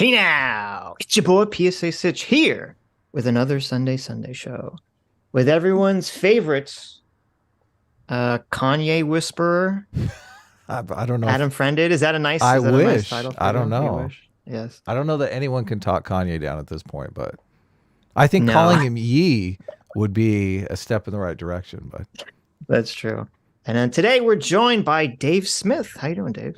Hey now, it's your boy PSA Sitch here with another Sunday show with everyone's favorites, Kanye whisperer, I don't know if Adam Friended. I Is that a nice wish. title for I don't you? You know. wish? Yes. I don't know that anyone can talk Kanye down at this point, but I think No, calling him Yee would be a step in the right direction. But that's true. And then today we're joined by Dave Smith. How you doing, Dave?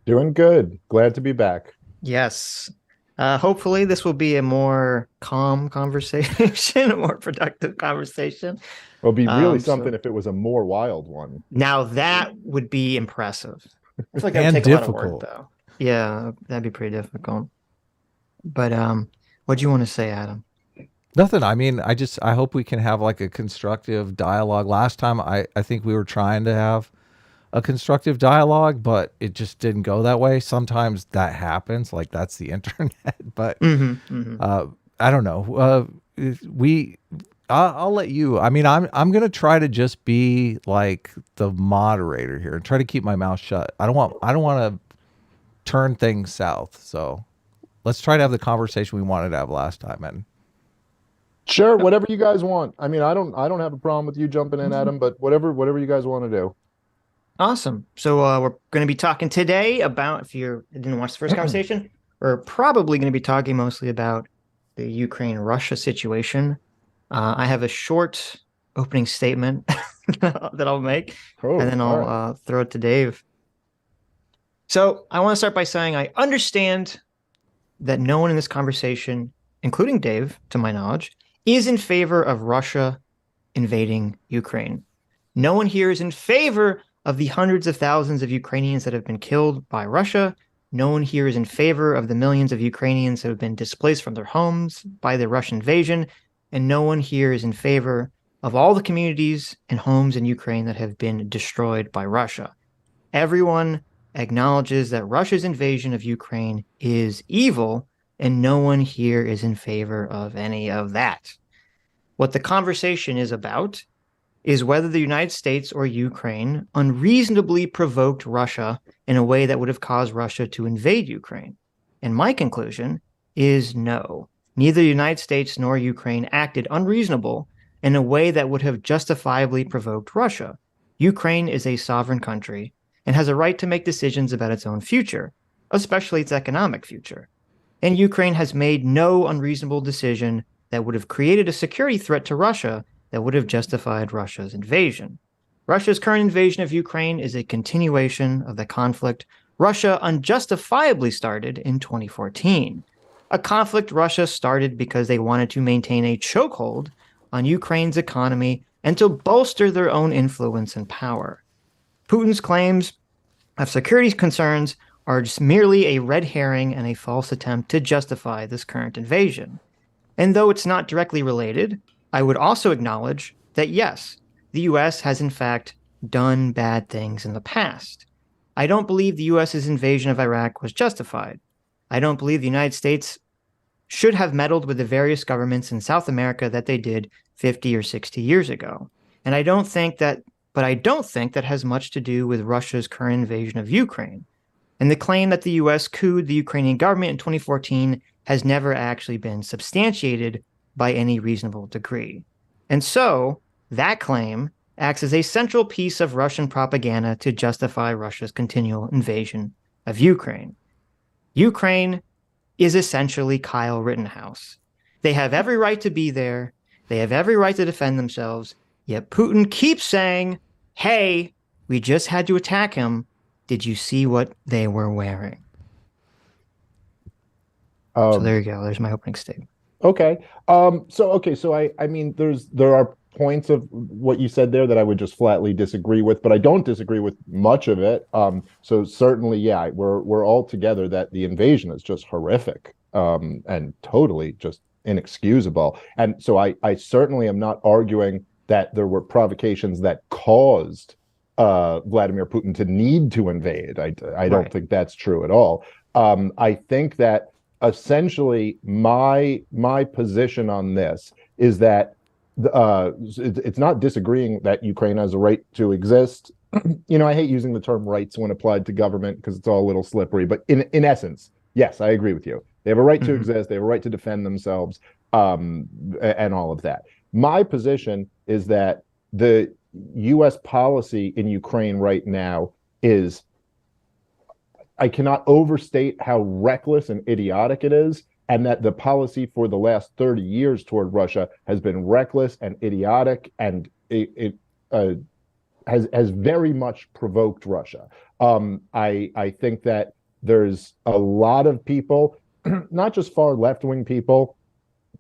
Doing good. Glad to be back. Yes. Hopefully this will be a more calm conversation, a more productive conversation. It'll be really So something if it was a more wild one. now that would be impressive. I feel like that would and take a lot of work, difficult. though. Yeah, that'd be pretty difficult. But what do you want to say, Adam? Nothing. I mean, I hope we can have like a constructive dialogue. Last time I think we were trying to have a constructive dialogue, but it just didn't go that way. Sometimes that happens, like that's the internet. But I don't know. We I'll let you. I mean, I'm gonna try to just be like the moderator here and try to keep my mouth shut. I don't want to turn things south. So let's try to have the conversation we wanted to have last time. And Sure, whatever you guys want. I mean, I don't have a problem with you jumping in, Adam, but whatever you guys want to do. Awesome. So we're going to be talking today about, if you didn't watch the first conversation, we're probably going to be talking mostly about the Ukraine-Russia situation. I have a short opening statement that I'll make, Oh, and then all I'll right. throw it to Dave. So I want to start by saying I understand that no one in this conversation, including Dave, to my knowledge, is in favor of Russia invading Ukraine. No one here is in favor of the hundreds of thousands of Ukrainians that have been killed by Russia. No one here is in favor of the millions of Ukrainians that have been displaced from their homes by the Russian invasion. And no one here is in favor of all the communities and homes in Ukraine that have been destroyed by Russia. Everyone acknowledges that Russia's invasion of Ukraine is evil, and no one here is in favor of any of that. What the conversation is about is whether the United States or Ukraine unreasonably provoked Russia in a way that would have caused Russia to invade Ukraine. And my conclusion is no. Neither the United States nor Ukraine acted unreasonable in a way that would have justifiably provoked Russia. Ukraine is a sovereign country and has a right to make decisions about its own future, especially its economic future. And Ukraine has made no unreasonable decision that would have created a security threat to Russia that would have justified Russia's invasion. Russia's current invasion of Ukraine is a continuation of the conflict Russia unjustifiably started in 2014. A conflict Russia started because they wanted to maintain a chokehold on Ukraine's economy and to bolster their own influence and power. Putin's claims of security concerns are just merely a red herring and a false attempt to justify this current invasion. And though it's not directly related, I would also acknowledge that yes, the US has in fact done bad things in the past. I don't believe the US's invasion of Iraq was justified. I don't believe the United States should have meddled with the various governments in South America that they did 50 or 60 years ago. And I don't think that has much to do with Russia's current invasion of Ukraine. And the claim that the US couped the Ukrainian government in 2014 has never actually been substantiated by any reasonable degree. And so that claim acts as a central piece of Russian propaganda to justify Russia's continual invasion of Ukraine. Ukraine is essentially Kyle Rittenhouse. They have every right to be there. They have every right to defend themselves. Yet Putin keeps saying, hey, we just had to attack him. Did you see what they were wearing? So there you go. There's my opening statement. Okay. So I mean there are points of what you said there that I would just flatly disagree with, but I don't disagree with much of it. So certainly, yeah, we're all together that the invasion is just horrific, and totally just inexcusable. And so I certainly am not arguing that there were provocations that caused Vladimir Putin to need to invade. I don't think that's true at all. I think that essentially my position on this is that it's not disagreeing that Ukraine has a right to exist. I hate using the term rights when applied to government because it's all a little slippery, but in essence, yes, I agree with you. They have a right to exist. They have a right to defend themselves, and all of that. My position is that the U.S. policy in Ukraine right now is, I cannot overstate how reckless and idiotic it is, and that the policy for the last 30 years toward Russia has been reckless and idiotic, and it has very much provoked Russia. I think that there's a lot of people, not just far left-wing people,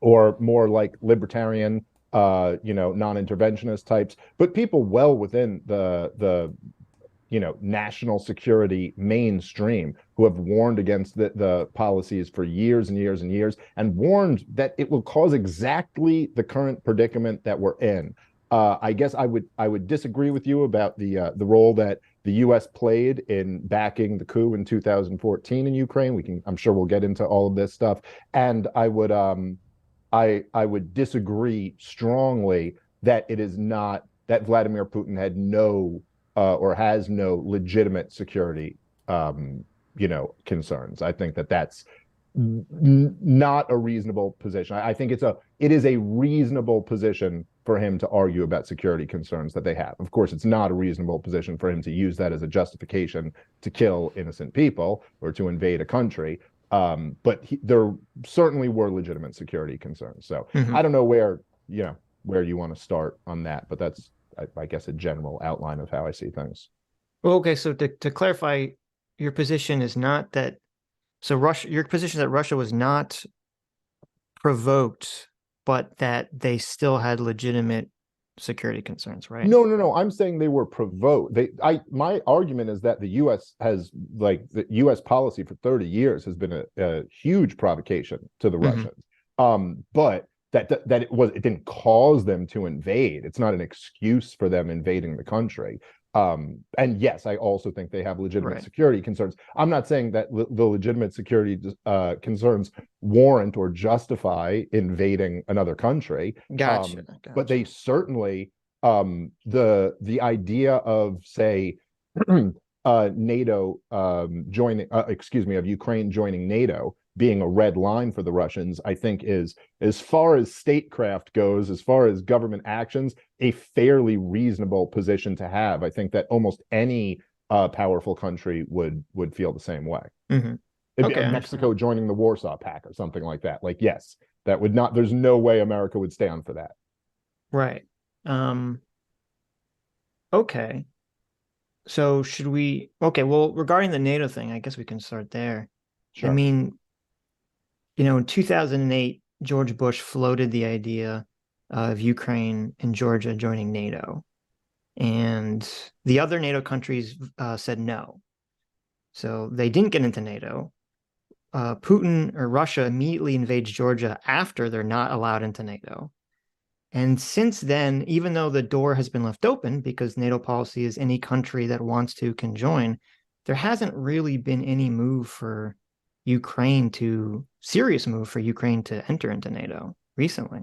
or more like libertarian, non-interventionist types, but people well within the national security mainstream who have warned against the policies for years and years and years, and warned that it will cause exactly the current predicament that we're in. I guess I would disagree with you about the role that the U.S. played in backing the coup in 2014 in Ukraine. I'm sure we'll get into all of this stuff, and I would disagree strongly that it is not, that Vladimir Putin had no or has no legitimate security concerns. I think that that's not a reasonable position. I think it is a reasonable position for him to argue about security concerns that they have. Of course, it's not a reasonable position for him to use that as a justification to kill innocent people or to invade a country. But there certainly were legitimate security concerns. So I don't know where you want to start on that, but that's, I guess, a general outline of how I see things. Well, okay, so to clarify, your position is not that, your position is that Russia was not provoked, but that they still had legitimate security concerns, right? No. I'm saying they were provoked. My argument is that the U.S. has, the U.S. policy for 30 years has been a huge provocation to the Russians. But it didn't cause them to invade. It's not an excuse for them invading the country. And yes, I also think they have legitimate security concerns. I'm not saying that the legitimate security concerns warrant or justify invading another country. Gotcha. But they certainly, the idea of, say, NATO joining, of Ukraine joining NATO being a red line for the Russians, I think is, as far as statecraft goes, as far as government actions, a fairly reasonable position to have. I think that almost any powerful country would feel the same way. Mexico joining the Warsaw Pact or something like that. Yes, that would not, there's no way America would stand for that. Right. Okay. So well, regarding the NATO thing, I guess we can start there. Sure. I mean, in 2008, George Bush floated the idea of Ukraine and Georgia joining NATO, and the other NATO countries said no. So they didn't get into NATO. Putin or Russia immediately invades Georgia after they're not allowed into NATO. And since then, even though the door has been left open because NATO policy is any country that wants to can join, there hasn't really been any serious move for Ukraine to enter into NATO recently.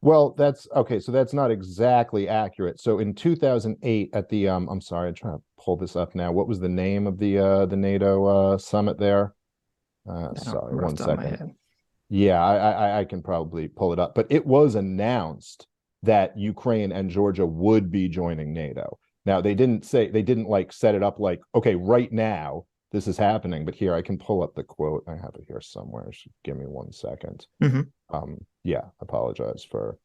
Well, that's okay. So that's not exactly accurate. So in 2008 at the, I'm sorry, I'm trying to pull this up now. What was the name of the NATO summit there? Sorry, 1 second. Yeah, I can probably pull it up, but it was announced that Ukraine and Georgia would be joining NATO. Now they didn't set it up like, okay, right now this is happening, but here I can pull up the quote. I have it here somewhere. So give me 1 second. Yeah, apologize for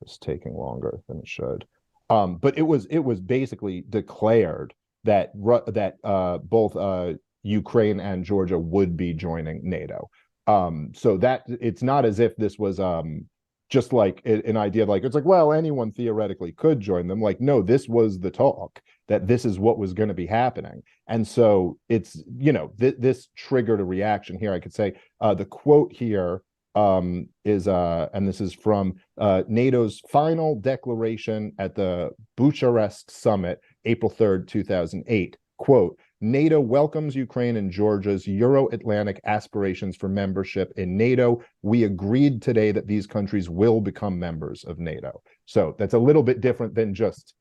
this taking longer than it should. But it was basically declared that both Ukraine and Georgia would be joining NATO. So that it's not as if this was just like an idea of it's like, well, anyone theoretically could join them. No, this was the talk that this is what was going to be happening. And so it's, this triggered a reaction here. I could say the quote here is, and this is from NATO's final declaration at the Bucharest summit, April 3rd, 2008, quote, NATO welcomes Ukraine and Georgia's Euro-Atlantic aspirations for membership in NATO. We agreed today that these countries will become members of NATO. So that's a little bit different than just,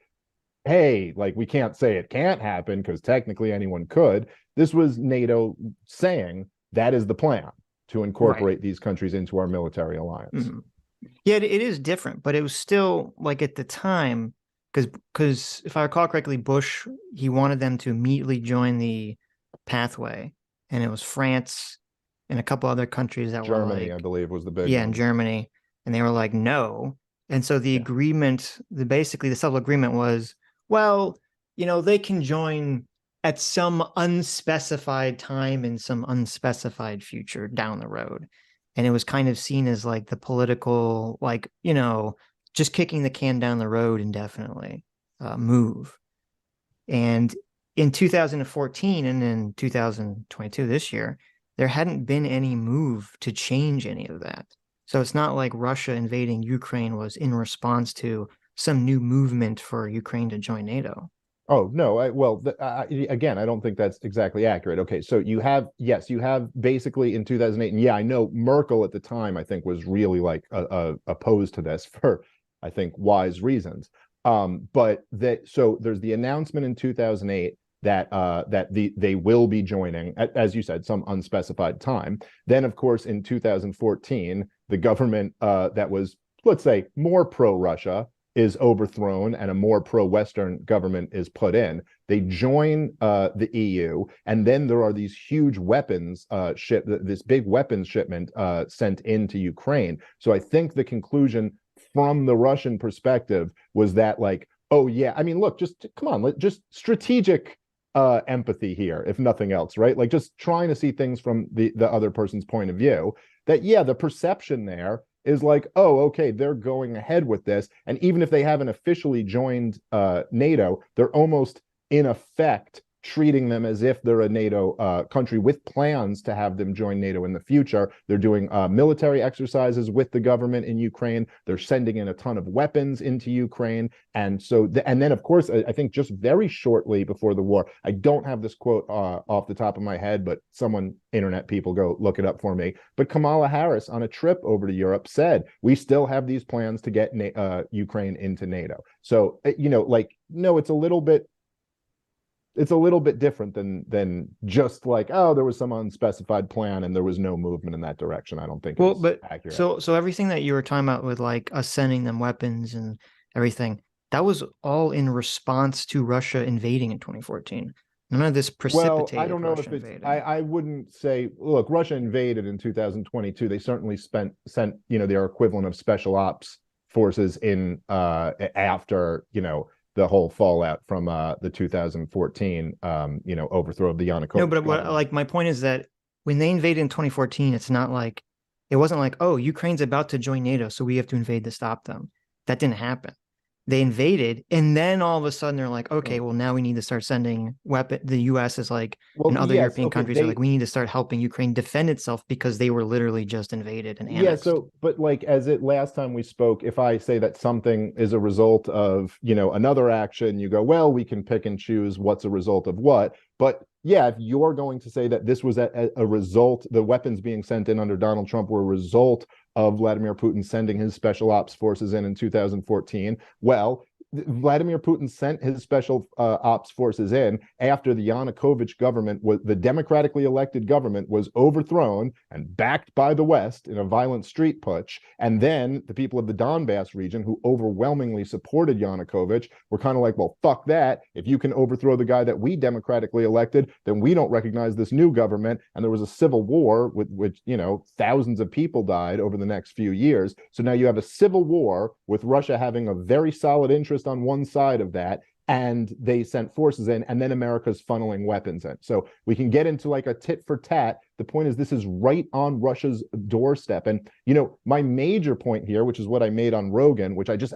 hey, we can't say it can't happen because technically anyone could. This was NATO saying that is the plan. to incorporate these countries into our military alliance. Yeah, it is different, but it was still like at the time, because if I recall correctly, Bush, he wanted them to immediately join the pathway, and it was France and a couple other countries that were Germany, like, I believe, was the big yeah, one. in Germany, and they were like, no. And so the agreement, basically the subtle agreement was, well, they can join at some unspecified time in some unspecified future down the road. And it was kind of seen as like the political, like, just kicking the can down the road indefinitely move. And in 2014 and in 2022, this year, there hadn't been any move to change any of that. So it's not like Russia invading Ukraine was in response to some new movement for Ukraine to join NATO. Oh no, again, I don't think that's exactly accurate. Okay, so you have basically in 2008, and yeah, I know Merkel at the time I think was really like opposed to this for I think wise reasons. But so there's the announcement in 2008 that they will be joining, as you said, some unspecified time. Then, of course, in 2014, the government that was, let's say, more pro-Russia is overthrown and a more pro-Western government is put in. They join the EU, and then there are these huge weapons this big weapons shipment sent into Ukraine. So I think the conclusion from the Russian perspective was that like, oh yeah, I mean, look, just come on, just strategic empathy here, if nothing else, right? Like just trying to see things from the other person's point of view. That yeah, the perception there is like, oh, okay, they're going ahead with this. And even if they haven't officially joined NATO, they're almost in effect treating them as if they're a NATO country with plans to have them join NATO in the future. They're doing military exercises with the government in Ukraine. They're sending in a ton of weapons into Ukraine. And so, and then, of course, I think just very shortly before the war, I don't have this quote off the top of my head, but someone, internet people, go look it up for me. But Kamala Harris, on a trip over to Europe, said, we still have these plans to get Ukraine into NATO. So, like, no, it's a little bit different than just like, oh, there was some unspecified plan and there was no movement in that direction. I don't think it's accurate. So everything that you were talking about with like us sending them weapons and everything, that was all in response to Russia invading in 2014. None of this precipitated. Well, I don't know Russia if it's. invading. I wouldn't say. Look, Russia invaded in 2022. They certainly sent their equivalent of special ops forces in after the whole fallout from the 2014 overthrow of the Yanukovych. No, but like my point is that when they invaded in 2014, it's not like it wasn't like, oh, Ukraine's about to join NATO, so we have to invade to stop them. That didn't happen. They invaded, and then all of a sudden they're like, okay, well, now we need to start sending weapons. The U.S. is like, and other European countries are like, we need to start helping Ukraine defend itself because they were literally just invaded and annexed. Yeah, so, but like last time we spoke, if I say that something is a result of, another action, you go, well, we can pick and choose what's a result of what. But yeah, if you're going to say that this was a result, the weapons being sent in under Donald Trump were a result of Vladimir Putin sending his special ops forces in 2014, well, Vladimir Putin sent his special ops forces in after the Yanukovych government, the democratically elected government, was overthrown and backed by the West in a violent street putsch. And then the people of the Donbass region, who overwhelmingly supported Yanukovych, were kind of like, well, fuck that. If you can overthrow the guy that we democratically elected, then we don't recognize this new government. And there was a civil war with which, thousands of people died over the next few years. So now you have a civil war with Russia having a very solid interest on one side of that, and they sent forces in, and then America's funneling weapons in. So we can get into like a tit for tat. The point is, this is right on Russia's doorstep. And my major point here, which is what I made on Rogan, which it's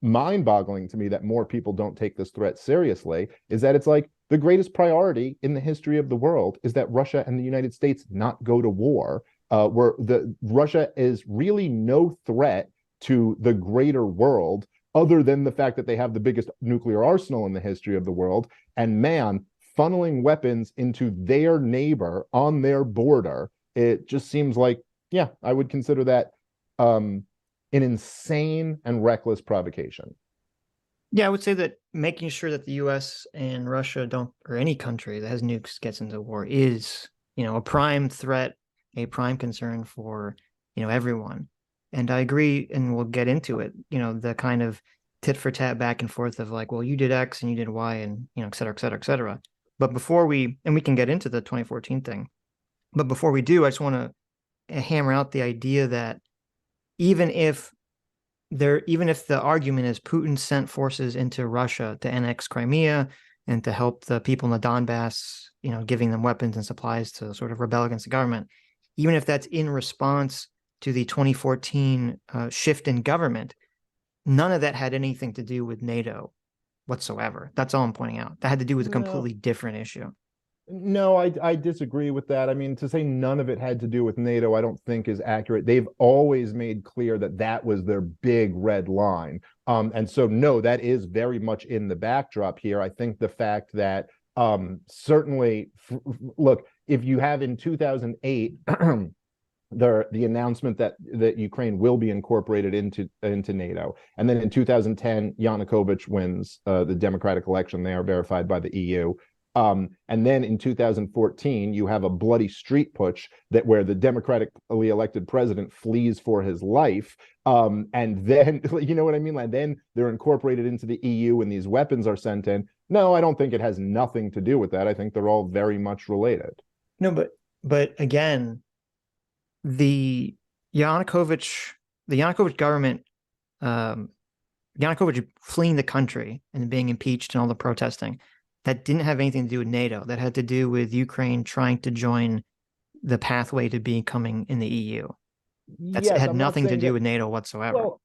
mind-boggling to me that more people don't take this threat seriously, is that it's like the greatest priority in the history of the world is that Russia and the United States not go to war. Where Russia is really no threat to the greater world, other than the fact that they have the biggest nuclear arsenal in the history of the world. And man, funneling weapons into their neighbor on their border, it just seems like, yeah, I would consider that an insane and reckless provocation. Yeah, I would say that making sure that the U.S. and Russia don't, or any country that has nukes gets into war, is a prime threat, a prime concern for, everyone. And I agree, and we'll get into it, the kind of tit for tat back and forth of like, well, you did X and you did Y and, et cetera, et cetera, et cetera. But before and we can get into the 2014 thing, but before we do, I just want to hammer out the idea that even if the argument is Putin sent forces into Russia to annex Crimea and to help the people in the Donbass, giving them weapons and supplies to sort of rebel against the government, even if that's in response to the 2014 shift in government, none of that had anything to do with NATO whatsoever. That's all I'm pointing out. That had to do with a completely different issue. No, I disagree with that. I mean, to say none of it had to do with NATO, I don't think is accurate. They've always made clear that that was their big red line. And so, no, that is very much in the backdrop here. I think the fact that certainly, look, if you have in 2008, the announcement that Ukraine will be incorporated into NATO, and then in 2010, Yanukovych wins the democratic election. They are verified by the EU. And then in 2014, you have a bloody street putsch where the democratically elected president flees for his life. And then, you know what I mean? And then they're incorporated into the EU and these weapons are sent in. No, I don't think it has nothing to do with that. I think they're all very much related. No, but again, the Yanukovych government, Yanukovych fleeing the country and being impeached and all the protesting, that didn't have anything to do with NATO. That had to do with Ukraine trying to join the pathway to becoming in the EU. It had nothing to do with NATO whatsoever. Well,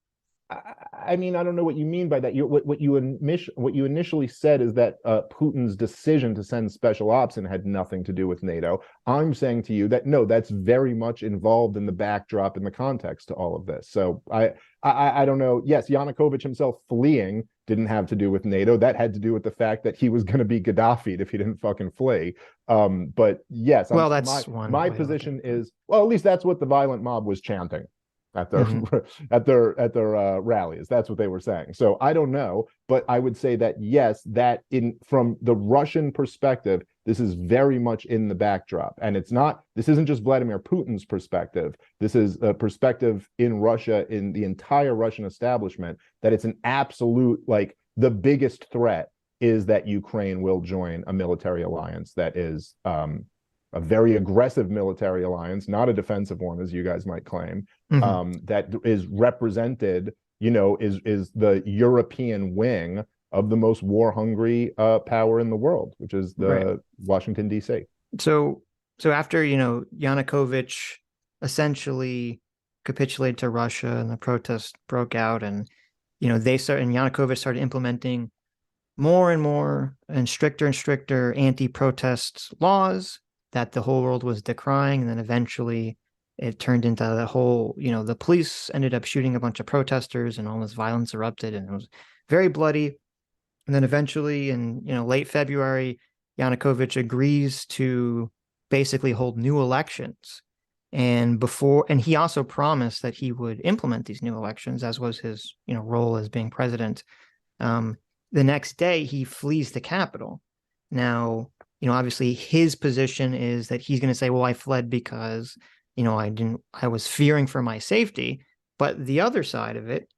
I mean, I don't know what you mean by that. What you initially said is that Putin's decision to send special ops in had nothing to do with NATO. I'm saying to you that no, that's very much involved in the backdrop and the context to all of this. So I don't know. Yes, Yanukovych himself fleeing didn't have to do with NATO. That had to do with the fact that he was going to be Gaddafi'd if he didn't fucking flee. But yes, well, that's my position is, well, at least that's what the violent mob was chanting at their at their rallies. That's what they were saying. So I don't know, but I would say that yes, that from the Russian perspective, this is very much in the backdrop, and this isn't just Vladimir Putin's perspective. This is a perspective in Russia, in the entire Russian establishment, that it's an absolute, like, the biggest threat is that Ukraine will join a military alliance that is a very aggressive military alliance, not a defensive one, as you guys might claim, that is represented, is the European wing of the most war-hungry power in the world, which is the Washington, D.C. So after, Yanukovych essentially capitulated to Russia and the protests broke out, and, Yanukovych started implementing more and more and stricter anti-protest laws that the whole world was decrying. And then eventually it turned into the whole, the police ended up shooting a bunch of protesters and all this violence erupted, and it was very bloody. And then eventually in, late February, Yanukovych agrees to basically hold new elections. And he also promised that he would implement these new elections, as was his, role as being president. The next day he flees the capital. Now, obviously his position is that he's going to say, well, I fled because, I was fearing for my safety. But the other side of it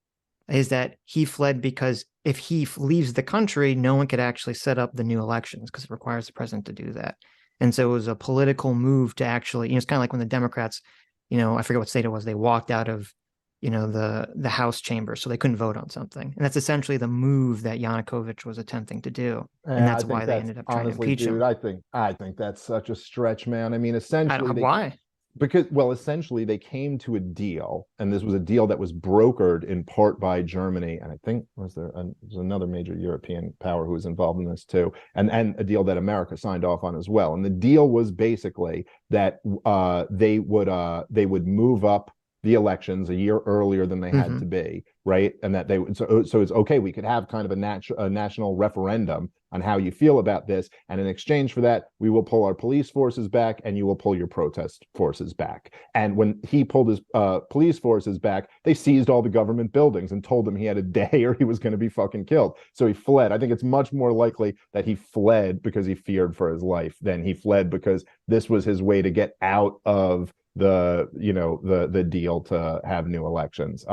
is that he fled because if he leaves the country, no one could actually set up the new elections because it requires the president to do that. And so it was a political move to actually, it's kind of like when the Democrats, I forget what state it was, they walked out of, the House chamber, so they couldn't vote on something. And that's essentially the move that Yanukovych was attempting to do. And that's why they ended up trying to impeach him. I think that's such a stretch, man. I mean, essentially, why? Because, well, essentially they came to a deal, and this was a deal that was brokered in part by Germany, and I think was another major European power who was involved in this too, and a deal that America signed off on as well. And the deal was basically that they would move up the elections a year earlier than they had to be, right? And that they would, so it's okay, we could have kind of a national referendum on how you feel about this, and in exchange for that, we will pull our police forces back, and you will pull your protest forces back. And when he pulled his police forces back, they seized all the government buildings and told him he had a day or he was going to be fucking killed. So he fled. I think it's much more likely that he fled because he feared for his life than he fled because this was his way to get out of the deal to have new elections.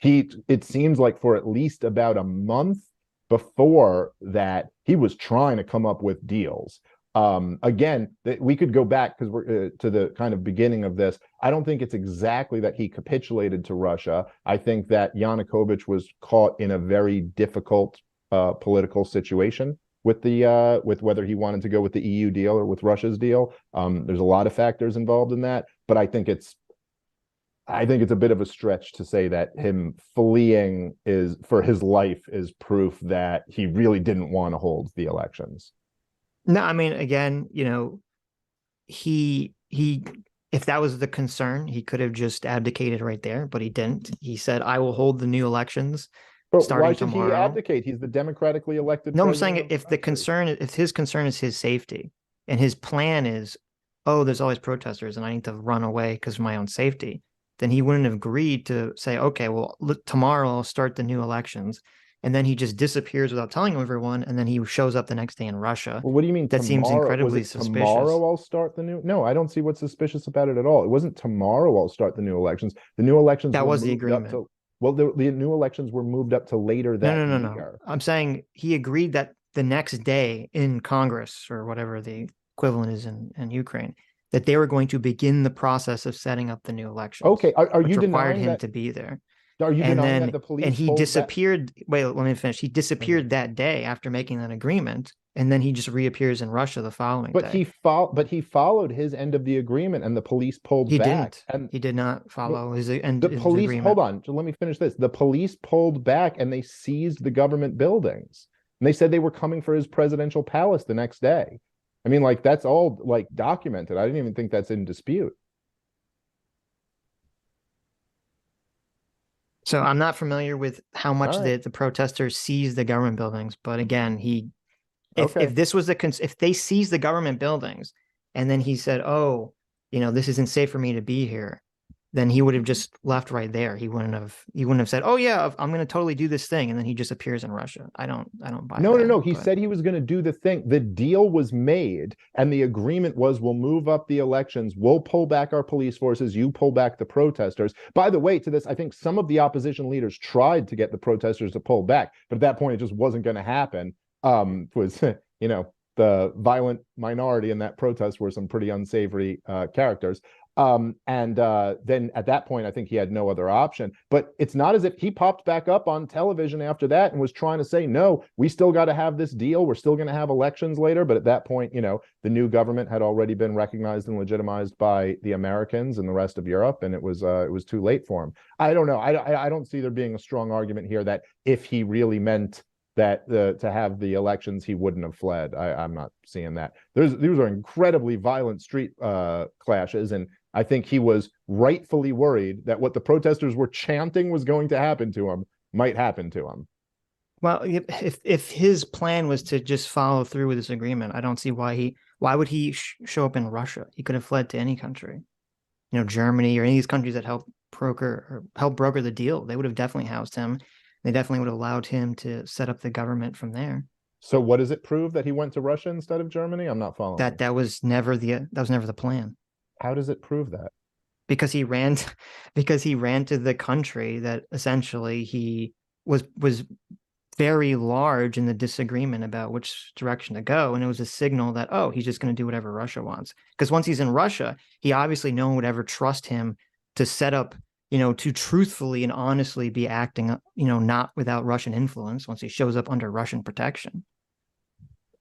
It seems like for at least about a month before that, he was trying to come up with deals. Again, we could go back because we're to the kind of beginning of this. I don't think it's exactly that he capitulated to Russia. I think that Yanukovych was caught in a very difficult political situation with whether he wanted to go with the EU deal or with Russia's deal. There's a lot of factors involved in that, but I think it's a bit of a stretch to say that him fleeing is for his life is proof that he really didn't want to hold the elections. No, I mean, again, he if that was the concern, he could have just abdicated right there, but he didn't. He said, "I will hold the new elections But starting why should tomorrow." he abdicate? He's the democratically elected. No, I'm saying if his concern is his safety, and his plan is, oh, there's always protesters, and I need to run away because of my own safety, then he wouldn't have agreed to say, okay, well, look, tomorrow I'll start the new elections. And then he just disappears without telling everyone. And then he shows up the next day in Russia. Well, what do you mean? That tomorrow? Seems incredibly suspicious. Tomorrow I'll start the new. No, I don't see what's suspicious about it at all. It wasn't tomorrow I'll start the new elections. The new elections. That was the agreement. The new elections were moved up to later that year. No. I'm saying he agreed that the next day in Congress, or whatever the equivalent is in Ukraine, that they were going to begin the process of setting up the new elections. Okay, are you required denying him that, to be there? Are you denying that the police? And he disappeared. Wait, let me finish. He disappeared that day after making that agreement, and then he just reappears in Russia the following day. But he followed his end of the agreement, and the police pulled back. Didn't. And he did not follow his end. The police. Hold on. So let me finish this. The police pulled back, and they seized the government buildings, and they said they were coming for his presidential palace the next day. I mean, like, that's all like documented. I didn't even think that's in dispute. So I'm not familiar with how much the protesters seized the government buildings, but again, if this was if they seized the government buildings and then he said, "Oh, this isn't safe for me to be here," then he would have just left right there. He wouldn't have said, "Oh yeah, I'm going to totally do this thing," and then he just appears in Russia. I don't buy that. No. He said he was going to do the thing. The deal was made, and the agreement was, we'll move up the elections. We'll pull back our police forces. You pull back the protesters. By the way, to this, I think some of the opposition leaders tried to get the protesters to pull back, but at that point, it just wasn't going to happen. The violent minority in that protest were some pretty unsavory characters. Then at that point, I think he had no other option. But it's not as if he popped back up on television after that and was trying to say, no, we still got to have this deal. We're still going to have elections later. But at that point, the new government had already been recognized and legitimized by the Americans and the rest of Europe, and it was too late for him. I don't know. I don't see there being a strong argument here that if he really meant that to have the elections, he wouldn't have fled. I'm not seeing that. These are incredibly violent street clashes, and I think he was rightfully worried that what the protesters were chanting was going to happen to him might happen to him. Well, if his plan was to just follow through with this agreement, I don't see why would he show up in Russia? He could have fled to any country, Germany or any of these countries that help broker the deal. They would have definitely housed him. They definitely would have allowed him to set up the government from there. So what does it prove that he went to Russia instead of Germany? I'm not following. That was never the plan. How does it prove that? Because he ran to the country that essentially he was very large in the disagreement about which direction to go, and it was a signal that, oh, he's just going to do whatever Russia wants. Because once he's in Russia, he obviously no one would ever trust him to set up, to truthfully and honestly be acting, not without Russian influence once he shows up under Russian protection.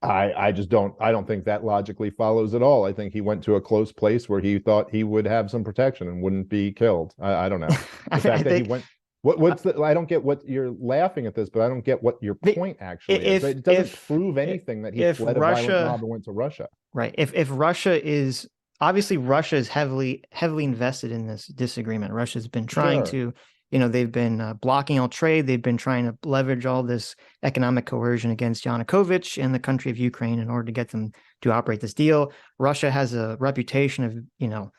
I don't think that logically follows at all. I think he went to a close place where he thought he would have some protection and wouldn't be killed. I don't know. The fact that he went. I don't get what you're laughing at this, but I don't get what your point actually is. It doesn't prove anything that he fled a violent mob and went to Russia. Right. If Russia is obviously Russia is heavily invested in this disagreement. Russia's been trying Sure. to, they've been blocking all trade. They've been trying to leverage all this economic coercion against Yanukovych and the country of Ukraine in order to get them to operate this deal. Russia has a reputation of,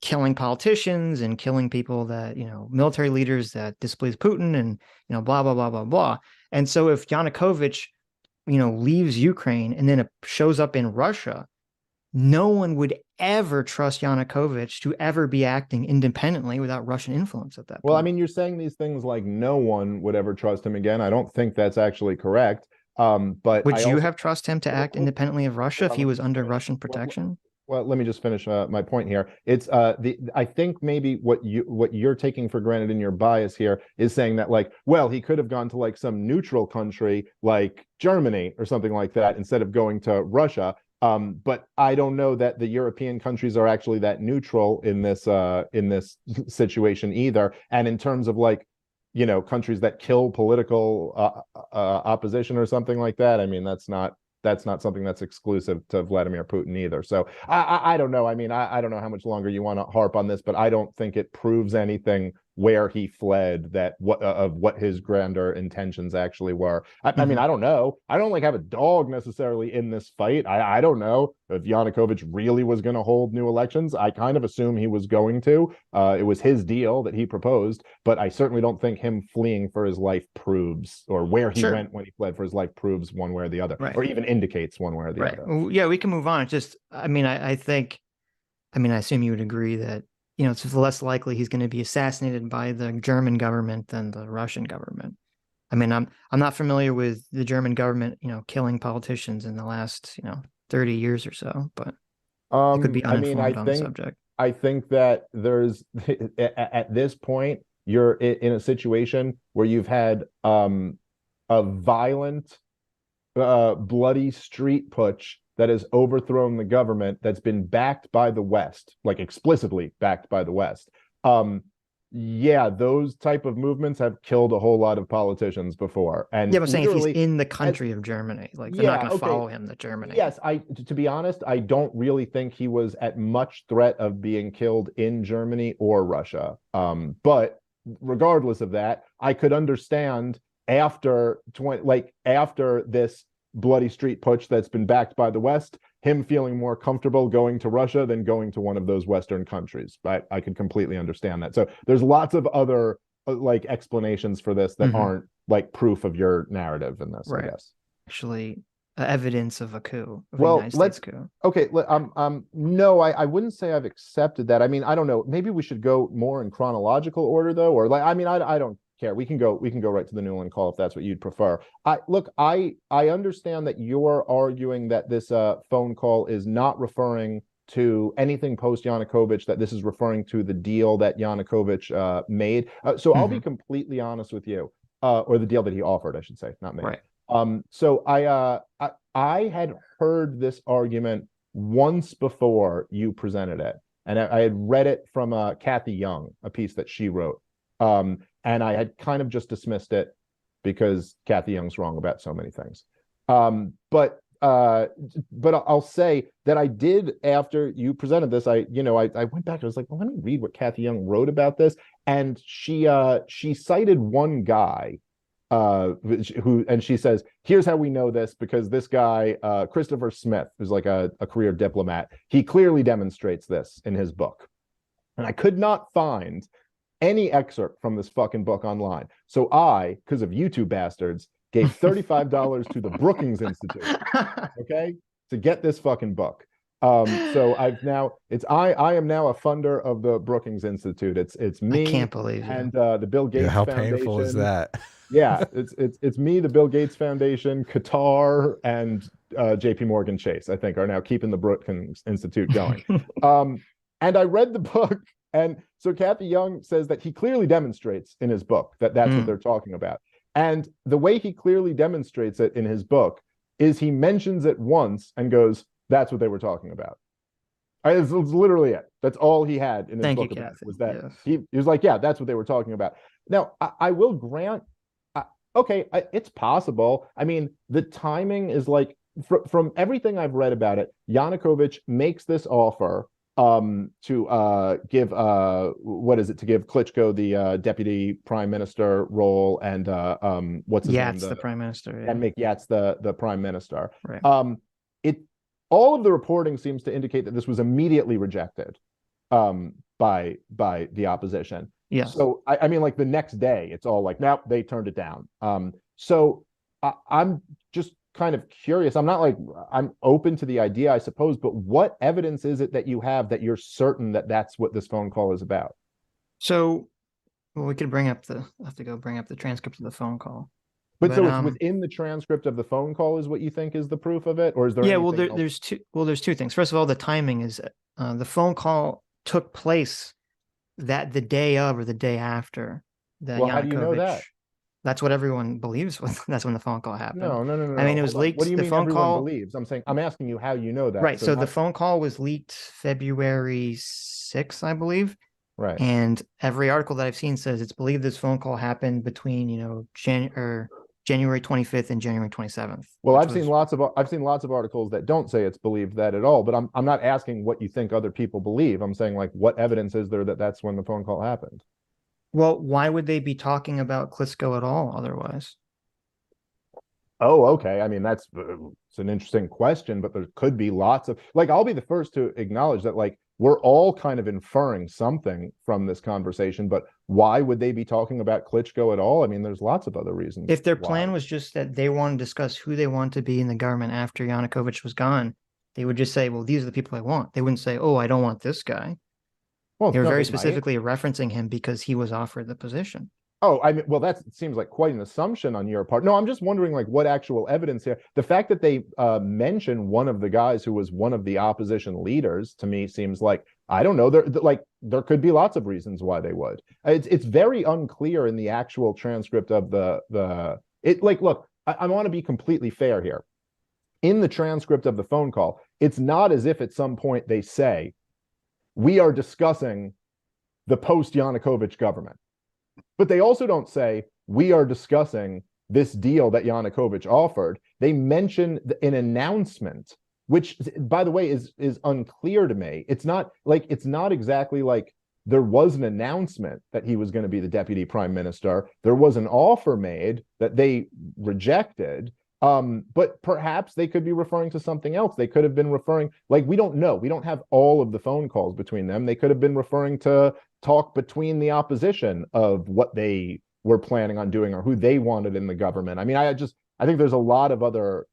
killing politicians and killing people that, military leaders that displease Putin and, blah, blah, blah, blah, blah. And so if Yanukovych, leaves Ukraine and then it shows up in Russia, no one would ever trust Yanukovych to ever be acting independently without Russian influence at that Well, I point. mean, you're saying these things like no one would ever trust him again. I don't think that's actually correct. But Would I you also have trust him to act independently of Russia if he was under Russian protection? well, let me just finish my point here. It's I think maybe what you're taking for granted in your bias here is saying that, like, well, he could have gone to like some neutral country like Germany or something like that instead of going to Russia. But I don't know that the European countries are actually that neutral in this situation either. And in terms of, like, countries that kill political opposition or something like that, I mean, that's not something that's exclusive to Vladimir Putin either. So I don't know. I mean, I don't know how much longer you want to harp on this, but I don't think it proves anything where he fled, that what his grander intentions actually were. I mean, I don't know. I don't like have a dog necessarily in this fight. I don't know if Yanukovych really was going to hold new elections. I kind of assume he was going to. It was his deal that he proposed, but I certainly don't think him fleeing for his life proves, or where he went when he fled for his life proves one way or the other, or even indicates one way or the other. Well, yeah, we can move on. It's just, I mean, I assume you would agree that, it's less likely he's going to be assassinated by the German government than the Russian government. I mean, I'm not familiar with the German government, killing politicians in the last, 30 years or so, but I could be uninformed on the subject. I think that there's at this point you're in a situation where you've had a violent, bloody street putsch that has overthrown the government, that's been backed by the West, like explicitly backed by the West. Yeah, those type of movements have killed a whole lot of politicians before. And yeah, I'm saying if he's in the country of Germany, like they're not going to follow him to Germany. Yes, to be honest, I don't really think he was at much threat of being killed in Germany or Russia. But regardless of that, I could understand after this bloody street putsch that's been backed by the West, him feeling more comfortable going to Russia than going to one of those Western countries. I could completely understand that. So there's lots of other like explanations for this that aren't like proof of your narrative in this, I guess. Actually, evidence of a coup, of well, a United States coup. Okay, no, I wouldn't say I've accepted that. I mean, I don't know. Maybe we should go more in chronological order, though, or like, I mean, I don't care. We can go right to the Nuland call if that's what you'd prefer. I understand that you're arguing that this phone call is not referring to anything post Yanukovych, that this is referring to the deal that Yanukovych made. So I'll be completely honest with you, or the deal that he offered, I should say, not made. Right. So I had heard this argument once before you presented it, and I had read it from Kathy Young, a piece that she wrote. And I had kind of just dismissed it because Kathy Young's wrong about so many things. But I'll say that I did, after you presented this, I went back and I was like, well, let me read what Kathy Young wrote about this. And she cited one guy and she says, here's how we know this, because this guy, Christopher Smith, who's like a career diplomat, he clearly demonstrates this in his book. And I could not find any excerpt from this fucking book online. So I, because of you two bastards, gave $35 to the Brookings Institute, okay, to get this fucking book. So I am now a funder of the Brookings Institute. It's me. I can't believe you. And the Bill Gates how Foundation. painful is that? Yeah, it's me, the Bill Gates Foundation, Qatar, and JP Morgan Chase, I think, are now keeping the Brookings Institute going. And I read the book. And so Kathy Young says that he clearly demonstrates in his book that that's what they're talking about. And the way he clearly demonstrates it in his book is he mentions it once and goes, that's what they were talking about. It's literally it. That's all he had in his book about it, was that he was like, yeah, that's what they were talking about. Now, I will grant, it's possible. I mean, the timing is like, from everything I've read about it, Yanukovych makes this offer to give what is it, to give Klitschko the deputy prime minister role, and what's his name, It's the prime minister, and make Yats the prime minister. right. It all of the reporting seems to indicate that this was immediately rejected by the opposition. Yes. So I mean, like the next day, it's all like, nope, they turned it down. So I'm just kind of curious. I'm not like, I'm open to the idea, I suppose, but what evidence is it that you have that you're certain that that's what this phone call is about? So, well, we could bring up the, I have to go bring up the transcript of the phone call. But so it's within the transcript of the phone call is what you think is the proof of it, or is there? Yeah, well, there's two things. First of all, the timing is the phone call took place the day of or the day after that. Well, how do you know that? That's what everyone believes. That's when the phone call happened. No. I mean, it was leaked. What do you the mean phone everyone call believes? I'm asking you how you know that. Right. So the phone call was leaked February 6th, I believe. Right. And every article that I've seen says it's believed this phone call happened between, January 25th and January 27th. Well, I've seen lots of articles that don't say it's believed that at all, but I'm not asking what you think other people believe. I'm saying, like, what evidence is there that that's when the phone call happened? Well, why would they be talking about Klitschko at all otherwise? Oh, okay. I mean, it's an interesting question, but there could be lots of, like, I'll be the first to acknowledge that, like, we're all kind of inferring something from this conversation, but why would they be talking about Klitschko at all? I mean, there's lots of other reasons. If their plan was just that they want to discuss who they want to be in the government after Yanukovych was gone, they would just say, well, these are the people I want. They wouldn't say, oh, I don't want this guy. Well, they were very specifically referencing him because he was offered the position. Oh, I mean, well, that seems like quite an assumption on your part. No, I'm just wondering, like, what actual evidence here. The fact that they mention one of the guys who was one of the opposition leaders, to me, seems like, I don't know, there could be lots of reasons why they would. It's very unclear in the actual transcript of look, I want to be completely fair here. In the transcript of the phone call, it's not as if at some point they say, we are discussing the post-Yanukovych government. But they also don't say, we are discussing this deal that Yanukovych offered. They mention an announcement, which, by the way, is unclear to me. It's not exactly like there was an announcement that he was going to be the deputy prime minister. There was an offer made that they rejected. But perhaps they could be referring to something else. They could have been referring, like, we don't know. We don't have all of the phone calls between them. They could have been referring to talk between the opposition of what they were planning on doing or who they wanted in the government. I mean, I think there's a lot of other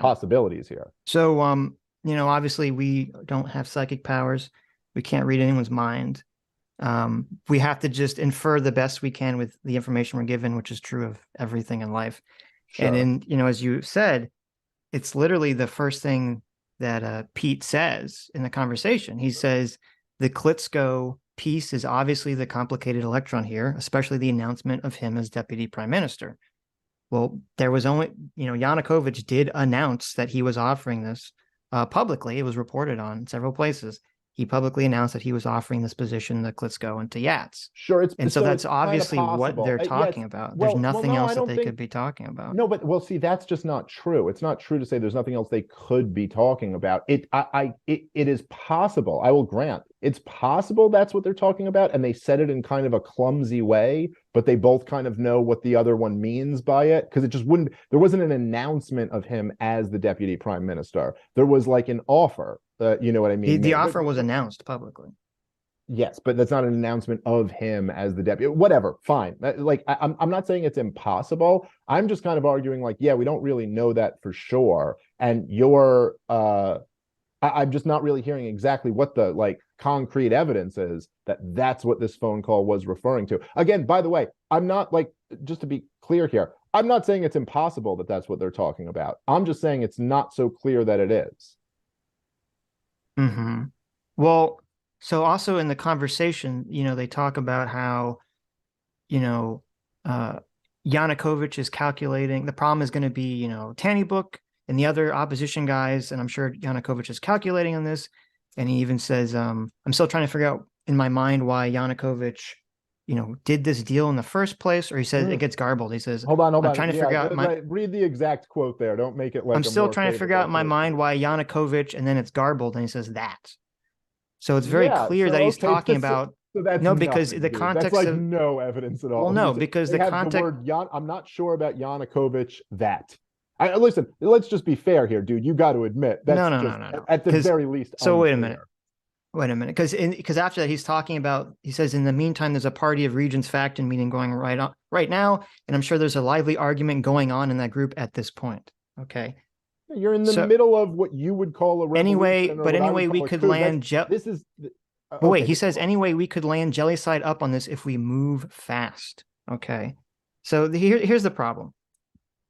possibilities here. So, obviously we don't have psychic powers. We can't read anyone's mind. We have to just infer the best we can with the information we're given, which is true of everything in life. Sure. And in, as you said, it's literally the first thing that Pete says in the conversation. He says, the Klitschko piece is obviously the complicated electron here, especially the announcement of him as deputy prime minister. Well, there was only, Yanukovych did announce that he was offering this publicly. It was reported on several places. He publicly announced that he was offering this position to Klitschko and to Yats. Sure, so that's obviously what they're talking about. There's nothing else that they could be talking about. No, but see, that's just not true. It's not true to say there's nothing else they could be talking about. It is possible. I will grant it's possible that's what they're talking about, and they said it in kind of a clumsy way, but they both kind of know what the other one means by it, because it just wouldn't. There wasn't an announcement of him as the deputy prime minister. There was like an offer. You know what I mean? The offer was announced publicly. Yes, but that's not an announcement of him as the deputy. Whatever, fine. Like, I'm not saying it's impossible. I'm just kind of arguing, like, yeah, we don't really know that for sure. And I'm just not really hearing exactly what the, like, concrete evidence is that that's what this phone call was referring to. Again, by the way, I'm not, like, just to be clear here, I'm not saying it's impossible that that's what they're talking about. I'm just saying it's not so clear that it is. Mm-hmm. Well, so also in the conversation, they talk about how, Yanukovych is calculating. The problem is going to be, Tanny Book and the other opposition guys. And I'm sure Yanukovych is calculating on this. And he even says, I'm still trying to figure out in my mind why Yanukovych, did this deal in the first place, or he says it gets garbled. He says, hold on. I'm trying to figure out read the exact quote there. Don't make it like I'm still trying to figure out in my mind why Yanukovych, and then it's garbled, and he says that. So it's very clear that he's talking about. So that's no, because nothing, the dude. context that's like of no evidence at all. Well, no, because the context. I'm not sure about Yanukovych. Listen. Let's just be fair here, dude. You got to admit that's no. At the very least. So wait a minute. Because after that he's talking about. He says, in the meantime, there's a party of regions faction meeting going right now, and I'm sure there's a lively argument going on in that group at this point. Okay. You're in the middle of what you would call a revolution. Anyway, we could land. This is. But wait, he says, anyway, we could land Jellyside up on this if we move fast. Okay. So here's the problem.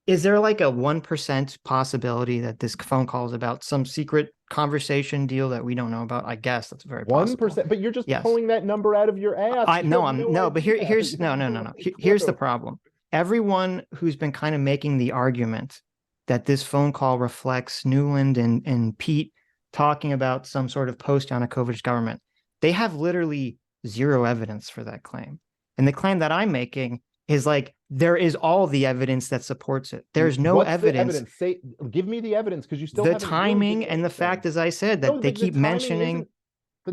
Is there like a 1% possibility that this phone call is about some secret conversation deal that we don't know about? I guess that's very possible. 1%, but you're just pulling that number out of your ass. But here's the problem. Everyone who's been kind of making the argument that this phone call reflects Nuland and Pete talking about some sort of post-Yanukovych government, they have literally zero evidence for that claim. And the claim that I'm making is like, there is all the evidence that supports it. There's no evidence. Give me the evidence, because you still the timing and the fact, as I said, that they keep mentioning that,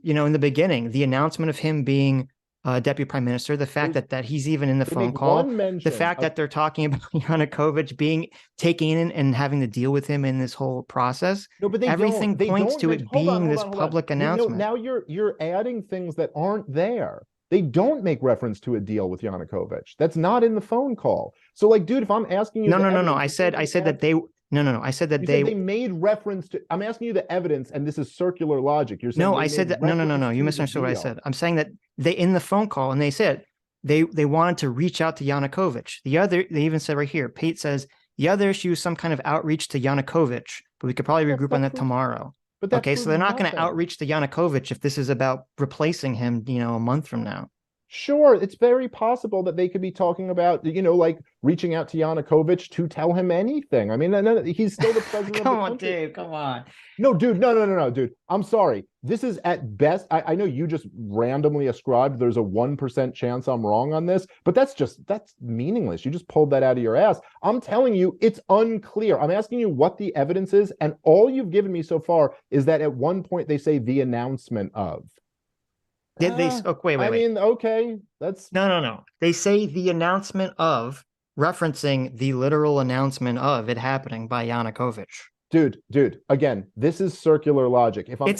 in the beginning, the announcement of him being deputy prime minister, the fact that he's even in the phone call, the fact that they're talking about Yanukovych being taken in and having to deal with him in this whole process. No, but everything points to it being this public announcement. Now you're adding things that aren't there. They don't make reference to a deal with Yanukovych. That's not in the phone call. So, like, dude, if I'm asking you, no. I said that they. No. I said that they made reference to. I'm asking you the evidence, and this is circular logic. You're saying I said that. No. You misunderstood what I said. I'm saying that they in the phone call, and they said they wanted to reach out to Yanukovych. They even said right here. Pete says the other issue is some kind of outreach to Yanukovych, but we could probably regroup on that tomorrow. Okay, so they're not going to outreach to Yanukovych if this is about replacing him, a month from now. Sure, it's very possible that they could be talking about, like reaching out to Yanukovych to tell him anything. I mean, he's still the president. Come on, Dave. Come on. No, dude. No, dude. I'm sorry. This is at best. I know you just randomly ascribed there's a 1% chance I'm wrong on this, but that's meaningless. You just pulled that out of your ass. I'm telling you, it's unclear. I'm asking you what the evidence is, and all you've given me so far is that at one point they say the announcement of. Did they? Oh, wait. I mean, okay, that's no. They say the announcement of, referencing the literal announcement of it happening by Yanukovych. Dude. Again, this is circular logic. If I'm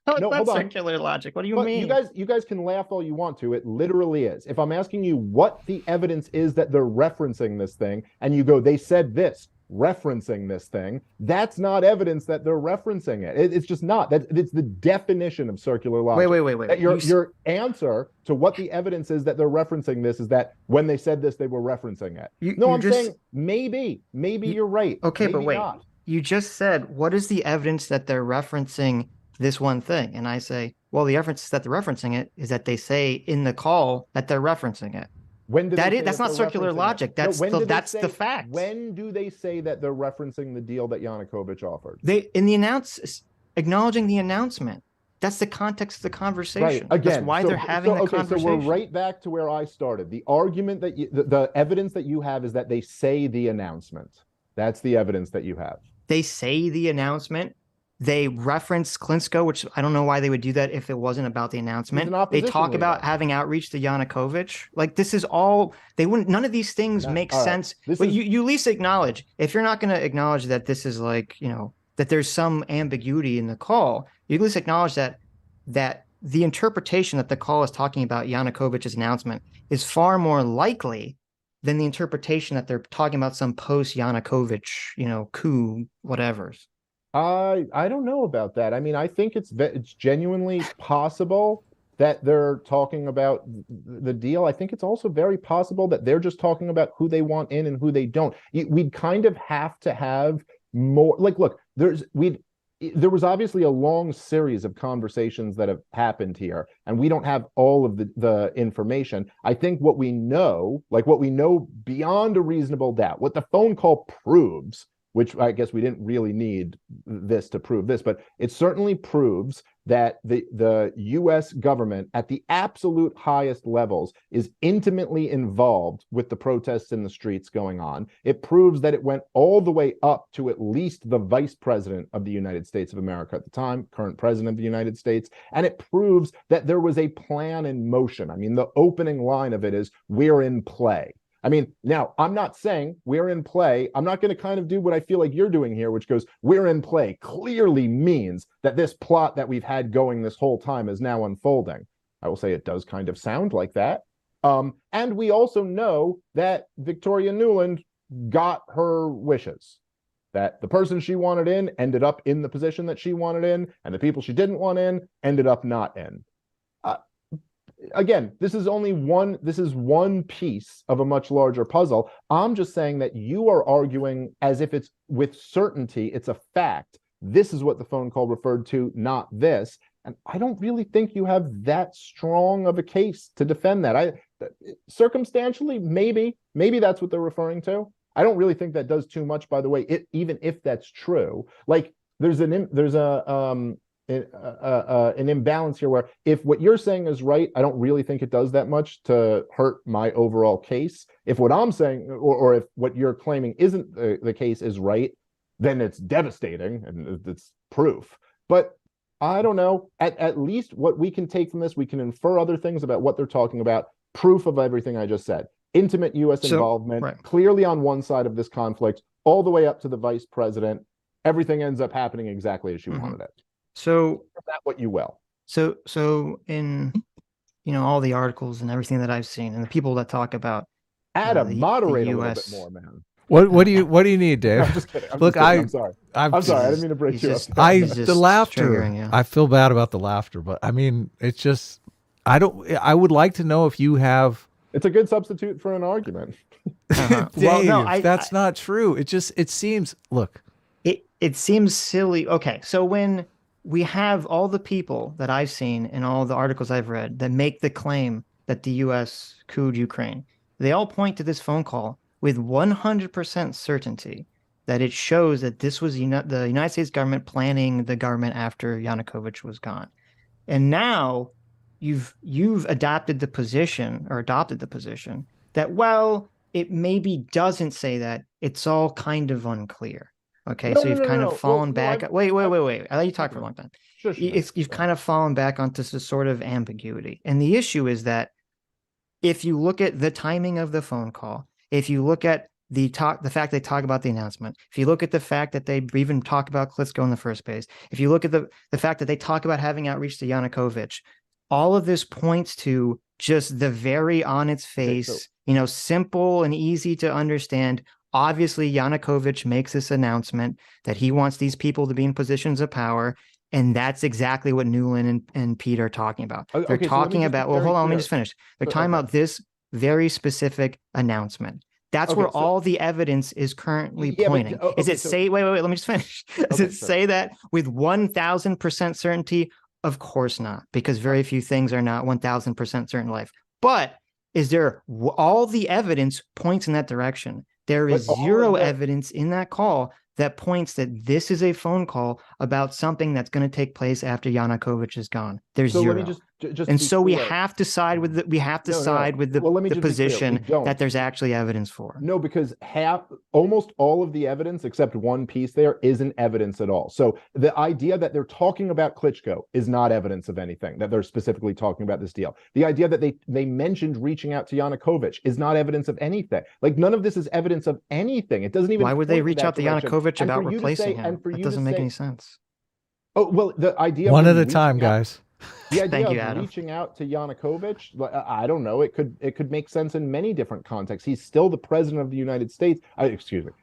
not circular logic. What do you mean? You guys can laugh all you want to. It literally is. If I'm asking you what the evidence is that they're referencing this thing, and you go, they said this, referencing this thing, that's not evidence that they're referencing it. It's just not. It's the definition of circular logic. Wait. Your answer to what the evidence is that they're referencing this is that when they said this, they were referencing it. I'm saying maybe you're right. Okay, maybe but wait. Not. You just said, what is the evidence that they're referencing this one thing? And I say, well, the evidence that they're referencing it is that they say in the call that they're referencing it. That's not circular logic. That's the fact. When do they say that they're referencing the deal that Yanukovych offered? Acknowledging the announcement. That's the context of the conversation. Right. Again, that's why they're having the conversation. So we're right back to where I started. The argument that the evidence that you have is that they say the announcement. That's the evidence that you have. They say the announcement. They reference Klinsko, which I don't know why they would do that if it wasn't about the announcement. They talk about having outreach to Yanukovych. Like, this is all, they wouldn't, none of these things make sense. But you at least acknowledge, if you're not going to acknowledge that this is like, that there's some ambiguity in the call, you at least acknowledge that the interpretation that the call is talking about Yanukovych's announcement is far more likely than the interpretation that they're talking about some post-Yanukovych, coup, whatevers. I don't know about that. I mean, I think it's genuinely possible that they're talking about the deal. I think it's also very possible that they're just talking about who they want in and who they don't. We'd kind of have to have more. Like, look, there was obviously a long series of conversations that have happened here, and we don't have all of the information. I think what we know beyond a reasonable doubt, what the phone call proves, which I guess we didn't really need this to prove this, but it certainly proves that the US government at the absolute highest levels is intimately involved with the protests in the streets going on. It proves that it went all the way up to at least the vice president of the United States of America at the time, current president of the United States, and it proves that there was a plan in motion. I mean, the opening line of it is, "We're in play." I mean, now, I'm not saying we're in play. I'm not going to kind of do what I feel like you're doing here, which goes, "We're in play," clearly means that this plot that we've had going this whole time is now unfolding. I will say it does kind of sound like that. And we also know that Victoria Nuland got her wishes, that the person she wanted in ended up in the position that she wanted in, and the people she didn't want in ended up not in. Again, this is one piece of a much larger puzzle. I'm just saying that you are arguing as if it's with certainty, it's a fact. This is what the phone call referred to, not this. And I don't really think you have that strong of a case to defend that. Circumstantially, maybe that's what they're referring to. I don't really think that does too much, by the way, even if that's true. Like there's an imbalance here where if what you're saying is right, I don't really think it does that much to hurt my overall case. If what I'm saying, or if what you're claiming isn't the case is right, then it's devastating and it's proof. But I don't know, at least what we can take from this, we can infer other things about what they're talking about, proof of everything I just said. Intimate US involvement, right, clearly on one side of this conflict, all the way up to the vice president. Everything ends up happening exactly as you wanted it. So that what you will. So in all the articles and everything that I've seen and the people that talk about Adam, moderate a little bit more, man. What do you need, Dave? I'm just kidding. Look, I'm sorry. I'm sorry. I didn't mean to break you up. The laughter. I feel bad about the laughter, but I mean, it's just I would like to know if you have. It's a good substitute for an argument. Dave, well, no, that's not true. It seems. Look, it seems silly. Okay, so when we have all the people that I've seen and all the articles I've read that make the claim that the U.S. couped Ukraine, they all point to this phone call with 100% certainty that it shows that this was the United States government planning the government after Yanukovych was gone. And now you've adopted the position that, well, it maybe doesn't say that. It's all kind of unclear. Okay, so you've kind of fallen back. Wait. I let you talk for a long time. Sure. You've kind of fallen back onto this sort of ambiguity. And the issue is that if you look at the timing of the phone call, if you look at the fact they talk about the announcement, if you look at the fact that they even talk about Klitschko in the first place, if you look at the fact that they talk about having outreach to Yanukovych, all of this points to just the very on its face, simple and easy to understand. Obviously, Yanukovych makes this announcement that he wants these people to be in positions of power, and that's exactly what Nuland and Pete are talking about. They're talking about, well, hold on, let me just finish. They're talking about this very specific announcement. That's where all the evidence is currently pointing. Wait, let me just finish. Does it say that with 1,000% certainty? Of course not, because very few things are not 1,000% certain in life. But is there all the evidence points in that direction? There is zero evidence in that call that points that this is a phone call about something that's going to take place after Yanukovych is gone. There's zero. And so we have to side with the position that there's actually evidence for. No, because almost all of the evidence except one piece there isn't evidence at all. So the idea that they're talking about Klitschko is not evidence of anything, that they're specifically talking about this deal. The idea that they mentioned reaching out to Yanukovych is not evidence of anything. Like none of this is evidence of anything. It doesn't even. Why would they reach out to Yanukovych about replacing him? That doesn't make any sense. Oh, well, the idea. One at a time, guys. The idea of reaching out to Yanukovych, I don't know. It could make sense in many different contexts. He's still the president of the United States.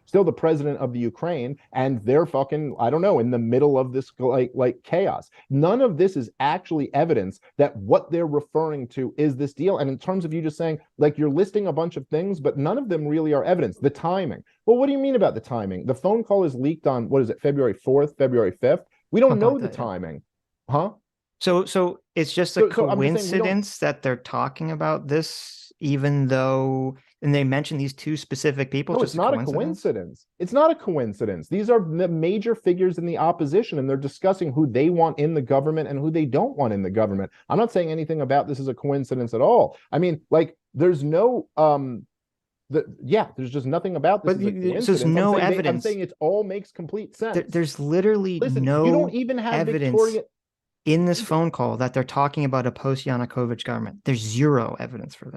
Still the president of the Ukraine, and they're fucking, I don't know, in the middle of this like chaos. None of this is actually evidence that what they're referring to is this deal. And in terms of you just saying, like, you're listing a bunch of things, but none of them really are evidence. The timing. Well, what do you mean about the timing? The phone call is leaked on, what is it, February 4th, February 5th? We don't know the timing. Huh? So it's just a coincidence that they're talking about this even though, and they mentioned these two specific people. No, just it's not a coincidence. It's not a coincidence. These are the major figures in the opposition, and they're discussing who they want in the government and who they don't want in the government. I'm not saying anything about this is a coincidence at all. I mean, like, there's no there's just nothing about this. But so there's no evidence. I'm saying it all makes complete sense. There's literally no you don't even have evidence in this phone call that they're talking about a post-Yanukovych government. There's zero evidence for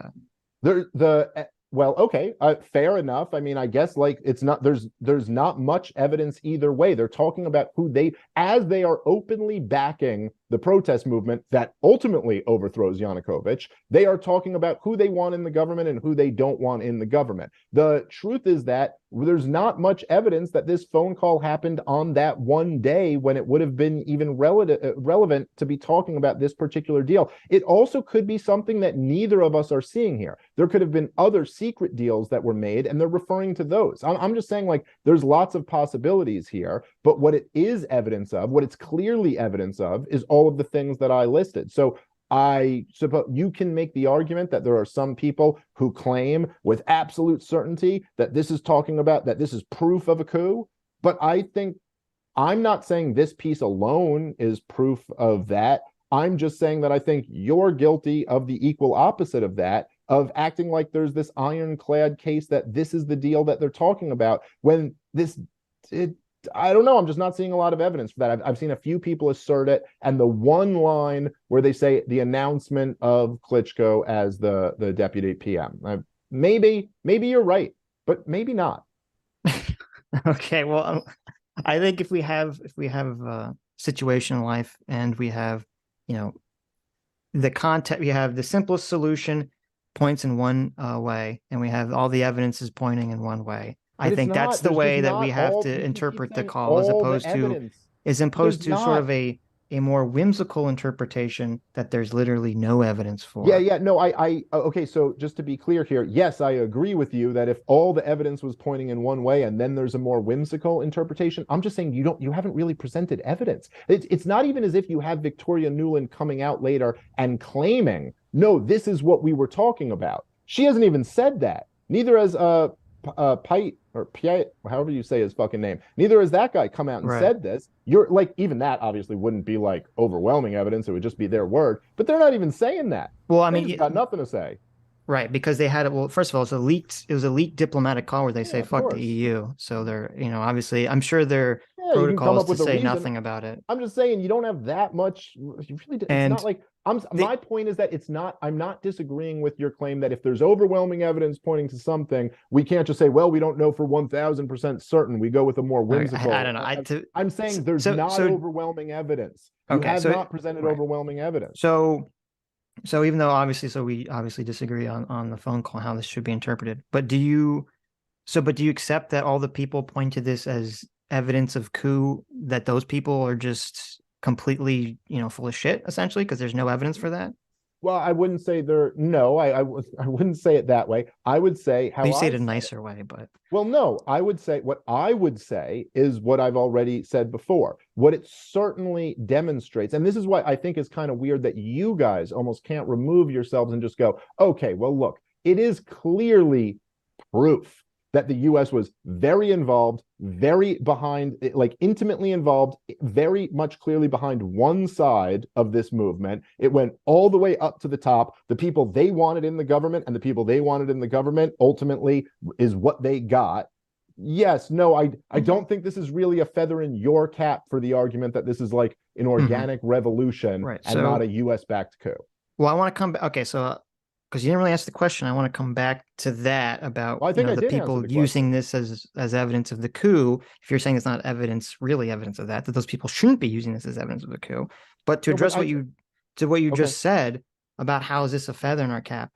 that. Well, okay, fair enough. I mean, I guess like it's not there's not much evidence either way. They're talking about who as they are openly backing the protest movement that ultimately overthrows Yanukovych. They are talking about who they want in the government and who they don't want in the government. The truth is that there's not much evidence that this phone call happened on that one day when it would have been even relevant to be talking about this particular deal. It also could be something that neither of us are seeing here. There could have been other secret deals that were made, and they're referring to those. I'm just saying, like, there's lots of possibilities here, but what it is evidence of, what it's clearly evidence of, is all of the things that I listed. So I suppose you can make the argument that there are some people who claim with absolute certainty that this is talking about, that this is proof of a coup. But I think I'm not saying this piece alone is proof of that. I'm just saying that I think you're guilty of the equal opposite of that, of acting like there's this ironclad case that this is the deal that they're talking about, when I don't know. I'm just not seeing a lot of evidence for that. I've seen a few people assert it, and the one line where they say the announcement of Klitschko as the deputy PM. Maybe you're right, but maybe not. Okay, well, I think if we have a situation in life and we have, the content, we have the simplest solution points in one way, and we have all the evidence is pointing in one way. I think that's the way that we have to interpret the call, as opposed to sort of a more whimsical interpretation that there's literally no evidence for. Yeah. No, okay. So just to be clear here, yes, I agree with you that if all the evidence was pointing in one way and then there's a more whimsical interpretation, I'm just saying you haven't really presented evidence. It's not even as if you have Victoria Nuland coming out later and claiming, no, this is what we were talking about. She hasn't even said that. Neither has Pite or Piet, however you say his fucking name. Neither has that guy come out and said this. You're like, even that obviously wouldn't be like overwhelming evidence. It would just be their word. But they're not even saying that. Well, I mean, they've got nothing to say. Right, because they had it. Well, first of all, it was a leaked diplomatic call where they say "fuck the EU." So they're, obviously, I'm sure their protocols to say nothing about it. I'm just saying you don't have that much. You really, it's not like my point is that it's not. I'm not disagreeing with your claim that if there's overwhelming evidence pointing to something, we can't just say, well, we don't know for 1,000% certain. We go with a more whimsical. I don't know. I'm saying there's not overwhelming evidence. You have not presented overwhelming evidence. So even though we obviously disagree on the phone call how this should be interpreted, but do you accept that all the people point to this as evidence of coup, that those people are just completely full of shit, essentially, because there's no evidence for that? Well, I wouldn't say I wouldn't say it that way. I would say how you say it a nicer way, but no, I would say what I would say is what I've already said before. What it certainly demonstrates, and this is what I think is kind of weird, that you guys almost can't remove yourselves and just go, okay, well, look, it is clearly proof that the US was very involved, very behind, like intimately involved, very much clearly behind one side of this movement. It went all the way up to the top. The people they wanted in the government and the people they wanted in the government ultimately is what they got. Yes, no, I don't think this is really a feather in your cap for the argument that this is like an organic revolution and not a US-backed coup. Well, I want to come back. Okay, so because you didn't really answer the question, I want to come back to that about the people using this as evidence of the coup. If you're saying it's not really evidence of that those people shouldn't be using this as evidence of the coup. But to address what you just said about how is this a feather in our cap.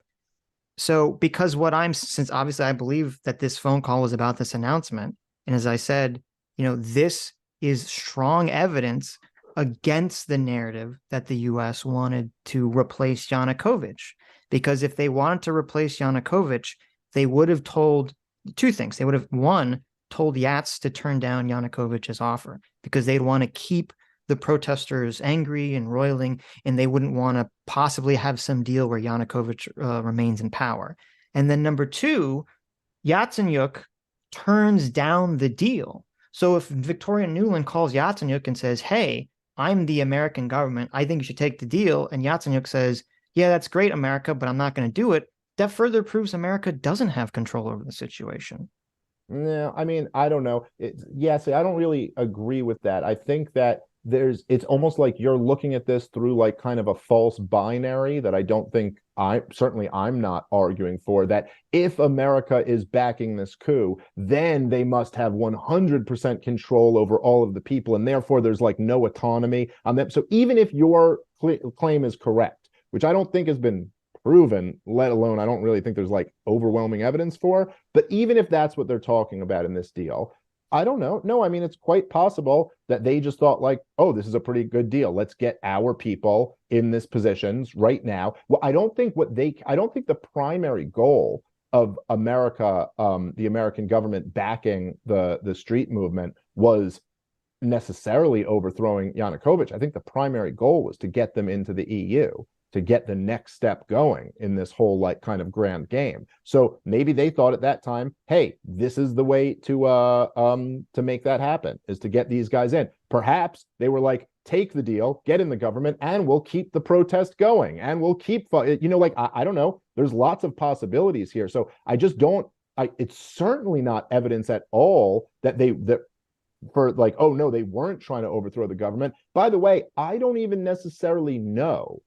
So because since obviously I believe that this phone call was about this announcement, and as I said, this is strong evidence against the narrative that the US wanted to replace Yanukovych. Because if they wanted to replace Yanukovych, they would have told two things. They would have, one, told Yats to turn down Yanukovych's offer because they'd want to keep the protesters angry and roiling, and they wouldn't want to possibly have some deal where Yanukovych remains in power. And then number two, Yatsenyuk turns down the deal. So if Victoria Nuland calls Yatsenyuk and says, hey, I'm the American government, I think you should take the deal, and Yatsenyuk says, yeah, that's great, America, but I'm not going to do it, that further proves America doesn't have control over the situation. No, I mean, I don't know. See, I don't really agree with that. I think that it's almost like you're looking at this through like kind of a false binary that I don't think I'm not arguing for, that if America is backing this coup, then they must have 100% control over all of the people, and therefore there's like no autonomy on them. So even if your claim is correct, which I don't think has been proven, let alone I don't really think there's like overwhelming evidence for, but even if that's what they're talking about in this deal, I don't know. No, I mean, it's quite possible that they just thought like, oh, this is a pretty good deal. Let's get our people in this positions right now. Well, I don't think the primary goal of America, the American government backing the street movement, was necessarily overthrowing Yanukovych. I think the primary goal was to get them into the EU, to get the next step going in this whole like kind of grand game. So maybe they thought at that time, hey, this is the way to make that happen, is to get these guys in. Perhaps they were like, take the deal, get in the government, and we'll keep the protest going, and we'll keep, like, I don't know. There's lots of possibilities here. So I just don't, it's certainly not evidence at all that for like, oh no, they weren't trying to overthrow the government. By the way, I don't even necessarily know.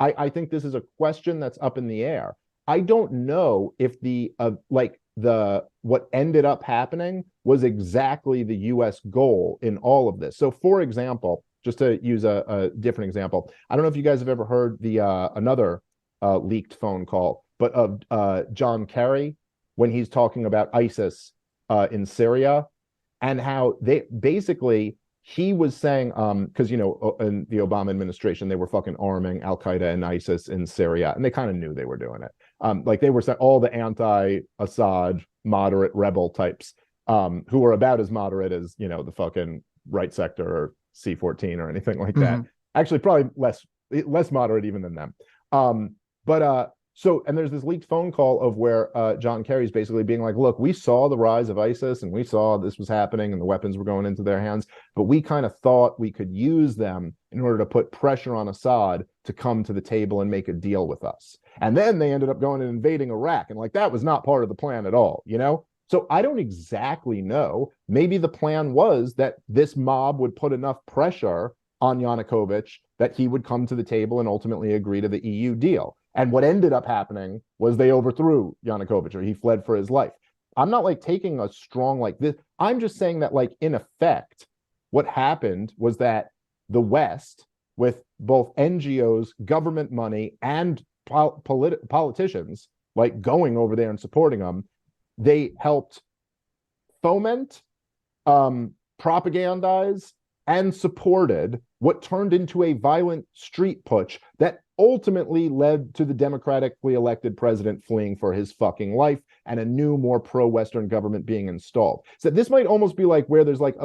I think this is a question that's up in the air. I don't know if what ended up happening was exactly the US goal in all of this. So for example, just to use a different example, I don't know if you guys have ever heard another leaked phone call, but of John Kerry, when he's talking about ISIS in Syria, and how they basically, he was saying, because, in the Obama administration, they were fucking arming Al-Qaeda and ISIS in Syria, and they kind of knew they were doing it. Like they were saying all the anti-Assad moderate rebel types, who were about as moderate as, the fucking right sector or C-14 or anything like that. Actually, probably less moderate even than them. So, and there's this leaked phone call of where John Kerry's basically being like, look, we saw the rise of ISIS and we saw this was happening and the weapons were going into their hands, but we kind of thought we could use them in order to put pressure on Assad to come to the table and make a deal with us. And then they ended up going and invading Iraq, and like that was not part of the plan at all, So I don't exactly know. Maybe the plan was that this mob would put enough pressure on Yanukovych that he would come to the table and ultimately agree to the EU deal. And what ended up happening was they overthrew Yanukovych, or he fled for his life. I'm not like taking a strong like this. I'm just saying that like in effect, what happened was that the West, with both NGOs, government money, and politicians like going over there and supporting them, they helped foment, propagandize, and supported what turned into a violent street putsch that ultimately led to the democratically elected president fleeing for his fucking life and a new, more pro-Western government being installed. So this might almost be like where there's like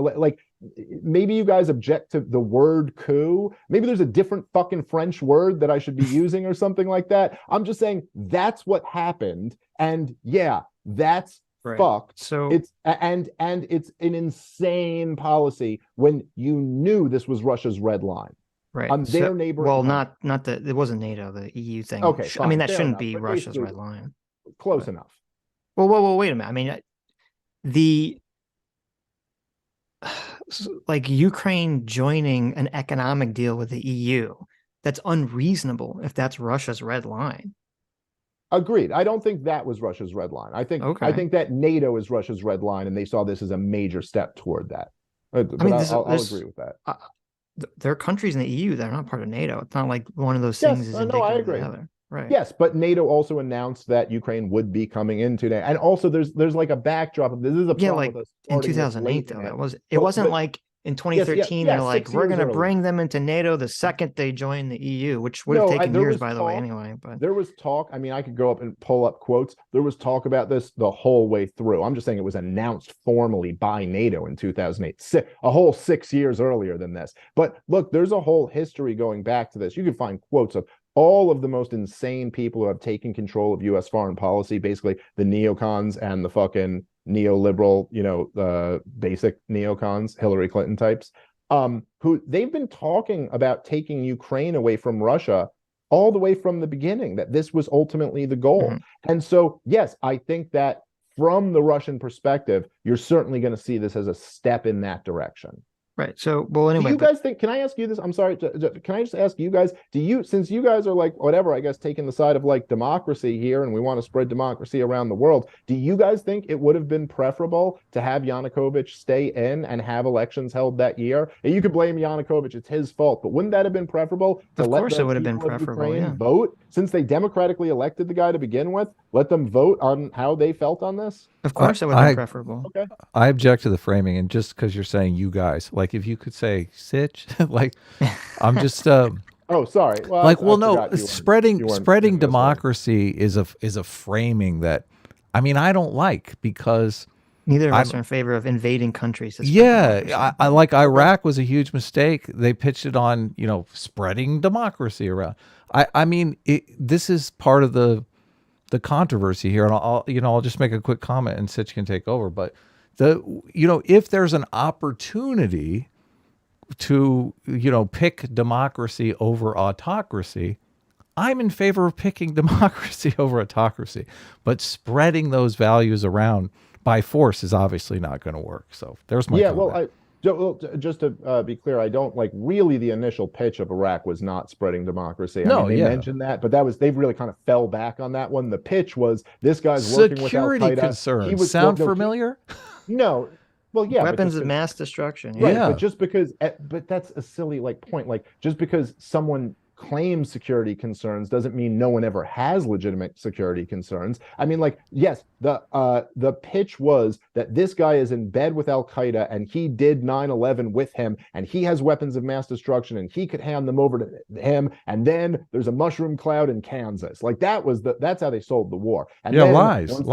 maybe you guys object to the word coup. Maybe there's a different fucking French word that I should be using or something like that. I'm just saying that's what happened. And yeah, that's right. Fucked. So it's it's an insane policy when you knew this was Russia's red line. Right. On their neighbor. Well, not it wasn't NATO, the EU thing. Okay. Fine, I mean, that shouldn't enough, be Russia's red line. Close enough. Well, wait a minute. I mean, like Ukraine joining an economic deal with the EU, that's unreasonable if that's Russia's red line. Agreed. I don't think that was Russia's red line. I think that NATO is Russia's red line, and they saw this as a major step toward that. But I'll agree with that. There are countries in the EU that are not part of NATO. It's not like one of those things is indicative of the other. Right. Yes, but NATO also announced that Ukraine would be coming into NATO, and also there's like a backdrop of this is a problem like with us in 2008 though. It wasn't like in Yes, 2013, yeah, they're like, 6 we're years going to earlier. bring them into NATO the second they join the EU, which would have No, taken there years, was by the way, talk. anyway. But There was talk. I mean, I could go up and pull up quotes. There was talk about this the whole way through. I'm just saying it was announced formally by NATO in 2008, a whole 6 years earlier than this. But look, there's a whole history going back to this. You can find quotes of all of the most insane people who have taken control of U.S. foreign policy, basically the neocons and the fucking neoliberal, basic neocons, Hillary Clinton types, who they've been talking about taking Ukraine away from Russia all the way from the beginning, that this was ultimately the goal. Mm-hmm. And so, yes, I think that from the Russian perspective, you're certainly going to see this as a step in that direction. Right. So, well, anyway, do you guys think, can I ask you this? I'm sorry. Can I just ask you guys, since you guys are like, whatever, I guess, taking the side of like democracy here and we want to spread democracy around the world, do you guys think it would have been preferable to have Yanukovych stay in and have elections held that year? And you could blame Yanukovych, it's his fault, but wouldn't that have been preferable to of let course the it would have been people of preferable. Ukraine Yeah. vote, since they democratically elected the guy to begin with? Let them vote on how they felt on this? Of course it would have been preferable. Okay. I object to the framing, and just because you're saying you guys, like if you could say Sitch, like I'm just Oh, sorry. Well, like, well, I no, forgot spreading democracy is a framing that, I mean, I don't like, because Neither of us are in favor of invading countries. yeah, I like Iraq was a huge mistake. They pitched it on, spreading democracy around. I mean, this is part of the controversy here, and I'll just make a quick comment, and Sitch can take over. But if there's an opportunity to pick democracy over autocracy, I'm in favor of picking democracy over autocracy. But spreading those values around by force is obviously not going to work. So there's my comment. Just to be clear, I don't like, really, the initial pitch of Iraq was not spreading democracy. No, they mentioned that, but they've really kind of fell back on that one. The pitch was this guy's working with Al Qaeda. Security concerns sound familiar? No. Well, yeah, weapons of mass destruction. Right, yeah. but just because, but that's a silly point. Like, just because someone claims security concerns doesn't mean no one ever has legitimate security concerns. I mean, like, yes, the pitch was that this guy is in bed with Al Qaeda and he did 9/11 with him and he has weapons of mass destruction and he could hand them over to him. And then there's a mushroom cloud in Kansas. Like, that's how they sold the war. And yeah, then lies. Once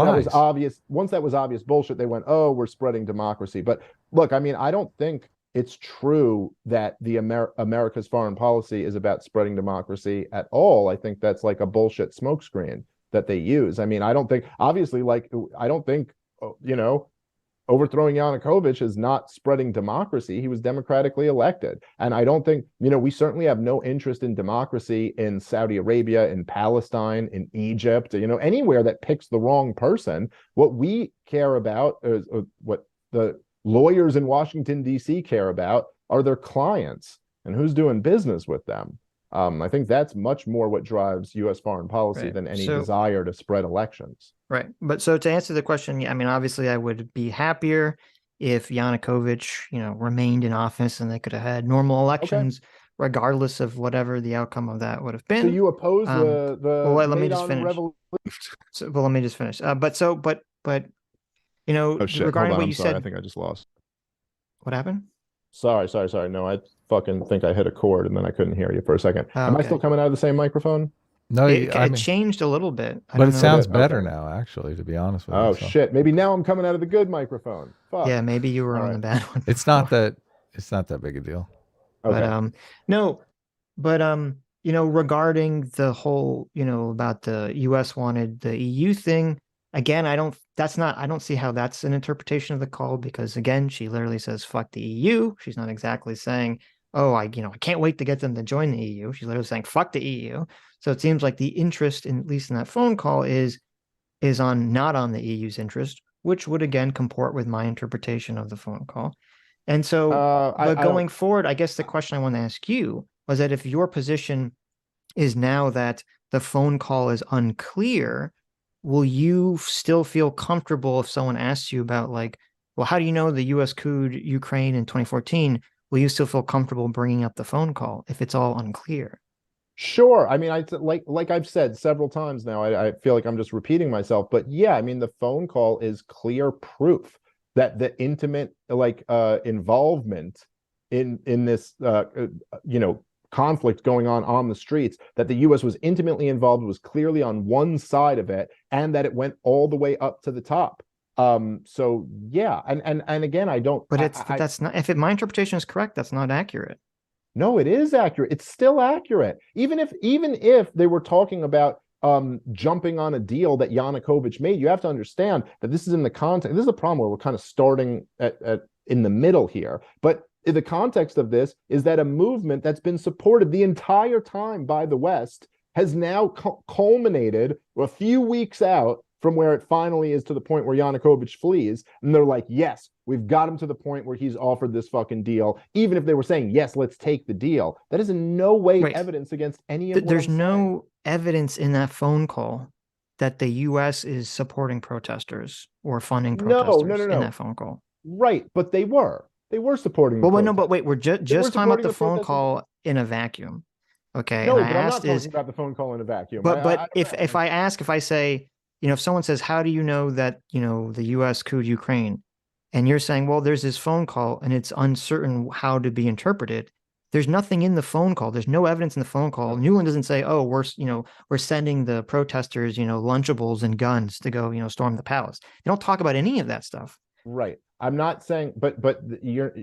that was obvious bullshit, they went, oh, we're spreading democracy. But look, I mean, I don't think it's true that the America's foreign policy is about spreading democracy at all. I think that's like a bullshit smokescreen that they use. I mean, I don't think overthrowing Yanukovych is not spreading democracy. He was democratically elected. And I don't think, we certainly have no interest in democracy in Saudi Arabia, in Palestine, in Egypt, anywhere that picks the wrong person. What we care about is what the lawyers in Washington, D.C. care about are their clients and who's doing business with them. I think that's much more what drives U.S. foreign policy than any desire to spread elections. Right. But so to answer the question, yeah, I mean, obviously I would be happier if Yanukovych, remained in office and they could have had normal elections, regardless of whatever the outcome of that would have been. So you oppose the let me just finish. revolution? Let me just finish. Oh shit! Regarding Hold on, what you said, I think I just lost. What happened? Sorry. No, I fucking think I hit a chord and then I couldn't hear you for a second. Am I still coming out of the same microphone? No, it changed a little bit. But it sounds better now, actually, to be honest with you. Oh shit! Maybe now I'm coming out of the good microphone. Fuck. Yeah, maybe you were on the bad one. It's not that big a deal. Okay. Regarding the whole, about the U.S. wanted the EU thing. Again, I don't see how that's an interpretation of the call, because again, she literally says, fuck the EU. She's not exactly saying, oh, I can't wait to get them to join the EU. She's literally saying, fuck the EU. So it seems like the interest, at least in that phone call, is not on the EU's interest, which would again comport with my interpretation of the phone call. And so, going forward, I guess the question I want to ask you was that if your position is now that the phone call is unclear, will you still feel comfortable if someone asks you about, like, well, how do you know the U.S. couped Ukraine in 2014? Will you still feel comfortable bringing up the phone call if it's all unclear? Sure. I mean, like I've said several times now, I feel like I'm just repeating myself, but yeah, I mean, the phone call is clear proof that the intimate involvement in this conflict going on the streets, that the U.S. was intimately involved, was clearly on one side of it, and that it went all the way up to the top. So yeah, and again, I don't. But that's not. If my interpretation is correct, that's not accurate. No, it is accurate. It's still accurate. Even if they were talking about jumping on a deal that Yanukovych made, you have to understand that this is in the context. This is a problem where we're kind of starting at in the middle here. But the context of this is that a movement that's been supported the entire time by the West has now culminated a few weeks out from where it finally is to the point where Yanukovych flees. And they're like, yes, we've got him to the point where he's offered this fucking deal. Even if they were saying, yes, let's take the deal. That is in no way evidence against any of There's no evidence in that phone call that the U.S. is supporting protesters or funding protesters in that phone call. Right, but they were. They were supporting the protesters. No, but wait, we're just talking about the phone call in a vacuum. Okay. No, but I'm not talking about the phone call in a vacuum. But if I say, if someone says, how do you know that, the U.S. couped Ukraine? And you're saying, well, there's this phone call and it's uncertain how to be interpreted. There's nothing in the phone call. There's no evidence in the phone call. Nuland doesn't say, oh, we're sending the protesters, Lunchables and guns to go, storm the palace. They don't talk about any of that stuff. Right. I'm not saying, but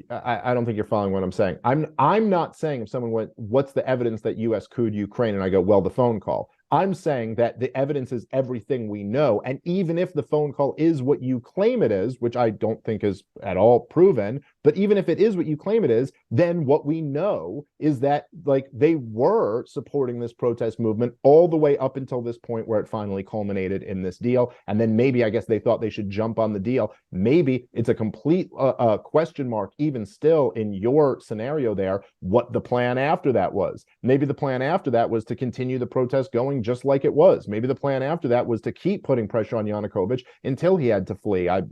I don't think you're following what I'm saying. I'm not saying if someone went, what's the evidence that U.S. couped Ukraine? And I go, well, the phone call. I'm saying that the evidence is everything we know. And even if the phone call is what you claim it is, which I don't think is at all proven, but even if it is what you claim it is, then what we know is that they were supporting this protest movement all the way up until this point where it finally culminated in this deal. And then maybe, I guess they thought they should jump on the deal. Maybe it's a complete question mark, even still in your scenario there, what the plan after that was. Maybe the plan after that was to continue the protest going just like it was. Maybe the plan after that was to keep putting pressure on Yanukovych until he had to flee. I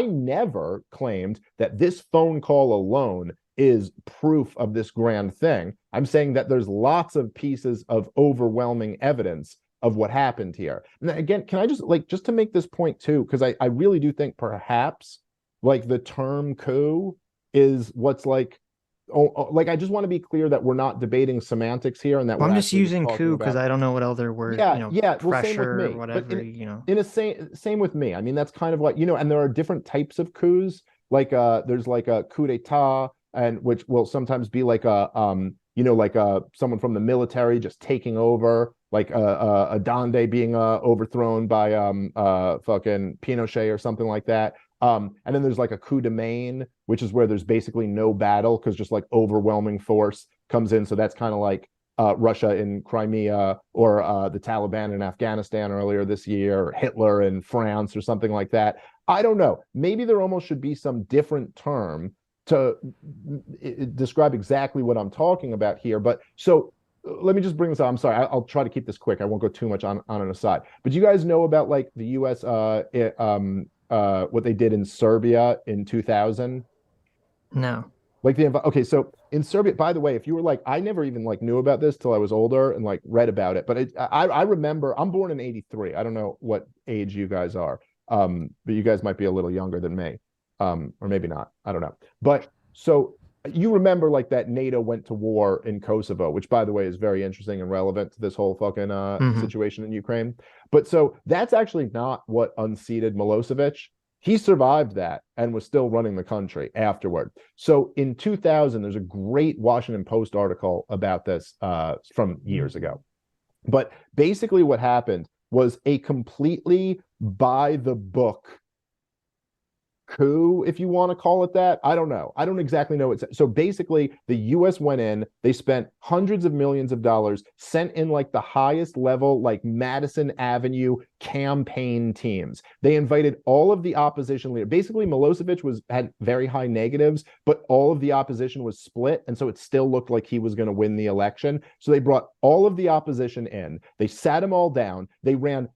never claimed that this phone call alone is proof of this grand thing. I'm saying that there's lots of pieces of overwhelming evidence of what happened here. And again, can I just to make this point too, because I really do think perhaps the term coup is what's I just want to be clear that we're not debating semantics here, and that I'm just using coup because I don't know what other word. Pressure, same with me. Whatever. In a same with me. I mean, that's kind of what and there are different types of coups. There's a coup d'état, and which will sometimes be someone from the military just taking over, a Dande being overthrown by fucking Pinochet or something like that. And then there's a coup de main, which is where there's basically no battle because just overwhelming force comes in. So that's kind of Russia in Crimea, or the Taliban in Afghanistan earlier this year, or Hitler in France or something like that. I don't know. Maybe there almost should be some different term to describe exactly what I'm talking about here. But so let me just bring this up. I'm sorry. I'll try to keep this quick. I won't go too much on an aside. But you guys know about the U.S. What they did in Serbia in 2000? No. Okay, so in Serbia, by the way, if you were I never even knew about this till I was older and read about it. But I remember, I'm born in 83. I don't know what age you guys are. But you guys might be a little younger than me. Or maybe not. I don't know. But so you remember that NATO went to war in Kosovo, which by the way is very interesting and relevant to this whole fucking situation in Ukraine. But so that's actually not what unseated Milosevic. He survived that and was still running the country afterward. So in 2000, there's a great Washington Post article about this from years ago. But basically what happened was a completely by the book coup, if you want to call it that. I don't know. I don't exactly know. So basically, the U.S. went in, they spent hundreds of millions of dollars, sent in the highest level, Madison Avenue campaign teams. They invited all of the opposition leaders. Basically, Milosevic had very high negatives, but all of the opposition was split. And so it still looked like he was going to win the election. So they brought all of the opposition in. They sat them all down. They ran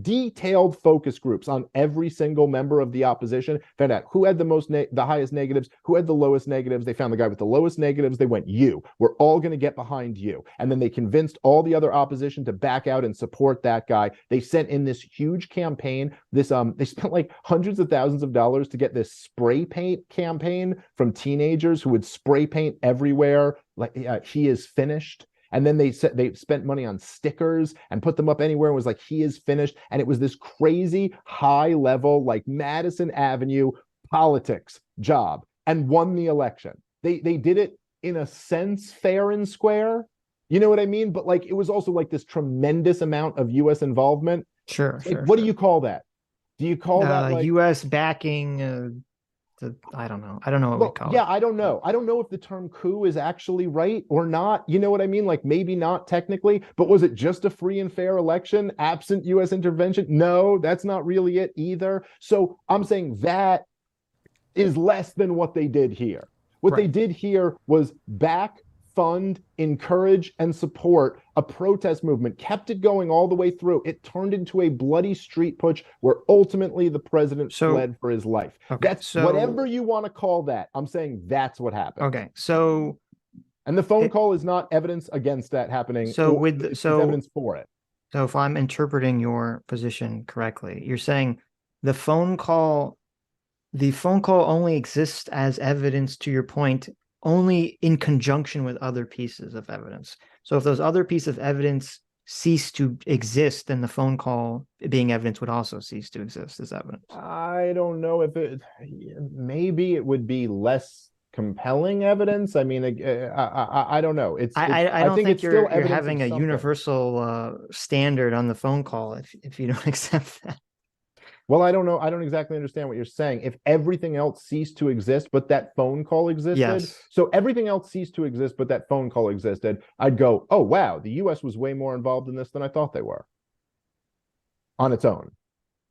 detailed focus groups on every single member of the opposition opposition, found out who had the highest negatives, who had the lowest negatives. They found the guy with the lowest negatives. They went, you, we're all going to get behind you. And then they convinced all the other opposition to back out and support that guy. They sent in this huge campaign. They spent like hundreds of thousands of dollars to get this spray paint campaign from teenagers who would spray paint everywhere, like he is finished. And then they spent money on stickers and put them up anywhere and was like, he is finished. And it was this crazy high level, like Madison Avenue politics job, and won the election. They did it in a sense fair and square. You know what I mean? But like, it was also like this tremendous amount of US involvement. Sure, like, what do you call that? Do you call that like US backing? I don't know. I don't know what we call it. Yeah, I don't know. I don't know if the term coup is actually right or not. You know what I mean? Like maybe not technically, but was it just a free and fair election absent US intervention? No, that's not really it either. So I'm saying that is less than what they did here. What they did here was back, fund, encourage, and support a protest movement, kept it going all the way through. It turned into a bloody street push where ultimately the president fled for his life. That's whatever you want to call that. I'm saying that's what happened. Okay, so and the phone call is not evidence against that happening. So it's evidence for it. So if I'm interpreting your position correctly, you're saying the phone call only exists as evidence, to your point, only in conjunction with other pieces of evidence. So if those other pieces of evidence cease to exist, then the phone call being evidence would also cease to exist as evidence. I don't know if maybe it would be less compelling evidence. I mean, I don't know. I don't think you're having a something. universal standard on the phone call if you don't accept that. Well, I don't know. I don't exactly understand what you're saying. If everything else ceased to exist, but that phone call existed, so everything else ceased to exist, but that phone call existed, I'd go, oh, wow, the US was way more involved in this than I thought they were on its own.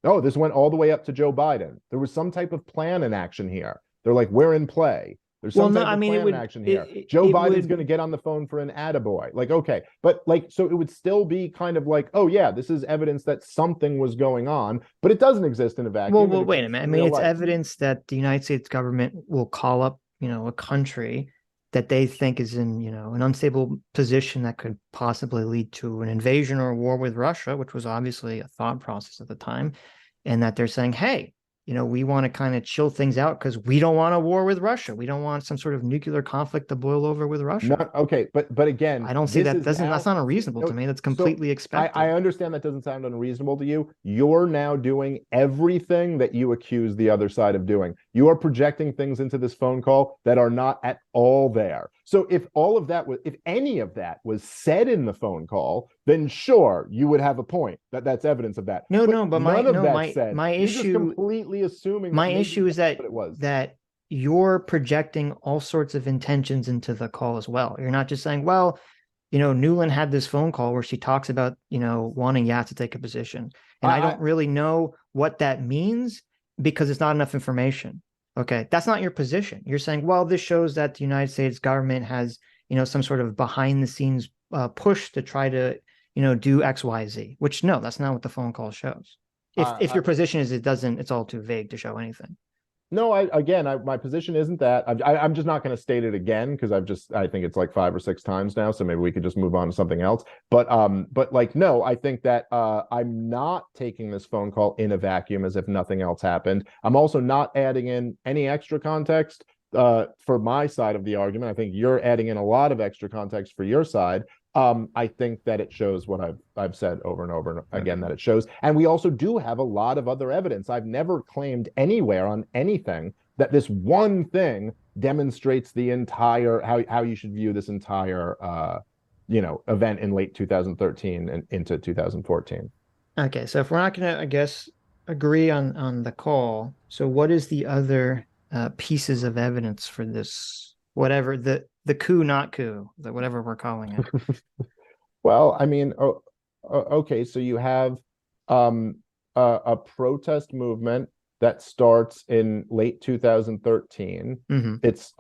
Oh, this went all the way up to Joe Biden. There was some type of plan in action here. They're like, we're in play. There's some type of plan in action here. Joe Biden's going to get on the phone for an attaboy. Like, okay. But like, so it would still be kind of like, oh yeah, this is evidence that something was going on, but it doesn't exist in a vacuum. Well, wait a minute. I mean, it's evidence that the United States government will call up, a country that they think is in, an unstable position that could possibly lead to an invasion or a war with Russia, which was obviously a thought process at the time. And that they're saying, hey, we want to kind of chill things out because we don't want a war with Russia. We don't want some sort of nuclear conflict to boil over with Russia. Okay, but again, I don't see that. That's not unreasonable to me. That's completely expected. I understand that doesn't sound unreasonable to you. You're now doing everything that you accuse the other side of doing. You are projecting things into this phone call that are not at all there. So if any of that was said in the phone call, then sure, you would have a point that's evidence of that. But my issue, completely assuming. My issue is that you're projecting all sorts of intentions into the call as well. You're not just saying, well, Nuland had this phone call where she talks about, wanting Yat to take a position, and I don't really know what that means because it's not enough information. Okay, that's not your position. You're saying, well, this shows that the United States government has, some sort of behind the scenes push to try to, do X, Y, Z, which no, that's not what the phone call shows. If your position is it's all too vague to show anything. No, my position isn't that. I'm just not going to state it again because I think it's like 5 or 6 times now. So maybe we could just move on to something else. But like, no, I think that I'm not taking this phone call in a vacuum as if nothing else happened. I'm also not adding in any extra context for my side of the argument. I think you're adding in a lot of extra context for your side. I think that it shows what I've said over and over again that it shows. And we also do have a lot of other evidence. I've never claimed anywhere on anything that this one thing demonstrates the entire how you should view this entire event in late 2013 and into 2014. Okay, so if we're not going to, I guess, agree on the call, so what is the other pieces of evidence for this, whatever the coup, not coup, whatever we're calling it? Well, I mean, okay, so you have a protest movement that starts in late 2013. Mm-hmm. It's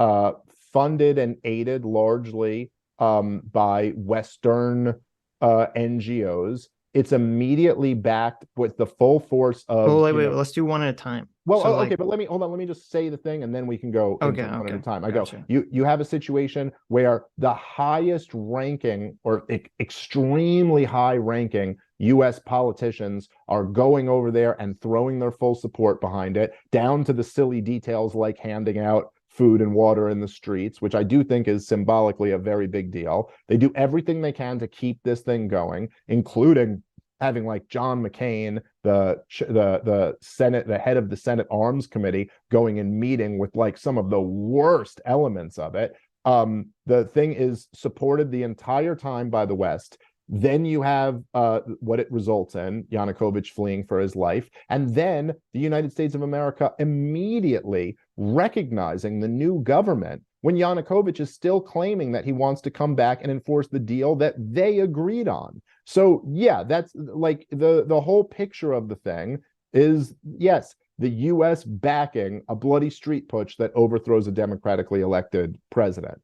funded and aided largely by Western NGOs. it's immediately backed with the full force of. Well, wait, let's do one at a time. Well, So, okay, but let me hold on. Let me just say the thing, and then we can go into one at a time. I gotcha. go. You have a situation where the highest ranking or extremely high ranking U.S. politicians are going over there and throwing their full support behind it, down to the silly details like handing out food and water in the streets, which I do think is symbolically a very big deal. They do everything they can to keep this thing going, including having like John McCain, the Senate, the head of the Senate Arms Committee, going and meeting with like some of the worst elements of it. The thing is supported the entire time by the West. Then you have what it results in, Yanukovych fleeing for his life. And then the United States of America immediately recognizing the new government when Yanukovych is still claiming that he wants to come back and enforce the deal that they agreed on. So yeah, that's like the whole picture of the thing is, yes, the U.S. backing a bloody street putsch that overthrows a democratically elected president.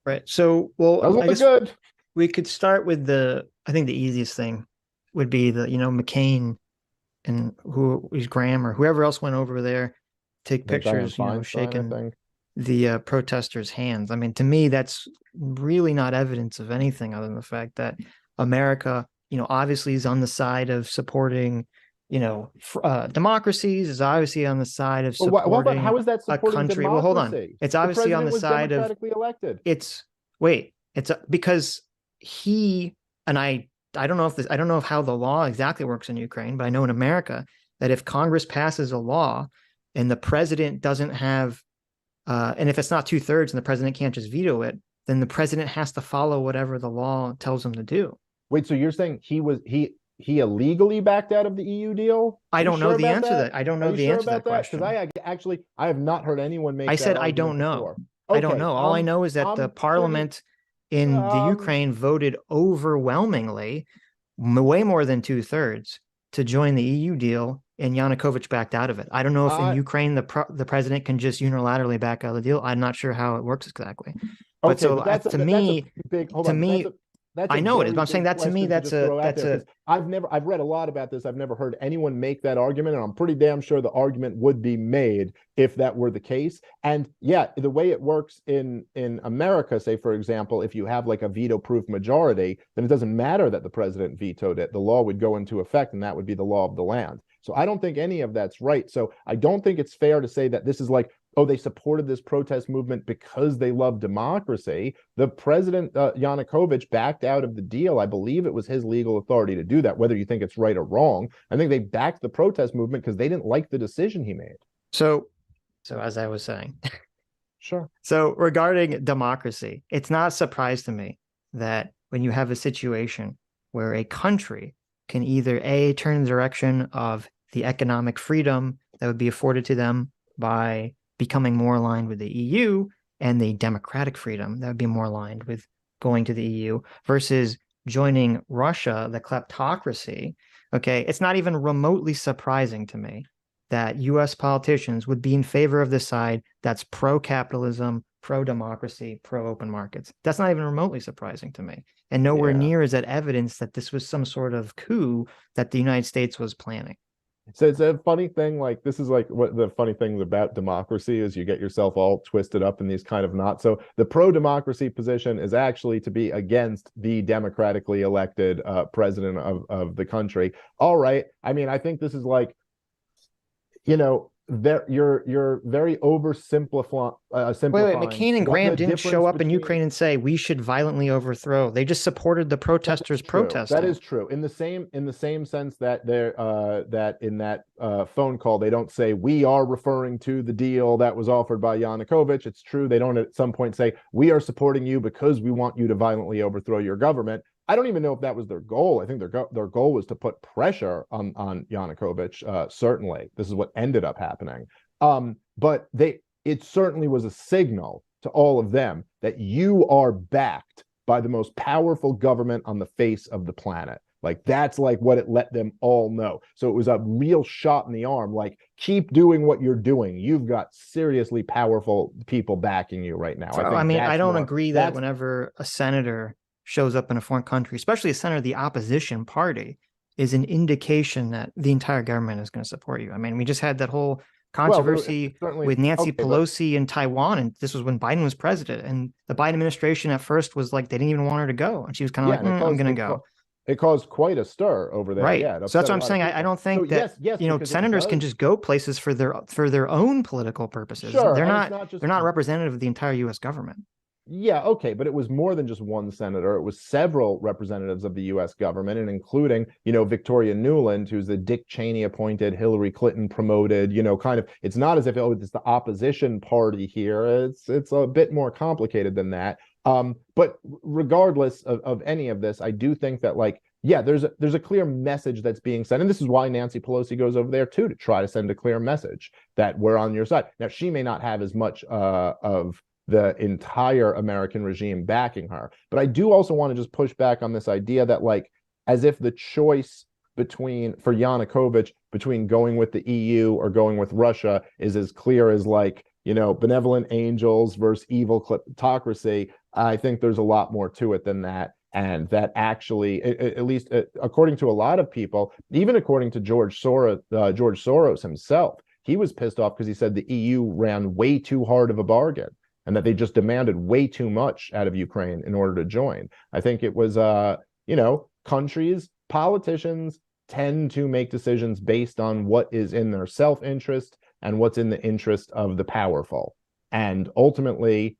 Right. So, well, I guess good. We could start with I think the easiest thing would be McCain and who's Graham or whoever else went over there, take pictures, shaking the protesters' hands. I mean, to me, that's really not evidence of anything other than the fact that America, obviously is on the side of supporting, democracies, is obviously on the side of supporting how is that supporting a country. democracy? Well, hold on. It's obviously on the side of elected. It's because he, and I don't know how the law exactly works in Ukraine, but I know in America that if Congress passes a law and the president doesn't have, and if it's not 2/3 and the president can't just veto it, then the president has to follow whatever the law tells him to do. Wait, so you're saying he illegally backed out of the EU deal? I don't know the answer to that. I don't know the answer to that question. Because I have not heard anyone make. I said I don't know. I don't know. All I know is that the parliament in the Ukraine voted overwhelmingly, way more than 2/3, to join the EU deal, and Yanukovych backed out of it. I don't know if in Ukraine the president can just unilaterally back out of the deal. I'm not sure how it works exactly. But to me, I know it is. But I'm saying that to me, I've read a lot about this. I've never heard anyone make that argument, and I'm pretty damn sure the argument would be made if that were the case. And yeah, the way it works in America, say for example, if you have like a veto-proof majority, then it doesn't matter that the president vetoed it. The law would go into effect, and that would be the law of the land. So I don't think any of that's right. So I don't think it's fair to say that this is like, oh, they supported this protest movement because they love democracy. The president, Yanukovych, backed out of the deal. I believe it was his legal authority to do that, whether you think it's right or wrong. I think they backed the protest movement because they didn't like the decision he made. So as I was saying, sure. So regarding democracy, it's not a surprise to me that when you have a situation where a country can either turn in the direction of the economic freedom that would be afforded to them by becoming more aligned with the EU, and the democratic freedom that would be more aligned with going to the EU, versus joining Russia, the kleptocracy. Okay, it's not even remotely surprising to me that US politicians would be in favor of this side that's pro-capitalism, pro-democracy, pro-open markets. That's not even remotely surprising to me. And nowhere near is that evidence that this was some sort of coup that the United States was planning. So it's a funny thing, like this is like what the funny things about democracy is, you get yourself all twisted up in these kind of knots. So the pro-democracy position is actually to be against the democratically elected president of the country. All right. I mean, I think this is like, you're very oversimplifying. Wait, McCain and Graham didn't show up in Ukraine and say we should violently overthrow. They just supported the protesters protesting. That is true. In the same sense that that in that phone call they don't say we are referring to the deal that was offered by Yanukovych. It's true they don't at some point say we are supporting you because we want you to violently overthrow your government. I don't even know if that was their goal. I think their goal was to put pressure on Yanukovych. Certainly, this is what ended up happening. But it certainly was a signal to all of them that you are backed by the most powerful government on the face of the planet. Like that's like what it let them all know. So it was a real shot in the arm. Like keep doing what you're doing. You've got seriously powerful people backing you right now. I don't agree that whenever a senator shows up in a foreign country, especially a senator of the opposition party, is an indication that the entire government is going to support you. I mean, we just had that whole Well, controversy certainly with Nancy okay, but Pelosi in Taiwan, and this was when Biden was president. And the Biden administration at first was like, they didn't even want her to go, and she was kind of yeah, like, and I'm going to go. it caused quite a stir over there. Right. Yeah, it So that's upset a what I'm lot of saying. I people. don't So think that, yes, you know, because it senators can does. just go places for their own political purposes. Sure, and it's not just they're not representative of the entire US government. yeah, okay, but it was more than just one senator. It was several representatives of the U.S. government, and including, Victoria Nuland, who's the Dick Cheney appointed, Hillary Clinton promoted, kind of. It's not as if it's the opposition party here. It's a bit more complicated than that. But regardless of any of this, I do think that yeah, there's a clear message that's being sent, and this is why Nancy Pelosi goes over there too, to try to send a clear message that we're on your side. Now, she may not have as much of the entire American regime backing her. But I do also want to just push back on this idea that as if the choice for Yanukovych between going with the EU or going with Russia is as clear as benevolent angels versus evil kleptocracy. I think there's a lot more to it than that. And that actually, at least according to a lot of people, even according to George Soros himself, he was pissed off because he said the EU ran way too hard of a bargain, and that they just demanded way too much out of Ukraine in order to join. I think it was, politicians tend to make decisions based on what is in their self-interest and what's in the interest of the powerful. And ultimately,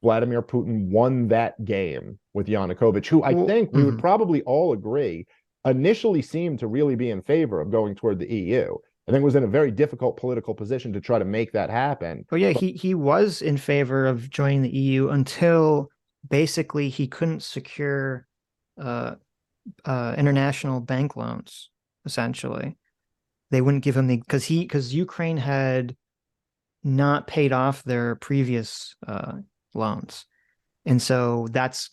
Vladimir Putin won that game with Yanukovych, who I think we would probably all agree initially seemed to really be in favor of going toward the EU. I think was in a very difficult political position to try to make that happen. Oh yeah, he was in favor of joining the EU until basically he couldn't secure international bank loans. Essentially, they wouldn't give him because Ukraine had not paid off their previous loans, and so that's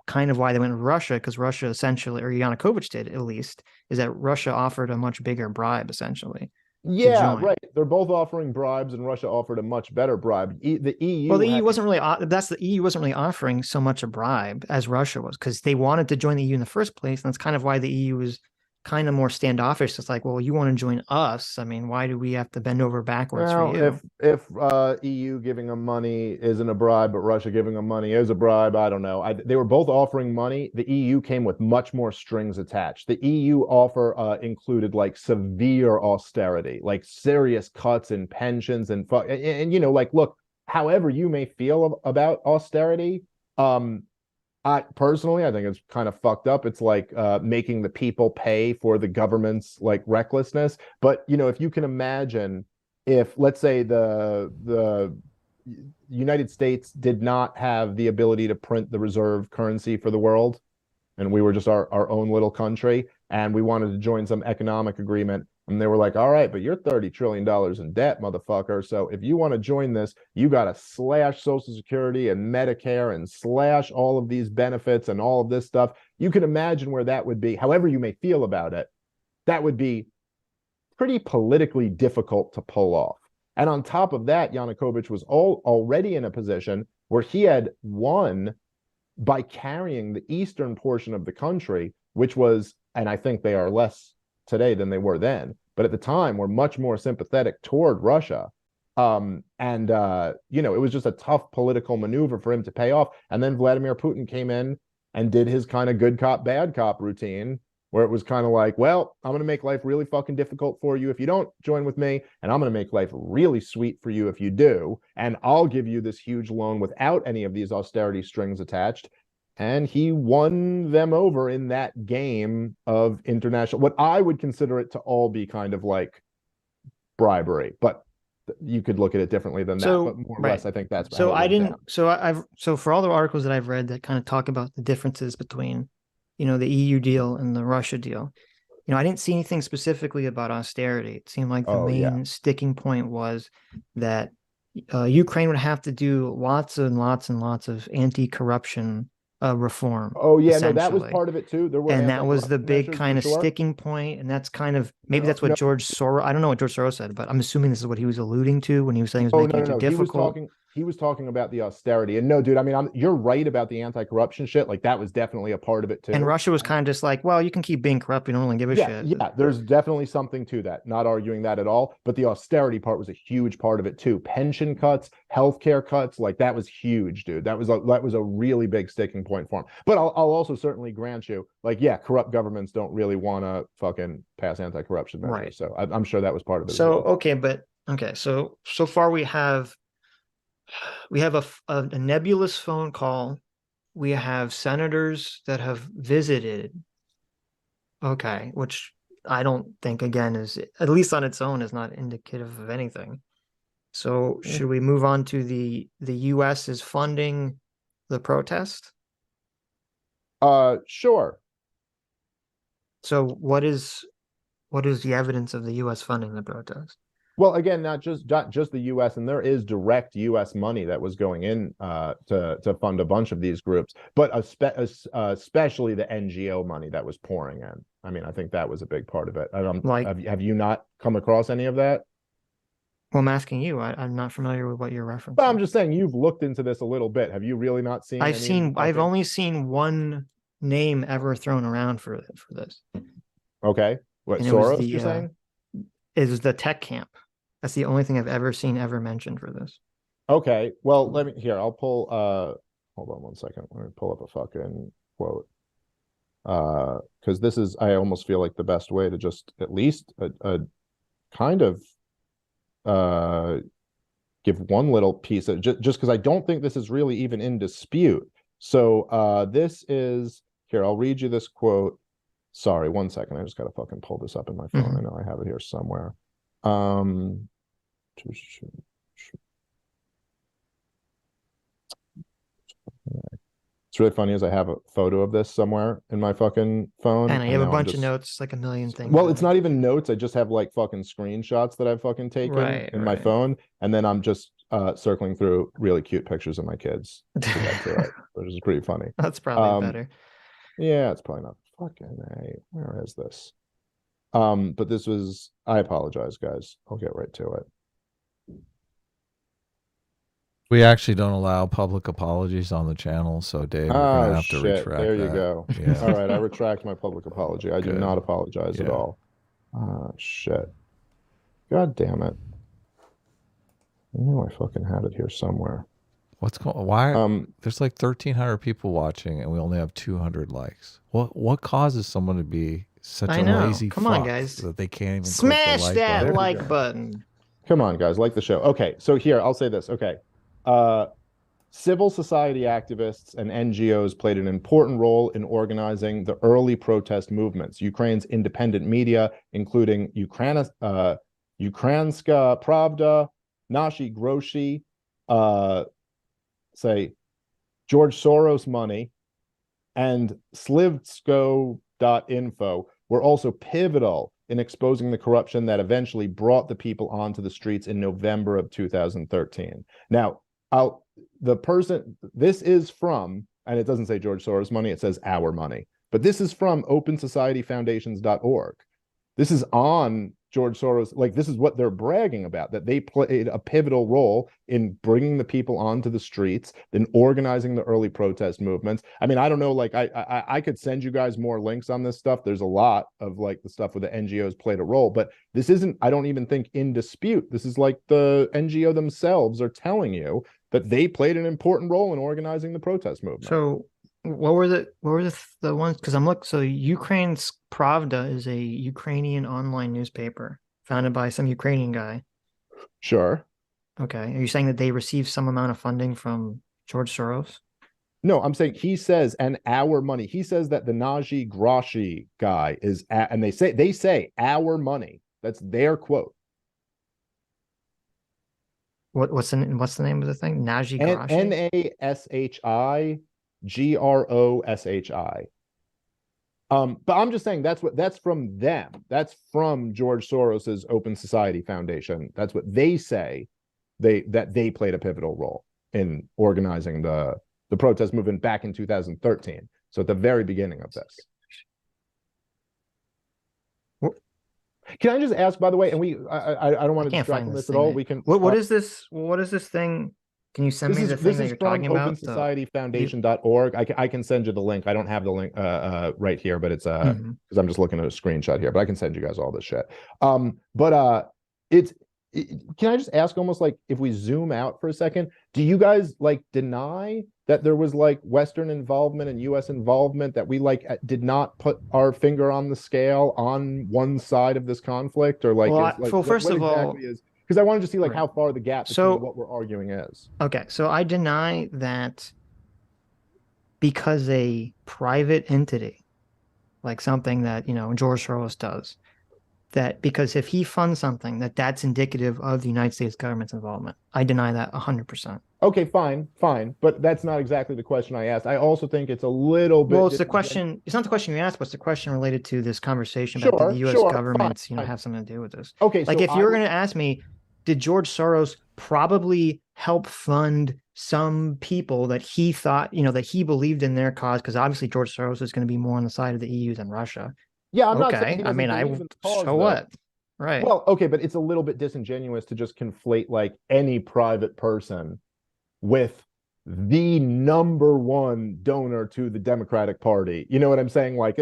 kind of why they went to Russia, because Russia essentially, or Yanukovych did at least, is that Russia offered a much bigger bribe essentially. Yeah, right. They're both offering bribes, and Russia offered a much better bribe. The EU, well, the EU wasn't really. The EU wasn't really offering so much a bribe as Russia was, because they wanted to join the EU in the first place, and that's kind of why the EU was kind of more standoffish. It's like, well, you want to join us? I mean, why do we have to bend over backwards for you? If EU giving them money isn't a bribe, but Russia giving them money is a bribe, I don't know. They were both offering money. The EU came with much more strings attached. The EU offer included severe austerity, serious cuts in pensions and look, however you may feel about austerity, I think it's kind of fucked up. It's making the people pay for the government's recklessness. But if you can imagine, if let's say the United States did not have the ability to print the reserve currency for the world, and we were just our own little country, and we wanted to join some economic agreement, and they were like, all right, but you're $30 trillion in debt, motherfucker. So if you want to join this, you got to slash Social Security and Medicare and slash all of these benefits and all of this stuff. You can imagine where that would be, however you may feel about it, that would be pretty politically difficult to pull off. And on top of that, Yanukovych was already in a position where he had won by carrying the eastern portion of the country, which was, and I think they are less today than they were then, but at the time were much more sympathetic toward Russia. It was just a tough political maneuver for him to pay off. And then Vladimir Putin came in and did his kind of good cop, bad cop routine, where it was kind of like, well, I'm going to make life really fucking difficult for you if you don't join with me, and I'm going to make life really sweet for you if you do, and I'll give you this huge loan without any of these austerity strings attached. And he won them over in that game of international, what I would consider it to all be kind of like bribery, but you could look at it differently than that. But more or less, I think that's so I didn't. Down. So for all the articles that I've read that kind of talk about the differences between, the EU deal and the Russia deal, I didn't see anything specifically about austerity. It seemed like the main sticking point was that Ukraine would have to do lots and lots and lots of anti-corruption reform. Oh yeah, no, that was Essentially. part of it too. There were And that was the anti-corruption big measures for kind of sure. sticking point, and that's kind of maybe No, that's what no, George Soros. I don't know what George Soros said, but I'm assuming this is what he was alluding to when he was saying he was oh making no, it no, too no. difficult. He was talking about the austerity. And no, dude, I mean, you're right about the anti-corruption shit. Like that was definitely a part of it And too. Russia was kind of just like, well, you can keep being corrupt. We don't really give a Yeah, shit. yeah, there's definitely something to that. Not arguing that at all. But the austerity part was a huge part of it too. Pension cuts, healthcare cuts, like that was huge, dude. That was a really big sticking point for him. But I'll also certainly grant you, like, yeah, corrupt governments don't really want to fucking pass anti-corruption measures. Right. So I'm sure that was part of it as So well. okay, so far we have a nebulous phone call. We have senators that have visited. Okay, which I don't think again is, at least on its own, is not indicative of anything. So should we move on to the US is funding the protest? Sure. So what is the evidence of the US funding the protest? Well, again, not just the U.S. and there is direct U.S. money that was going in to fund a bunch of these groups, but especially the NGO money that was pouring in. I mean, I think that was a big part of it. Like, Have you not come across any of that? well, I'm asking you. I'm not familiar with what you're referencing. Well, I'm just saying you've looked into this a little bit. Have you really not seen? I've only seen one name ever thrown around for this. Okay, what, And it was Soros? You're saying? It was the tech camp. That's the only thing I've ever seen ever mentioned for this. Okay, well, I'll pull hold on one second. Let me pull up a fucking quote. Because this is, I almost feel like the best way to just at least a kind of give one little piece of, just because I don't think this is really even in dispute. So this is here. I'll read you this quote. Sorry, one second. I just gotta fucking pull this up in my phone. I know I have it here somewhere. It's really funny as I have a photo of this somewhere in my fucking phone. And you have a bunch of notes, like a million things. Well, it's not even notes. I just have like fucking screenshots that I've fucking taken in my phone. And then I'm just circling through really cute pictures of my kids to get to it, which is pretty funny. That's probably better. Yeah, it's probably not. Fucking A. Where is this? But this was, I apologize, guys. I'll get right to it. We actually don't allow public apologies on the channel, so Dave, you're gonna have to retract there you that. go. Yeah. All right, I retract my public apology. I do not apologize at all. Shit. God damn it. I knew I fucking had it here somewhere. What's going? Why? There's like 1,300 people watching, and we only have 200 likes. What causes someone to be such a lazy Come on, guys, that they can't even smash click the that like button? Come on, guys, like the show. Okay, so here I'll say this. Okay, civil society activists and NGOs played an important role in organizing the early protest movements. Ukraine's independent media, including Ukrainska Pravda, Nashi Groshi, say George Soros money, and Slivsko.info were also pivotal in exposing the corruption that eventually brought the people onto the streets in November of 2013. Now, this is from, and it doesn't say George Soros money, it says our money, but this is from OpenSocietyFoundations.org. This is on George Soros, like this is what they're bragging about, that they played a pivotal role in bringing the people onto the streets, then organizing the early protest movements. I mean, I don't know, like I could send you guys more links on this stuff. There's a lot of like the stuff where the NGOs played a role, but this isn't, I don't even think, in dispute. This is like the NGO themselves are telling you that they played an important role in organizing the protest movement. So what were the ones? Because I'm looking. So Ukraine's Pravda is a Ukrainian online newspaper founded by some Ukrainian guy. Sure. Okay. Are you saying that they received some amount of funding from George Soros? No, I'm saying he says, and our money. He says that the Naji Groshi guy is, and they say our money. That's their quote. What's the name of the thing? Naji Groshi? NASHIGROSHI. But I'm just saying that's from them. That's from George Soros's Open Society Foundation. That's what they say, that they played a pivotal role in organizing the the protest movement back in 2013. So at the very beginning of this. Can I just ask, by the way, and I don't want to distract from this at all. We can. What is this? What is this thing? Can you send me the thing that you're talking about? OpenSocietyFoundation.org. I can send you the link. I don't have the link right here, but it's because I'm just looking at a screenshot here. But I can send you guys all this shit. Can I just ask, almost like, if we zoom out for a second, do you guys like deny that there was like Western involvement and U.S. involvement, that we like did not put our finger on the scale on one side of this conflict, or like? Well, first of all, because I wanted to see like how far the gap between what we're arguing is. Okay, so I deny that because a private entity, like something that, George Soros does, that because if he funds something, that's indicative of the United States government's involvement. I deny that 100%. Okay, fine. But that's not exactly the question I asked. I also think it's a little bit. Well, it's the question. It's not the question you asked, but it's the question related to this conversation about the U.S. government, have something to do with this. Okay, like if you were going to ask me, did George Soros probably help fund some people that he thought, that he believed in their cause? Because obviously George Soros is going to be more on the side of the EU than Russia. Yeah, I'm not saying he doesn't believe in the cause, so what? Right. Well, okay, but it's a little bit disingenuous to just conflate like any private person with the number one donor to the Democratic Party. You know what I'm saying? Like,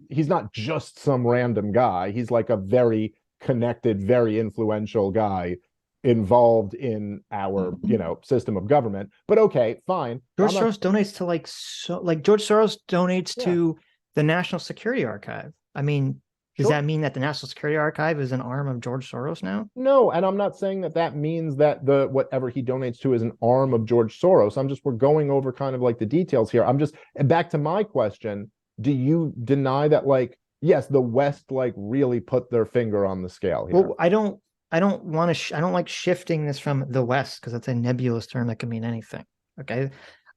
he's not just some random guy. He's like a very connected, very influential guy involved in our, system of government. But okay, fine. George Soros donates to George Soros donates to the National Security Archive. I mean, does that mean that the National Security Archive is an arm of George Soros now? No, and I'm not saying that means that whatever he donates to is an arm of George Soros. We're going over kind of like the details here. And back to my question, do you deny that, like, yes, the West like really put their finger on the scale here? Well, I don't want to, I don't like shifting this from the West, because that's a nebulous term that can mean anything. Okay.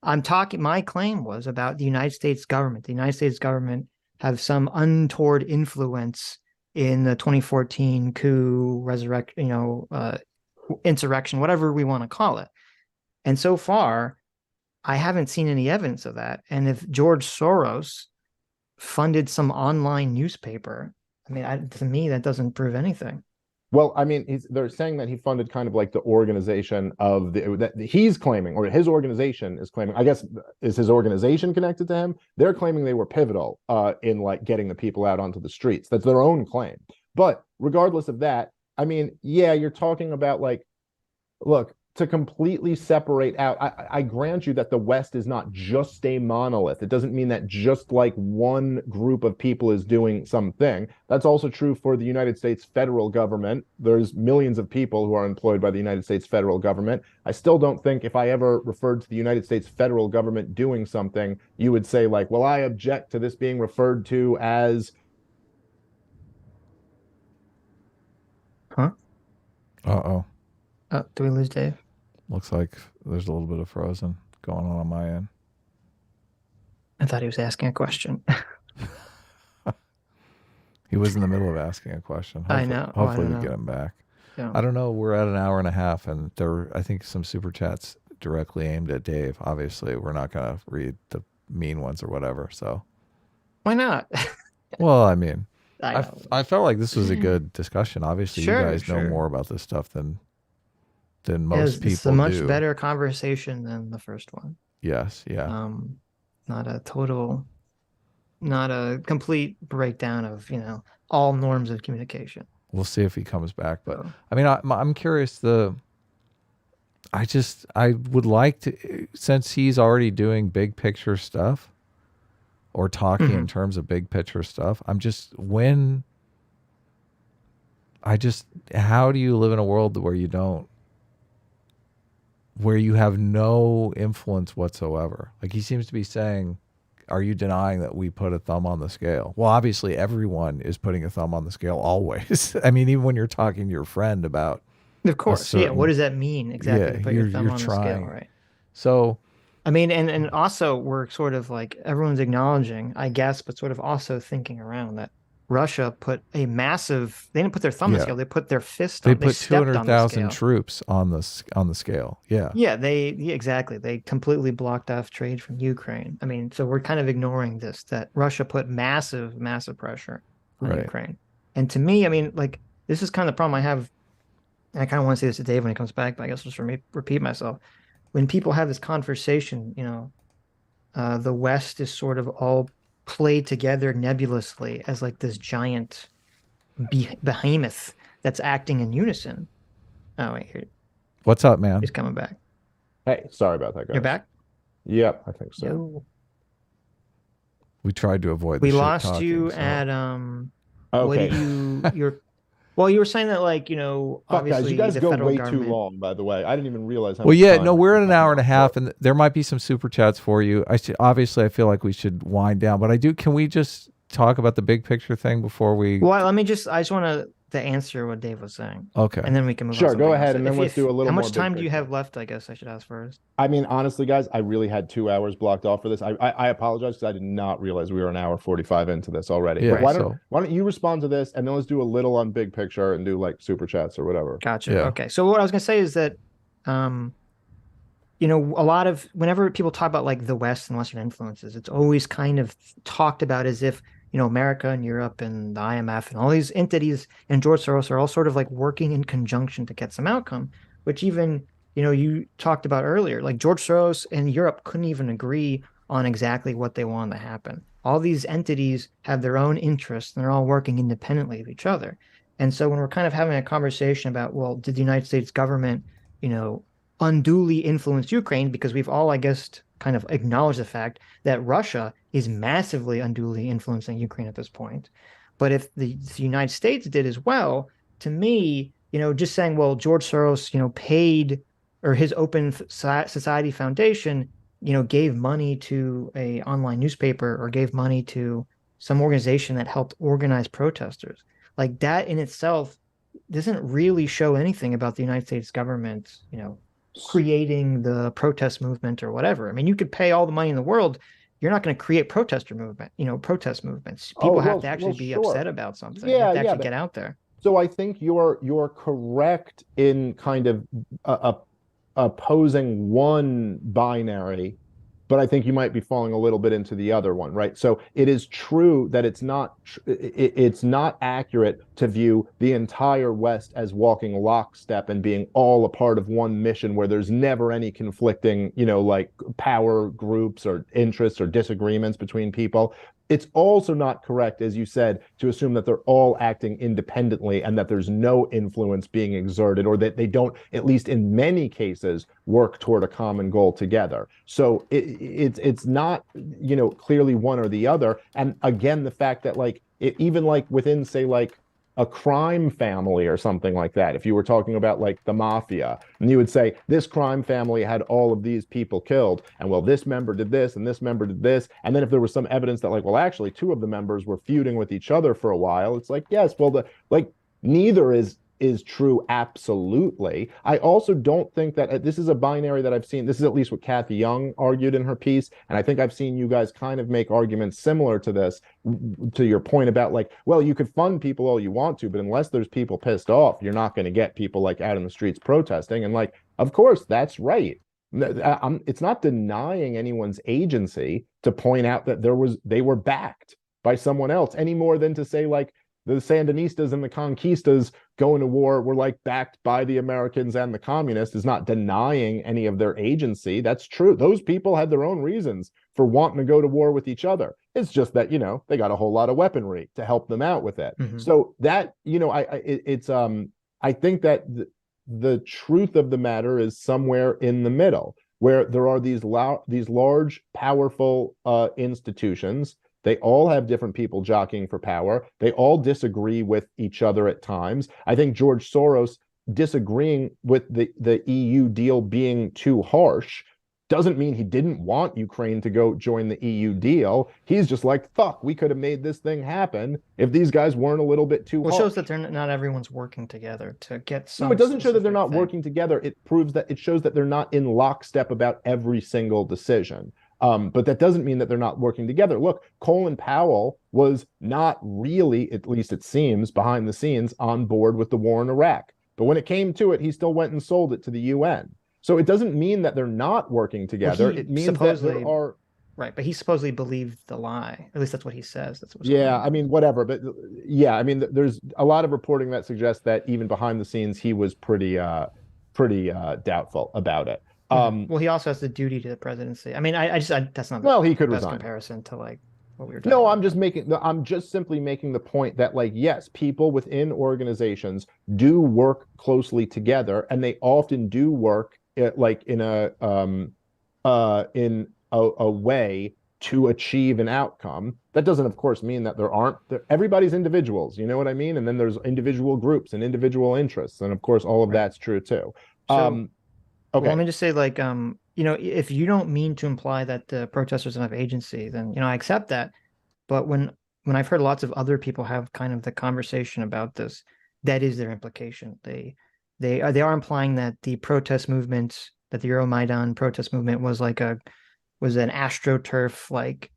My claim was about the United States government. The United States government have some untoward influence in the 2014 coup, insurrection, whatever we want to call it. And so far, I haven't seen any evidence of that. And if George Soros funded some online newspaper, to me, that doesn't prove anything. Well, they're saying that he funded kind of like the organization of that he's claiming, or his organization is claiming. I guess, is his organization connected to him? They're claiming they were pivotal in like getting the people out onto the streets. That's their own claim. But regardless of that, you're talking about like, look, to completely separate out. I grant you that the West is not just a monolith. It doesn't mean that just like one group of people is doing something. That's also true for the United States federal government. There's millions of people who are employed by the United States federal government. I still don't think if I ever referred to the United States federal government doing something, you would say like, well, I object to this being referred to as. Huh? Uh-oh. Do we lose Dave? Looks like there's a little bit of frozen going on my end. I thought he was asking a question. He was in the middle of asking a question. I know. Hopefully we get him back. Yeah. I don't know. We're at an hour and a half, and there were, I think, some super chats directly aimed at Dave. Obviously, we're not going to read the mean ones or whatever. So why not? Well, I felt like this was a good discussion. Obviously, you guys know more about this stuff than most people do. It's a much better conversation than the first one. Yes, yeah. Not a complete breakdown of, all norms of communication. We'll see if he comes back. But I'm curious. I would like to, since he's already doing big picture stuff or talking in terms of big picture stuff, how do you live in a world where you have no influence whatsoever? Like, he seems to be saying, are you denying that we put a thumb on the scale? Well, obviously everyone is putting a thumb on the scale always. Even when you're talking to your friend about, of course, what does that mean exactly? To put your thumb on the scale, right? So, and also we're sort of like, everyone's acknowledging, I guess, but sort of also thinking around that Russia put a massive, they didn't put their thumb on the Yeah. scale, they put their fist They on, they put stepped on the 200,000 scale. troops on the scale. Yeah. Yeah, exactly. They completely blocked off trade from Ukraine. I mean, so we're kind of ignoring this, that Russia put massive, massive pressure on Right. Ukraine. And to me, I mean, like, this is kind of the problem I have. And I kind of want to say this to Dave when he comes back, but I guess I'll just repeat myself. When people have this conversation, the West is sort of all played together nebulously as like this giant behemoth that's acting in unison. Oh, wait, here, What's up, man? he's coming back. Hey, sorry about that, guys. You're back? Yep, I think Yeah. so. We tried to avoid the We shit lost talking, you so. at what Okay. well, you were saying that, like, Fuck, guys, obviously you guys the go federal way too government. long, by the way. I didn't even realize how Well, much yeah, time no, this we're was at an fucking hour and a on half, for. and there might be some super chats for you. Obviously, I feel like we should wind down, but can we just talk about the big picture thing before we? Well, I just want to answer what Dave was saying, Okay. and then we can move on Sure, to go something ahead, else. and then let's do a How little more much big time do you picture. have left? I guess I should ask first. I mean, honestly, guys, I really had 2 hours blocked off for this. I apologize because I did not realize we were an hour 45 into this already. Yeah, But why don't you respond to this, and then let's do a little on big picture and do like super chats or whatever. Gotcha. Yeah. Okay. So what I was gonna say is that, a lot of whenever people talk about like the West and Western influences, it's always kind of talked about as if, America and Europe and the IMF and all these entities and George Soros are all sort of like working in conjunction to get some outcome, which even, you talked about earlier, like George Soros and Europe couldn't even agree on exactly what they wanted to happen. All these entities have their own interests and they're all working independently of each other. And so when we're kind of having a conversation about, well, did the United States government, you know, unduly influence Ukraine, because we've all, I guess, kind of acknowledged the fact that Russia is massively unduly influencing Ukraine at this point. But if the United States did as well, to me, just saying, well, George Soros, paid, or his Open Society Foundation, gave money to a online newspaper or gave money to some organization that helped organize protesters. Like that in itself doesn't really show anything about the United States government, creating the protest movement or whatever. I mean, you could pay all the money in the world. You're not going to create protest movements. People have to actually be upset about something. You have to actually get out there. So I think you're correct in kind of opposing one binary, but I think you might be falling a little bit into the other one, right? So it is true that it's not accurate to view the entire West as walking lockstep and being all a part of one mission where there's never any conflicting, like power groups or interests or disagreements between people. It's also not correct, as you said, to assume that they're all acting independently and that there's no influence being exerted, or that they don't, at least in many cases, work toward a common goal together. So it's not, clearly one or the other. And again, the fact that even like within, say, like a crime family or something like that, if you were talking about like the mafia, and you would say this crime family had all of these people killed, and well, this member did this and this member did this, and then if there was some evidence that like, well, actually two of the members were feuding with each other for a while, it's like, yes, well, neither is true absolutely. I also don't think that this is a binary that I've seen. This is at least what Kathy Young argued in her piece, and I think I've seen you guys kind of make arguments similar to this, to your point about like, well, you could fund people all you want to, but unless there's people pissed off, you're not going to get people like out in the streets protesting. And like, of course, that's right. It's not denying anyone's agency to point out that they were backed by someone else, any more than to say like the Sandinistas and the Conquistas going to war were like backed by the Americans and the communists, is not denying any of their agency. That's true. Those people had their own reasons for wanting to go to war with each other. It's just that, they got a whole lot of weaponry to help them out with it. Mm-hmm. So that, I think that the truth of the matter is somewhere in the middle, where there are these large, powerful institutions. They all have different people jockeying for power. They all disagree with each other at times. I think George Soros disagreeing with the EU deal being too harsh doesn't mean he didn't want Ukraine to go join the EU deal. He's just like, fuck, we could have made this thing happen if these guys weren't a little bit too harsh. It shows that they're not everyone's working together to get some. No, it doesn't show that they're not working together. It shows that they're not in lockstep about every single decision. But that doesn't mean that they're not working together. Look, Colin Powell was not really, at least it seems, behind the scenes on board with the war in Iraq. But when it came to it, he still went and sold it to the UN. So it doesn't mean that they're not working together. It means that there are. Right, but he supposedly believed the lie. At least that's what he says. That's what's Yeah, I mean, whatever. But yeah, I mean, there's a lot of reporting that suggests that even behind the scenes, he was pretty doubtful about it. Well, he also has the duty to the presidency. I mean, that's not well, he could the best resign. comparison to like what we were talking No, about. I'm just simply making the point that, like, yes, people within organizations do work closely together, and they often do work like in a way to achieve an outcome. That doesn't, of course, mean that everybody's individuals, you know what I mean? And then there's individual groups and individual interests, and of course, all of that's true too. So, okay. Well, let me just say, like, if you don't mean to imply that the protesters don't have agency, then I accept that. But when I've heard lots of other people have kind of the conversation about this, that is their implication. They are implying that the protest movement, that the Euromaidan protest movement was an astroturf, like,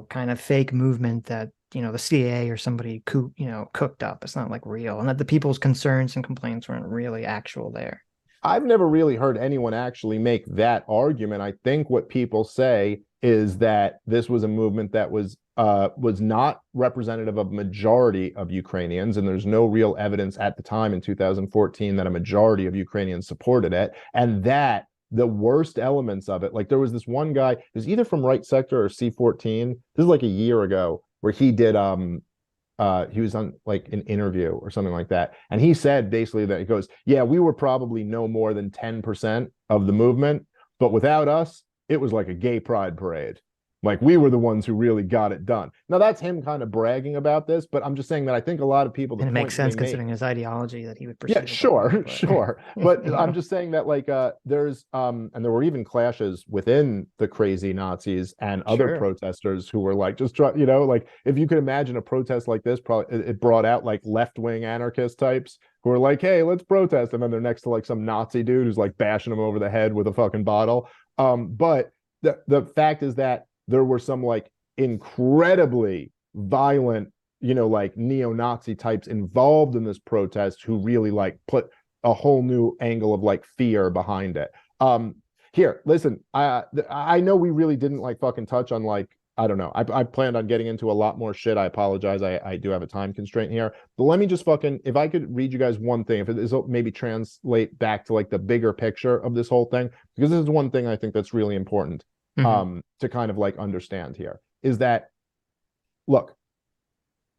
kind of fake movement that, the CIA or somebody cooked up. It's not like real, and that the people's concerns and complaints weren't really actual there. I've never really heard anyone actually make that argument. I think what people say is that this was a movement that was not representative of majority of Ukrainians, and there's no real evidence at the time in 2014 that a majority of Ukrainians supported it, and that the worst elements of it, like there was this one guy, it was either from Right Sector or C14. This is like a year ago, where he did he was on like an interview or something like that, and he said basically that he goes, yeah, we were probably no more than 10% of the movement, but without us, it was like a gay pride parade. Like, we were the ones who really got it done. Now, that's him kind of bragging about this, but I'm just saying that I think a lot of people, and it makes sense considering his ideology that he would pursue. Yeah, sure. But I'm just saying that, like, there's and there were even clashes within the crazy Nazis and other protesters who were like, just try, like, if you could imagine a protest like this, probably it brought out like left-wing anarchist types who are like, hey, let's protest, and then they're next to like some Nazi dude who's like bashing them over the head with a fucking bottle. But the fact is that there were some like incredibly violent, like neo-Nazi types involved in this protest who really like put a whole new angle of like fear behind it. Here, listen, I know we really didn't like fucking touch on, like, I don't know. I planned on getting into a lot more shit. I apologize. I do have a time constraint here. But let me just if I could read you guys one thing, if it is maybe translate back to like the bigger picture of this whole thing, because this is one thing I think that's really important to kind of like understand here, is that, look,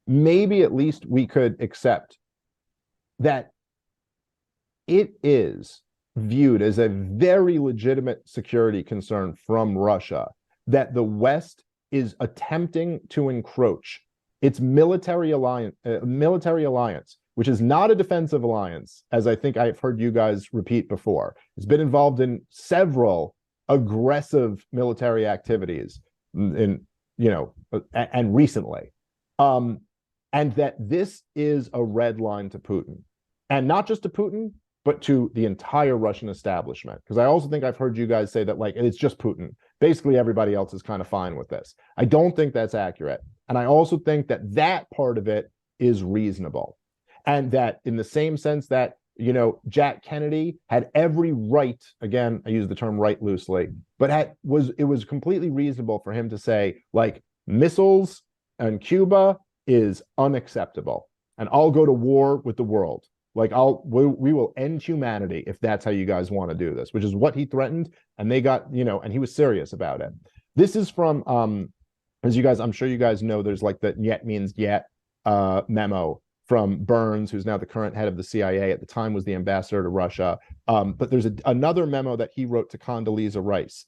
maybe at least we could accept that it is viewed as a very legitimate security concern from Russia that the West is attempting to encroach its military alliance, which is not a defensive alliance, as I think I've heard you guys repeat before. It's been involved in several aggressive military activities and recently. And that this is a red line to Putin. And not just to Putin, but to the entire Russian establishment. Because I also think I've heard you guys say that, like, it's just Putin. Basically, everybody else is kind of fine with this. I don't think that's accurate. And I also think that that part of it is reasonable. And that in the same sense that, Jack Kennedy had every right, again, I use the term right loosely, but it was completely reasonable for him to say, like, missiles and Cuba is unacceptable. And I'll go to war with the world. Like, we will end humanity if that's how you guys want to do this, which is what he threatened. And they got, and he was serious about it. This is from, as you guys, I'm sure you guys know, there's like the yet means yet memo from Burns, who's now the current head of the CIA, at the time was the ambassador to Russia. But there's another memo that he wrote to Condoleezza Rice.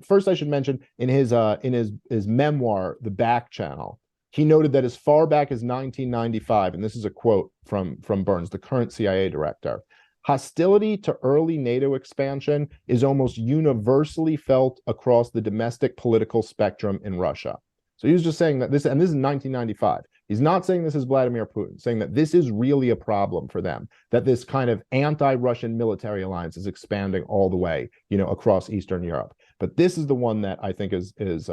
First, I should mention in his memoir, The Back Channel, he noted that as far back as 1995, and this is a quote from Burns, the current CIA director, hostility to early NATO expansion is almost universally felt across the domestic political spectrum in Russia. So he was just saying that this is 1995. He's not saying this is Vladimir Putin, saying that this is really a problem for them, that this kind of anti-Russian military alliance is expanding all the way, across Eastern Europe. But this is the one that I think is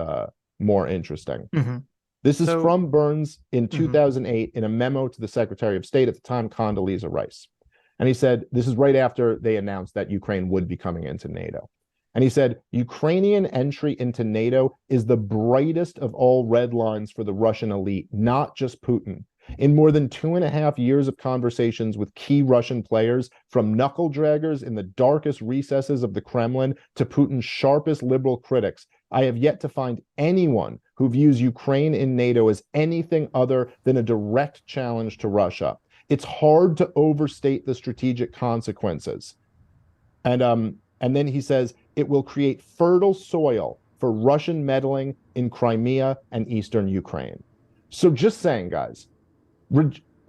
more interesting. Mm-hmm. This is So- from Burns in 2008 in a memo to the Secretary of State at the time, Condoleezza Rice. And he said, this is right after they announced that Ukraine would be coming into NATO. And he said, Ukrainian entry into NATO is the brightest of all red lines for the Russian elite, not just Putin. In more than 2.5 years of conversations with key Russian players, from knuckle draggers in the darkest recesses of the Kremlin to Putin's sharpest liberal critics, I have yet to find anyone who views Ukraine in NATO as anything other than a direct challenge to Russia. It's hard to overstate the strategic consequences. And then he says, it will create fertile soil for Russian meddling in Crimea and Eastern Ukraine. So just saying, guys,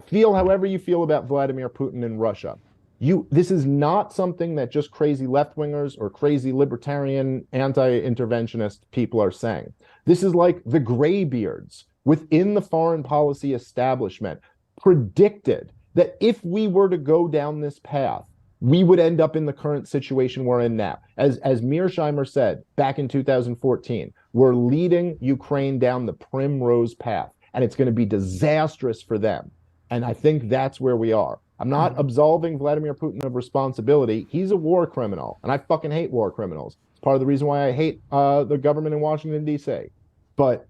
feel however you feel about Vladimir Putin and Russia. This is not something that just crazy left-wingers or crazy libertarian anti-interventionist people are saying. This is like the graybeards within the foreign policy establishment predicted that if we were to go down this path, we would end up in the current situation we're in now. As Mearsheimer said back in 2014, we're leading Ukraine down the primrose path, and it's going to be disastrous for them. And I think that's where we are. I'm not absolving Vladimir Putin of responsibility. He's a war criminal, and I fucking hate war criminals. It's part of the reason why I hate the government in Washington, D.C. But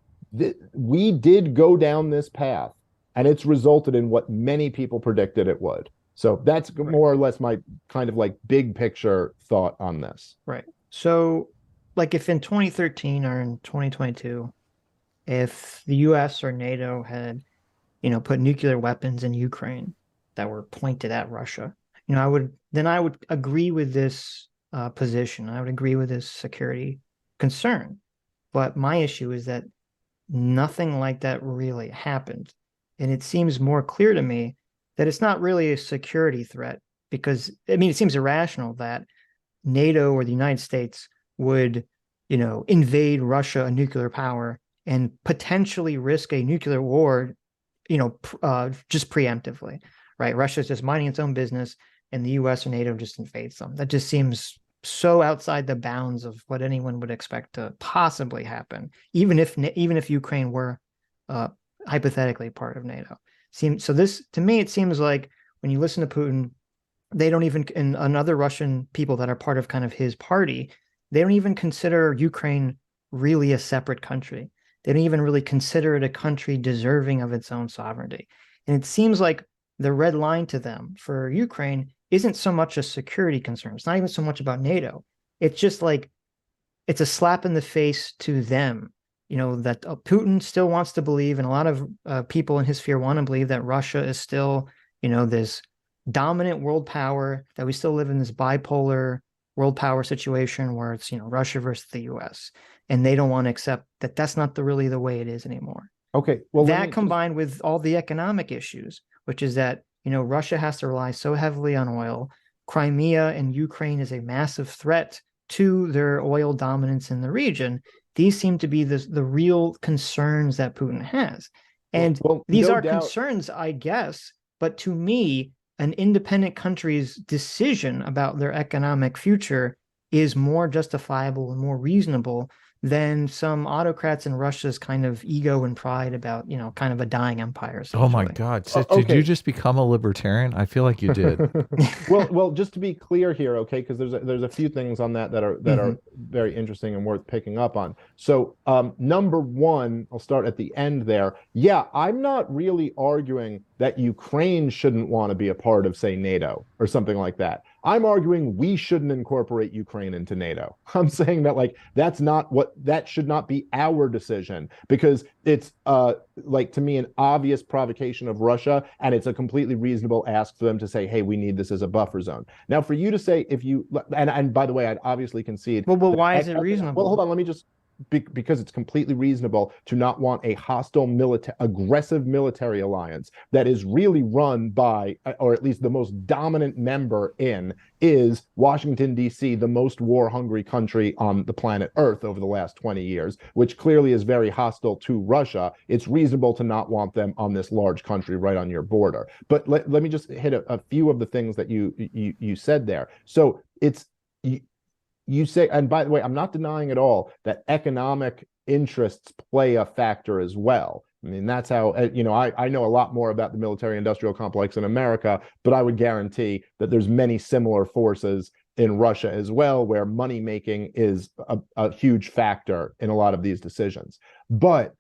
we did go down this path, and it's resulted in what many people predicted it would. So that's more or less my kind of like big picture thought on this. Right. So like if in 2013 or in 2022, if the US or NATO had, put nuclear weapons in Ukraine that were pointed at Russia, I would agree with this position. I would agree with this security concern. But my issue is that nothing like that really happened. And it seems more clear to me that it's not really a security threat because, it seems irrational that NATO or the United States would, invade Russia, a nuclear power, and potentially risk a nuclear war, just preemptively, right? Russia's just minding its own business and the US or NATO just invades them. That just seems so outside the bounds of what anyone would expect to possibly happen, even if Ukraine were hypothetically part of NATO. So this, to me, it seems like when you listen to Putin, they don't even, and other Russian people that are part of kind of his party, they don't even consider Ukraine really a separate country. They don't even really consider it a country deserving of its own sovereignty. And it seems like the red line to them for Ukraine isn't so much a security concern. It's not even so much about NATO. It's just like, it's a slap in the face to them. That Putin still wants to believe, and a lot of people in his sphere want to believe that Russia is still, this dominant world power, that we still live in this bipolar world power situation where it's, Russia versus the US. And they don't want to accept that that's not really the way it is anymore. Okay. Well, that combined with all the economic issues, which is that, Russia has to rely so heavily on oil. Crimea and Ukraine is a massive threat to their oil dominance in the region. These seem to be the real concerns that Putin has. And these are concerns, I guess, but to me, an independent country's decision about their economic future is more justifiable and more reasonable than some autocrats in Russia's kind of ego and pride about, kind of a dying empire. Oh my God. Sitch, did you just become a libertarian? I feel like you did. well, just to be clear here, okay, because there's a few things on that are very interesting and worth picking up on. So number one, I'll start at the end there. Yeah, I'm not really arguing that Ukraine shouldn't want to be a part of, say, NATO or something like that. I'm arguing we shouldn't incorporate Ukraine into NATO. I'm saying that that should not be our decision, because it's to me an obvious provocation of Russia, and it's a completely reasonable ask for them to say, hey, we need this as a buffer zone. Now, for you to say, if you and by the way, I'd obviously concede. Well, why is it reasonable? Well, hold on, let me just because it's completely reasonable to not want a hostile aggressive military alliance that is really run by, or at least the most dominant member in, is Washington, D.C., the most war-hungry country on the planet Earth over the last 20 years, which clearly is very hostile to Russia. It's reasonable to not want them on this large country right on your border. But let me just hit a few of the things that you said there. So it's you say, and by the way, I'm not denying at all that economic interests play a factor as well. I mean, that's how, I know a lot more about the military industrial complex in America, but I would guarantee that there's many similar forces in Russia as well, where money making is a huge factor in a lot of these decisions. But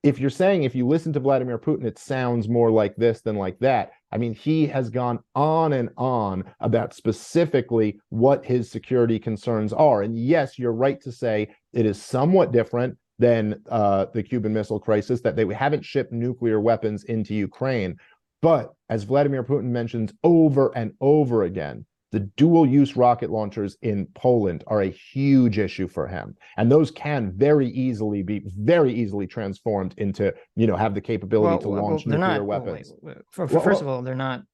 if you're saying, if you listen to Vladimir Putin, it sounds more like this than like that. I mean, he has gone on and on about specifically what his security concerns are. And yes, you're right to say it is somewhat different than the Cuban Missile Crisis, that they haven't shipped nuclear weapons into Ukraine. But as Vladimir Putin mentions over and over again, the dual-use rocket launchers in Poland are a huge issue for him. And those can very easily transformed into, have the capability to launch nuclear weapons. First of all, they're not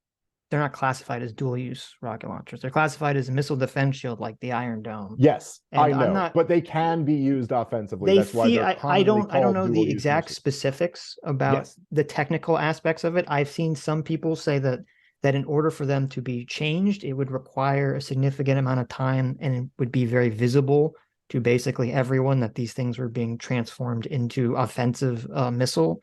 classified as dual-use rocket launchers. They're classified as a missile defense shield, like the Iron Dome. Yes, I know, but they can be used offensively. That's why they're I don't know the exact specifics about the technical aspects of it. I've seen some people say that in order for them to be changed, it would require a significant amount of time, and it would be very visible to basically everyone that these things were being transformed into offensive missile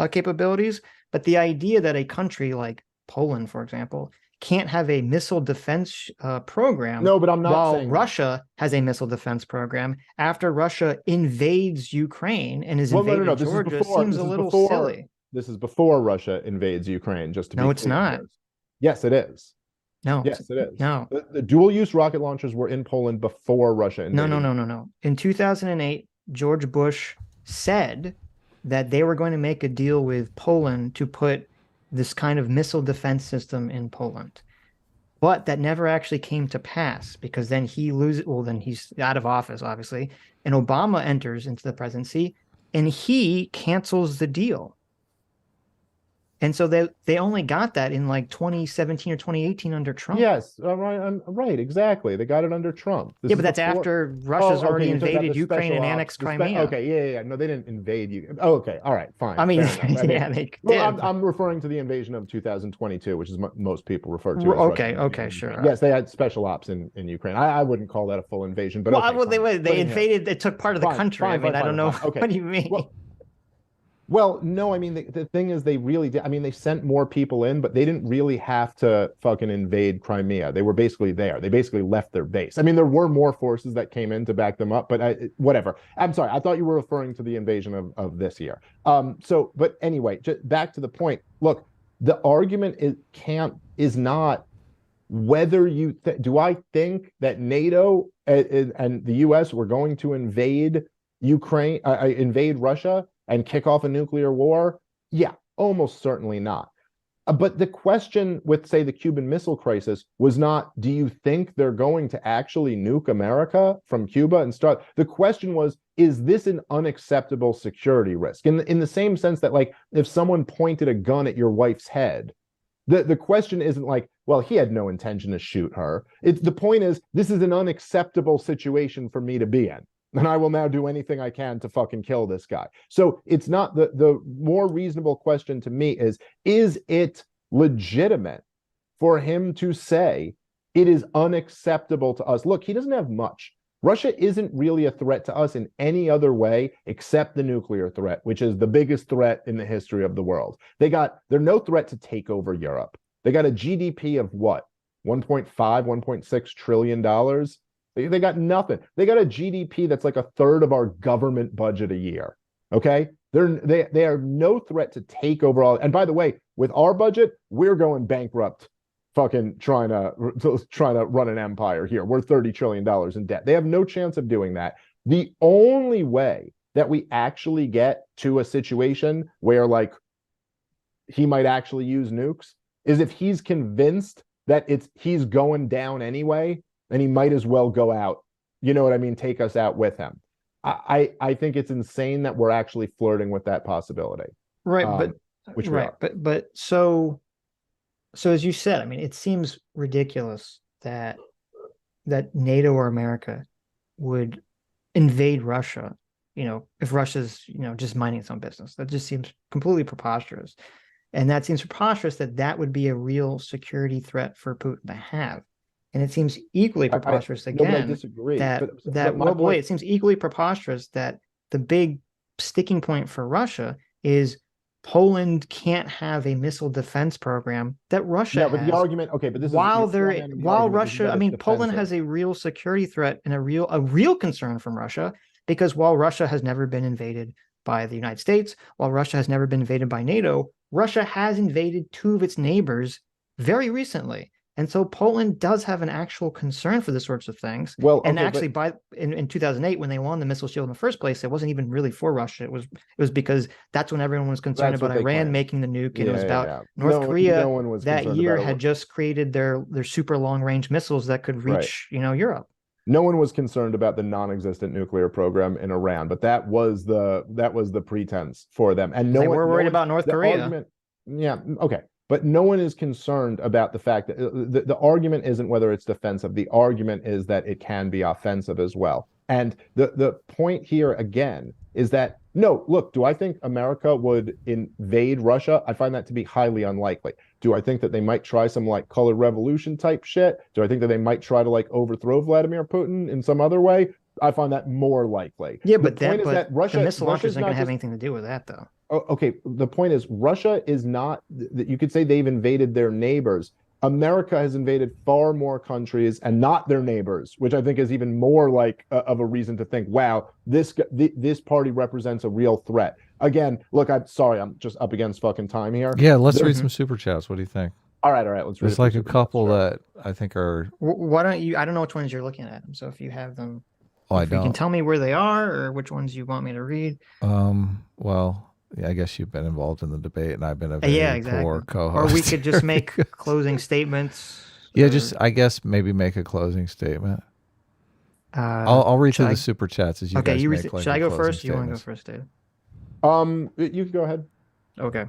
capabilities. But the idea that a country like Poland, for example, can't have a missile defense program. No, but I'm not saying Russia has a missile defense program after Russia invades Ukraine and is invading Georgia seems a little silly. This is before Russia invades Ukraine, just to be clear. No, it's not. Yes, it is. No. Yes, it is. No. The dual-use rocket launchers were in Poland before Russia invaded. No. In 2008, George Bush said that they were going to make a deal with Poland to put this kind of missile defense system in Poland. But that never actually came to pass, because then then he's out of office, obviously, and Obama enters into the presidency and he cancels the deal. And so they only got that in like 2017 or 2018 under Trump. Yes, right, exactly. They got it under Trump. But that's after Russia's already invaded Ukraine and annexed Crimea. Okay, yeah. No, they didn't invade you. Oh, okay, all right, fine. I mean, yeah, they did. Well, I'm referring to the invasion of 2022, which is what most people refer to. Okay, sure. Yes, they had special ops in Ukraine. I wouldn't call that a full invasion, but they invaded. They took part of the country. I don't know. Okay. What do you mean? Well, no, I mean, the thing is, they really did. I mean, they sent more people in, but they didn't really have to fucking invade Crimea. They were basically there. They basically left their base. I mean, there were more forces that came in to back them up, but whatever. I'm sorry. I thought you were referring to the invasion of this year. But anyway, just back to the point. Look, the argument is not whether you do I think that NATO and the U.S. were going to invade invade Russia and kick off a nuclear war? Yeah, almost certainly not. But the question with, say, the Cuban Missile Crisis was not, do you think they're going to actually nuke America from Cuba and start? The question was, is this an unacceptable security risk? In the same sense that, like, if someone pointed a gun at your wife's head, the question isn't like, well, he had no intention to shoot her. The point is, this is an unacceptable situation for me to be in, and I will now do anything I can to fucking kill this guy. So it's not the more reasonable question to me is it legitimate for him to say it is unacceptable to us? Look, he doesn't have much. Russia isn't really a threat to us in any other way except the nuclear threat, which is the biggest threat in the history of the world. They're no threat to take over Europe. They got a GDP of what? 1.5, 1.6 trillion dollars. They got nothing. They got a GDP that's like a third of our government budget a year. Okay? They are no threat to take over all. And by the way, with our budget, we're going bankrupt fucking trying to run an empire here. We're $30 trillion in debt. They have no chance of doing that. The only way that we actually get to a situation where, like, he might actually use nukes is if he's convinced that he's going down anyway, and he might as well go out. You know what I mean? Take us out with him. I think it's insane that we're actually flirting with that possibility. Right, Um, but which we right, are. but so as you said, I mean, it seems ridiculous that NATO or America would invade Russia, if Russia's, just minding its own business. That just seems completely preposterous. And that seems preposterous that would be a real security threat for Putin to have. And it seems equally I preposterous no, but I again disagree. that My well, wait, point. it seems equally preposterous that the big sticking point for Russia is Poland can't have a missile defense program that Russia No, but the has argument. Okay, but this is while you're they're strawmanning the while argument is Russia, that I it's mean, Poland defensive. has a real security threat and a real concern from Russia because while Russia has never been invaded by the United States, while Russia has never been invaded by NATO, Russia has invaded two of its neighbors very recently. And so Poland does have an actual concern for the sorts of things. Well, And okay, actually, but in 2008, when they won the missile shield in the first place, it wasn't even really for Russia. It was because that's when everyone was concerned that's about what they Iran claim. making the nuke, and it was Yeah, yeah, about yeah. North No, no Korea one was that concerned year about it. had just created their super long range missiles that could Right. reach, Europe. No one was concerned about the non-existent nuclear program in Iran, but that was the pretense for them. And They were no worried one about North the Korea. argument, yeah, okay. But no one is concerned about the fact that the argument isn't whether it's defensive. The argument is that it can be offensive as well. And the point here again is that no, look, do I think America would invade Russia? I find that to be highly unlikely. Do I think that they might try some like color revolution type shit? Do I think that they might try to like overthrow Vladimir Putin in some other way? I find that more likely. Yeah, The but point is that the missile launchers Russia's aren't going not to have just anything to do with that, though. okay. The point is Russia is not that you could say they've invaded their neighbors. America has invaded far more countries and not their neighbors, which I think is even more like of a reason to think, wow, this party represents a real threat. Again, look, I'm sorry, I'm just up against fucking time here. Yeah, let's read some super chats. What do you think? All right, let's read There's like a couple that I think are. Why don't you? I don't know which ones you're looking at. So if you have them, Oh, I if you can don't. tell me where they are or which ones you want me to read. Well, yeah, I guess you've been involved in the debate, and I've been a very Yeah, exactly. poor co-host. Or we could just make closing statements. Yeah, just I guess maybe make a closing statement. I'll read through the super chats as you okay, guys you make like should I go first? statements. You want to go first, Dave? You can go ahead. Okay.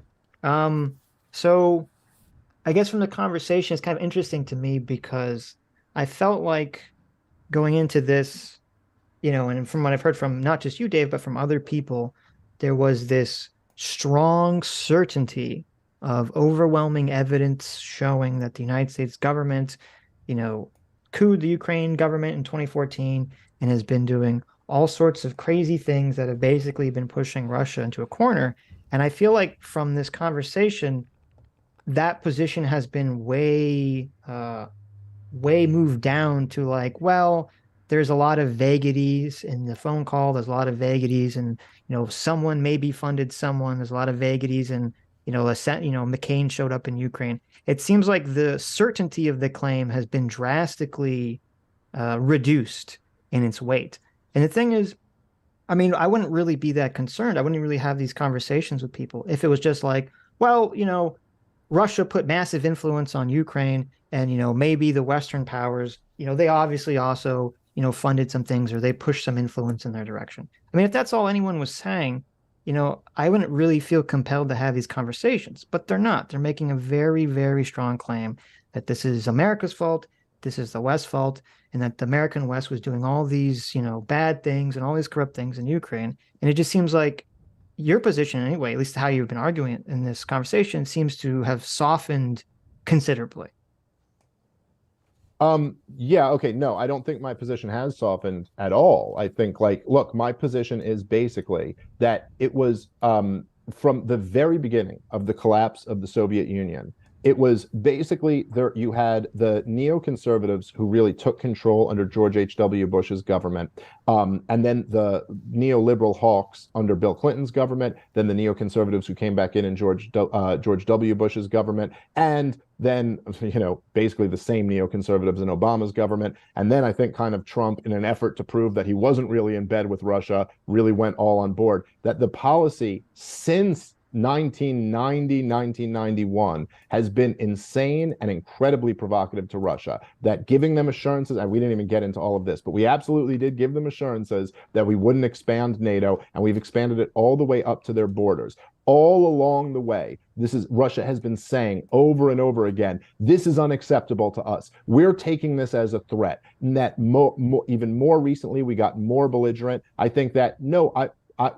So I guess from the conversation, it's kind of interesting to me because I felt like going into this, and from what I've heard from not just you, Dave, but from other people, there was this strong certainty of overwhelming evidence showing that the United States government, couped the Ukraine government in 2014 and has been doing all sorts of crazy things that have basically been pushing Russia into a corner. And I feel like from this conversation, that position has been way moved down to like, well, there's a lot of vagaries in the phone call. There's a lot of vagaries, and someone maybe funded someone. There's a lot of vagaries, and McCain showed up in Ukraine. It seems like the certainty of the claim has been drastically reduced in its weight. And the thing is, I mean, I wouldn't really be that concerned. I wouldn't really have these conversations with people if it was just like, well, Russia put massive influence on Ukraine, and maybe the Western powers, they obviously also funded some things or they pushed some influence in their direction. I mean, if that's all anyone was saying, I wouldn't really feel compelled to have these conversations, but they're not. They're making a very, very strong claim that this is America's fault, this is the West's fault, and that the American West was doing all these, bad things and all these corrupt things in Ukraine. And it just seems like your position anyway, at least how you've been arguing it in this conversation, seems to have softened considerably. Yeah, okay. No, I don't think my position has softened at all. I think like, look, my position is basically that it was from the very beginning of the collapse of the Soviet Union, it was basically there you had the neoconservatives who really took control under George H.W. Bush's government, and then the neoliberal hawks under Bill Clinton's government, then the neoconservatives who came back in George W. Bush's government, and then basically the same neoconservatives in Obama's government. And then I think kind of Trump, in an effort to prove that he wasn't really in bed with Russia, really went all on board. That the policy since 1990, 1991 has been insane and incredibly provocative to Russia. That giving them assurances, and we didn't even get into all of this, but we absolutely did give them assurances that we wouldn't expand NATO, and we've expanded it all the way up to their borders. All along the way, Russia has been saying over and over again, this is unacceptable to us. We're taking this as a threat. And that even more recently, we got more belligerent. I think that,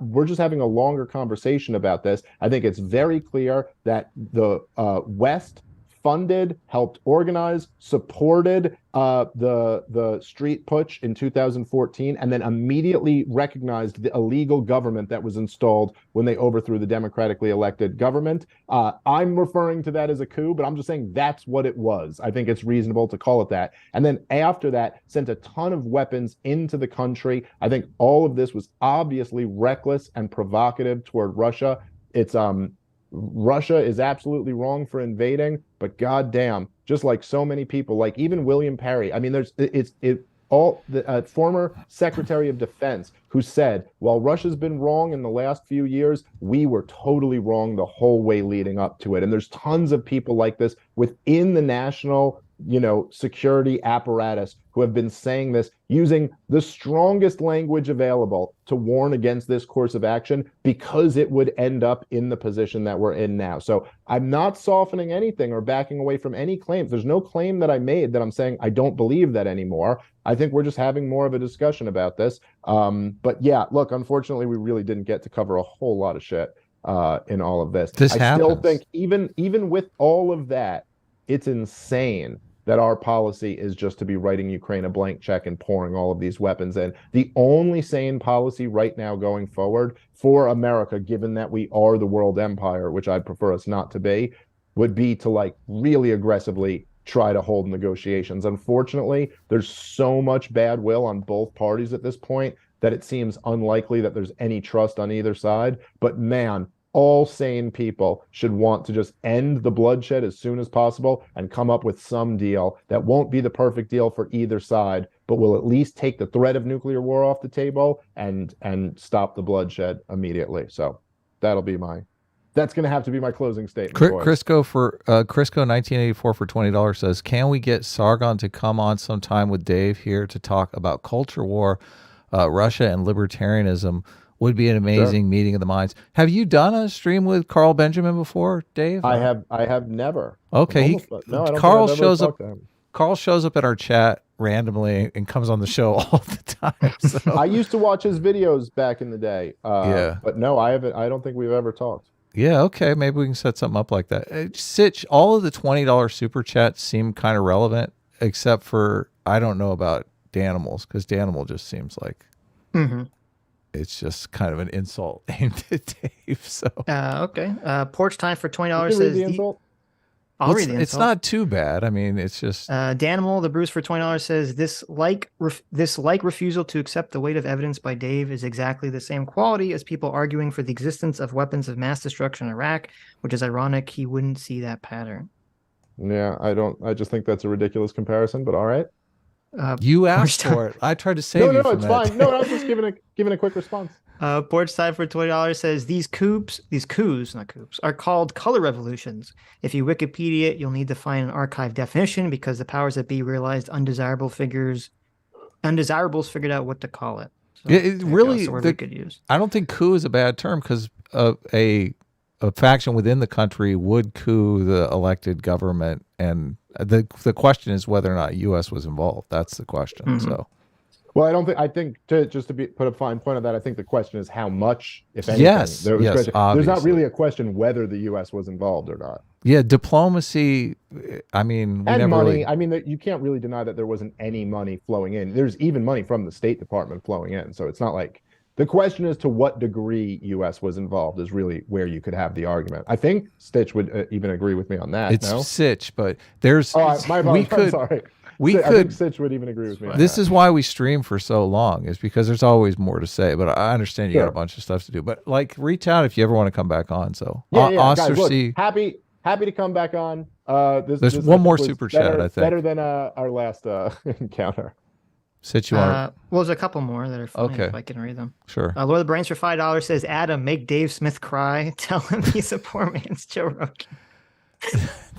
we're just having a longer conversation about this. I think it's very clear that the West funded, helped organize, supported the street putsch in 2014, and then immediately recognized the illegal government that was installed when they overthrew the democratically elected government. I'm referring to that as a coup, but I'm just saying that's what it was. I think it's reasonable to call it that. And then after that, sent a ton of weapons into the country. I think all of this was obviously reckless and provocative toward Russia. It's Russia is absolutely wrong for invading, but goddamn, just like so many people, like even William Perry. I mean, all the former Secretary of Defense who said, while Russia's been wrong in the last few years, we were totally wrong the whole way leading up to it. And there's tons of people like this within the national, security apparatus who have been saying this, using the strongest language available to warn against this course of action because it would end up in the position that we're in now. So I'm not softening anything or backing away from any claims. There's no claim that I made that I'm saying I don't believe that anymore. I think we're just having more of a discussion about this. But yeah, look, unfortunately, we really didn't get to cover a whole lot of shit in all of this. I still think even with all of that, it's insane that our policy is just to be writing Ukraine a blank check and pouring all of these weapons in. The only sane policy right now going forward for America, given that we are the world empire, which I'd prefer us not to be, would be to really aggressively try to hold negotiations. Unfortunately, there's so much bad will on both parties at this point that it seems unlikely that there's any trust on either side. But man, all sane people should want to just end the bloodshed as soon as possible and come up with some deal that won't be the perfect deal for either side, but will at least take the threat of nuclear war off the table and stop the bloodshed immediately. So that's going to have to be my closing statement. Crisco 1984 for $20 says, can we get Sargon to come on sometime with Dave here to talk about culture war, Russia and libertarianism? Would be an amazing meeting of the minds. Have you done a stream with Carl Benjamin before, Dave? I have never. Okay. No, I don't Carl think I've ever shows up. talked to him. Carl shows up at our chat randomly and comes on the show all the time. So. I used to watch his videos back in the day. Yeah. But no, I haven't. I don't think we've ever talked. Yeah. Okay. Maybe we can set something up like that. Sitch, all of the $20 super chats seem kind of relevant, except for I don't know about Danimals, because Danimal just seems like. Mm-hmm. It's just kind of an insult aimed at Dave. So okay. Porch time for $20 says says the insult. I'll read the insult. It's not too bad. I mean, it's just Danimal the Bruce for $20 says this refusal to accept the weight of evidence by Dave is exactly the same quality as people arguing for the existence of weapons of mass destruction in Iraq, which is ironic he wouldn't see that pattern. Yeah, I just think that's a ridiculous comparison, but all right. You asked for it. I tried to save you from it's that. fine. No, I was just giving a quick response. Porch time for $20 says these coups, are called color revolutions. If you Wikipedia it, you'll need to find an archive definition because the powers that be realized undesirables figured out what to call it. So it really, we could use. I don't think coup is a bad term because a faction within the country would coup the elected government, and the question is whether or not U.S. was involved. That's the question. Mm-hmm. So, well, I think to put a fine point on that, I think the question is how much, if anything. Yes, there's not really a question whether the U.S. was involved or not. Yeah, diplomacy. I mean, and money. I mean, you can't really deny that there wasn't any money flowing in. There's even money from the State Department flowing in. So it's not like. The question is to what degree U.S. was involved is really where you could have the argument. I think Stitch would even agree with me on that. It's Sitch, but there's. Oh, my apologies. I'm sorry. I think Sitch would even agree with me on this that. Is why we stream for so long, is because there's always more to say. But I understand you got a bunch of stuff to do. But reach out if you ever want to come back on. So guys, look, happy to come back on. There's one more super chat. I think better than our last encounter. Sitch, you want Well, there's a couple more that are funny Okay. if I can read them. Sure. Lord of the Brains for $5 says, Adam, make Dave Smith cry. Tell him he's a poor man's Joe Rogan.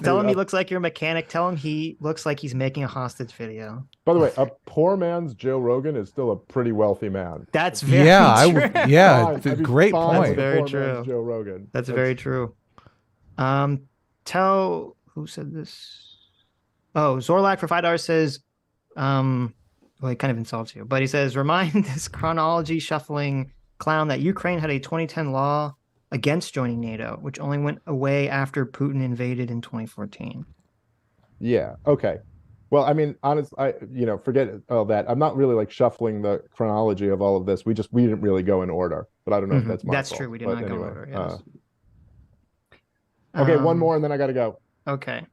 Tell him he looks like your mechanic. Tell him he looks like he's making a hostage video. By the way, a poor man's Joe Rogan is still a pretty wealthy man. That's very true. Yeah, I'd be great fine point. with a Very poor true. man's Joe Rogan. That's very true. Tell who said this? Oh, Zorlak for $5 says, well, he kind of insults you, but he says, remind this chronology shuffling clown that Ukraine had a 2010 law against joining NATO, which only went away after Putin invaded in 2014. Yeah. Okay. Well, I mean, forget all that. I'm not really like shuffling the chronology of all of this. We didn't really go in order, but I don't know if that's my That's fault. true. We did But not go in anyway, order. Yes. Okay, one more and then I got to go. Okay.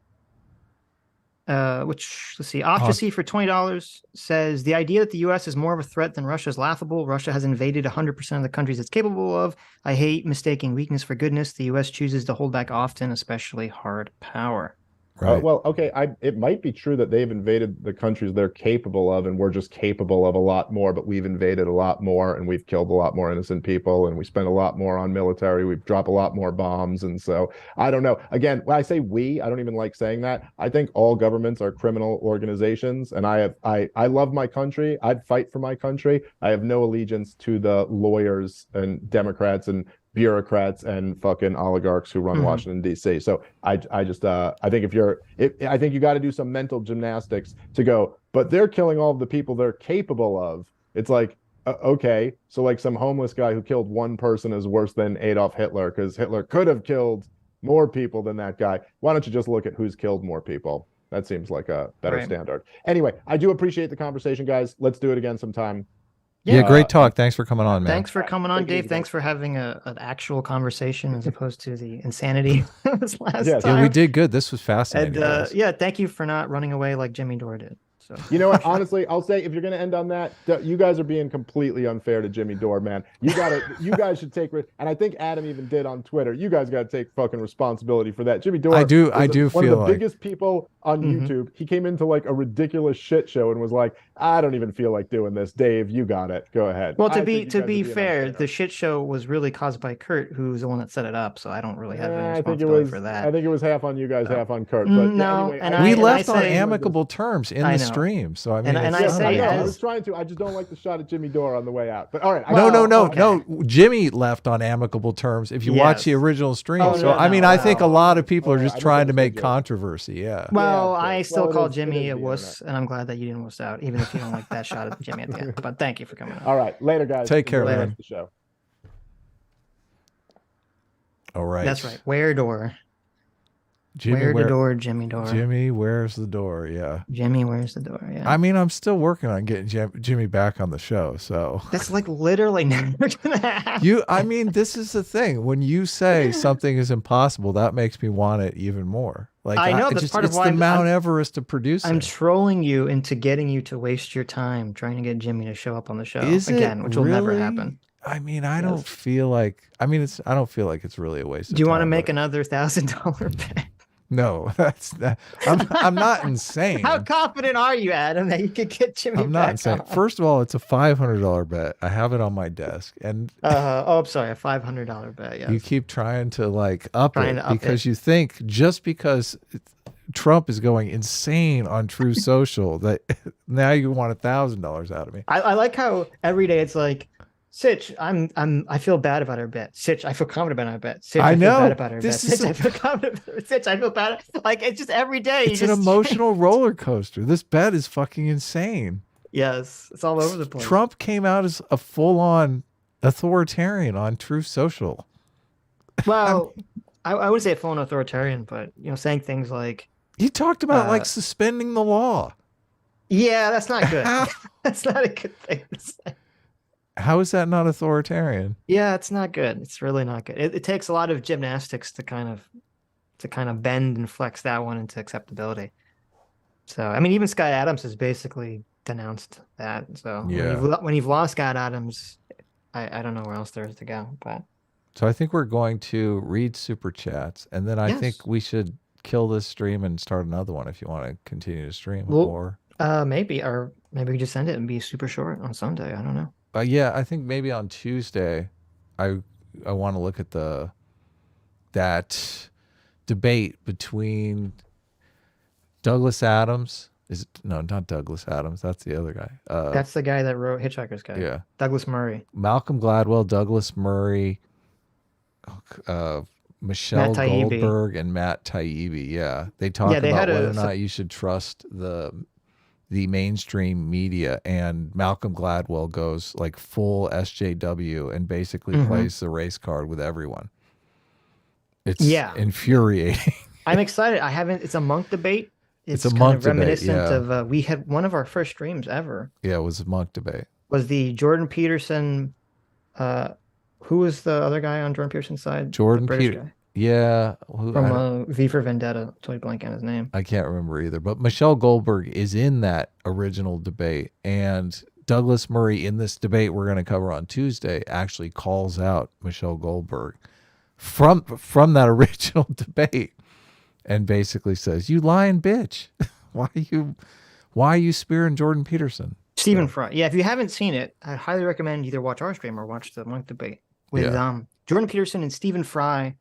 Which, let's see, Ocracy for $20 says, the idea that the U.S. is more of a threat than Russia is laughable. Russia has invaded 100% of the countries it's capable of. I hate mistaking weakness for goodness. The U.S. chooses to hold back often, especially hard power. Right. Well, okay, it might be true that they've invaded the countries they're capable of, and we're just capable of a lot more, but we've invaded a lot more, and we've killed a lot more innocent people, and we spend a lot more on military. We've dropped a lot more bombs, and so I don't know. Again, when I say we, I don't even like saying that. I think all governments are criminal organizations, and I love my country. I'd fight for my country. I have no allegiance to the lawyers and Democrats and bureaucrats and fucking oligarchs who run Washington D.C. So I think I think you got to do some mental gymnastics to go, but they're killing all of the people they're capable of. It's like, okay, so like some homeless guy who killed one person is worse than Adolf Hitler because Hitler could have killed more people than that guy. Why don't you just look at who's killed more people? That seems like a better standard. Anyway, I do appreciate the conversation, guys. Let's do it again sometime. Yeah, great talk. Thanks for coming on, man. Thanks for coming on, Dave. Thanks for having an actual conversation as opposed to the insanity this last time. Yeah, we did good. This was fascinating. And yeah, thank you for not running away like Jimmy Dore did. So you know what? Honestly, I'll say if you're going to end on that, you guys are being completely unfair to Jimmy Dore, man. You guys should take risk. And I think Adam even did on Twitter. You guys got to take fucking responsibility for that. Jimmy Dore, I do one feel of the biggest people on YouTube. He came into like a ridiculous shit show and was like, I don't even feel like doing this. Dave, you got it. Go ahead. Well, to be fair, the shit show was really caused by Kurt, who's the one that set it up. So I don't really have any responsibility for that. I think it was half on you guys, half on Kurt. But no, anyway, we left on amicable terms in the stream. So I mean, I was trying to. I just don't like the shot at Jimmy Dore on the way out. But all right. No. Jimmy left on amicable terms. If you watch the original stream, I think a lot of people are just trying to make controversy. Yeah. Well, I still call Jimmy a wuss, and I'm glad that you didn't wuss out, even if you don't like that shot at Jimmy at the end. But thank you for coming on. All right, later, guys. Take care, man. The show. All right. That's right. Where Dore? Jimmy, the door, Jimmy Dore. Jimmy, where's the door? Yeah. Jimmy, where's the door? Yeah. I mean, I'm still working on getting Jimmy back on the show. So that's like literally never gonna happen. I mean, this is the thing. When you say something is impossible, that makes me want it even more. Like I know that's part of why it's the Mount Everest of producing. I'm trolling you into getting you to waste your time trying to get Jimmy to show up on the show again, which will never happen. I mean, I don't feel like. I mean, I don't feel like it's really a waste. Do you want to make another $1,000 bet? No, that's not. I'm not insane. How confident are you, Adam, that you could get Jimmy? I'm not insane. First of all, it's a $500 bet. I have it on my desk, and I'm sorry, a $500 bet. Yes. You keep trying to like up it because you think just because Trump is going insane on True Social that now you want $1,000 out of me. I like how every day it's like, Sitch, I feel bad about our bet. Sitch, I feel confident about our bet. Sitch, I feel bad about our bet. Sitch, I feel confident. Sitch, I feel bad. Like it's just every day. It's an emotional roller coaster. This bet is fucking insane. Yes, it's all over the place. Trump came out as a full-on authoritarian on True Social. Well, I wouldn't say a full-on authoritarian, but saying things like he talked about like suspending the law. Yeah, that's not good. That's not a good thing to say. How is that not authoritarian? Yeah, it's not good. It's really not good. It takes a lot of gymnastics to kind of bend and flex that one into acceptability. So, I mean, even Scott Adams has basically denounced that. So, yeah. when you've lost Scott Adams, I don't know where else there is to go. But so I think we're going to read super chats, and then I think we should kill this stream and start another one if you want to continue to stream. Well, maybe. Or Maybe we just send it and be super short on Sunday. I don't know. Yeah, I think maybe on Tuesday, I I want to look at that debate between Douglas Adams. Is it, no, not Douglas Adams. That's the other guy. That's the guy that wrote Hitchhiker's Guide. Yeah, Douglas Murray. Malcolm Gladwell, Douglas Murray, uh, Michelle Matt Taibbi. Goldberg, and Matt Taibbi. Yeah, they talk Yeah, they about had whether or not you should trust the mainstream media, and Malcolm Gladwell goes like full SJW and basically plays the race card with everyone. It's infuriating. I'm excited. I haven't. It's a monk debate. It's a kind monk of reminiscent debate, yeah. of we had one of our first streams ever. Yeah, it was a monk debate. Was the Jordan Peterson? Who was the other guy on Jordan Peterson's side? Jordan British Peterson. guy. Yeah, From V for Vendetta. Totally blank on his name. I can't remember either. But Michelle Goldberg is in that original debate, and Douglas Murray in this debate we're going to cover on Tuesday actually calls out Michelle Goldberg from that original debate, and basically says, "You lying bitch! why are you spearing Jordan Peterson?" Stephen Fry. Yeah, if you haven't seen it, I highly recommend either watch our stream or watch the monk debate with Jordan Peterson and Stephen Fry.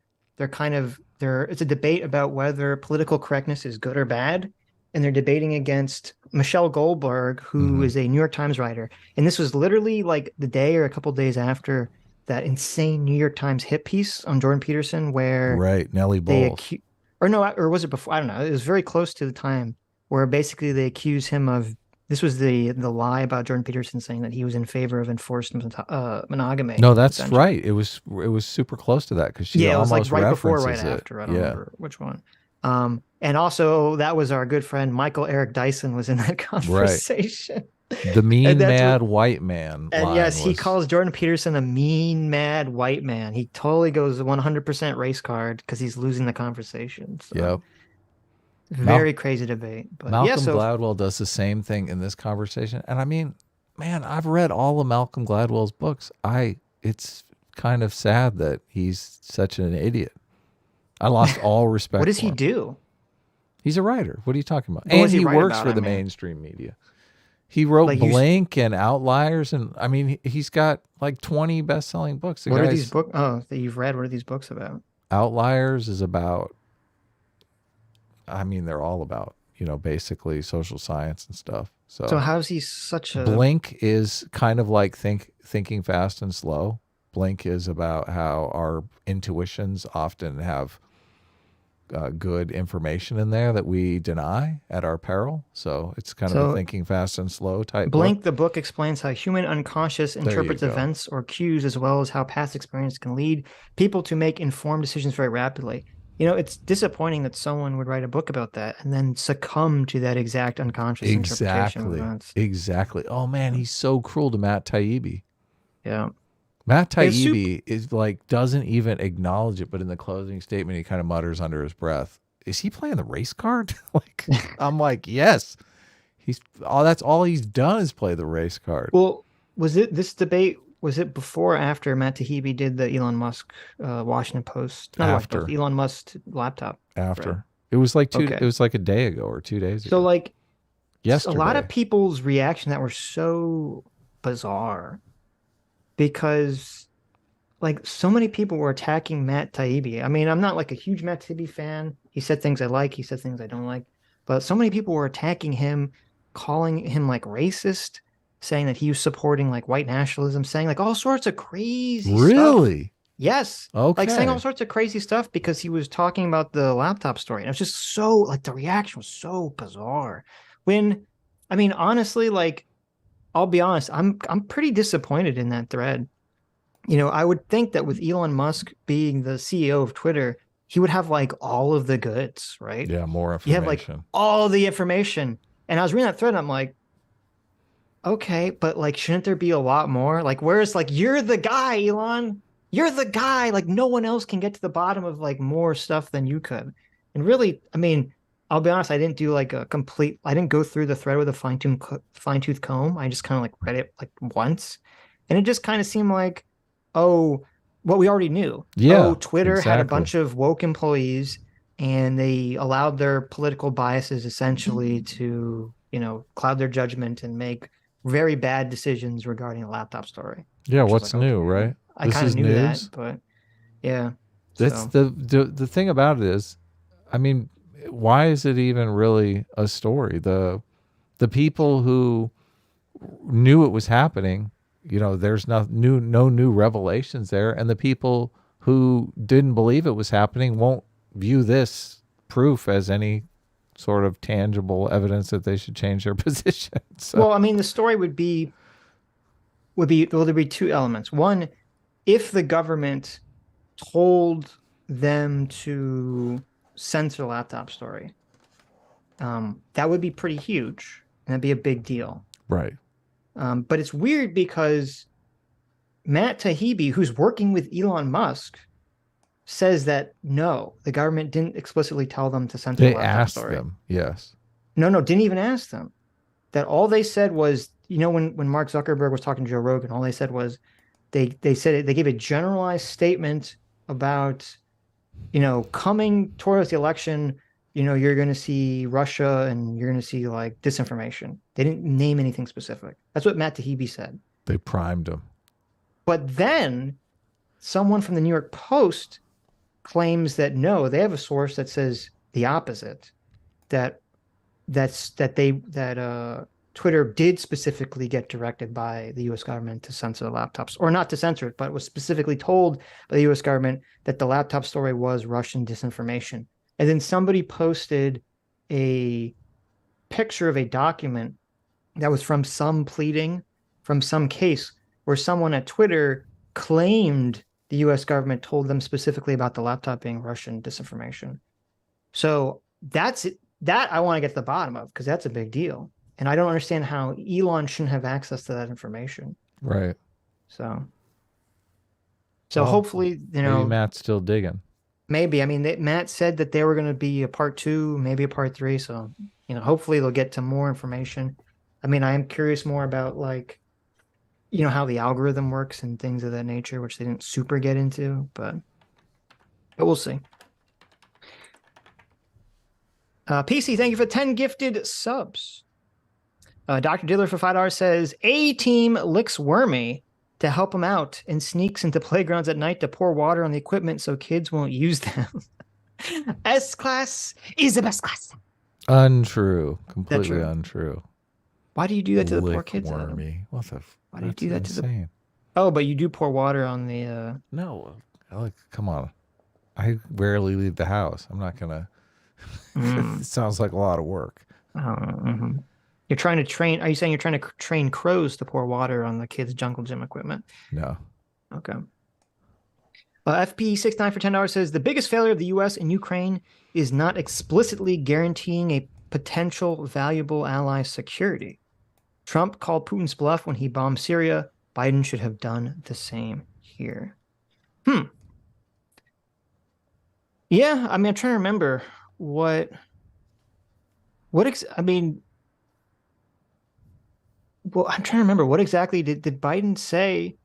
It's a debate about whether political correctness is good or bad, and they're debating against Michelle Goldberg, who is a New York Times writer. And this was literally like the day or a couple days after that insane New York Times hit piece on Jordan Peterson, where Nellie Bowles, or was it before? I don't know. It was very close to the time where basically they accuse him of. This was the lie about Jordan Peterson saying that he was in favor of enforced monogamy. No, that's right. It was super close to that because she it was almost like right before, right references after. I don't remember which one. And also that was our good friend Michael Eric Dyson was in that conversation. Right. The mean mad white man. And yes, he calls Jordan Peterson a mean mad white man. He totally goes 100% race card because he's losing the conversation. So. Yep. Very crazy debate. But Malcolm Gladwell does the same thing in this conversation. And I mean, man, I've read all of Malcolm Gladwell's books. It's kind of sad that he's such an idiot. I lost all respect. What does he do? He's a writer. What are you talking about? And he works for the mainstream media. He wrote Blank and Outliers, and I mean, he's got like 20 best-selling books. What are these books? Oh, that you've read? What are these books about? Outliers is about. I mean, they're all about, basically social science and stuff. So how is he such a... Blink is kind of like thinking fast and slow. Blink is about how our intuitions often have good information in there that we deny at our peril. So it's kind of a thinking fast and slow type Blink, the book explains how human unconscious interprets events or cues, as well as how past experience can lead people to make informed decisions very rapidly. It's disappointing that someone would write a book about that and then succumb to that exact unconscious interpretation of events. Exactly. Oh man, he's so cruel to Matt Taibbi. Yeah. Matt Taibbi is like doesn't even acknowledge it, but in the closing statement he kind of mutters under his breath, "Is he playing the race card?" I'm like, yes. That's all he's done is play the race card. Well, was it before or after Matt Taibbi did the Elon Musk Washington Post? Not after Elon Musk laptop. After. Right? It was like it was like a day ago or 2 days ago. So like yesterday. A lot of people's reaction that were so bizarre because like so many people were attacking Matt Taibbi. I mean, I'm not like a huge Matt Taibbi fan. He said things I like, he said things I don't like. But so many people were attacking him, calling him like racist, saying that he was supporting like white nationalism, saying like all sorts of crazy stuff. Really? Yes. Okay. Like saying all sorts of crazy stuff because he was talking about the laptop story. And it was just so like the reaction was so bizarre. Honestly, like I'll be honest, I'm pretty disappointed in that thread. I would think that with Elon Musk being the CEO of Twitter, he would have like all of the goods, right? Yeah, more information. You have like all the information. And I was reading that thread and I'm like, okay, but like, shouldn't there be a lot more? Like, where's like, you're the guy, Elon. You're the guy. Like, no one else can get to the bottom of like more stuff than you could. And really, I'll be honest, I didn't do like I didn't go through the thread with a fine-tooth comb. I just kind of like read it like once. And it just kind of seemed like, what we already knew. Yeah. Twitter had a bunch of woke employees and they allowed their political biases essentially to cloud their judgment and make very bad decisions regarding a laptop story. Yeah, Which is what's like, new, okay, right? I This kind of is knew that, news. but yeah. That's So the thing about it is, I mean, why is it even really a story? The people who knew it was happening, there's no new revelations there, and the people who didn't believe it was happening won't view this proof as any sort of tangible evidence that they should change their position. So well, I mean, the story there'd be two elements. One, if the government told them to censor the laptop story, that would be pretty huge and that'd be a big deal. right, But it's weird because Matt Taibbi, who's working with Elon Musk, says that no, the government didn't explicitly tell them to censor the they laptop asked story. them. Yes, No, didn't even ask them. That all they said was, when Mark Zuckerberg was talking to Joe Rogan, all they said was they said they gave a generalized statement about, coming towards the election, you're going to see Russia and you're going to see like disinformation. They didn't name anything specific. That's what Matt Taibbi said. they primed them. But then someone from the New York Post claims that no, they have a source that says the opposite. That Twitter did specifically get directed by the U.S. government to censor the laptops, or not to censor it, but was specifically told by the U.S. government that the laptop story was Russian disinformation. And then somebody posted a picture of a document that was from some pleading, from some case where someone at Twitter claimed the U.S. government told them specifically about the laptop being Russian disinformation. So that's it. That I want to get to the bottom of, because that's a big deal. And I don't understand how Elon shouldn't have access to that information. Right. So Well, hopefully, maybe Matt's still digging. maybe. I mean, Matt said that they were going to be a part 2, maybe a part 3. So, hopefully they'll get to more information. I mean, I am curious more about like, how the algorithm works and things of that nature, which they didn't super get into, but we'll see. PC, thank you for 10 gifted subs. Dr. Diller for $5 says, A-Team licks Wormy to help him out and sneaks into playgrounds at night to pour water on the equipment so kids won't use them. S-Class is the best class. Untrue. Completely untrue. Why do you do that to the poor kids? Wormy. What the Why do you do that insane. to the... Oh, but you do pour water on the... No. Come on. I rarely leave the house. I'm not going to... It sounds like a lot of work. Mm-hmm. You're trying to train... Are you saying you're trying to train crows to pour water on the kids' jungle gym equipment? No. Okay. FP69 for $10 says, the biggest failure of the U.S. in Ukraine is not explicitly guaranteeing a potential valuable ally security. Trump called Putin's bluff when he bombed Syria. Biden should have done the same here. Yeah, I mean, I'm trying to remember I mean, well, I'm trying to remember what exactly did Biden say?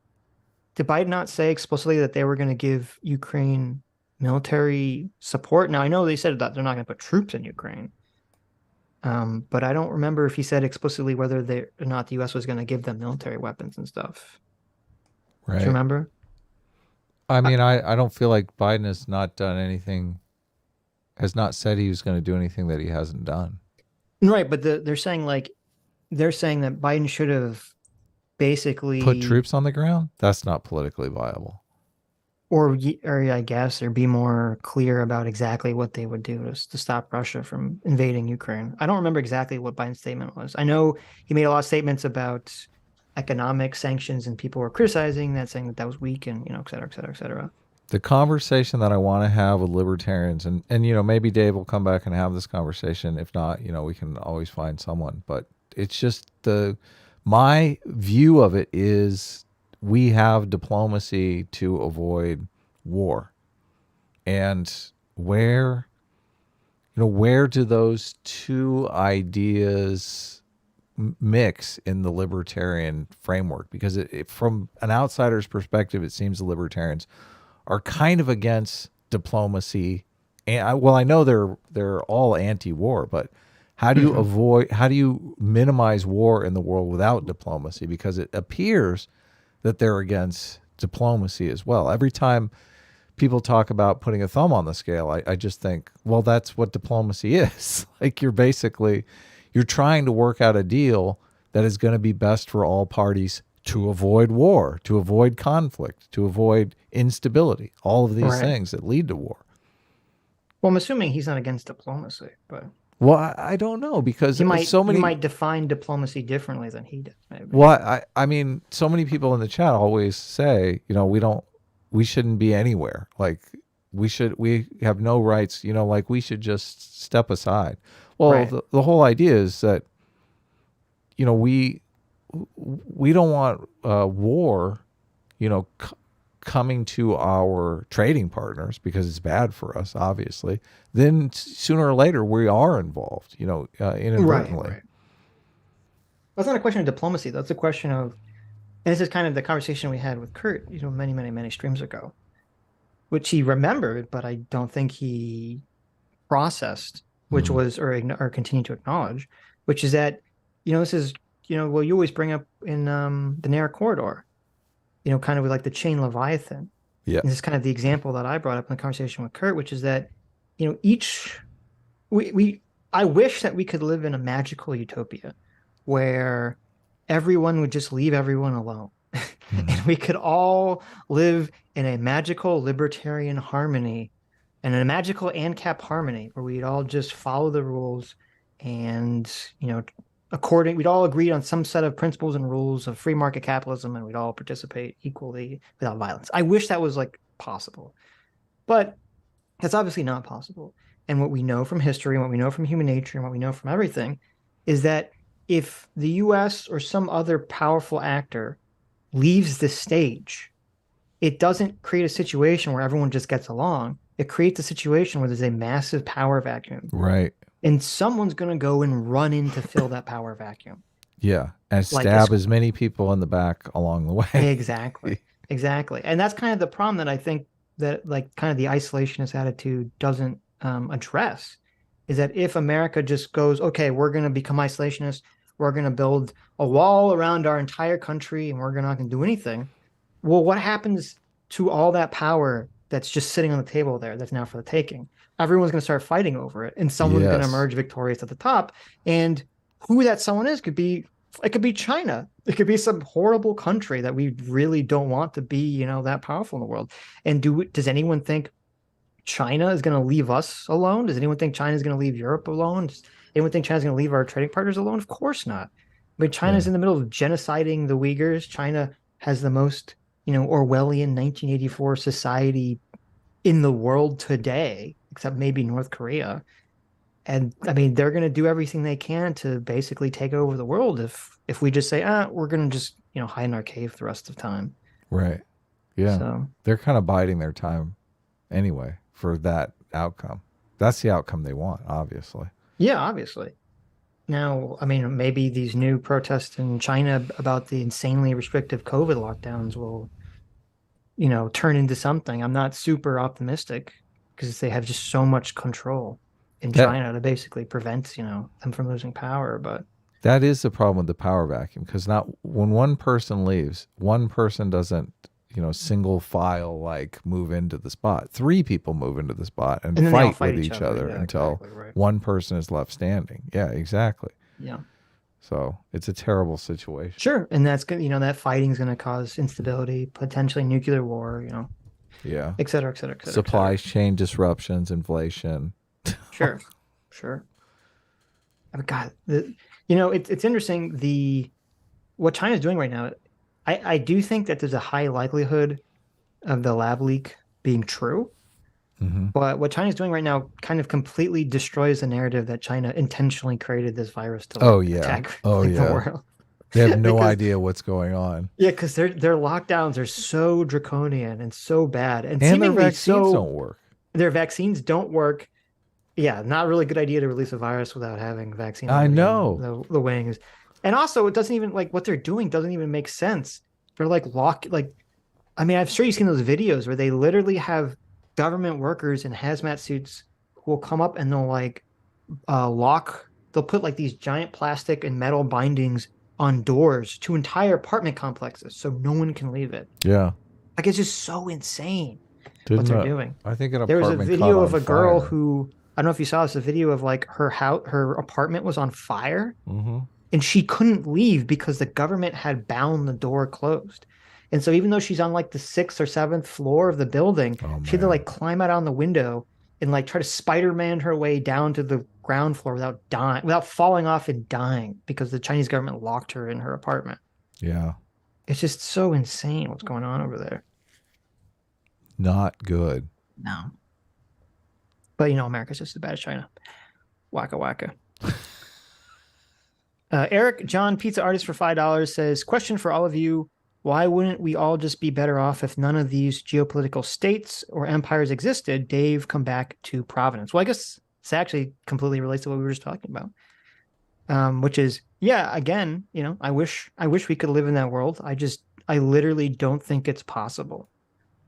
Did Biden not say explicitly that they were going to give Ukraine military support? Now, I know they said that they're not going to put troops in Ukraine. But I don't remember if he said explicitly whether or not the U.S. was going to give them military weapons and stuff. Right. Do you remember? I mean, I don't feel like Biden has not done anything, has not said he was going to do anything that he hasn't done. Right, but they're saying that Biden should have basically put troops on the ground. That's not politically viable. Or I guess, or be more clear about exactly what they would do to stop Russia from invading Ukraine. I don't remember exactly what Biden's statement was. I know he made a lot of statements about economic sanctions, and people were criticizing that, saying that was weak, and et cetera, et cetera, et cetera. The conversation that I want to have with libertarians, and maybe Dave will come back and have this conversation. If not, we can always find someone. But it's just my view of it is, we have diplomacy to avoid war. And where do those two ideas mix in the libertarian framework? Because from an outsider's perspective, it seems the libertarians are kind of against diplomacy. And I know they're all anti-war, but How do you avoid, how do you minimize war in the world without diplomacy? Because it appears that they're against diplomacy as well. Every time people talk about putting a thumb on the scale, I just think, well, that's what diplomacy is. Like you're trying to work out a deal that is going to be best for all parties to avoid war, to avoid conflict, to avoid instability, all of these things that lead to war. Well, I'm assuming he's not against diplomacy, but Well, I don't know, because you you might define diplomacy differently than he does. Maybe. Well, I mean, so many people in the chat always say, we shouldn't be anywhere. Like we have no rights, like we should just step aside. Well, the whole idea is that, we don't want war, coming to our trading partners, because it's bad for us, obviously. Then sooner or later we are involved, inadvertently. Right. That's not a question of diplomacy. That's a question of, and this is kind of the conversation we had with Kurt, many streams ago, which he remembered, but I don't think he processed, which was, or continued to acknowledge, which is that, this is, well, you always bring up in the Narrow Corridor, kind of like the chain Leviathan. Yeah. And this is kind of the example that I brought up in the conversation with Kurt, which is that, I wish that we could live in a magical utopia where everyone would just leave everyone alone. And we could all live in a magical libertarian harmony and in a magical ANCAP harmony where we'd all just follow the rules and, we'd all agree on some set of principles and rules of free market capitalism, and we'd all participate equally without violence. I wish that was possible, but that's obviously not possible. And what we know from history and what we know from human nature and what we know from everything is that if the US or some other powerful actor leaves the stage, it doesn't create a situation where everyone just gets along. It creates a situation where there's a massive power vacuum. Right. And someone's going to go and run in to fill that power vacuum. Yeah. And stab as many people in the back along the way. Exactly. And that's kind of the problem that I think that kind of the isolationist attitude doesn't address, is that if America just goes, okay, we're going to become isolationist, we're going to build a wall around our entire country and we're not going to do anything. Well, what happens to all that power that's just sitting on the table there that's now for the taking? Everyone's going to start fighting over it, and someone's going to emerge victorious at the top. And who that someone is could be China. It could be some horrible country that we really don't want to be, that powerful in the world. And does anyone think China is going to leave us alone? Does anyone think China is going to leave Europe alone? Does anyone think China's going to leave our trading partners alone? Of course not. I mean, China's in the middle of genociding the Uyghurs. China has the most, Orwellian 1984 society in the world today, except maybe North Korea. And I mean, they're going to do everything they can to basically take over the world if we just say, we're going to just, hide in our cave the rest of the time. Right. Yeah. So they're kind of biding their time anyway for that outcome. That's the outcome they want, obviously. Yeah, obviously. Now, I mean, maybe these new protests in China about the insanely restrictive COVID lockdowns will, turn into something. I'm not super optimistic because they have just so much control in China to basically prevent, them from losing power. But that is the problem with the power vacuum, because when one person leaves, one person doesn't, single file move into the spot. 3 people move into the spot and fight with each other until one person is left standing. Yeah, exactly. Yeah. So it's a terrible situation. Sure. And that's good. That fighting is going to cause instability, potentially nuclear war, yeah, et cetera, et cetera, et cetera. Supply chain disruptions, inflation. Sure. Oh, God, it's interesting. What China's doing right now, I do think that there's a high likelihood of the lab leak being true. Mm-hmm. But what China's doing right now kind of completely destroys the narrative that China intentionally created this virus to attack the world. They have no idea what's going on. Yeah, because their lockdowns are so draconian and so bad, and their vaccines don't work. Their vaccines don't work. Yeah, not really good idea to release a virus without having vaccine. I know the wings, and also it doesn't even what they're doing doesn't even make sense. They're I mean, I'm sure you've seen those videos where they literally have government workers in hazmat suits who will come up and they'll lock they'll put like these giant plastic and metal bindings on doors to entire apartment complexes so no one can leave it. Yeah. Like, it's just so insane what Didn't they're doing. I think an There was a apartment video caught of on a girl fire. who, I don't know if you saw this, a video of like her apartment was on fire Mm-hmm. and she couldn't leave because the government had bound the door closed. And so even though she's on like the 6th or 7th floor of the building, Oh, she had to man. like climb out on the window and like try to Spider-Man her way down to the ground floor without dying, without falling off and dying because the Chinese government locked her in her apartment. Yeah. It's just so insane what's going on over there. Not good. No. But, America's just as bad as China. Waka waka. Eric John, pizza artist for $5, says, question for all of you. Why wouldn't we all just be better off if none of these geopolitical states or empires existed? Dave, come back to Providence. Well, I guess this actually completely relates to what we were just talking about, which is, yeah, again, I wish we could live in that world. I literally don't think it's possible.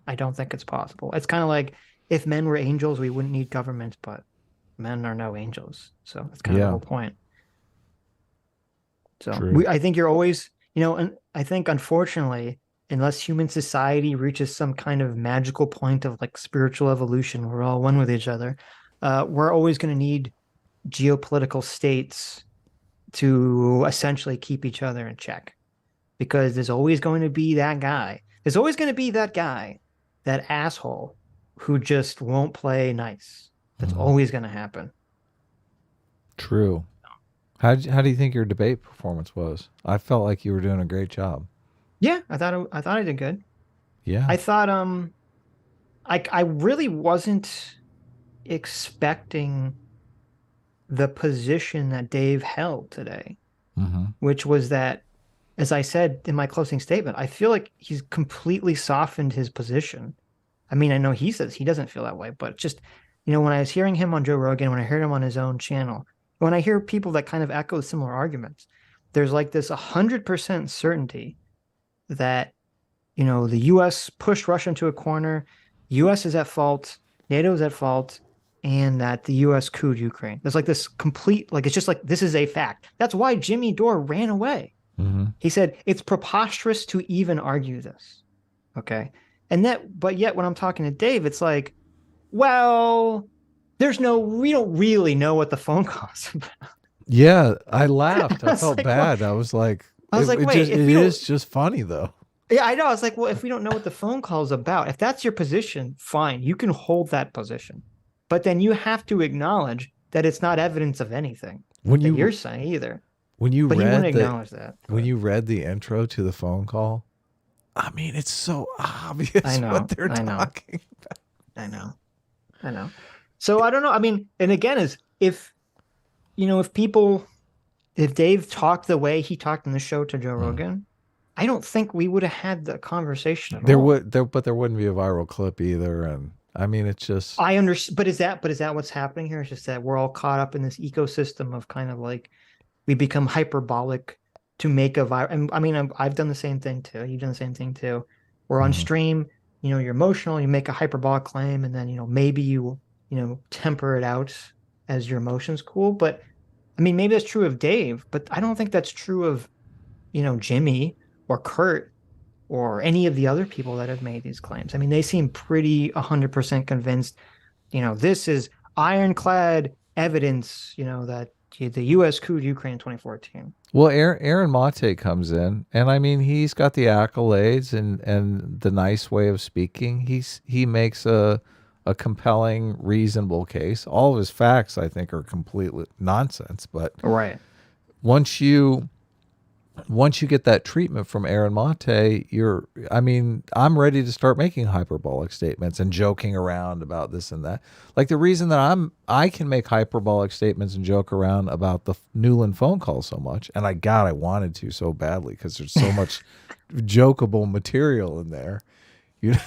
I don't think it's possible. It's kind of like if men were angels, we wouldn't need government, but men are no angels. So that's kind of the whole point. So I think you're always, and I think unfortunately, unless human society reaches some kind of magical point of like spiritual evolution, we're all one with each other. We're always going to need geopolitical states to essentially keep each other in check, because there's always going to be that guy. There's always going to be that guy, that asshole who just won't play nice. That's always going to happen. True. How do you think your debate performance was? I felt like you were doing a great job. Yeah, I thought I did good. Yeah. I thought I really wasn't expecting the position that Dave held today, which was that, as I said in my closing statement, I feel like he's completely softened his position. I mean, I know he says he doesn't feel that way, but just, when I was hearing him on Joe Rogan, when I heard him on his own channel, when I hear people that kind of echo similar arguments, there's like this 100% certainty that, the U.S. pushed Russia into a corner, U.S. is at fault, NATO is at fault, and that the U.S. couped Ukraine. There's like this complete, like, it's just like, this is a fact. That's why Jimmy Dore ran away. He said, it's preposterous to even argue this. Okay. But yet when I'm talking to Dave, it's like, well, we don't really know what the phone call is about. Yeah, I laughed. I felt like, bad. well, I was like, wait, it is just funny though. Yeah, I know. I was like, well, if we don't know what the phone call is about, if that's your position, fine, you can hold that position. But then you have to acknowledge that it's not evidence of anything you're saying either. When you acknowledge that. When you read the intro to the phone call, I mean, it's so obvious what they're talking about. I know. So I don't know. I mean, and again, if Dave talked the way he talked in the show to Joe Rogan, I don't think we would have had the conversation at all. But there wouldn't be a viral clip either. And I mean, it's just, I understand. But is that what's happening here? It's just that we're all caught up in this ecosystem of kind of like, we become hyperbolic to make a viral. And I mean, I've done the same thing too. You've done the same thing too. We're on stream, you're emotional, you make a hyperbolic claim, and then, maybe you temper it out as your emotions cool. But I mean, maybe that's true of Dave, but I don't think that's true of, Jimmy or Kurt or any of the other people that have made these claims. I mean, they seem pretty 100% convinced, this is ironclad evidence, that the U.S. couped Ukraine in 2014. Well, Aaron Mate comes in, and I mean, he's got the accolades and the nice way of speaking. He makes a compelling, reasonable case. All of his facts, I think, are completely nonsense. But once you get that treatment from Aaron Mate, I'm ready to start making hyperbolic statements and joking around about this and that. Like the reason that I can make hyperbolic statements and joke around about the Nuland phone call so much, and I wanted to so badly because there's so much jokeable material in there. It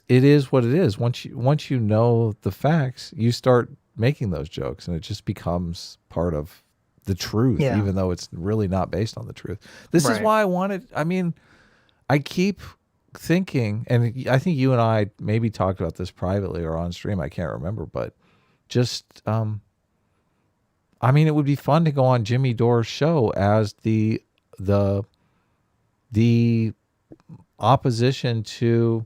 is what it is. Once you know the facts, you start making those jokes, and it just becomes part of the truth, even though it's really not based on the truth. This is why I keep thinking, and I think you and I maybe talked about this privately or on stream, I can't remember, but just I mean, it would be fun to go on Jimmy Dore's show as the opposition to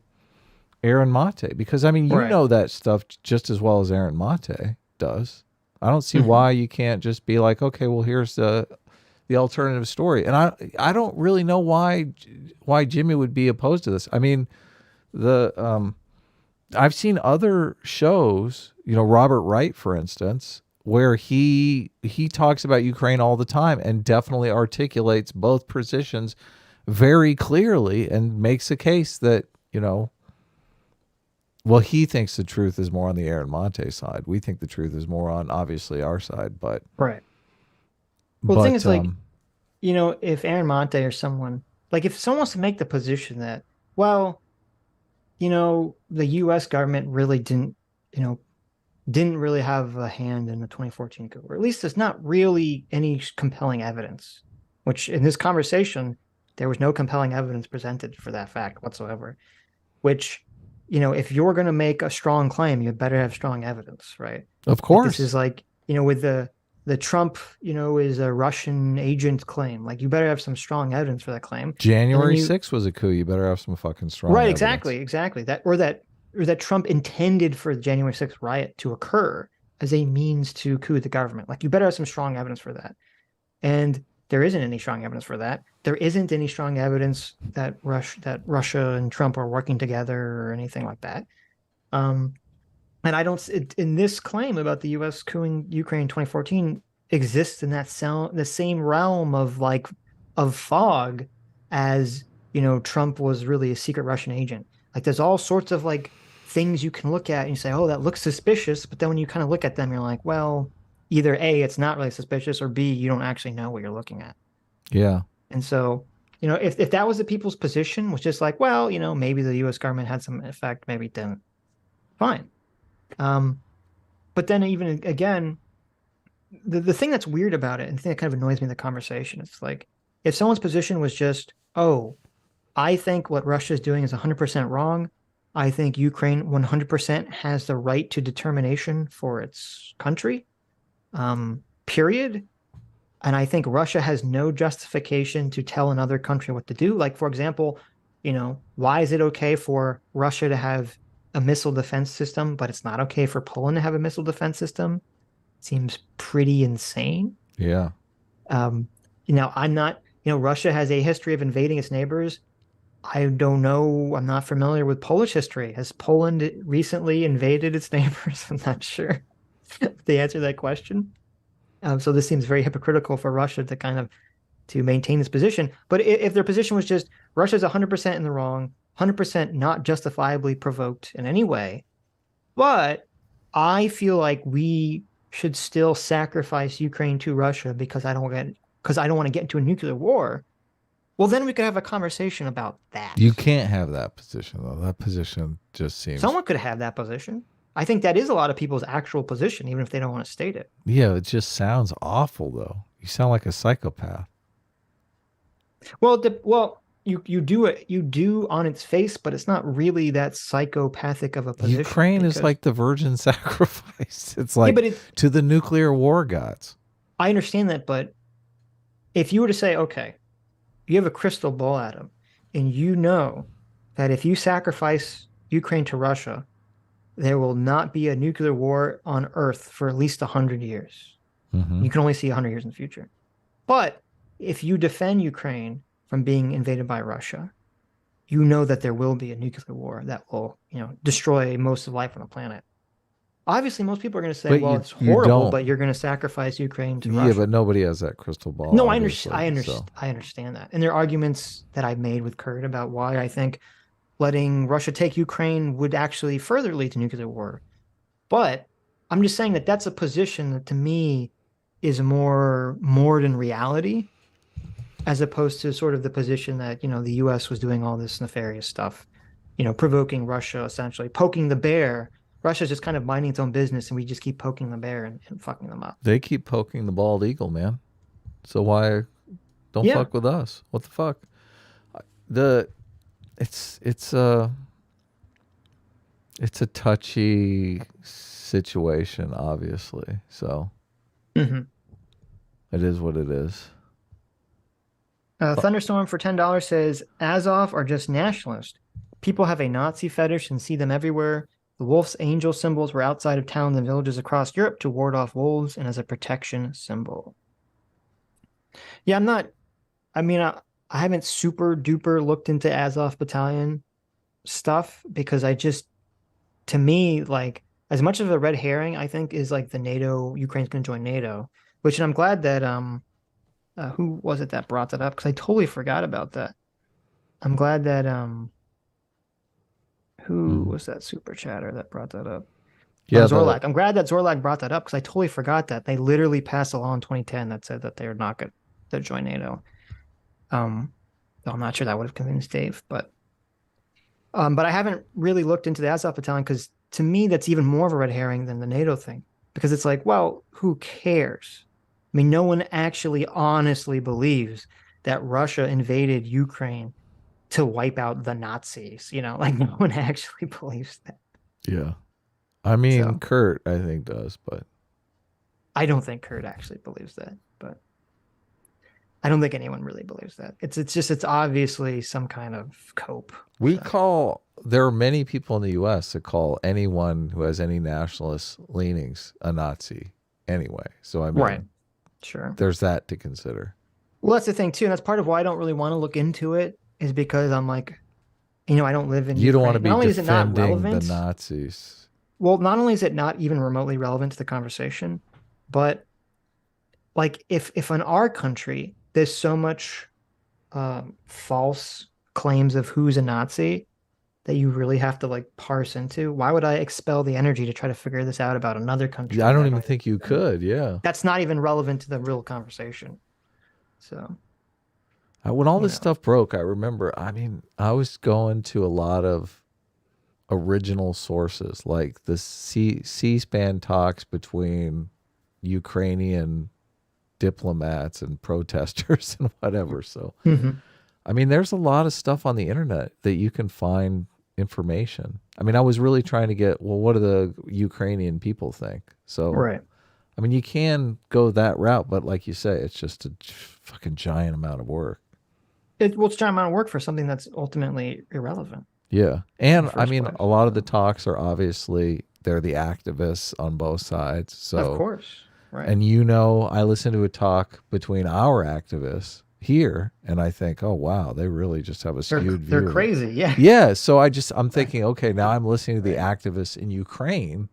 Aaron Mate, because I mean, you Right. know that stuff just as well as Aaron Mate does. I don't see Mhm. why you can't just be like, okay, well, here's the alternative story. And I don't really know why Jimmy would be opposed to this. I mean, the I've seen other shows, you know, Robert Wright, for instance, where he talks about Ukraine all the time and definitely articulates both positions very clearly and makes a case that, you know, well, he thinks the truth is more on the Aaron Monte side. We think the truth is more on obviously our side, Right. Well, the thing but is, like, if Aaron Monte or someone, like, if someone wants to make the position that, well, the U.S. government really didn't really have a hand in the 2014 coup, or at least there's not really any compelling evidence, which in this conversation, there was no compelling evidence presented for that fact whatsoever, which, if you're going to make a strong claim, you better have strong evidence, right? of Like this is course, like, with the Trump, is a Russian agent claim. Like you better have some strong evidence for that claim. And then January 6th was a coup. You better have some fucking strong right, evidence. exactly. That Trump intended for the January 6th riot to occur as a means to coup the government. Like you better have some strong evidence for that. And there isn't any strong evidence for that. There isn't any strong evidence that Russia and Trump are working together or anything like that. Um, and I don't in this claim about the U.S. coupping Ukraine in 2014 exists in the same realm of fog as Trump was really a secret Russian agent. Like there's all sorts of like things you can look at and you say, oh, that looks suspicious, but then when you kind of look at them, you're like, well, either A, it's not really suspicious, or B, you don't actually know what you're looking at. Yeah. And so, if that was the people's position, was just like, well, maybe the U.S. government had some effect, maybe it didn't. Fine. Um, but then even again, the thing that's weird about it, and the thing that kind of annoys me in the conversation, it's like if someone's position was just, oh, I think what Russia is doing is 100% wrong. I think Ukraine 100% has the right to determination for its country, period. And I think Russia has no justification to tell another country what to do. Like, for example, why is it okay for Russia to have a missile defense system, but it's not okay for Poland to have a missile defense system? Seems pretty insane. Yeah. Um, I'm not, Russia has a history of invading its neighbors. I don't know. I'm not familiar with Polish history. Has Poland recently invaded its neighbors? I'm not sure the answer to that question. So this seems very hypocritical for Russia to kind of to maintain this position. But if their position was just Russia's 100% in the wrong, 100% not justifiably provoked in any way, but I feel like we should still sacrifice Ukraine to Russia because I don't want to get into a nuclear war. Well, then we could have a conversation about that. You can't have that position though. That position just seems, Someone could have that position. I think that is a lot of people's actual position, even if they don't want to state it. yeah, it just sounds awful though. You sound like a psychopath. Well, you do it. You do on its face, but it's not really that psychopathic of a position. Ukraine is like the virgin sacrifice. It's like but to the nuclear war gods. I understand that, but if you were to say, okay, you have a crystal ball, Adam, and you know that if you sacrifice Ukraine to Russia, there will not be a nuclear war on Earth for at least 100 years. Mm-hmm. You can only see 100 years in the future. But if you defend Ukraine from being invaded by Russia, you know that there will be a nuclear war that will, destroy most of life on the planet. Obviously, most people are going to say, But well, it's horrible, but you're going to sacrifice Ukraine to Russia. Yeah, but nobody has that crystal ball. No, I understand that. And there are arguments that I made with Kurt about why I think letting Russia take Ukraine would actually further lead to nuclear war. But I'm just saying that that's a position that to me is more than reality, as opposed to sort of the position that, the U.S. was doing all this nefarious stuff, provoking Russia, essentially poking the bear. Russia's just kind of minding its own business, and we just keep poking the bear and fucking them up. They keep poking the bald eagle, man. So why don't fuck with us? What the fuck? It's a touchy situation, obviously. So Mm-hmm. it is what it is. Thunderstorm for $10 says Azov are just nationalists. People have a Nazi fetish and see them everywhere. The wolf's angel symbols were outside of towns and villages across Europe to ward off wolves and as a protection symbol. Yeah, I'm not. I mean, I haven't super duper looked into Azov Battalion stuff because to me, like, as much of a red herring, I think, is like the NATO, Ukraine's going to join NATO, which, and I'm glad that, who was it that brought that up? Because I totally forgot about that. I'm glad that, who was that super chatter that brought that up? Yeah, Zorlak. I'm glad that Zorlak brought that up because I totally forgot that. They literally passed a law in 2010 that said that they're not going to join NATO. I'm not sure that would have convinced Dave, but I haven't really looked into the Azov Battalion because to me that's even more of a red herring than the NATO thing because it's like, well, who cares? I mean, no one actually honestly believes that Russia invaded Ukraine to wipe out the Nazis. Like no one actually believes that. yeah. I mean, So, Kurt, I think does, but I don't think Kurt actually believes that, but I don't think anyone really believes that. It's obviously some kind of cope. There are many people in the U.S. that call anyone who has any nationalist leanings a Nazi anyway. So, I mean, right. Sure. There's that to consider. Well, that's the thing too. And that's part of why I don't really want to look into it is because I'm like, I don't live in You don't Ukraine. want to be Not only is it not defending relevant, the Nazis. well, not only is it not even remotely relevant to the conversation, but like if in our country there's so much false claims of who's a Nazi that you really have to like parse into, why would I expel the energy to try to figure this out about another country? I don't even think you could. Yeah. That's not even relevant to the real conversation. So when all this stuff broke, I remember, I mean, I was going to a lot of original sources, like the C-SPAN talks between Ukrainian diplomats and protesters and whatever. So, I mean, there's a lot of stuff on the internet that you can find information. I mean, I was really trying to get, well, what do the Ukrainian people think? So, right. I mean, you can go that route, but like you say, it's just a fucking giant amount of work. It's a giant amount of work for something that's ultimately irrelevant. Yeah. And I mean, a lot of the talks are obviously, they're the activists on both sides. So, of course. Right. And I listened to a talk between our activists here, and I think, oh, wow, they really just have a skewed view. They're crazy. Yeah. Yeah. So I'm thinking, okay, now I'm listening to the activists in Ukraine,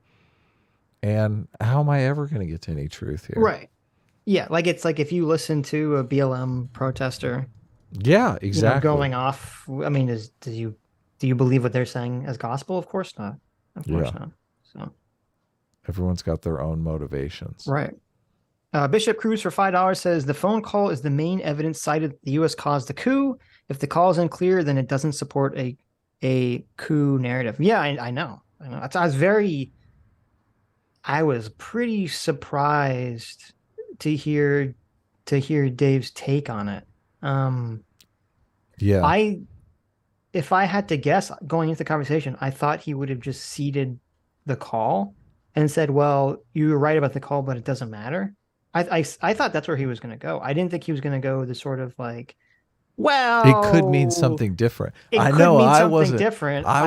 and how am I ever going to get to any truth here? Right. Yeah. Like it's like if you listen to a BLM protester. Yeah, exactly. Going off. I mean, do you believe what they're saying as gospel? Of course not. Of course not. So everyone's got their own motivations. Right. Bishop Cruz for $5 says the phone call is the main evidence cited that the U.S. caused the coup. If the call is unclear, then it doesn't support a coup narrative. Yeah, I know. I was pretty surprised to hear Dave's take on it. Yeah. If I had to guess going into the conversation, I thought he would have just ceded the call and said, well, you were right about the call, but it doesn't matter. I thought that's where he was going to go. I didn't think he was going to go the sort of like, well, it could mean something different. I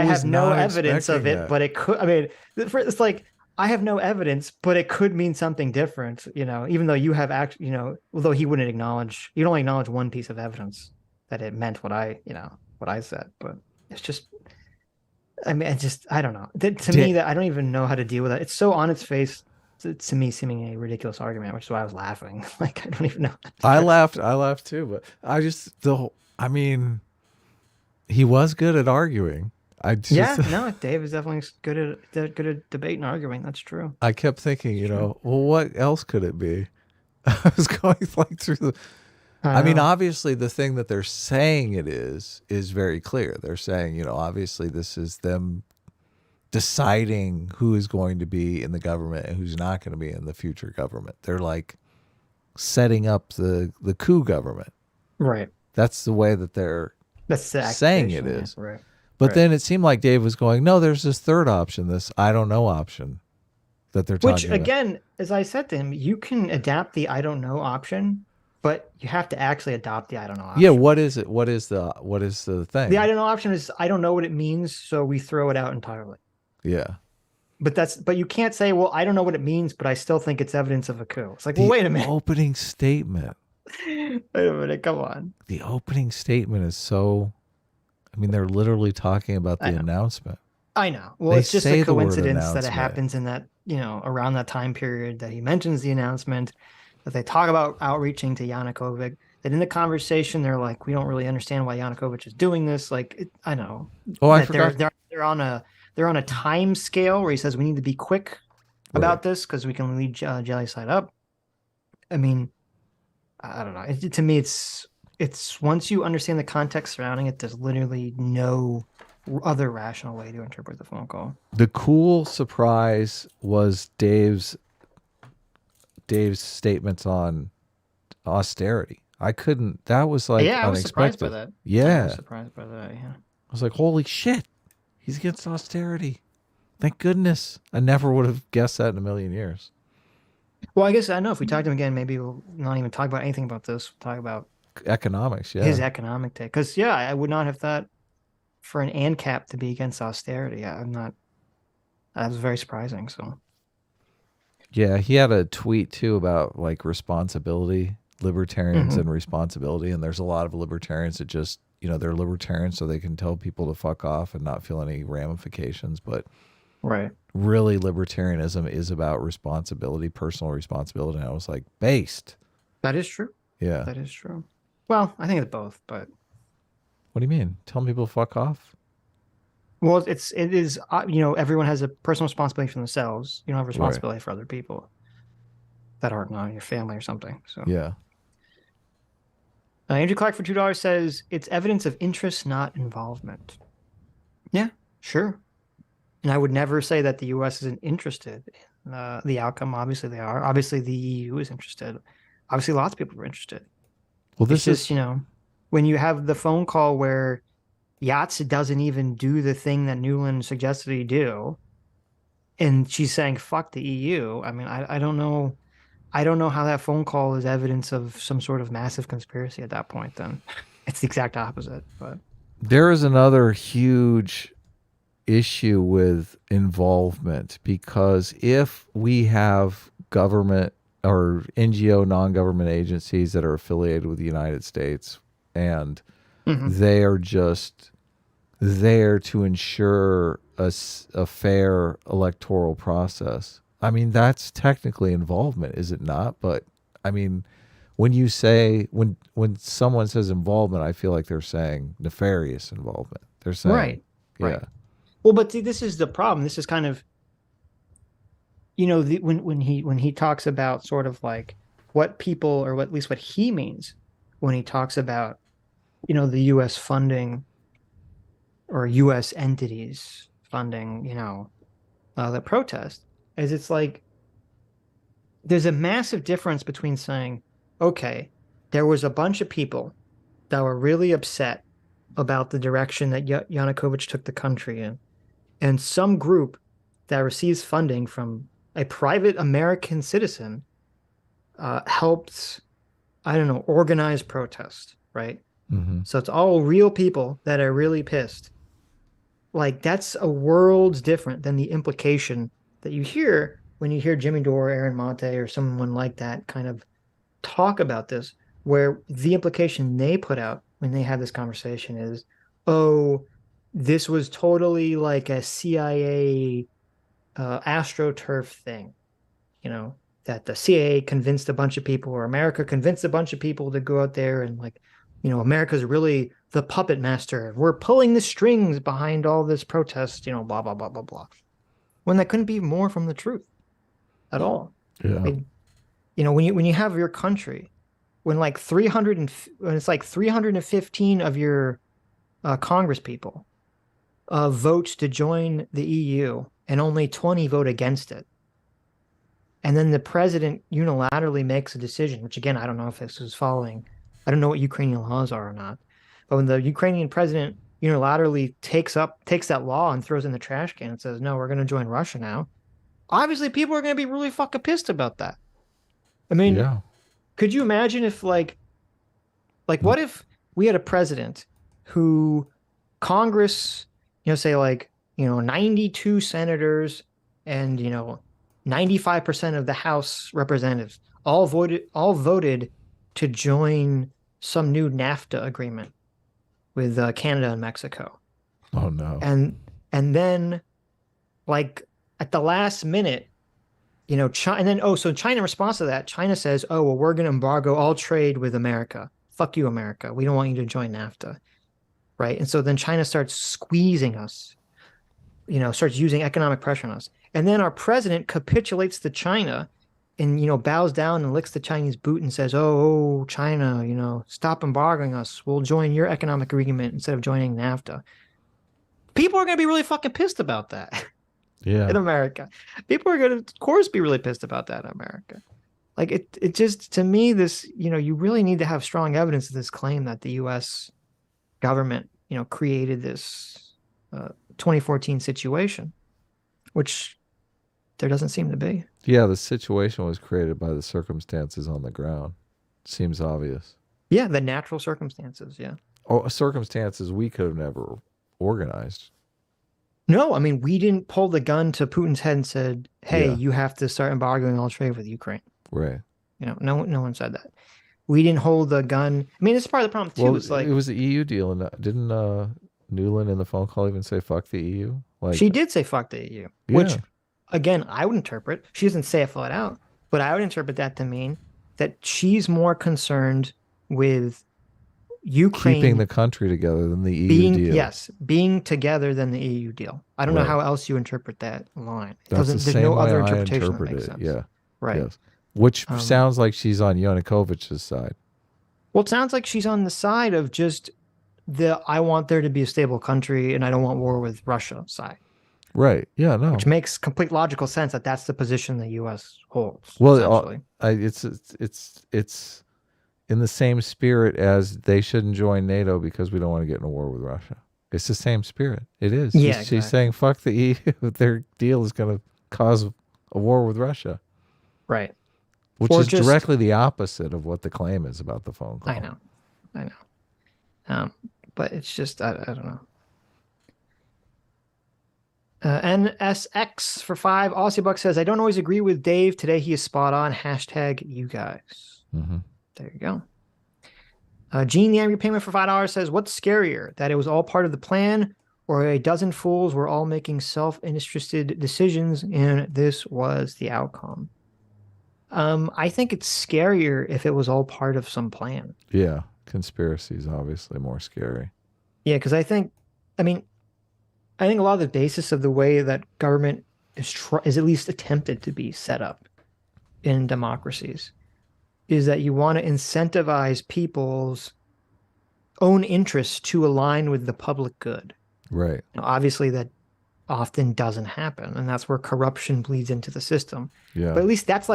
have no evidence of it, but it could. I mean, it's like I have no evidence, but it could mean something different. Even though you have although he wouldn't acknowledge, you'd only acknowledge one piece of evidence that it meant what I said. But it's just, I mean, I don't know. To me, that I don't even know how to deal with that. It's so on its face. To me, seeming a ridiculous argument, which is why I was laughing. Like I don't even know. I laughed too, but I mean, he was good at arguing. Dave is definitely good at debate and arguing. That's true. I kept thinking, well, what else could it be? I was going like through the. I mean, obviously, the thing that they're saying it is very clear. They're saying, obviously, this is them deciding who is going to be in the government and who's not going to be in the future government. They're like setting up the coup government. Right. That's the way that they're saying it is. Right. But Right. then it seemed like Dave was going, no, there's this third option, this I don't know option that they're Which talking about. again, as I said to him, you can adapt the I don't know option, but you have to actually adopt the I don't know Yeah, option. what is it? What is the The I thing? don't know option is I don't know what it means, so we throw it out entirely. Yeah. But you can't say, well, I don't know what it means, but I still think it's evidence of a coup. It's like, well, The wait a minute. opening statement. Wait a minute, come on. The opening statement is so, I mean, they're literally talking about I the know. announcement. I know. Well, They it's just a say the word coincidence that it announcement. happens in that, around that time period that he mentions the announcement, that they talk about outreaching to Yanukovych, that in the conversation they're like, we don't really understand why Yanukovych is doing this. I know Oh, I that forgot. they're on a time scale where he says we need to be quick Right. about this because we can lead jelly side up. I mean, I don't know. To me, it's once you understand the context surrounding it, there's literally no other rational way to interpret the phone call. The cool surprise was Dave's statements on austerity. I couldn't. That was like Yeah, I was surprised by unexpected. that. I was Yeah. surprised by that. Yeah. I was like, holy shit. He's against austerity. Thank goodness. I never would have guessed that in a million years. Well, I guess I know if we talk to him again, maybe we'll not even talk about anything about this. We'll talk about Economics, his yeah. economic take. Because yeah, I would not have thought for an ANCAP to be against austerity. I'm not. That was very surprising. So. Yeah, he had a tweet too about like responsibility, libertarians Mm-hmm. and responsibility. And there's a lot of libertarians that just, they're libertarians so they can tell people to fuck off and not feel any ramifications. But Right. really, libertarianism is about responsibility, personal responsibility. And I was like, based. That is true. Yeah. That is true. Well, I think it's both, but What do you mean? Telling people to fuck off? well, it is everyone has a personal responsibility for themselves. You don't have Right. responsibility for other people that aren't not your family or something. So Yeah. Andrew Clark for $2 says it's evidence of interest, not involvement. Yeah, sure. And I would never say that the U.S. isn't interested in the outcome. Obviously, they are. Obviously, the EU is interested. Obviously, lots of people are interested. Well, It's this just, is, when you have the phone call where Yahtzee doesn't even do the thing that Nuland suggested he do, and she's saying fuck the EU. I mean, I don't know. I don't know how that phone call is evidence of some sort of massive conspiracy at that point. Then it's the exact opposite. But there is another huge issue with involvement because if we have government or NGO non-government agencies that are affiliated with the United States and mm-hmm. they are just there to ensure a fair electoral process. I mean, that's technically involvement, is it not? But I mean, when someone says involvement, I feel like they're saying nefarious involvement. They're saying, Right, yeah, right. Well, but see, this is the problem. This is kind of when he talks about sort of like what people or at least what he means when he talks about the U.S. funding or U.S. entities funding the protest is it's like there's a massive difference between saying, okay, there was a bunch of people that were really upset about the direction that Yanukovych took the country in, and some group that receives funding from a private American citizen helped, I don't know, organize protest, right? mm-hmm. So it's all real people that are really pissed. Like that's a worlds different than the implication that you hear when you hear Jimmy Dore, Aaron Monte, or someone like that kind of talk about this, where the implication they put out when they have this conversation is, oh, this was totally like a CIA astroturf thing, that the CIA convinced a bunch of people or America convinced a bunch of people to go out there and like, America's really the puppet master. We're pulling the strings behind all this protest, blah, blah, blah, blah, blah. When that couldn't be more from the truth at all. Yeah. Like, when you have your country, when it's like 315 of your Congress people votes to join the EU and only 20 vote against it. And then the president unilaterally makes a decision, which again, I don't know if this is following, I don't know what Ukrainian laws are or not. But when the Ukrainian president unilaterally takes that law and throws it in the trash can and says, no, we're going to join Russia now, obviously people are going to be really fucking pissed about that. I mean, Yeah. could you imagine if what if we had a president who Congress, say 92 senators and 95% of the House representatives all voted to join some new NAFTA agreement with Canada and Mexico. Oh no. And then like at the last minute, China, and then so China in response to that, China says, "Oh, well, we're going to embargo all trade with America. Fuck you, America. We don't want you to join NAFTA." Right? And so then China starts squeezing us, starts using economic pressure on us. And then our president capitulates to China and bows down and licks the Chinese boot and says, "Oh, China, stop embargoing us. We'll join your economic agreement instead of joining NAFTA." People are going to be really fucking pissed about that. Yeah. In America. People are going to, of course, be really pissed about that in America. Like it just, to me, this, you really need to have strong evidence of this claim that the U.S. government, created this 2014 situation, which there doesn't seem to be. Yeah, the situation was created by the circumstances on the ground. Seems obvious. Yeah, the natural circumstances, yeah. Or circumstances we could have never organized. No, I mean, we didn't pull the gun to Putin's head and said, "Hey, Yeah. you have to start embargoing all trade with Ukraine." Right. No one said that. We didn't hold the gun. I mean, it's part of the problem too. Well, It's like it was the EU deal, and didn't Nuland in the phone call even say "fuck the EU"? Like she did say "fuck the EU," which, again, I would interpret. She doesn't say it flat out, but I would interpret that to mean that she's more concerned with Ukraine keeping the country together than the EU deal. Yes, being together than the EU deal. I don't know how else you interpret that line. That's the same way I interpret it. Sense. Yeah. Right. Yes. Which sounds like she's on Yanukovych's side. Well, it sounds like she's on the side of just I want there to be a stable country and I don't want war with Russia side. Right. Yeah. No. Which makes complete logical sense that that's the position the U.S. holds. Well, it's in the same spirit as they shouldn't join NATO because we don't want to get in a war with Russia. It's the same spirit. It is. Yeah, She's saying, fuck the EU. Their deal is going to cause a war with Russia. Right. Which is directly the opposite of what the claim is about the phone call. I know. But it's just, I don't know. NSX for 5. Aussie Buck says, "I don't always agree with Dave. Today he is spot on. Hashtag you guys." Mm-hmm. There you go. Gene the Angry Payment for $5 says, "What's scarier, that it was all part of the plan, or a dozen fools were all making self-interested decisions and this was the outcome?" I think it's scarier if it was all part of some plan. Yeah, conspiracy is obviously more scary. Yeah, because I think a lot of the basis of the way that government is at least attempted to be set up in democracies is that you want to incentivize people's own interests to align with the public good. Right. Obviously, that often doesn't happen, and that's where corruption bleeds into the system. Yeah. But at least that's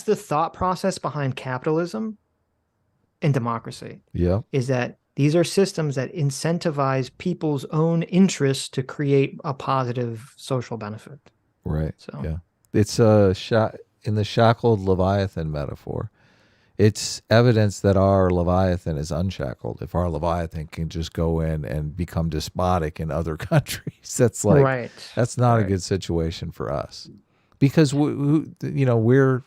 the thought process behind capitalism and democracy. Yeah. Is that these are systems that incentivize people's own interests to create a positive social benefit. Right. So yeah, it's in the shackled Leviathan metaphor. It's evidence that our Leviathan is unshackled. If our Leviathan can just go in and become despotic in other countries, that's like that's not a good situation for us, because we're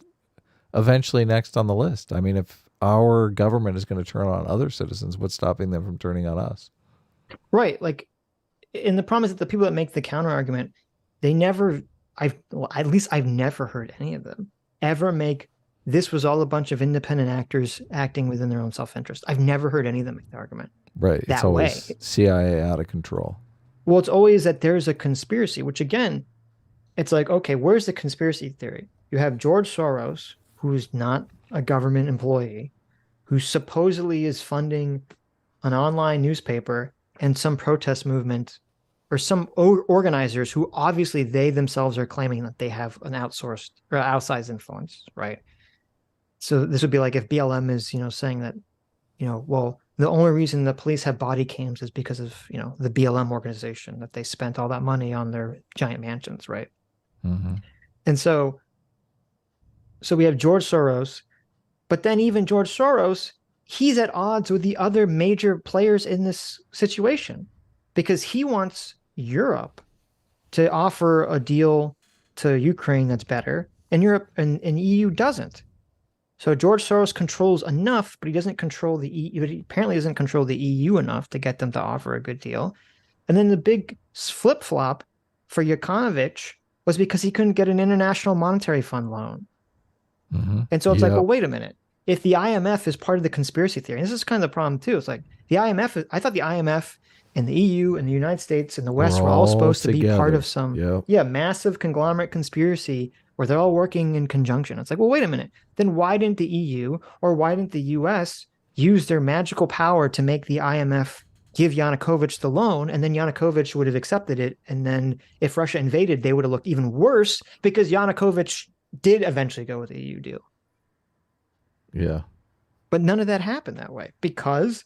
eventually next on the list. I mean, if our government is going to turn on other citizens, what's stopping them from turning on us? Right. Like, and the problem is that the people that make the counter argument, they never, at least I've never heard any of them ever make, this was all a bunch of independent actors acting within their own self-interest. I've never heard any of them make the argument. Right. It's always CIA out of control. Well, it's always that there's a conspiracy, which again, it's like, okay, where's the conspiracy theory? You have George Soros, who's not a government employee, who supposedly is funding an online newspaper and some protest movement, or some organizers who obviously they themselves are claiming that they have an outsourced or outsized influence, right? So this would be like if BLM is, saying that, well, the only reason the police have body cams is because of, the BLM organization, that they spent all that money on their giant mansions, right? Mm-hmm. And so we have George Soros, but then even George Soros, he's at odds with the other major players in this situation because he wants Europe to offer a deal to Ukraine that's better, and Europe and EU doesn't. So George Soros controls enough, but he doesn't control the EU. He apparently doesn't control the EU enough to get them to offer a good deal. And then the big flip flop for Yanukovych was because he couldn't get an International Monetary Fund loan. Mm-hmm. And so it's like, well, wait a minute. If the IMF is part of the conspiracy theory, and this is kind of the problem too. It's like the IMF. I thought the IMF and the EU and the United States and the West were all supposed to be part of some massive conglomerate conspiracy where they're all working in conjunction. It's like, well, wait a minute. Then why didn't the EU or why didn't the US use their magical power to make the IMF give Yanukovych the loan? And then Yanukovych would have accepted it. And then if Russia invaded, they would have looked even worse because Yanukovych did eventually go with the EU deal. Yeah. But none of that happened that way because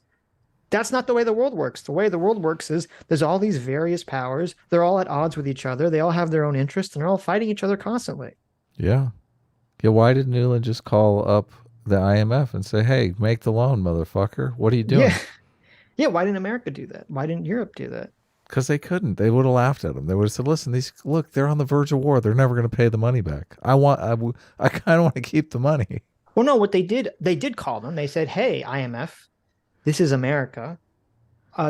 that's not the way the world works. The way the world works is there's all these various powers. They're all at odds with each other. They all have their own interests and they're all fighting each other constantly. Yeah. Yeah. Why did Nuland just call up the IMF and say, hey, make the loan, motherfucker? What are you doing? Yeah. Yeah. Why didn't America do that? Why didn't Europe do that? Because they couldn't. They would have laughed at him. They would have said, listen, they're on the verge of war. They're never going to pay the money back. I kind of want to keep the money. Well, no, what they did call them. They said, hey, IMF, this is America.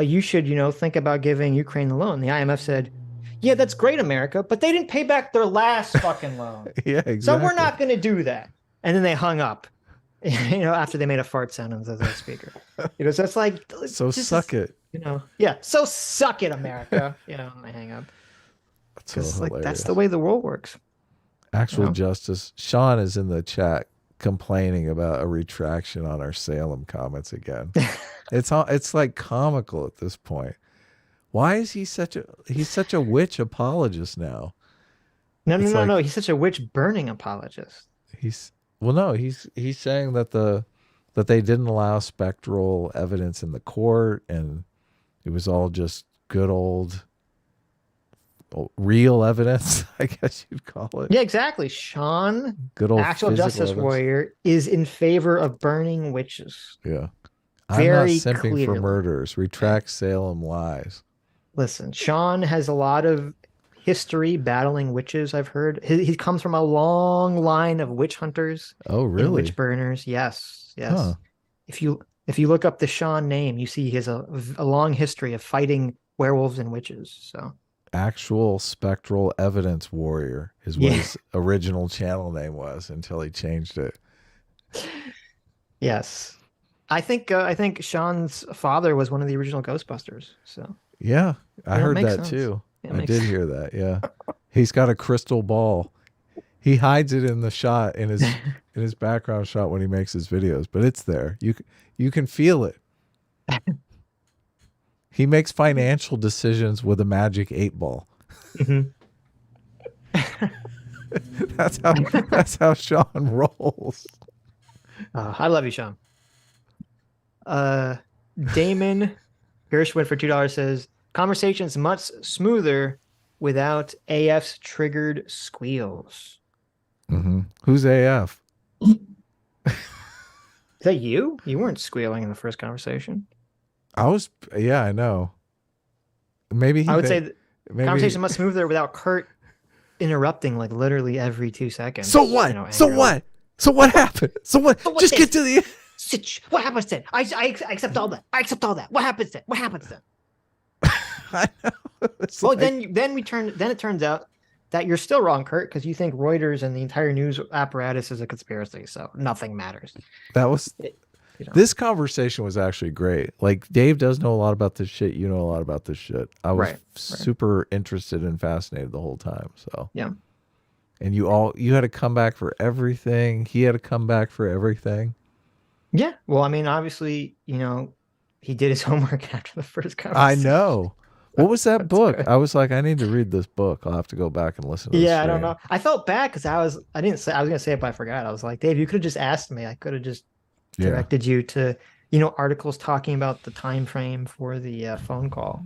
You should, think about giving Ukraine the loan. The IMF said, yeah, that's great, America, but they didn't pay back their last fucking loan. Yeah, exactly. So we're not going to do that. And then they hung up, after they made a fart sound into the speaker. So it's like, so suck it. Yeah, so suck it, America. And they hang up. That's so hilarious. That's the way the world works. Actual justice. Sean is in the chat complaining about a retraction on our Salem comments again. It's like comical at this point. Why is he's such a witch apologist now? No. He's such a witch burning apologist. He's saying that they didn't allow spectral evidence in the court and it was all just good old real evidence, I guess you'd call it. Yeah, exactly. Sean, good old actual justice evidence. warrior, is in favor of burning witches. Yeah. Very I'm not simping clearly. for murders. Retract Salem lies. Listen, Sean has a lot of history battling witches, I've heard. He comes from a long line of witch hunters. Oh, really? And witch burners. Yes. Huh. If you look up the Sean name, you see he has a long history of fighting werewolves and witches. So actual spectral evidence warrior is what his original channel name was until he changed it. Yes. I think Sean's father was one of the original Ghostbusters. So yeah, I heard that sense. too. I did hear that. Yeah. He's got a crystal ball. He hides it in the shot in his background shot when he makes his videos, but it's there. You can feel it. He makes financial decisions with a magic 8-ball. Mm-hmm. That's how Sean rolls. I love you, Sean. Damon Gershwin for $2 says conversations much smoother without AF's triggered squeals. Mm-hmm. Who's AF? Is that you? You weren't squealing in the first conversation. I was. Yeah, I know. Maybe I would say conversation much smoother without Kurt interrupting like literally every 2 seconds. So what? So what? So what happened? So what? Just get to the. Sitch. What happens then? I accept all that. I accept all that. What happens then? What happens then? I know. Well, then it turns out that you're still wrong, Kurt, because you think Reuters and the entire news apparatus is a conspiracy, so nothing matters. That was this conversation was actually great. Like Dave does know a lot about this shit. You know a lot about this shit. I was super interested and fascinated the whole time. So yeah. And you had to come back for everything. He had to come back for everything. Yeah. Well, I mean, obviously, he did his homework after the first conversation. I know. What was that book? Good. I was like, I need to read this book. I'll have to go back and listen to this. Yeah, I don't know. I felt bad because I was going to say it, but I forgot. I was like, Dave, you could have just asked me. I could have just directed you to articles talking about the time frame for the phone call,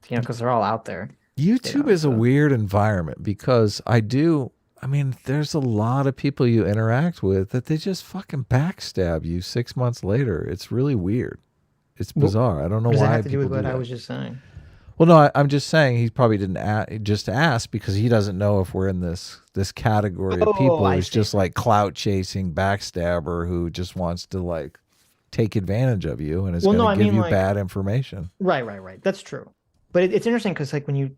because they're all out there. YouTube is a weird environment because I mean, there's a lot of people you interact with that they just fucking backstab you 6 months later. It's really weird. It's bizarre. I don't know why. Does it have to do people with what do I that. was just saying? Well, no, I'm just saying he probably didn't just ask because he doesn't know if we're in this category of people who's just like clout chasing backstabber who just wants to like take advantage of you and is going to give you bad information. Right. That's true. But it's interesting because like when you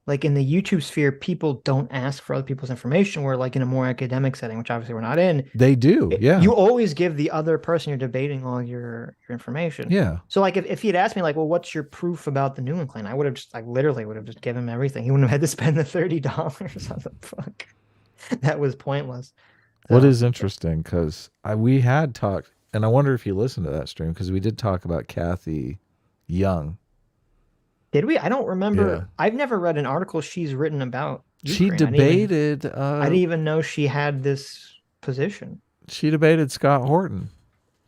like in the YouTube sphere, people don't ask for other people's information. Where like in a more academic setting, which obviously we're not in, they do. Yeah, you always give the other person you're debating all your information. Yeah. So like if he'd asked me like, well, what's your proof about the Nuland claim? I would have just like literally would have just given him everything. He wouldn't have had to spend the $30 on the fuck. That was pointless. So, what is interesting because we had talked, and I wonder if you listened to that stream because we did talk about Kathy Young. Did we? I don't remember. Yeah. I've never read an article she's written about Ukraine. She debated. I didn't even know she had this position. She debated Scott Horton.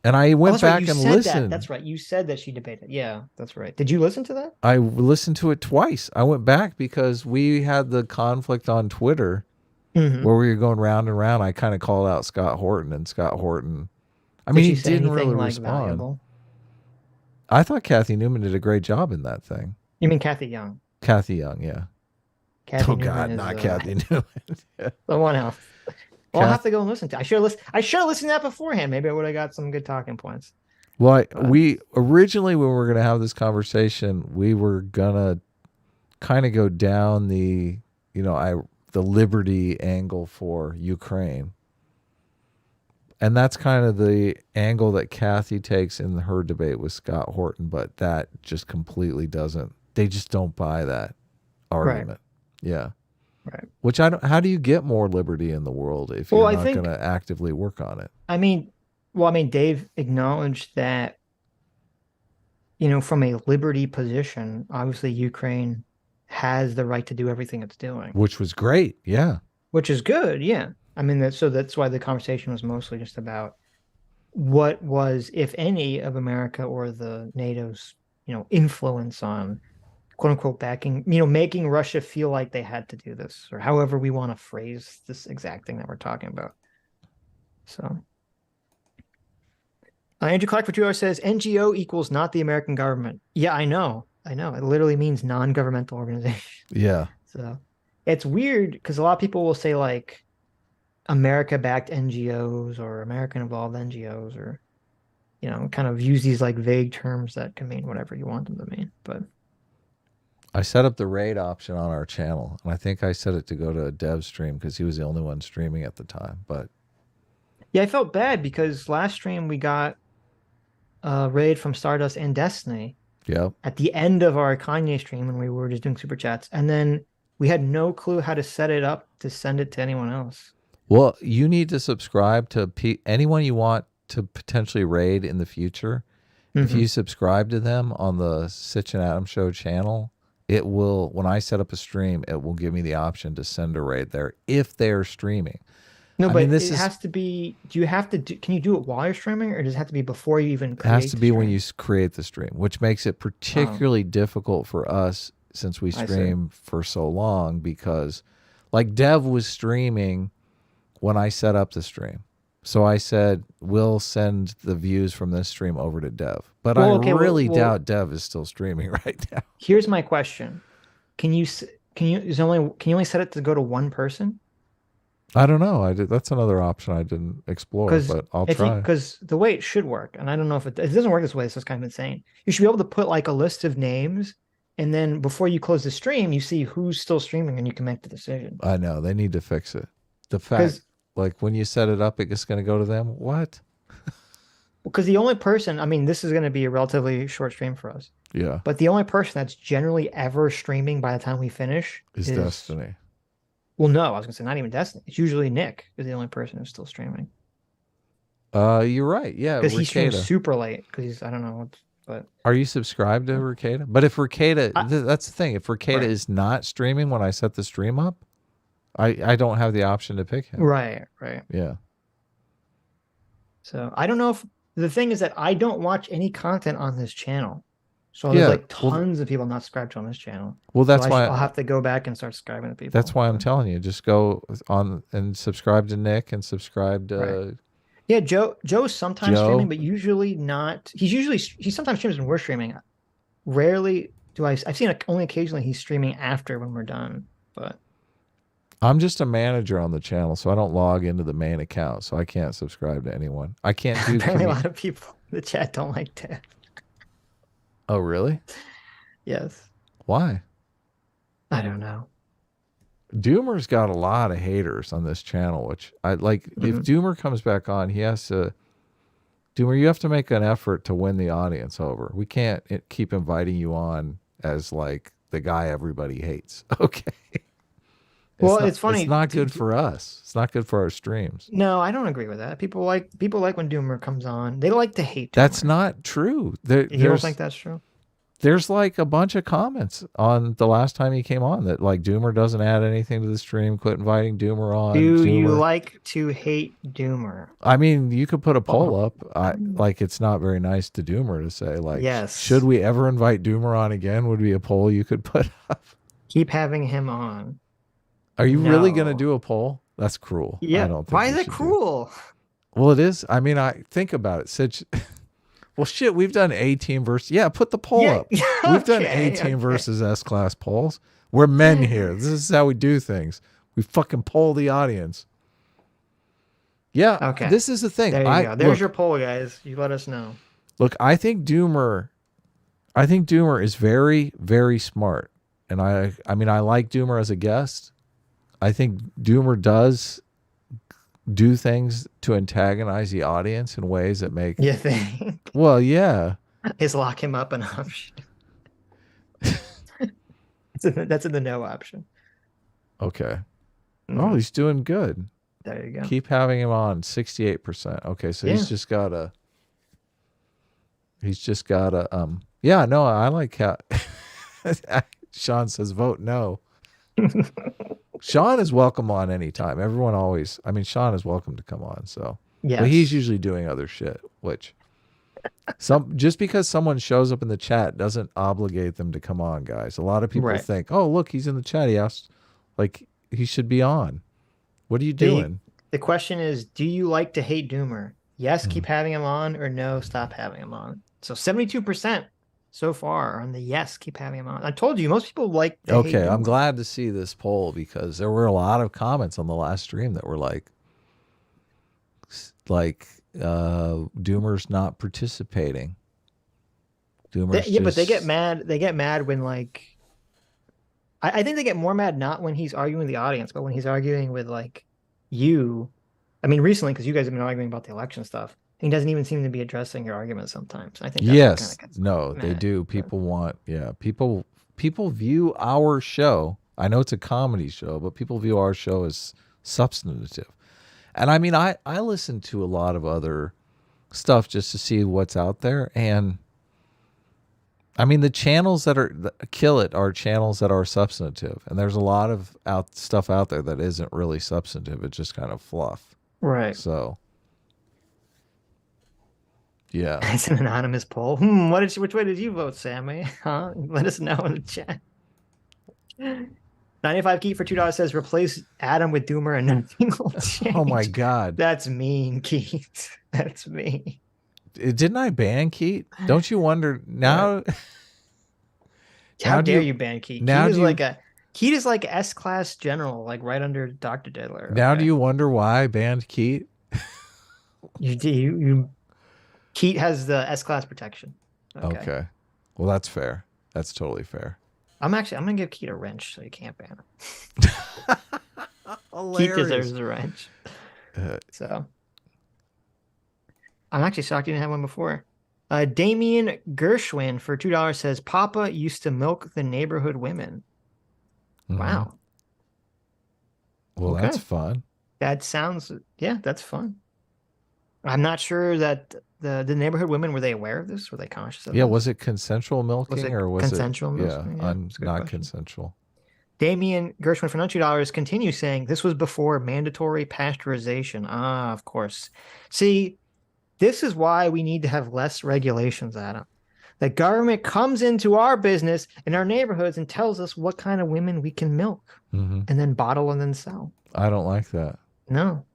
And I went back and listened. That's right. You said that she debated. Yeah, that's right. Did you listen to that? I listened to it twice. I went back because we had the conflict on Twitter where we were going round and round. I kind of called out Scott Horton, and Scott Horton, I mean, he didn't really respond. Valuable? I thought Kathy Newman did a great job in that thing. You mean Kathy Young? Kathy Young, yeah. Kathy Newman God, not Kathy Newman. Yeah. Someone else. Well, I'll have to go and listen to it. I should have listened to that beforehand. Maybe I would have got some good talking points. Well, we originally, when we were going to have this conversation, we were going to kind of go down the liberty angle for Ukraine. And that's kind of the angle that Kathy takes in her debate with Scott Horton, but that just completely doesn't. They just don't buy that argument. Right. Yeah. Right. Which how do you get more liberty in the world if you're not going to actively work on it? I mean, Dave acknowledged that, from a liberty position, obviously Ukraine has the right to do everything it's doing. Which was great. Yeah. Which is good. Yeah. I mean, that's why the conversation was mostly just about what was, if any, of America or the NATO's, influence on, quote unquote, backing, making Russia feel like they had to do this, or however we want to phrase this exact thing that we're talking about. So, Andrew Clark for 2 hours says NGO equals not the American government. Yeah, I know. It literally means non-governmental organization. Yeah. So it's weird because a lot of people will say like America-backed NGOs or American-involved NGOs, or kind of use these like vague terms that can mean whatever you want them to mean. But I set up the raid option on our channel, and I think I set it to go to a dev stream because he was the only one streaming at the time. But yeah, I felt bad because last stream we got a raid from Stardust and Destiny. Yep. At the end of our Kanye stream when we were just doing super chats, and then we had no clue how to set it up to send it to anyone else. Well, you need to subscribe to anyone you want to potentially raid in the future. If you subscribe to them on the Sitch and Adam Show channel, it will, when I set up a stream, it will give me the option to send a raid there if they're streaming. No, but it has to be, can you do it while you're streaming, or does it have to be before you even create? It has to be when you create the stream, which makes it particularly difficult for us since we stream for so long, because like Dev was streaming when I set up the stream. So I said, we'll send the views from this stream over to Dev. But I really doubt Dev is still streaming right now. Here's my question. Can you only set it to go to one person? I don't know. That's another option I didn't explore, but I'll try. Because the way it should work, and I don't know if it doesn't work this way, so it's kind of insane. You should be able to put like a list of names, and then before you close the stream, you see who's still streaming, and you can make the decision. I know. They need to fix it. The fact, like when you set it up, it's going to go to them. What? Because the only person, I mean, this is going to be a relatively short stream for us. Yeah. But the only person that's generally ever streaming by the time we finish is Destiny. Well, no, I was going to say not even Destiny. It's usually Nick is the only person who's still streaming. You're right. Yeah. Because he streams super late because he's, I don't know. But are you subscribed to Ricada? But if Ricada, that's the thing. If Ricada is not streaming when I set the stream up, I don't have the option to pick him. Right. Yeah. So I don't know if the thing is that I don't watch any content on this channel. So Yeah, there's like well, tons of people not subscribed to on this channel. well, So that's why I'll have to go back and start subscribing to people. that's why I'm telling you, just go on and subscribe to Nick and subscribe to Right. Yeah, Joe's sometimes streaming, Joe. but usually not. He sometimes streams when we're streaming. Rarely do I've seen it only occasionally he's streaming after when we're done. But I'm just a manager on the channel, so I don't log into the main account, so I can't subscribe to anyone. I can't do apparently a lot of people in the chat don't like that. Oh, really? Yes. Why? I don't know. Doomer's got a lot of haters on this channel, which I like. If Doomer comes back on, he has to. Doomer, you have to make an effort to win the audience over. We can't keep inviting you on as like the guy everybody hates. Okay. It's funny. It's not good for us. It's not good for our streams. No, I don't agree with that. People like when Doomer comes on. They like to hate Doomer. That's not true. You don't think that's true? There's like a bunch of comments on the last time he came on that like Doomer doesn't add anything to the stream. Quit inviting Doomer on. Do Doomer. you like to hate Doomer? I mean, you could put a poll up. Like it's not very nice to Doomer to say like, yes, should we ever invite Doomer on again? Would be a poll you could put up. Keep having him on. Are you really gonna do a poll? That's cruel. Yeah. I don't think why is it cruel? Well, it is. I mean, I think about it. Sitch. Well, shit, we've done A-team versus... Yeah, put the poll up. We've done A-team versus S-class polls. We're men here. This is how we do things. We fucking poll the audience. Yeah, okay. This is the thing. There you go. There's your poll, guys. You let us know. Look, I think Doomer is very, very smart. And I mean, I like Doomer as a guest. I think Doomer does do things to antagonize the audience in ways that make... You think? Well, yeah. Is lock him up an option? That's in the no option. Okay. Oh, he's doing good. There you go. Keep having him on. 68%. Okay, so he's just got a... Yeah, no, I like how... Sean says, vote no. Sean is welcome on anytime. Everyone always... I mean, Sean is welcome to come on, so... Yeah. But he's usually doing other shit, which... just because someone shows up in the chat doesn't obligate them to come on, guys. A lot of people think, oh, look, he's in the chat. He asked, like, he should be on. What are you doing? The question is, do you like to hate Doomer? Yes, keep having him on, or no, stop having him on. So 72% so far on the yes, keep having him on. I told you, most people like to hate Doomer. I'm glad to see this poll because there were a lot of comments on the last stream that were like Doomer's not participating. But they get mad. They get mad when like I think they get more mad not when he's arguing with the audience, but when he's arguing with like you. I mean, recently because you guys have been arguing about the election stuff, he doesn't even seem to be addressing your arguments sometimes. I think yes, no, they do. People want people view our show. I know it's a comedy show, but people view our show as substantive. And I mean, I listen to a lot of other stuff just to see what's out there. And I mean, the channels that kill it are channels that are substantive. And there's a lot of stuff out there that isn't really substantive. It's just kind of fluff. Right. So, yeah. It's an anonymous poll. Which way did you vote, Sammy? Huh? Let us know in the chat. 95 Keith for $2 says replace Adam with Doomer and nothing will change. Oh my God. That's mean, Keith. That's me. Didn't I ban Keith? Don't you wonder now? How dare you ban Keith? Keith is like S-class general, like right under Dr. Diddler. Now do you wonder why I banned Keith? Keith has the S-class protection. Okay. Well, that's fair. That's totally fair. I'm gonna give Keith a wrench so you can't ban him. Keith deserves a wrench. So I'm actually shocked you didn't have one before. Damien Gershwin for $2 says Papa used to milk the neighborhood women. Wow. Well, that's fun. That sounds that's fun. I'm not sure that the neighborhood women, were they aware of this? Were they conscious of this? Was it consensual milking or was consensual milking? Yeah, not consensual. Damien Gershwin for $2 continues saying this was before mandatory pasteurization. Ah, of course. See, This is why we need to have less regulations, Adam. The government comes into our business in our neighborhoods and tells us what kind of women we can milk and then bottle and then sell. I don't like that. No.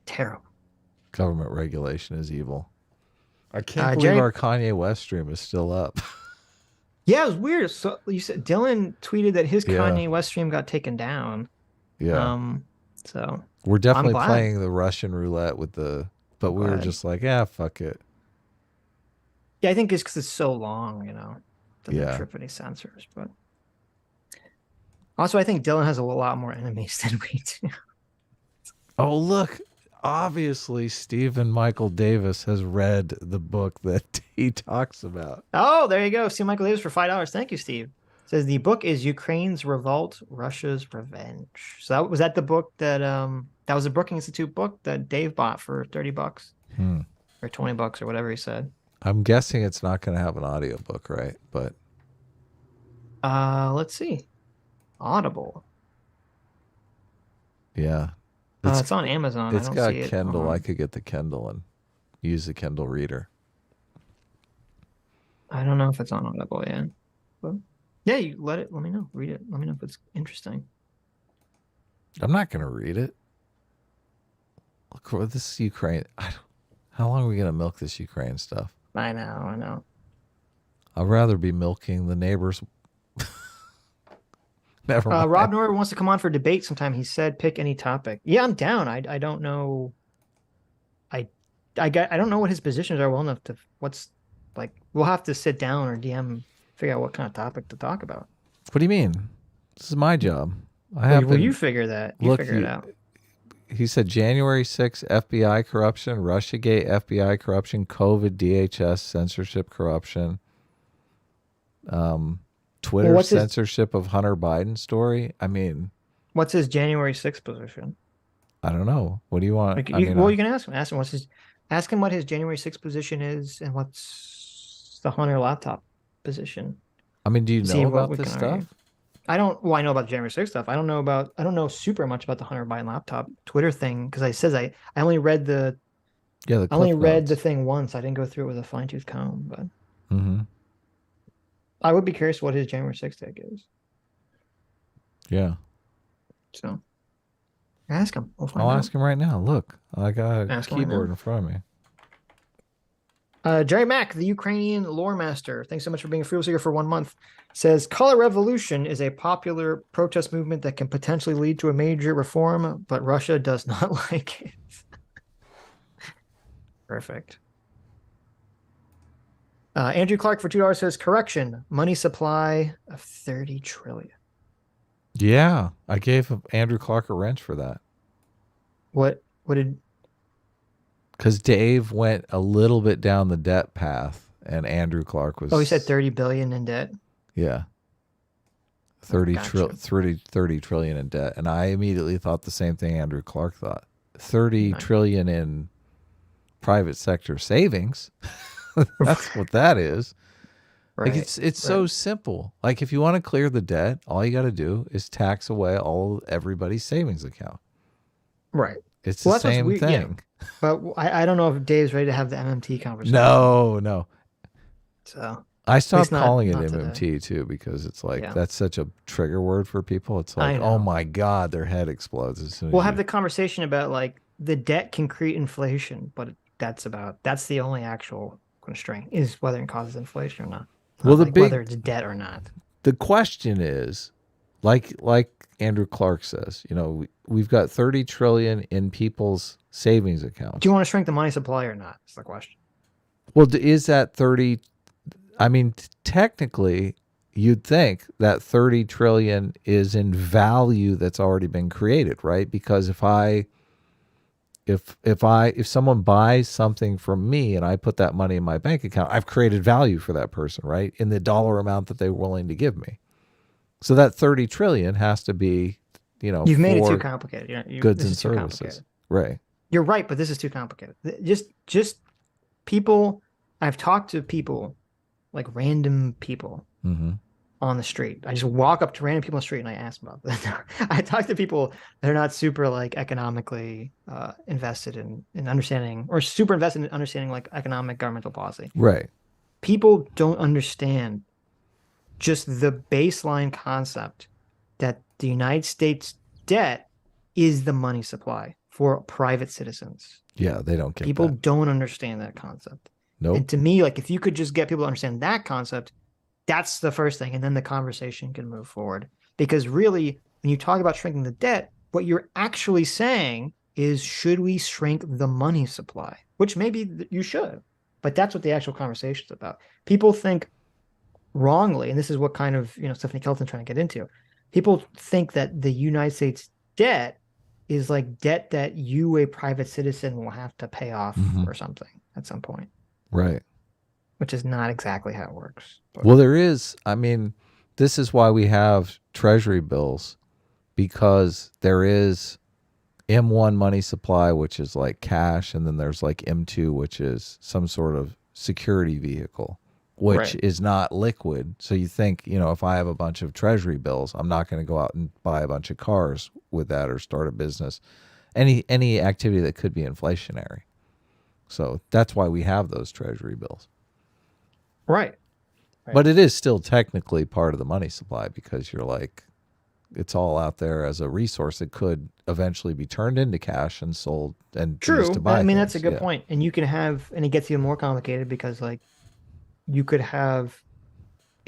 Terrible. Government regulation is evil. I can't believe our Kanye West stream is still up. Yeah, it was weird. So you said Dylan tweeted that his Kanye West stream got taken down. Yeah. So we're definitely playing the Russian roulette with but we were just like, yeah, fuck it. Yeah, I think it's because it's so long, doesn't trip any censors. But also, I think Dylan has a lot more enemies than we do. Oh, look. Obviously, Stephen Michael Davis has read the book that he talks about. Oh, there you go. Steve Michael Davis for $5. Thank you, Steve. Says the book is Ukraine's Revolt, Russia's Revenge. So was that the book that was a Brookings Institute book that Dave bought for $30 or $20 or whatever he said. I'm guessing it's not going to have an audiobook, right? But let's see. Audible. Yeah. It's on Amazon. It's got Kindle. I could get the Kindle and use the Kindle reader. I don't know if it's on Audible yet. But yeah, you let me know. Read it. Let me know if it's interesting. I'm not going to read it. Look, this is Ukraine. How long are we going to milk this Ukraine stuff? I know. I'd rather be milking the neighbors. Never mind. Rob Norwood wants to come on for debate sometime. He said, pick any topic. Yeah, I'm down. I don't know. I don't know what his positions are well enough to. We'll have to sit down or DM, figure out what kind of topic to talk about. What do you mean? This is my job. You figure that. Figure it out. He said January 6th, FBI corruption, Russiagate, FBI corruption, COVID, DHS, censorship corruption, Twitter censorship of Hunter Biden story. I mean, what's his January 6th position? I don't know. What do you want? You can ask him. Ask him what his January 6th position is and what's the Hunter laptop position. I mean, do you know about this stuff? Argue. I know about the January 6th stuff. I don't know super much about the Hunter Biden laptop Twitter thing because I only read the thing once. I didn't go through it with a fine-tooth comb, but I would be curious what his January 6th take is. Yeah. So ask him. I'll ask him right now. Look, I got a keyboard in front of me. Jerry Mack, the Ukrainian lore master, thanks so much for being a freedom seeker for 1 month, says color revolution is a popular protest movement that can potentially lead to a major reform, but Russia does not like it. Perfect. Andrew Clark for $2 says correction, money supply of 30 trillion. Yeah, I gave Andrew Clark a wrench for that. What did? Because Dave went a little bit down the debt path, and Andrew Clark was. Oh, he said 30 billion in debt. Yeah. 30 trillion in debt, and I immediately thought the same thing Andrew Clark thought. 30 trillion in private sector savings. That's what that is. Right. Like it's so simple. Like if you want to clear the debt, all you got to do is tax away everybody's savings account. Right. It's the same thing. Yeah. But I don't know if Dave's ready to have the MMT conversation. No. So I stopped calling it MMT too because it's like that's such a trigger word for people. It's like, oh my God, their head explodes as soon as we'll have the conversation about like the debt can create inflation, but that's the only actual constraint is whether it causes inflation or not. Well, whether it's debt or not. The question is, like Andrew Clark says, we've got 30 trillion in people's savings accounts. Do you want to shrink the money supply or not? That's the question. Well, is that 30? I mean, technically, you'd think that 30 trillion is in value that's already been created, right? Because if someone buys something from me and I put that money in my bank account, I've created value for that person, right? In the dollar amount that they're willing to give me. So that 30 trillion has to be, you've made it too complicated. Goods and services. Right. You're right, but this is too complicated. Just people, I've talked to people, like random people, on the street. I just walk up to random people on the street and I ask them about this. I talk to people that are not super like economically invested in understanding or super invested in understanding like economic governmental policy. Right. People don't understand just the baseline concept that the United States debt is the money supply for private citizens. Yeah, they don't get People that. don't understand that concept. Nope. And to me, like if you could just get people to understand that concept, that's the first thing. And then the conversation can move forward. Because really, when you talk about shrinking the debt, what you're actually saying is, should we shrink the money supply? Which maybe you should, but that's what the actual conversation is about. People think wrongly, and this is what kind of, Stephanie Kelton's trying to get into. People think that the United States debt is like debt that you, a private citizen, will have to pay off or something at some point. Right. Which is not exactly how it works. But. Well, there is, I mean, this is why we have treasury bills, because there is M1 money supply, which is like cash, and then there's like M2, which is some sort of security vehicle, which is not liquid. So you think, if I have a bunch of treasury bills, I'm not going to go out and buy a bunch of cars with that or start a business, any activity that could be inflationary. So that's why we have those treasury bills. Right. But it is still technically part of the money supply, because you're like, it's all out there as a resource that could eventually be turned into cash and sold and used to buy I mean, things. that's a good point. And you can have, and it gets even more complicated because like you could have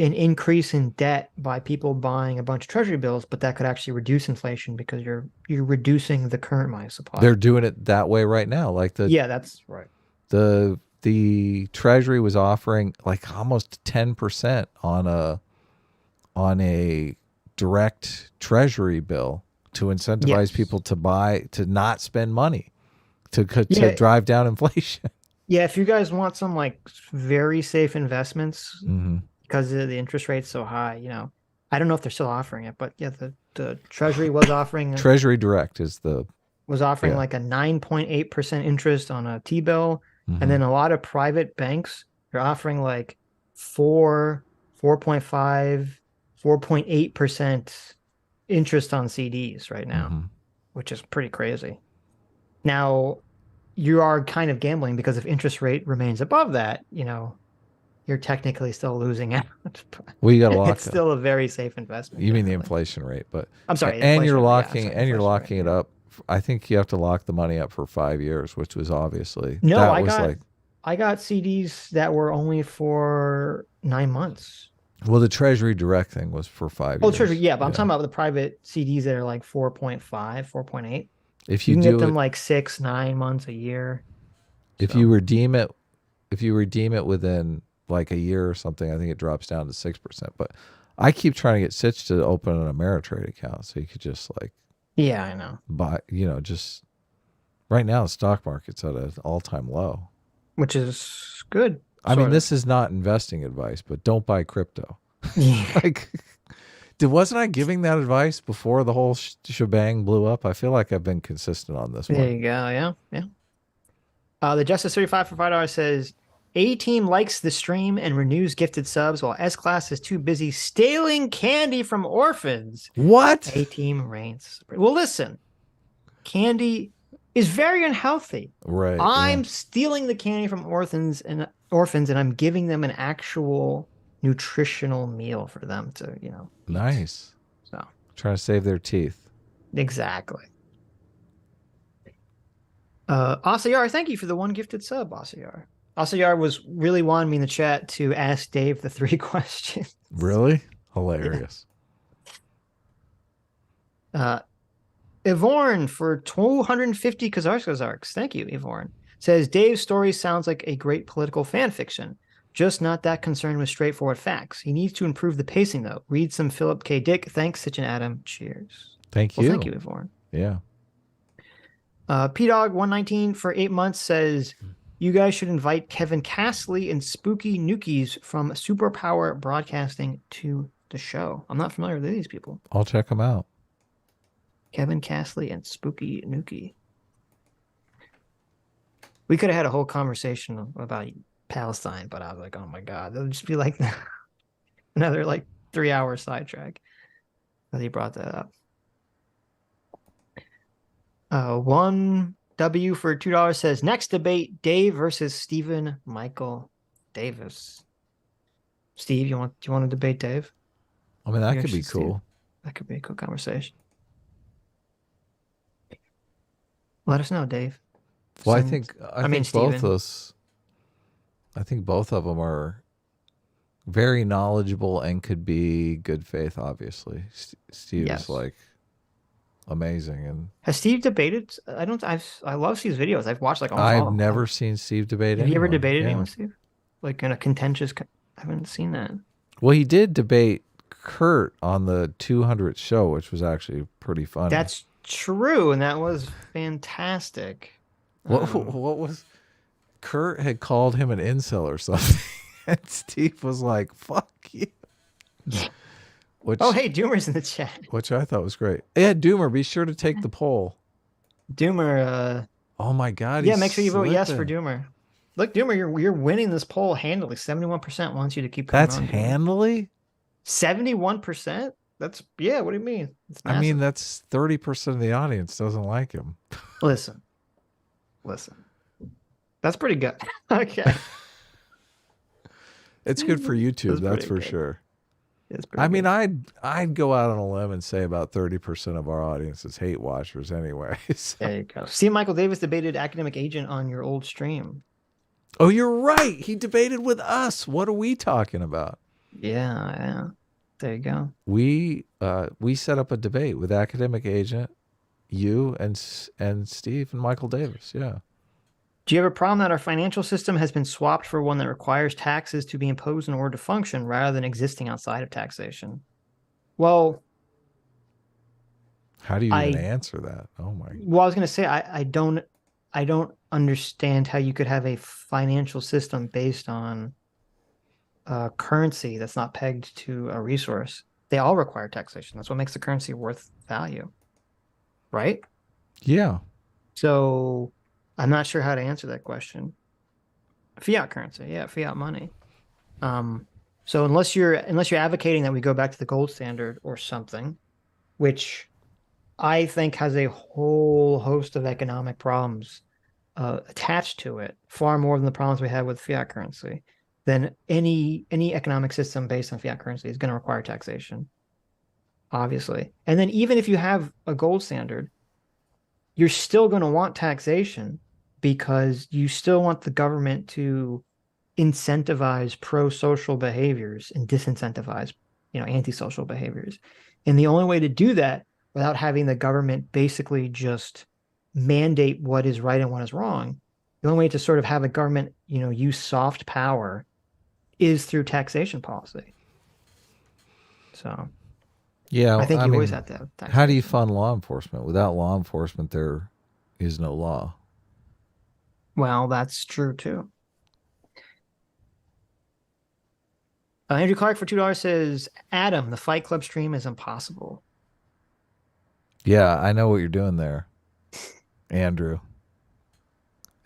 an increase in debt by people buying a bunch of treasury bills, but that could actually reduce inflation because you're reducing the current money supply. They're doing it that way right now. Like that's right. The treasury was offering like almost 10% on a direct treasury bill to incentivize people to not spend money to drive down inflation. Yeah, if you guys want some like very safe investments because the interest rate's so high, I don't know if they're still offering it, but yeah, the treasury was offering Treasury Direct was offering like a 9.8% interest on a T-bill. And then a lot of private banks are offering like 4.5, 4.8% interest on CDs right now, which is pretty crazy. Now, you are kind of gambling because if interest rate remains above that, you're technically still losing out. Well, you got to lock It's still a very safe investment. You mean the inflation rate, but I'm sorry. And you're locking it up. I think you have to lock the money up for 5 years, which was obviously I got CDs that were only for 9 months. Well, the Treasury Direct thing was for 5 years. Oh, Treasury, yeah, but I'm talking about the private CDs that are like 4.5, 4.8. If you can get them like 6, 9 months, a year. If you redeem it within like a year or something, I think it drops down to 6%. But I keep trying to get Sitch to open an Ameritrade account so you could just like. Yeah, I know. Buy, just right now the stock market's at an all-time low, which is good. I mean, this is not investing advice, but don't buy crypto. Yeah. Wasn't I giving that advice before the whole shebang blew up? I feel like I've been consistent on this one. There you go. Yeah. The Justice 35 for $5 says, A-Team likes the stream and renews gifted subs while S-Class is too busy stealing candy from orphans. What? A-Team reigns. Well, listen, candy is very unhealthy. Right. I'm stealing the candy from orphans and I'm giving them an actual nutritional meal for them to, eat. Nice. So trying to save their teeth. Exactly. Asayar, thank you for the one gifted sub, Asayar. Asayar was really wanting me in the chat to ask Dave the 3 questions. Really? Hilarious. Ivorn for 250 Kazarks. Thank you, Ivorn. Says, Dave's story sounds like a great political fan fiction, just not that concerned with straightforward facts. He needs to improve the pacing, though. Read some Philip K. Dick. Thanks, Sitch and Adam. Cheers. Thank you. Thank you, Ivorn. Yeah. P-Dog119 for 8 months says, you guys should invite Kevin Castley and Spooky Nukies from Superpower Broadcasting to the show. I'm not familiar with these people. I'll check them out. Kevin Castley and Spooky Nuki. We could have had a whole conversation about Palestine, but I was like, oh my God, they'll just be like another like 3-hour sidetrack that he brought that up. 1W for $2 says, next debate, Dave versus Stephen Michael Davis. Steve, do you want to debate Dave? I mean, that could be cool. That could be a cool conversation. Let us know, Dave. Well, I think both of them are very knowledgeable and could be good faith. Obviously, Steve's like amazing. And has Steve debated? I love Steve's videos. I've watched like almost all of them. I've never seen Steve debate. Have you ever debated anyone, Steve? Like in a contentious? I haven't seen that. Well, he did debate Kurt on the 200th show, which was actually pretty funny. That's true, and that was fantastic. What was Kurt had called him an incel or something, and Steve was like, "Fuck you." Hey, Doomer's in the chat, which I thought was great. Yeah, Doomer, be sure to take the poll. Doomer. Oh my God. Yeah, make sure you vote yes for Doomer. Look, Doomer, you're winning this poll handily. 71% wants you to keep coming on. That's handily? 71%? That's, yeah, what do you mean? I mean, that's 30% of the audience doesn't like him. Listen. That's pretty good. Okay. It's good for YouTube, that's for sure. I mean, I'd go out on a limb and say about 30% of our audience is hate watchers anyway. So. There you go. See, Michael Davis debated academic agent on your old stream. Oh, you're right. He debated with us. What are we talking about? Yeah. There you go. We set up a debate with academic agent, you and Steve and Michael Davis. Yeah. Do you have a problem that our financial system has been swapped for one that requires taxes to be imposed in order to function rather than existing outside of taxation? Well, how do you even answer that? Oh my. Well, I was going to say I don't understand how you could have a financial system based on currency that's not pegged to a resource. They all require taxation. That's what makes the currency worth value, right? Yeah. So I'm not sure how to answer that question. Fiat currency, yeah, fiat money. So unless you're advocating that we go back to the gold standard or something, which I think has a whole host of economic problems attached to it, far more than the problems we have with fiat currency, then any economic system based on fiat currency is going to require taxation, obviously. And then even if you have a gold standard, you're still going to want taxation because you still want the government to incentivize pro-social behaviors and disincentivize, antisocial behaviors. And the only way to do that without having the government basically just mandate what is right and what is wrong, the only way to sort of have the government, use soft power is through taxation policy. So yeah, I think you always have to have taxation. How do you fund law enforcement? Without law enforcement, there is no law. Well, that's true too. Andrew Clark for $2 says, Adam, the Fight Club stream is impossible. Yeah, I know what you're doing there, Andrew.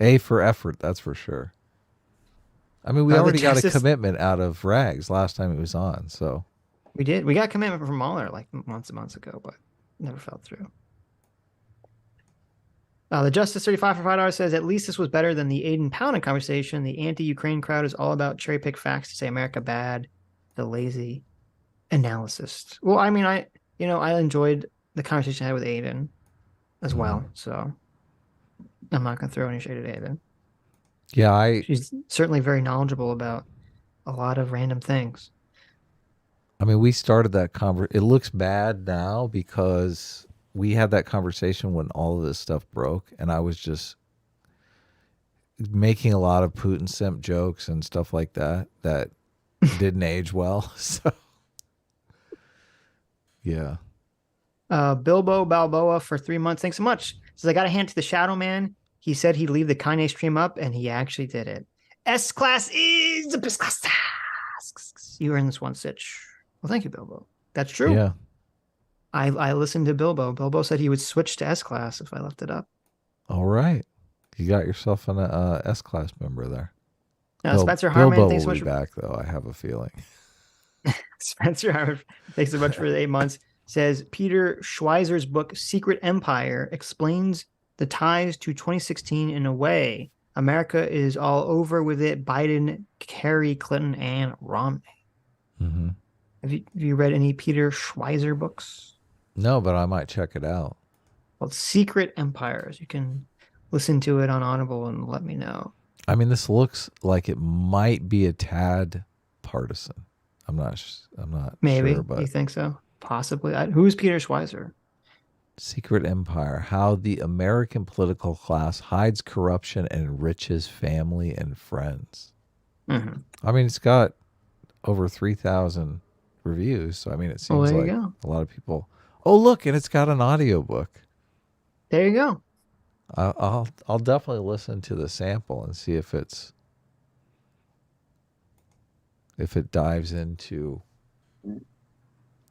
A for effort, that's for sure. I mean, we already got a commitment out of Rags last time he was on, so. We did. We got commitment from Mahler like months and months ago, but never fell through. The Justice 35 for $5 says, at least this was better than the Aiden Pounding conversation. The anti-Ukraine crowd is all about cherry-pick facts to say America bad, the lazy analysis. Well, I mean, I enjoyed the conversation I had with Aiden as well, so I'm not going to throw any shade at Aiden. Yeah, she's certainly very knowledgeable about a lot of random things. I mean, we started that it looks bad now because we had that conversation when all of this stuff broke, and I was just making a lot of Putin simp jokes and stuff like that didn't age well. So, yeah. Bilbo Balboa for 3 months. Thanks so much. Says, I got a hand to the Shadow Man. He said he'd leave the Kanye stream up, and he actually did it. S-Class is the best class. You were in this one, Sitch. Well, thank you, Bilbo. That's true. Yeah. I listened to Bilbo. Bilbo said he would switch to S-Class if I left it up. All right. You got yourself an S-Class member there. Spencer Harmon, Bilbo thanks so will much be back, though, I have a feeling. Spencer Howard, thanks so much for the 8 months. Says Peter Schweizer's book Secret Empire explains the ties to 2016 in a way. America is all over with it. Biden, Kerry, Clinton, and Romney. Mm-hmm. Have you read any Peter Schweizer books? No, but I might check it out. Well, Secret Empires. You can listen to it on Audible and let me know. I mean, this looks like it might be a tad partisan. I'm not Maybe sure, but you think so? Possibly. Who's Peter Schweizer? Secret Empire: How the American Political Class Hides Corruption and Enriches Family and Friends. Mm-hmm. I mean, it's got over 3,000 reviews, so I mean, it seems like a lot of people. Oh, look, and it's got an audiobook. There you go. I'll definitely listen to the sample and see if it dives into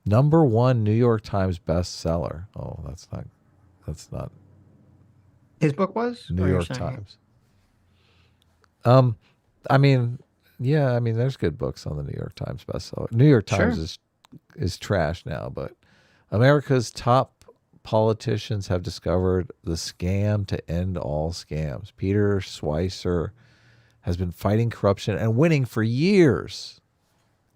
#1 New York Times bestseller. Oh, that's not His book was New York Times. I mean, yeah, I mean, there's good books on the New York Times bestseller. New York Times is trash now, but America's top politicians have discovered the scam to end all scams. Peter Schweizer has been fighting corruption and winning for years.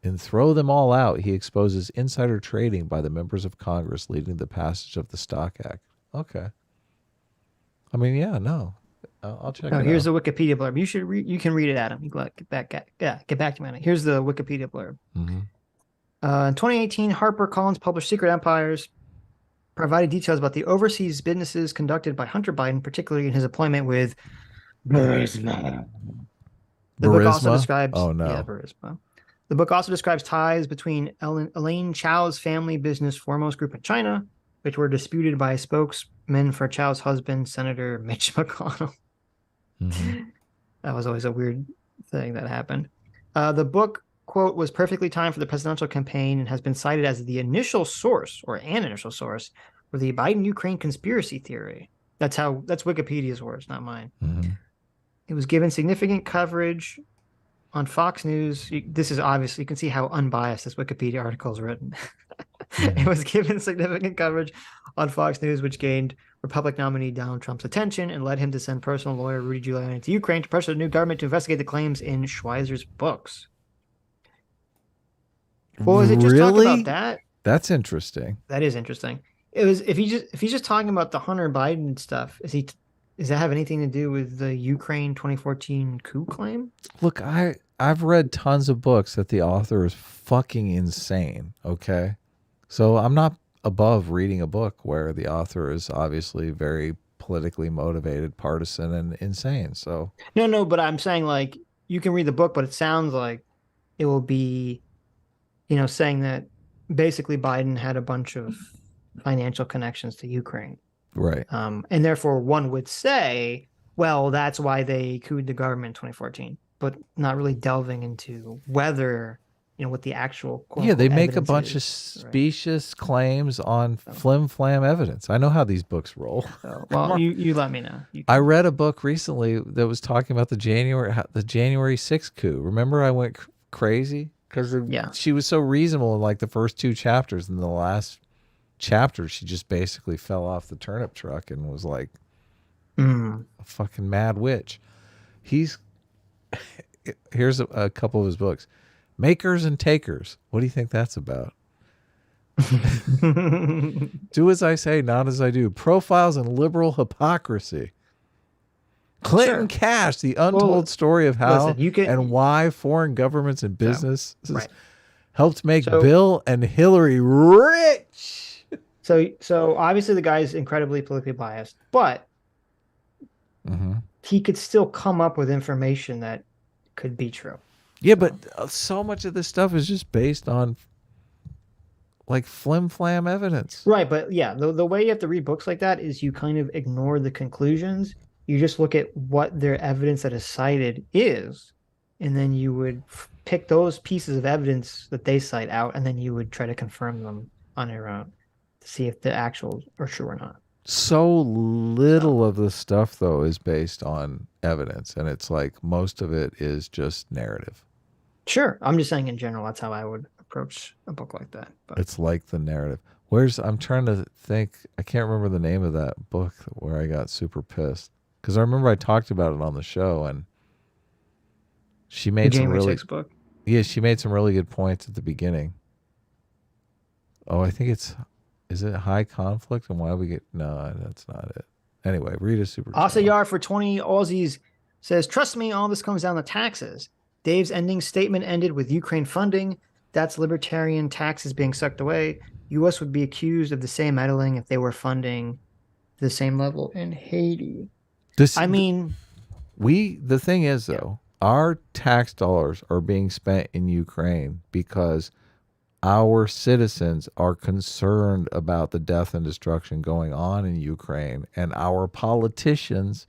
In Throw Them All Out, he exposes insider trading by the members of Congress leading to the passage of the Stock Act. Okay. I mean, yeah, no. I'll check it out. Here's the Wikipedia blurb. You can read it, Adam. You get back to me on it. Here's the Wikipedia blurb. Mm-hmm. In 2018, HarperCollins published Secret Empires, provided details about the overseas businesses conducted by Hunter Biden, particularly in his appointment with Burisma. The book also describes Burisma. The book also describes ties between Elaine Chao's family business Foremost Group in China, which were disputed by a spokesman for Chao's husband, Senator Mitch McConnell. Mm-hmm. That was always a weird thing that happened. The book, quote, was perfectly timed for the presidential campaign and has been cited as the initial source for the Biden-Ukraine conspiracy theory. That's Wikipedia's words, not mine. Mm-hmm. It was given significant coverage on Fox News. This is obviously, you can see how unbiased this Wikipedia article is written. It was given significant coverage on Fox News, which gained Republican nominee Donald Trump's attention and led him to send personal lawyer Rudy Giuliani to Ukraine to pressure the new government to investigate the claims in Schweizer's books. Well, is it just talking about that? That's interesting. That is interesting. It was if he's just talking about the Hunter Biden stuff. Does that have anything to do with the Ukraine 2014 coup claim? Look, I've read tons of books that the author is fucking insane. Okay, so I'm not above reading a book where the author is obviously very politically motivated, partisan, and insane. So no, but I'm saying, like, you can read the book, but it sounds like it will be, saying that basically Biden had a bunch of financial connections to Ukraine. Right. And therefore one would say, well, that's why they couped the government in 2014, but not really delving into whether, what the actual they make a bunch of specious claims on flim-flam evidence. I know how these books roll. Well, you let me know. I read a book recently that was talking about the January 6th coup. Remember, I went crazy because she was so reasonable in like the first 2 chapters, and the last chapter she just basically fell off the turnip truck and was like a fucking mad witch. Here's a couple of his books: Makers and Takers. What do you think that's about? Do as I say, not as I do. Profiles in Liberal Hypocrisy. Clinton Cash: The Untold Story of How and Why Foreign Governments and Business helped make Bill and Hillary rich. So obviously the guy is incredibly politically biased, but he could still come up with information that could be true. Yeah, but so much of this stuff is just based on like flim-flam evidence. Right, but yeah, the way you have to read books like that is you kind of ignore the conclusions. You just look at what their evidence that is cited is, and then you would pick those pieces of evidence that they cite out, and then you would try to confirm them on your own to see if the actuals are true or not. So little of the stuff, though, is based on evidence, and it's like most of it is just narrative. Sure. I'm just saying in general, that's how I would approach a book like that. But It's like the narrative. I'm trying to think. I can't remember the name of that book where I got super pissed because I remember I talked about it on the show and she the made some January really 6th book. yeah she made some really good points at the beginning. Oh, I think is it high conflict and why we get no, that's not it. Anyway, read a super chat. Asayar for 20 Aussies says, trust me, all this comes down to taxes. Dave's ending statement ended with Ukraine funding. That's libertarian taxes being sucked away. U.S. would be accused of the same meddling if they were funding the same level in Haiti. The thing is, though, our tax dollars are being spent in Ukraine because our citizens are concerned about the death and destruction going on in Ukraine, and our politicians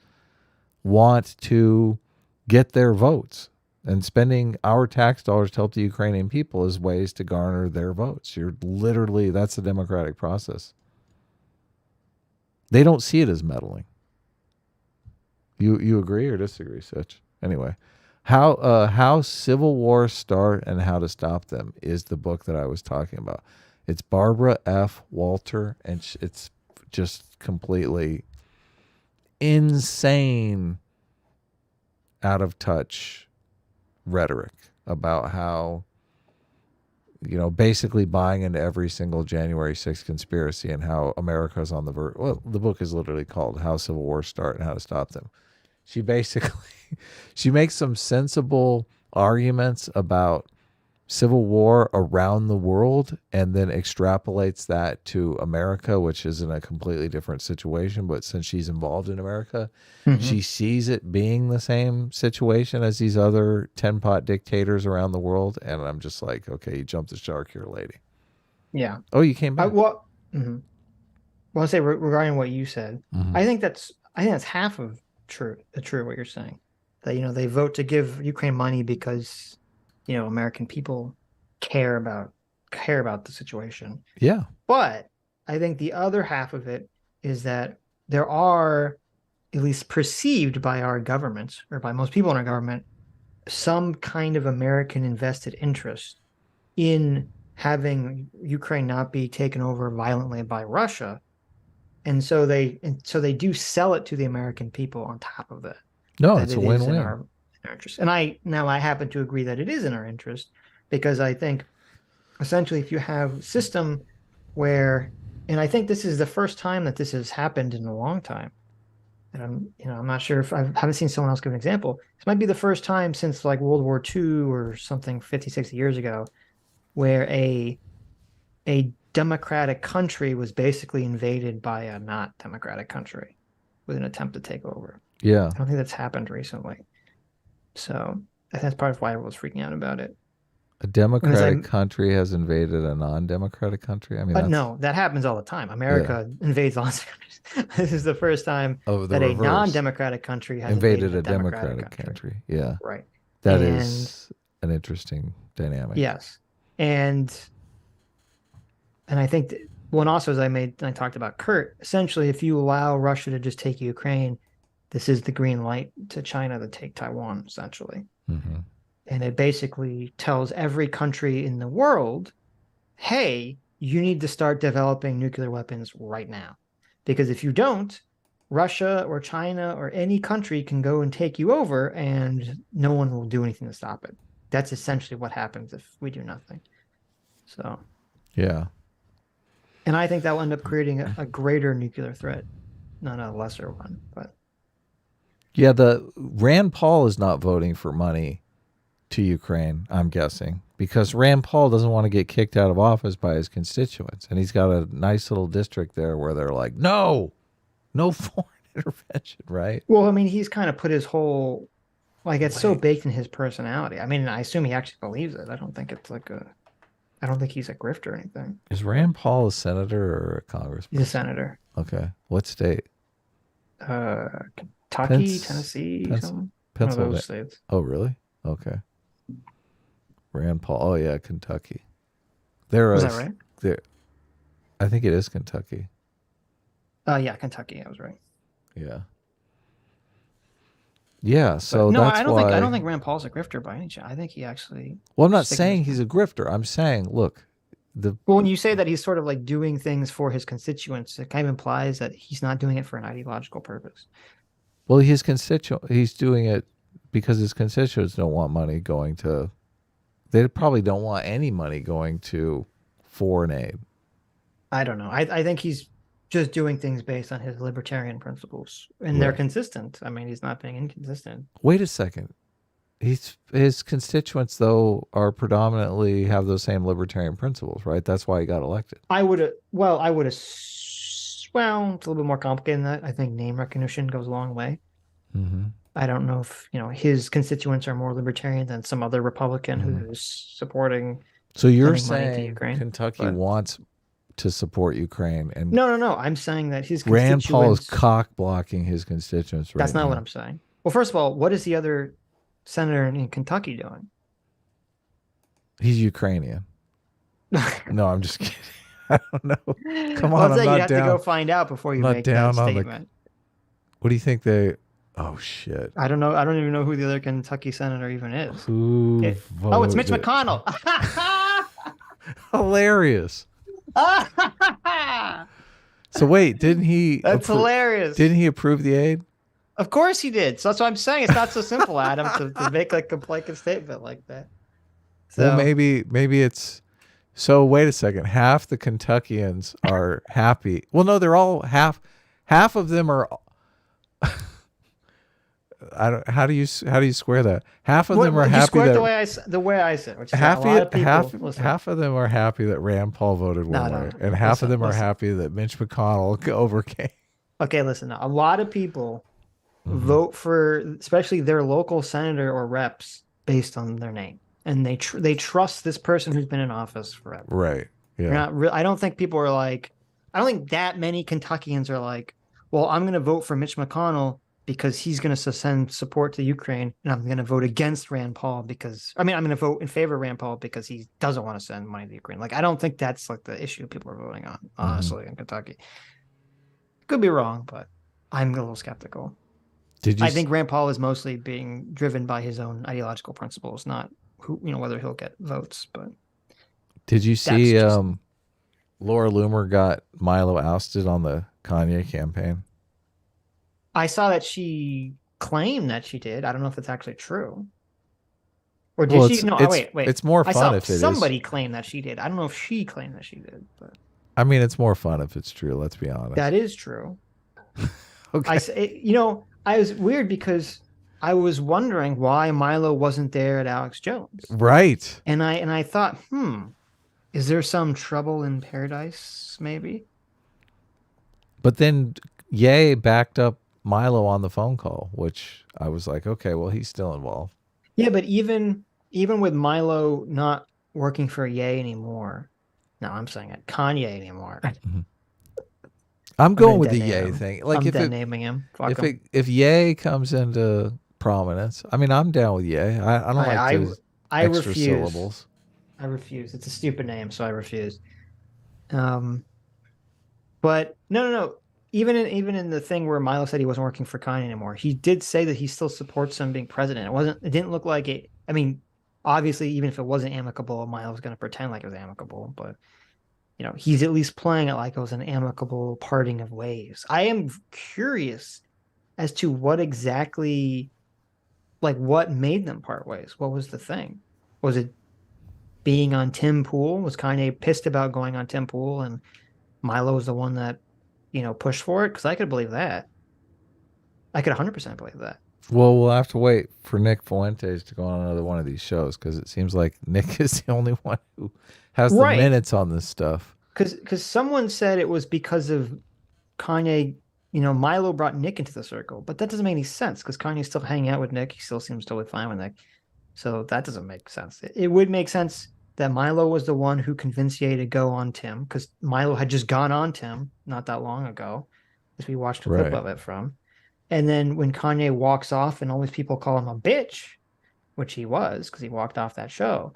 want to get their votes. And spending our tax dollars to help the Ukrainian people is ways to garner their votes. That's the democratic process. They don't see it as meddling. You agree or disagree, Sitch? Anyway, how civil wars start and how to stop them is the book that I was talking about. It's Barbara F. Walter, and it's just completely insane, out of touch rhetoric about how, basically buying into every single January 6th conspiracy and how America's on the verge. Well, the book is literally called How Civil Wars Start and How to Stop Them. She makes some sensible arguments about civil war around the world and then extrapolates that to America, which is in a completely different situation. But since she's involved in America, she sees it being the same situation as these other 10-pot dictators around the world. And I'm just like, okay, you jumped the shark here, lady. Yeah. Oh, you came back. Well, I say regarding what you said, I think that's half of true what you're saying. That they vote to give Ukraine money because American people care about the situation. Yeah. But I think the other half of it is that there are, at least perceived by our government or by most people in our government, some kind of American invested interest in having Ukraine not be taken over violently by Russia. And so they do sell it to the American people on top of that. No, it's a win-win. In our interest. And I happen to agree that it is in our interest, because I think essentially if you have a system where, and I think this is the first time that this has happened in a long time. And I'm not sure if I haven't seen someone else give an example. This might be the first time since like World War II or something 50, 60 years ago, where a democratic country was basically invaded by a not democratic country with an attempt to take over. Yeah. I don't think that's happened recently. So I think that's part of why I was freaking out about it. A democratic country has invaded a non-democratic country? I mean, no, that happens all the time. America invades lots of countries. This is the first time that a non-democratic country has invaded a democratic country. Yeah. Right. That is an interesting dynamic. Yes. And I think and also as I talked about Kurt, essentially if you allow Russia to just take Ukraine, this is the green light to China to take Taiwan, essentially. Mm-hmm. And it basically tells every country in the world, hey, you need to start developing nuclear weapons right now. Because if you don't, Russia or China or any country can go and take you over and no one will do anything to stop it. That's essentially what happens if we do nothing. So, yeah. And I think that will end up creating a greater nuclear threat, not a lesser one. But yeah, the Rand Paul is not voting for money to Ukraine, I'm guessing, because Rand Paul doesn't want to get kicked out of office by his constituents. And he's got a nice little district there where they're like, no foreign intervention, right? Well, I mean, he's kind of put his whole, it's so baked in his personality. I mean, I assume he actually believes it. I don't think he's a grifter or anything. Is Rand Paul a senator or a congressman? He's a senator. Okay. What state? Kentucky, Tennessee, something. Pennsylvania. One of those states. Oh, really? Okay. Rand Paul. Oh, yeah, Kentucky. Is that right? I think it is Kentucky. Yeah, Kentucky. I was right. Yeah. Yeah, But so no, that's I why. don't think Rand Paul's a grifter by any chance. I think he actually Well, I'm not sticking his saying he's a grifter. I'm saying, look, the well, when you say that he's sort of like doing things for his constituents, it kind of implies that he's not doing it for an ideological purpose. well, he's doing it because his constituents don't want money going to. They probably don't want any money going to foreign aid. I don't know. I think he's just doing things based on his libertarian principles, and they're Right. consistent. I mean, he's not being inconsistent. Wait a second. His constituents though are predominantly have those same libertarian principles, right? That's why he got elected. I would have. Well, I would have. Well, it's a little bit more complicated than that. I think name recognition goes a long way. Mm-hmm. I don't know if his constituents are more libertarian than some other Republican who's supporting So you're sending money to saying Ukraine. Kentucky But wants to support Ukraine, and no. I'm saying that his Rand Paul is constituents. cock blocking his constituents right That's not now. what I'm saying. Well, first of all, what is the other senator in Kentucky doing? He's Ukrainian. No, I'm just kidding. I don't know. Come Well, on, I'm you not have to down. go find out before you I'm not make that down on the. statement. What do you think they? Oh shit! I don't know. I don't even know who the other Kentucky senator even is. Who Oh, it's Mitch voted? McConnell. Hilarious. So wait, didn't he? That's hilarious. Didn't he approve the aid? Of course he did. So that's what I'm saying. It's not so simple, Adam, to make like a blanket statement like that. So Well, maybe it's. So wait a second. Half the Kentuckians are happy. Well, no, they're all half. Half of them are. I don't. How do you square that? Half of them are you happy squared that the way I said, which is half a lot of people. half of them are happy that Rand Paul voted one way, and half of them are happy that Mitch McConnell overcame. Okay, listen. A lot of people vote for, especially their local senator or reps, based on their name, and they trust this person who's been in office forever. Right. Yeah. You're not I don't think people are like. I don't think that many Kentuckians are like, well, I'm going to vote for Mitch McConnell because he's going to send support to Ukraine, and I'm going to vote against Rand Paul because I'm going to vote in favor of Rand Paul because he doesn't want to send money to Ukraine. Like, I don't think that's like the issue people are voting on, honestly, in Kentucky. Could be wrong, but I'm a little skeptical. I think Rand Paul is mostly being driven by his own ideological principles, not whether he'll get votes. But did you see Laura Loomer got Milo ousted on the Kanye campaign? I saw that she claimed that she did. I don't know if it's actually true. Or did she? No, wait. It's more fun if it is. Somebody claimed that she did. I don't know if she claimed that she did, but I mean, it's more fun if it's true. Let's be honest. that is true. Okay. I was weird because I was wondering why Milo wasn't there at Alex Jones. Right. And I thought, is there some trouble in paradise, maybe? But then Ye backed up Milo on the phone call, which I was like, okay, well, he's still involved. Yeah, but even with Milo not working for Ye anymore, no, I'm saying it, Kanye anymore. I'm going with the Ye thing. Like I'm naming him. If Ye comes into prominence, I mean, I'm down with Ye. I don't like those extra syllables. I refuse. It's a stupid name, so I refuse. But no. Even in the thing where Milo said he wasn't working for Kanye anymore, he did say that he still supports him being president. It didn't look like it. I mean, obviously, even if it wasn't amicable, Milo was going to pretend like it was amicable. But he's at least playing it like it was an amicable parting of ways. I am curious as to what exactly, like, what made them part ways. What was the thing? Was it being on Tim Pool? Was Kanye pissed about going on Tim Pool, and Milo was the one that pushed for it? Because I could believe that. I could 100% believe that. Well, we'll have to wait for Nick Fuentes to go on another one of these shows, because it seems like Nick is the only one who has the minutes on this stuff. Because someone said it was because of Kanye. Milo brought Nick into the circle, but that doesn't make any sense because Kanye's still hanging out with Nick. He still seems totally fine with Nick. So that doesn't make sense. It would make sense that Milo was the one who convinced Ye to go on Tim, because Milo had just gone on Tim not that long ago, as we watched a clip of it from. And then when Kanye walks off and all these people call him a bitch, which he was because he walked off that show,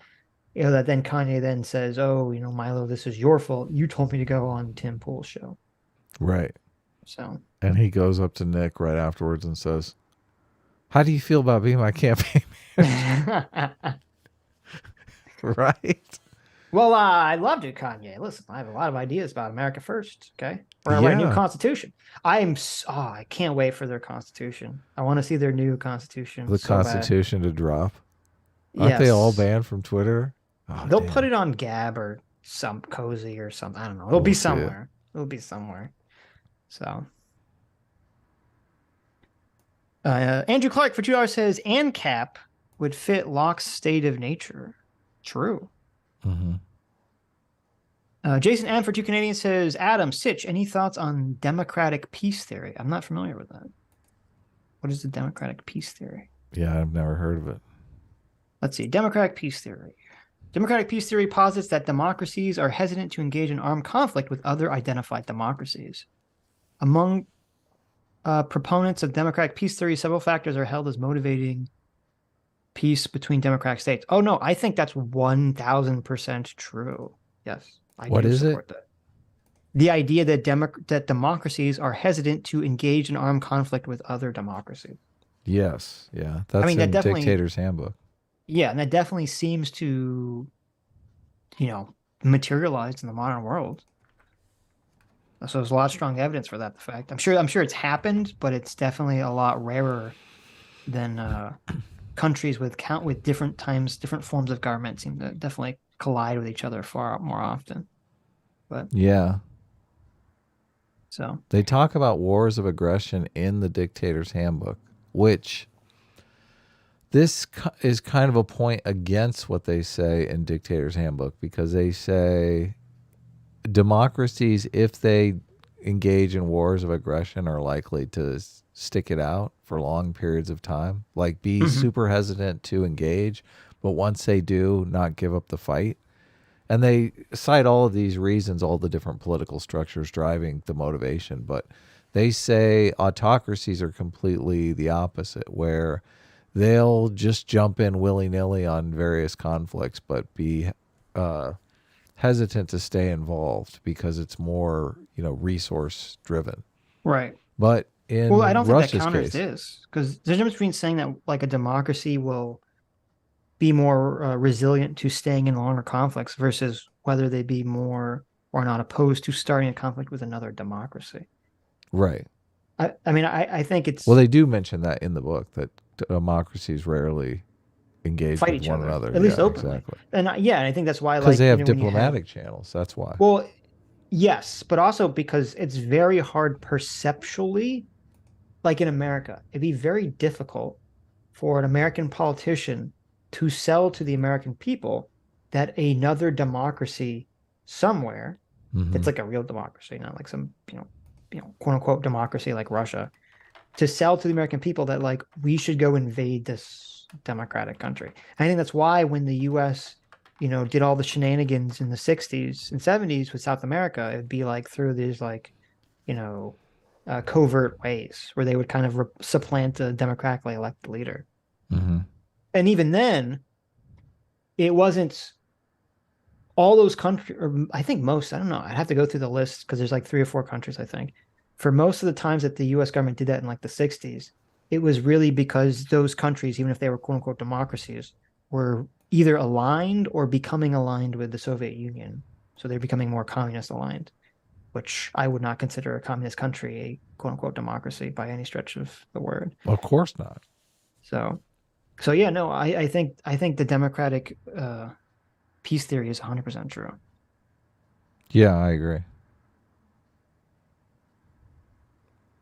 that then Kanye then says, oh, Milo, this is your fault. You told me to go on Tim Pool's show. Right. So. And he goes up to Nick right afterwards and says, How do you feel about being my campaign manager? Right? Well, I loved it, Kanye. Listen, I have a lot of ideas about America First. Okay, we're gonna write a new Yeah. constitution. I can't wait for their constitution. I want to see their new constitution The so bad. Constitution to drop. Aren't they all Yes, banned from Twitter? Oh, they'll put damn. it on Gab or some Cozy or something. I don't know. It'll We'll be see it. somewhere. It'll be somewhere. So, Andrew Clark for $2 says ANCAP would fit Locke's state of nature. True. Mm-hmm. Jason M for 2 Canadians says, Adam, Sitch, any thoughts on democratic peace theory? I'm not familiar with that. What is the democratic peace theory? Yeah, I've never heard of it. Let's see. Democratic peace theory. Democratic peace theory posits that democracies are hesitant to engage in armed conflict with other identified democracies. Among proponents of democratic peace theory, several factors are held as motivating peace between democratic states. Oh, no, I think that's 1,000% true. Yes. What do is it? support that. The idea that that democracies are hesitant to engage in armed conflict with other democracies. Yes. Yeah. That's that in definitely, Dictator's Handbook. Yeah, and that definitely seems to, materialize in the modern world. So there's a lot of strong evidence for that. The fact I'm sure it's happened, but it's definitely a lot rarer than countries with different forms of government seem to definitely collide with each other far more often. But yeah, so they talk about wars of aggression in the Dictator's Handbook, which this is kind of a point against what they say in Dictator's Handbook, because they say democracies, if they engage in wars of aggression, are likely to stick it out for long periods of time, like be super hesitant to engage, but once they do, not give up the fight. And they cite all of these reasons, all the different political structures driving the motivation. But they say autocracies are completely the opposite, where they'll just jump in willy-nilly on various conflicts, but be hesitant to stay involved because it's more, resource driven. right. But in I don't think that Russia's counters case, this, because there's a difference between saying that like a democracy will be more resilient to staying in longer conflicts versus whether they be more or not opposed to starting a conflict with another democracy. right. I think it's... Well, they do mention that in the book, that democracies rarely engage fight with each one other, another. at least Yeah, openly. exactly. And I think that's why, Because like, they have when you diplomatic channels. That's why. Well, yes, but also because it's very hard perceptually, like in America, it'd be very difficult for an American politician to sell to the American people that another democracy somewhere that's like a real democracy, not like some, quote unquote democracy like Russia, to sell to the American people that like we should go invade this democratic country. And I think that's why when the US, did all the shenanigans in the 60s and 70s with South America, it'd be like through these like, covert ways where they would kind of supplant a democratically elected leader. And even then, it wasn't all those countries, or I think most, I don't know, I'd have to go through the list because there's like 3 or 4 countries, I think. For most of the times that the US government did that in like the 60s, it was really because those countries, even if they were quote unquote democracies, were either aligned or becoming aligned with the Soviet Union. So they're becoming more communist aligned, which I would not consider a communist country a quote unquote democracy by any stretch of the word. Of course not. So yeah, no, I think the democratic peace theory is 100% true. Yeah, I agree.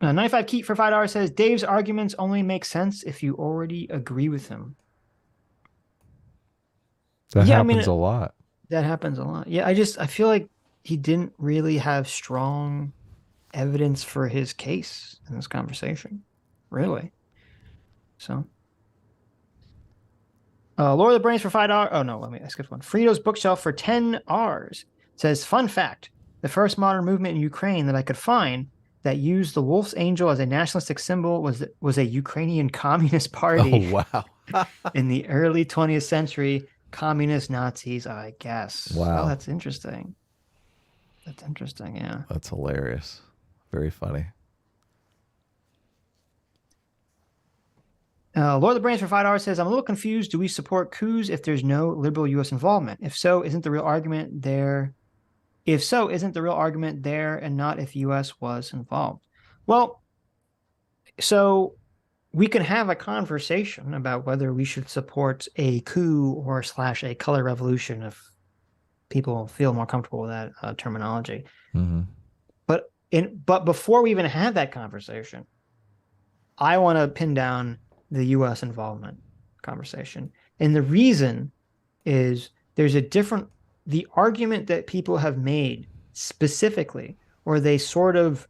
95 Keat for $5 says Dave's arguments only make sense if you already agree with him. That happens a lot. That happens a lot. Yeah, I feel like he didn't really have strong evidence for his case in this conversation. Really. So. Lord of the Brains for $5. Oh, no, I skipped one. Frito's Bookshelf for 10 R's says, fun fact, the first modern movement in Ukraine that I could find that used the wolf's angel as a nationalistic symbol was a Ukrainian Communist Party. Oh, wow. In the early 20th century, communist Nazis, I guess. Wow. Oh, that's interesting. That's interesting, yeah. That's hilarious. Very funny. Lord of the Brains for $5 says, I'm a little confused. Do we support coups if there's no liberal U.S. involvement? If so, isn't the real argument there? If so, isn't the real argument there and not if U.S. was involved? Well, so we can have a conversation about whether we should support a coup or slash a color revolution if people feel more comfortable with that terminology. Mm-hmm. But before we even have that conversation, I want to pin down the U.S. involvement conversation. And the reason is there's the argument that people have made specifically, or they sort of,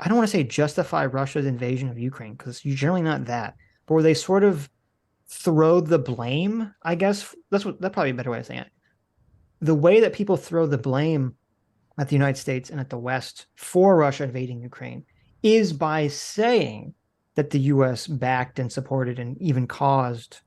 I don't want to say justify Russia's invasion of Ukraine, because you're generally not that, but where they sort of throw the blame, I guess, that's probably a better way of saying it. The way that people throw the blame at the United States and at the West for Russia invading Ukraine is by saying that the U.S. backed and supported and even caused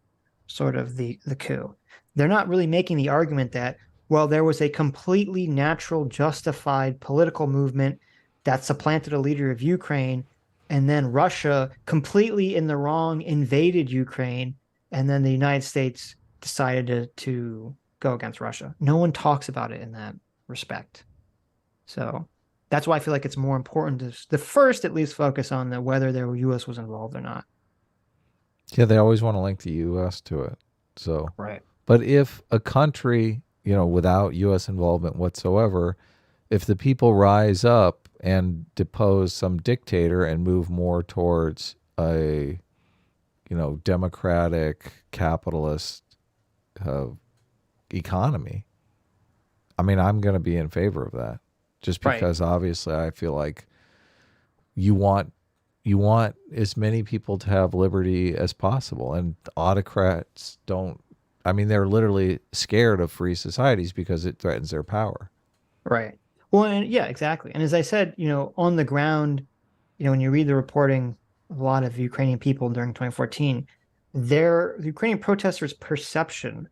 sort of the coup. They're not really making the argument that, well, there was a completely natural, justified political movement that supplanted a leader of Ukraine, and then Russia, completely in the wrong, invaded Ukraine, and then the United States decided to go against Russia. No one talks about it in that respect. So that's why I feel like it's more important to first at least focus on whether the U.S. was involved or not. Yeah, they always want to link the U.S. to it. So, right. But if a country, without U.S. involvement whatsoever, if the people rise up and depose some dictator and move more towards a, democratic capitalist economy, I mean, I'm going to be in favor of that. Just because obviously I feel like you want as many people to have liberty as possible, and autocrats don't. I mean, they're literally scared of free societies because it threatens their power. Right. Well, and yeah, exactly. And as I said, on the ground, when you read the reporting of a lot of Ukrainian people during 2014, the Ukrainian protesters' perception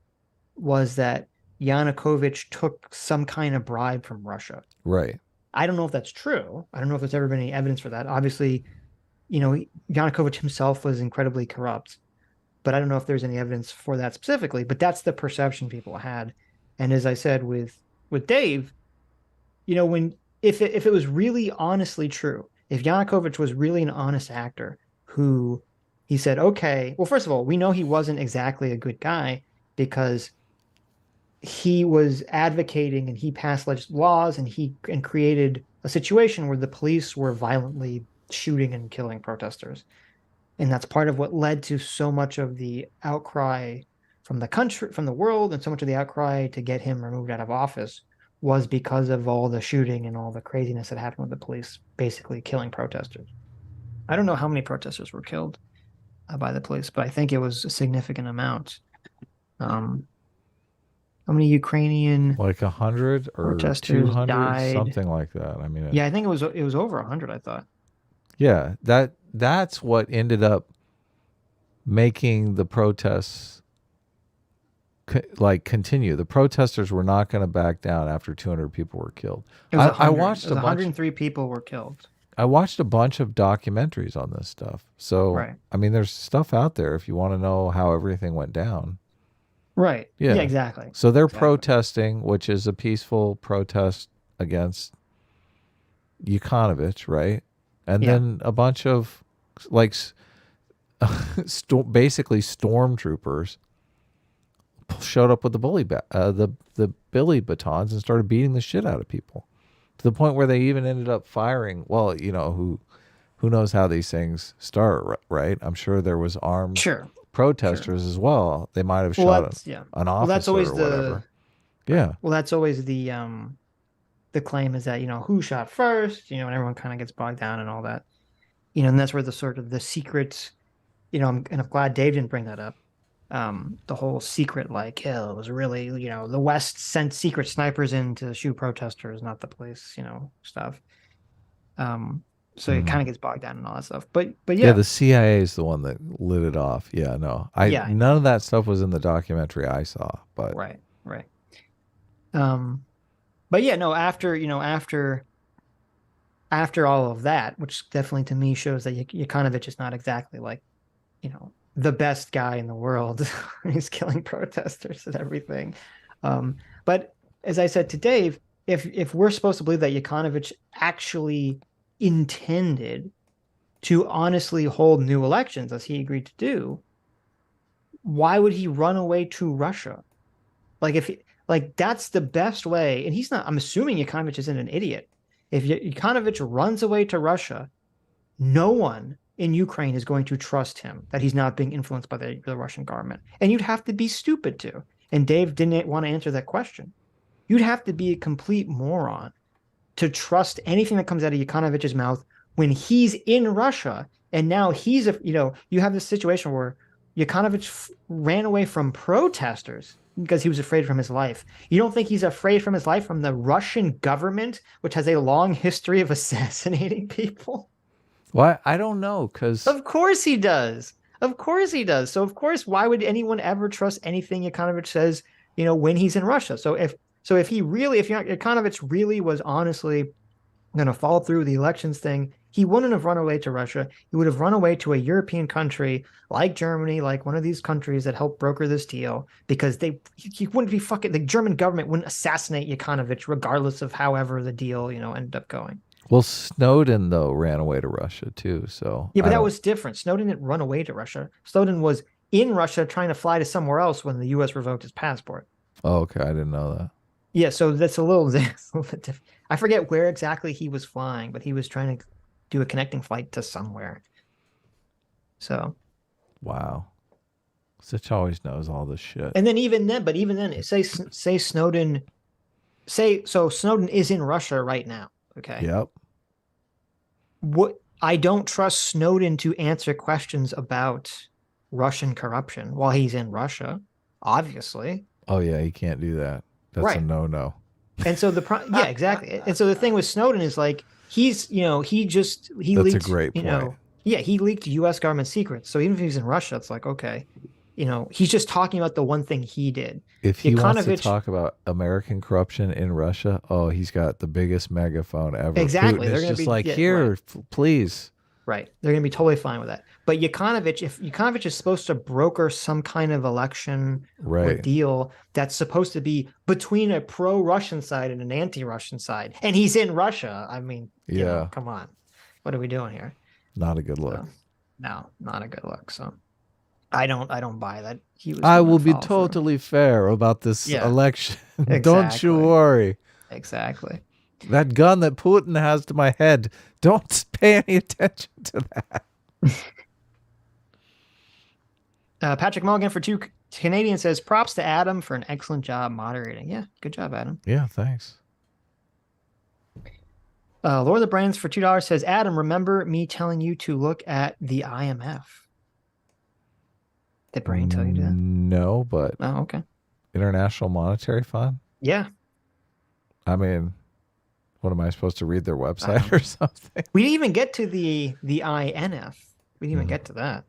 was that Yanukovych took some kind of bribe from Russia. Right. I don't know if that's true. I don't know if there's ever been any evidence for that. Obviously, Yanukovych himself was incredibly corrupt, but I don't know if there's any evidence for that specifically. But that's the perception people had. And as I said with Dave, if it was really honestly true, if Yanukovych was really an honest actor who he said, okay, well, first of all, we know he wasn't exactly a good guy because he was advocating and he passed laws and created a situation where the police were violently shooting and killing protesters. And that's part of what led to so much of the outcry from the country, from the world, and so much of the outcry to get him removed out of office was because of all the shooting and all the craziness that happened with the police basically killing protesters. I don't know how many protesters were killed by the police, but I think it was a significant amount. How many Ukrainian like 100 or 200, died? Something like that. I mean, yeah, I think it was over 100. I thought. Yeah, that's what ended up making the protests continue. The protesters were not going to back down after 200 people were killed. I watched 103 people were killed. I watched a bunch of documentaries on this stuff. So, right. I mean, there's stuff out there if you want to know how everything went down. Right. Yeah, exactly. So they're protesting, which is a peaceful protest against Yanukovych, right? And then a bunch of basically stormtroopers showed up with the billy batons and started beating the shit out of people to the point where they even ended up firing. Well, who knows how these things start, right? I'm sure there was armed protesters as well. They might have shot an officer that's always or whatever. Well, that's always the claim is that who shot first, and everyone kind of gets bogged down and all that, and that's where the sort of the secrets, and I'm glad Dave didn't bring that up. The whole secret, it was really, the West sent secret snipers in to shoot protesters, not the police, stuff. So it kind of gets bogged down and all that stuff. But yeah, the CIA is the one that lit it off. Yeah, no, none of that stuff was in the documentary I saw. But right. But yeah, no. After all of that, which definitely to me shows that Yanukovych is not exactly the best guy in the world. He's killing protesters and everything. But as I said to Dave, if we're supposed to believe that Yanukovych actually intended to honestly hold new elections, as he agreed to do, why would he run away to Russia? Like that's the best way. And he's not. I'm assuming Yanukovych isn't an idiot. If Yanukovych runs away to Russia, no one in Ukraine is going to trust him that he's not being influenced by the Russian government. And you'd have to be stupid to. And Dave didn't want to answer that question. You'd have to be a complete moron to trust anything that comes out of Yanukovych's mouth when he's in Russia. And now he's you have this situation where Yanukovych ran away from protesters because he was afraid from his life. You don't think he's afraid from his life from the Russian government, which has a long history of assassinating people? Why? I don't know, because Of course he does. Of course he does. So of course, why would anyone ever trust anything Yanukovych says, when he's in Russia? So if Yanukovych really was honestly going to follow through with the elections thing, he wouldn't have run away to Russia. He would have run away to a European country like Germany, like one of these countries that helped broker this deal, because he wouldn't be the German government wouldn't assassinate Yanukovych regardless of however the deal, ended up going. Well, Snowden, though, ran away to Russia, too. So yeah, but that was different. Snowden didn't run away to Russia. Snowden was in Russia trying to fly to somewhere else when the U.S. revoked his passport. Oh, okay. I didn't know that. Yeah, so that's a little bit different. I forget where exactly he was flying, but he was trying to do a connecting flight to somewhere. So. Wow. Sitch always knows all this shit. And then even then, say Snowden, so Snowden is in Russia right now. Okay. Yep. I don't trust Snowden to answer questions about Russian corruption while he's in Russia, obviously. Oh yeah, he can't do that. That's right. A no-no. And so yeah, exactly. And so the thing with Snowden is like he That's leaked, a great point. He leaked U.S. government secrets. So even if he's in Russia, it's like, okay, he's just talking about the one thing he did. If he wants to talk about American corruption in Russia, he's got the biggest megaphone ever. Exactly. Putin is just like, here, please. Right. They're going to be totally fine with that. But Yanukovych, if Yanukovych is supposed to broker some kind of election or deal that's supposed to be between a pro-Russian side and an anti-Russian side, and he's in Russia, I mean, come on. What are we doing here? Not a good look. No, not a good look. So I don't buy that. I will be totally fair about this election. Exactly. Don't you worry. Exactly. That gun that Putin has to my head, don't pay any attention to that. Patrick Mulligan for 2 Canadian says, props to Adam for an excellent job moderating. Yeah, good job, Adam. Yeah, thanks. Lord of the Brands for $2 says, Adam, remember me telling you to look at the IMF? Did Brain tell you that? No, but oh, okay. International Monetary Fund? Yeah. I mean, what am I supposed to read their website or something? We didn't even get to the INF. We didn't even get to that.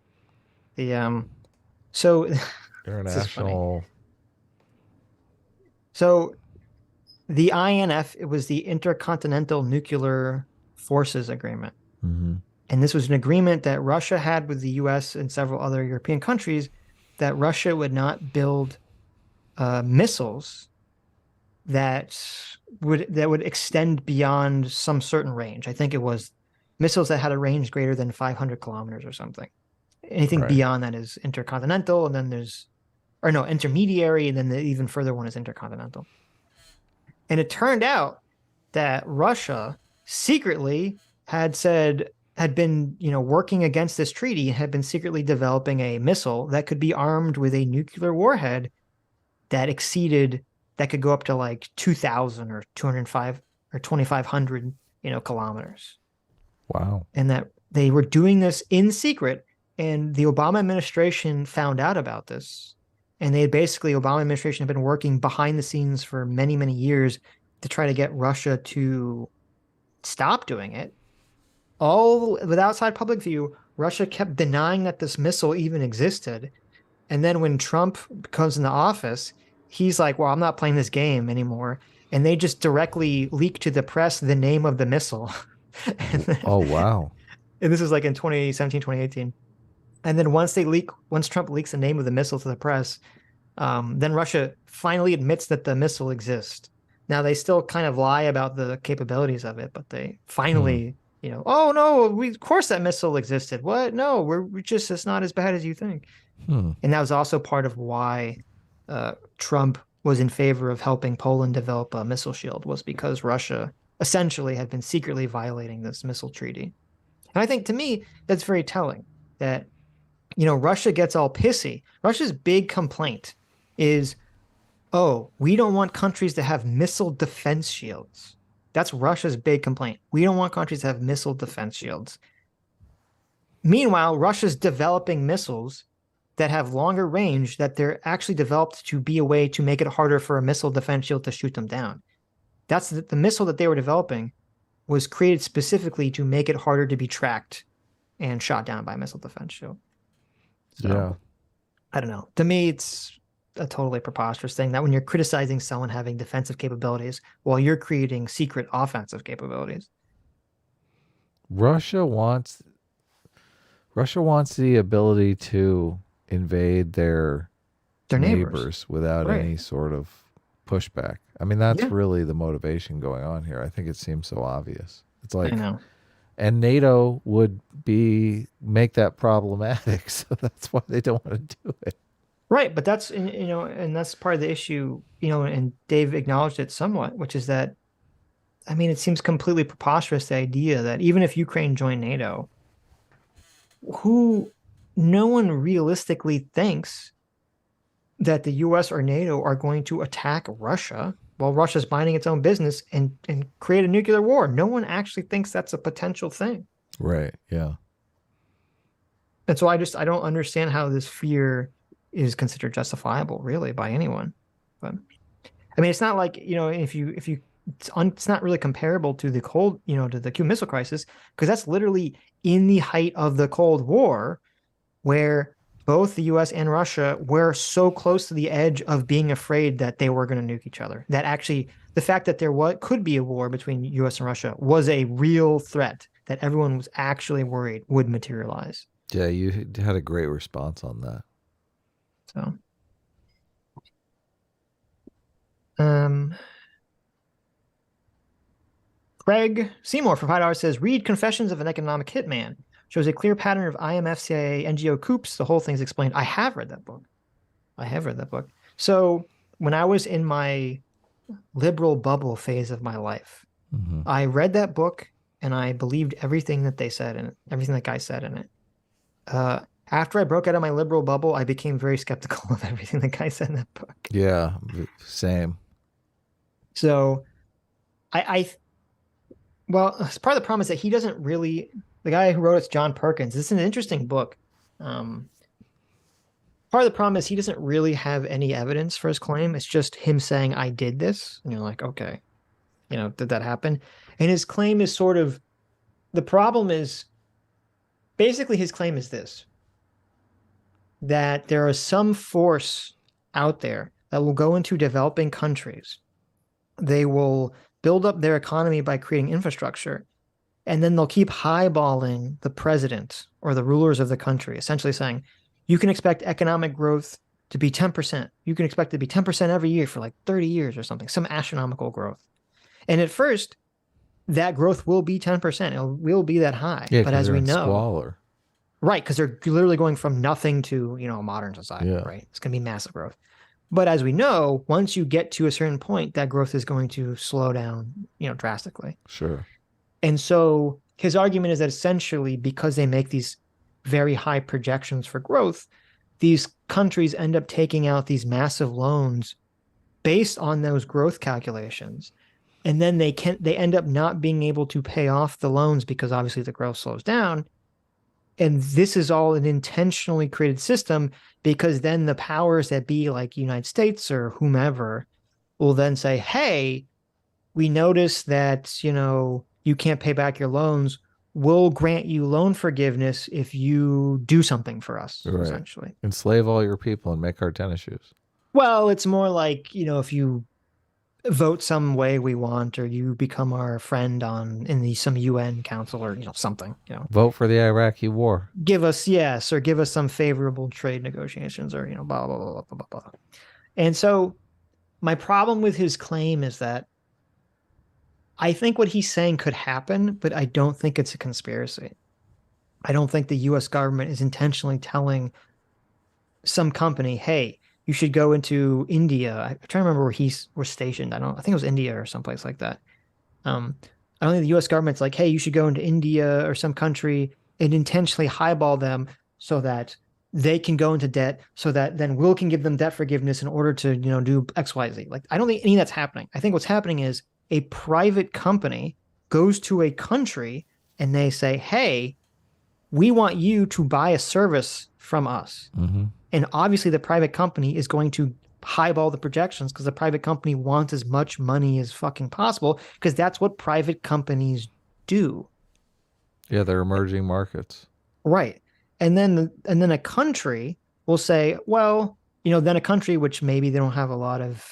The so International. So the INF, it was the Intercontinental Nuclear Forces Agreement. Mm-hmm. And this was an agreement that Russia had with the US and several other European countries that Russia would not build missiles that would extend beyond some certain range. I think it was missiles that had a range greater than 500 kilometers or something. Anything beyond that is intercontinental, and then intermediary, and then the even further one is intercontinental. And it turned out that Russia secretly had been working against this treaty, had been secretly developing a missile that could be armed with a nuclear warhead that could go up to like 2,000 or 205 or 2,500 kilometers. Wow. And that they were doing this in secret, and the Obama administration found out about this. And Obama administration had been working behind the scenes for many, many years to try to get Russia to stop doing it. All with outside public view, Russia kept denying that this missile even existed. And then when Trump comes into office, he's like, well, I'm not playing this game anymore. And they just directly leak to the press the name of the missile. Oh, wow. And this is like in 2017, 2018. And then once Trump leaks the name of the missile to the press, then Russia finally admits that the missile exists. Now they still kind of lie about the capabilities of it, but they finally, oh no, of course that missile existed. What? No, it's not as bad as you think. And that was also part of why Trump was in favor of helping Poland develop a missile shield, was because Russia essentially had been secretly violating this missile treaty. And I think to me, that's very telling that, Russia gets all pissy. Russia's big complaint is, oh, we don't want countries to have missile defense shields. That's Russia's big complaint. We don't want countries to have missile defense shields. Meanwhile, Russia's developing missiles that have longer range, that they're actually developed to be a way to make it harder for a missile defense shield to shoot them down. That's the missile that they were developing was created specifically to make it harder to be tracked and shot down by a missile defense shield. So, yeah. I don't know. To me, it's a totally preposterous thing that when you're criticizing someone having defensive capabilities while you're creating secret offensive capabilities. Russia wants the ability to invade their neighbors without any sort of pushback. I mean, that's really the motivation going on here. I think it seems so obvious. It's like, I know. And NATO would make that problematic, so that's why they don't want to do it. Right, but that's and that's part of the issue, and Dave acknowledged it somewhat, which is that, I mean, it seems completely preposterous, the idea that even if Ukraine joined NATO, no one realistically thinks that the US or NATO are going to attack Russia while Russia's minding its own business and create a nuclear war. No one actually thinks that's a potential thing. Right, yeah. And so I don't understand how this fear is considered justifiable, really, by anyone. But I mean, it's not like, it's not really comparable to the to the Cuban Missile Crisis, because that's literally in the height of the Cold War, where both the US and Russia were so close to the edge of being afraid that they were going to nuke each other. That actually, the fact that there could be a war between US and Russia was a real threat that everyone was actually worried would materialize. Yeah, you had a great response on that. So, Craig Seymour for $5 says, read Confessions of an Economic Hitman. Shows a clear pattern of IMF, CIA, NGO coups. The whole thing's explained. I have read that book. So when I was in my liberal bubble phase of my life, I read that book and I believed everything that they said in it, everything that guy said in it. After I broke out of my liberal bubble, I became very skeptical of everything the guy said in that book. Yeah, same. So well, part of the problem is that he doesn't really, the guy who wrote it's John Perkins. This is an interesting book. Part of the problem is he doesn't really have any evidence for his claim. It's just him saying, I did this. And you're like, okay, did that happen? And his claim is the problem is, basically his claim is this, that there is some force out there that will go into developing countries. They will build up their economy by creating infrastructure, and then they'll keep highballing the president or the rulers of the country, essentially saying, you can expect economic growth to be 10%. You can expect it to be 10% every year for like 30 years or something, some astronomical growth. And at first, that growth will be 10%. It will be that high. Yeah, but as we know, squalor. Right, because they're literally going from nothing to, a modern society, right? It's going to be massive growth. But as we know, once you get to a certain point, that growth is going to slow down, drastically. Sure. And so his argument is that essentially, because they make these very high projections for growth, these countries end up taking out these massive loans based on those growth calculations. And then they end up not being able to pay off the loans because obviously the growth slows down. And this is all an intentionally created system, because then the powers that be, like United States or whomever, will then say, hey, we notice that, you can't pay back your loans. We'll grant you loan forgiveness if you do something for us, essentially. Enslave all your people and make our tennis shoes. Well, it's more like, if you vote some way we want, or you become our friend in some UN council, or something. Vote for the Iraqi war. Give us yes, or give us some favorable trade negotiations, or blah blah blah blah blah blah. And so my problem with his claim is that I think what he's saying could happen, but I don't think it's a conspiracy. I don't think the US government is intentionally telling some company, hey, you should go into India. I'm trying to remember where he's was stationed. I think it was India or someplace like that. I don't think the US government's like, hey, you should go into India or some country and intentionally highball them so that they can go into debt, so that then Will can give them debt forgiveness in order to, do XYZ. Like, I don't think any of that's happening. I think what's happening is a private company goes to a country and they say, hey, we want you to buy a service from us. Mm-hmm. And obviously the private company is going to highball the projections because the private company wants as much money as fucking possible, because that's what private companies do. Yeah, they're emerging markets. Right. And then a country will say, well, then a country which maybe they don't have a lot of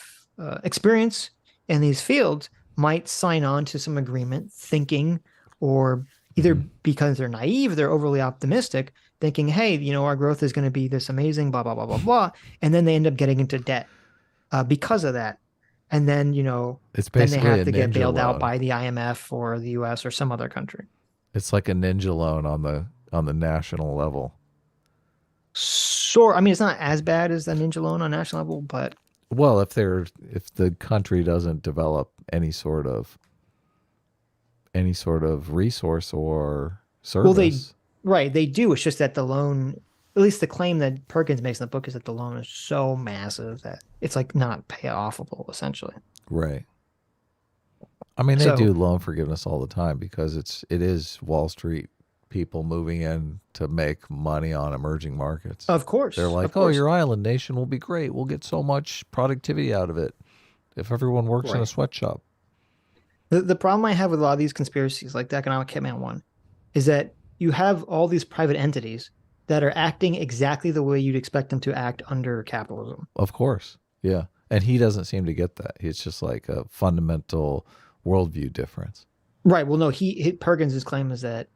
experience in these fields might sign on to some agreement thinking, or either because they're naive, they're overly optimistic, thinking, hey, our growth is going to be this amazing, blah, blah, blah, blah, blah. And then they end up getting into debt because of that. And then, it's then they basically have a to get bailed ninja out loan. by the IMF or the US or some other country. It's like a ninja loan on the national level. So, I mean, it's not as bad as the ninja loan on national level, but Well, if the country doesn't develop any sort of resource or service. well, they do. It's just that the loan, at least the claim that Perkins makes in the book, is that the loan is so massive that it's like not pay-offable, essentially. Right. I mean, they So- do loan forgiveness all the time because it is Wall Street people moving in to make money on emerging markets. Of course. They're like, of course. your island nation will be great. We'll get so much productivity out of it if everyone works in a Right. sweatshop. The problem I have with a lot of these conspiracies, like the economic hitman one, is that you have all these private entities that are acting exactly the way you'd expect them to act under capitalism. Of course. Yeah. And he doesn't seem to get that. It's just like a fundamental worldview difference. Right. Well, no, Perkins' claim is that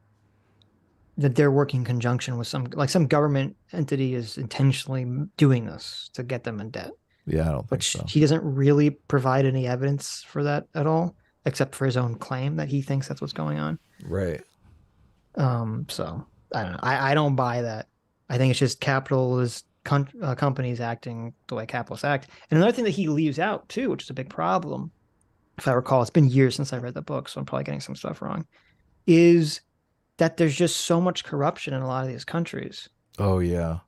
they're working in conjunction with some government entity is intentionally doing this to get them in debt. Yeah, I don't think Which so. he doesn't really provide any evidence for that at all, except for his own claim that he thinks that's what's going on. Right. So I don't know. I don't buy that. I think it's just companies acting the way capitalists act. And another thing that he leaves out too, which is a big problem, if I recall, it's been years since I read the book, so I'm probably getting some stuff wrong, is that there's just so much corruption in a lot of these countries. Oh, yeah.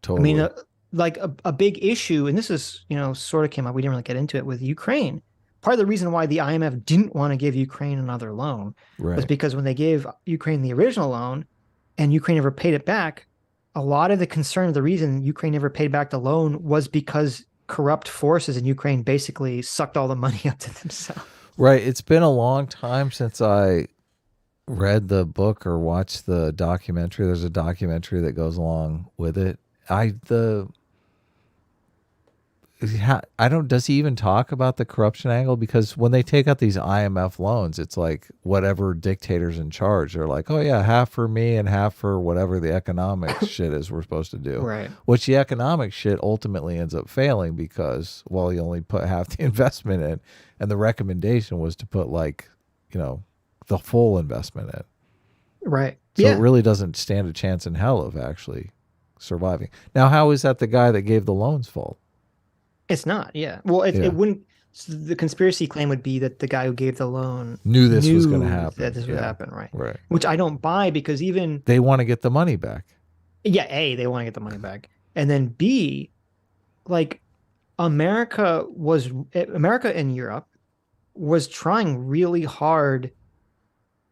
Totally. I mean, like a big issue, and this is, sort of came up, we didn't really get into it with Ukraine. Part of the reason why the IMF didn't want to give Ukraine another loan was because when they gave Ukraine the original loan and Ukraine never paid it back, a lot of the concern of the reason Ukraine never paid back the loan was because corrupt forces in Ukraine basically sucked all the money up to themselves. Right. It's been a long time since I read the book or watched the documentary. There's a documentary that goes along with it. Does he even talk about the corruption angle? Because when they take out these IMF loans, it's like whatever dictator's in charge, they're like, oh yeah, half for me and half for whatever the economic shit is we're supposed to do. Right. Which the economic shit ultimately ends up failing because, well, you only put half the investment in, and the recommendation was to put the full investment in. Right. So yeah. it really doesn't stand a chance in hell of actually surviving. Now, how is that the guy that gave the loans fault? It's not. Yeah. Well, it wouldn't. So the conspiracy claim would be that the guy who gave the loan Knew this was going to happen. That this would happen. Right. Right. Which I don't buy, because even they want to get the money back. Yeah, A, they want to get the money back. And then B, like America and Europe was trying really hard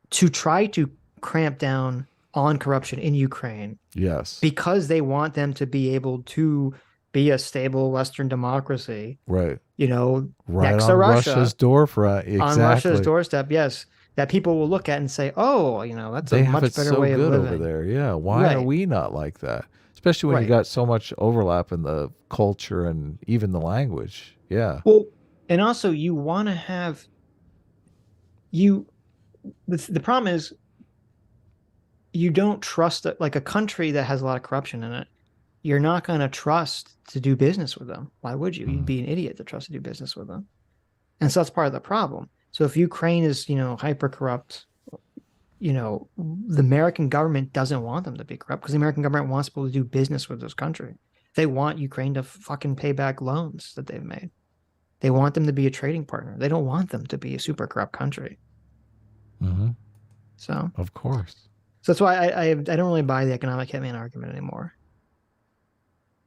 to try to cramp down on corruption in Ukraine. Yes. Because they want them to be able to be a stable Western democracy. Right. Right next on to Russia's doorfront. Exactly. On Russia's doorstep, yes. That people will look at and say, oh, that's they a have much better way of living. over there. Yeah. Why are we not like that? Especially when you got so much overlap in the culture and even the language. Yeah. Well, And also, you want to have you. The problem is you don't trust like a country that has a lot of corruption in it. You're not going to trust to do business with them. Why would you? You'd Mhm. be an idiot to trust to do business with them. And so that's part of the problem. So if Ukraine is, hyper corrupt, the American government doesn't want them to be corrupt because the American government wants people to do business with this country. They want Ukraine to fucking pay back loans that they've made. They want them to be a trading partner. They don't want them to be a super corrupt country. Mm-hmm. So, Of course. so that's why I don't really buy the economic hitman argument anymore.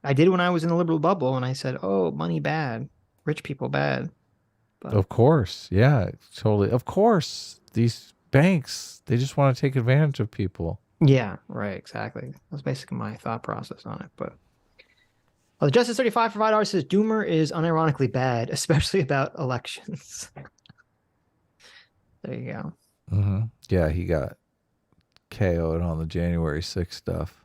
I did when I was in the liberal bubble, and I said, "Oh, money bad, rich people bad." But Of course. Yeah, totally. Of course. These banks, they just want to take advantage of people. yeah, right, exactly. That's basically my thought process on it. But the Justice 35 for $5 says Doomer is unironically bad, especially about elections. There you go. Mm-hmm. Yeah, he got KO'd on the January 6th stuff.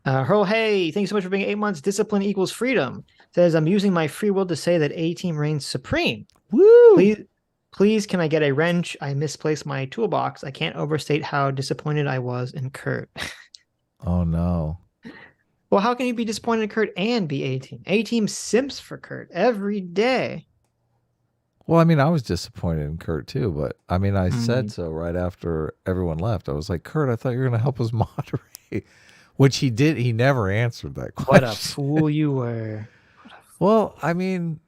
Hurl, hey, thanks so much for being 8 months. Discipline equals freedom. Says, I'm using my free will to say that A team reigns supreme. Woo! Please, can I get a wrench? I misplaced my toolbox. I can't overstate how disappointed I was in Kurt. Oh, no. Well, how can you be disappointed in Kurt and be A team? A team simps for Kurt every day. Well, I mean, I was disappointed in Kurt too, but I mean, I said Mm. so right after everyone left. I was like, Kurt, I thought you were going to help us moderate, which he did. He never answered that What a question. fool you were. Well, I mean,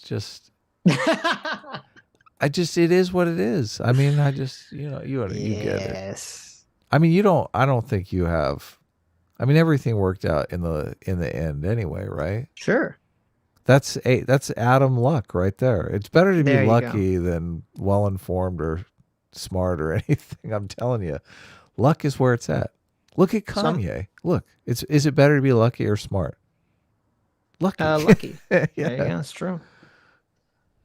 just, it is what it is. I mean, you get it. Yes. I mean, I don't think you have, I mean, everything worked out in the end anyway, right? Sure. That's Adam luck right there. It's better to be There you lucky than well informed or smart or anything. I'm telling you, luck is where it's at. Look at Kanye. Look, is it better to be lucky or smart? Lucky. Lucky. Yeah. There you go. That's true.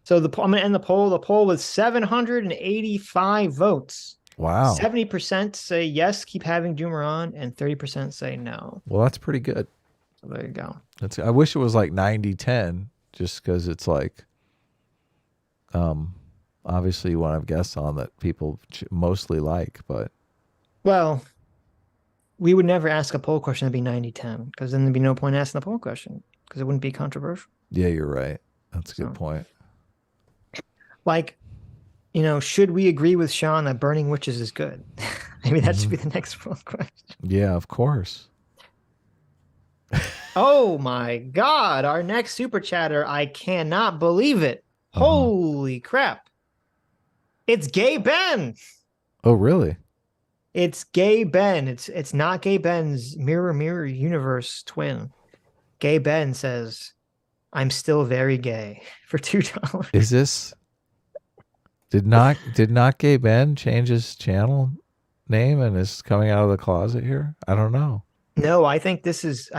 So I'm going to end the poll. The poll with 785 votes. Wow. 70% say yes, keep having Doomer on, and 30% say no. Well, that's pretty good. So there you go. I wish it was like 90-10, just because it's like, obviously you want to have guests on that people mostly like, but. Well, we would never ask a poll question to be 90-10 because then there'd be no point asking the poll question because it wouldn't be controversial. Yeah, you're right. That's a good point. Like, should we agree with Sean that burning witches is good? Maybe that should be the next poll question. Yeah, of course. Oh my God, our next super chatter. I cannot believe it. Holy crap. It's Gay Ben. Oh, really? It's Gay Ben. It's not Gay Ben's Mirror Universe twin. Gay Ben says, I'm still very gay for $2. Is this did not Gay Ben change his channel name and is coming out of the closet here? I don't know. No, I think this is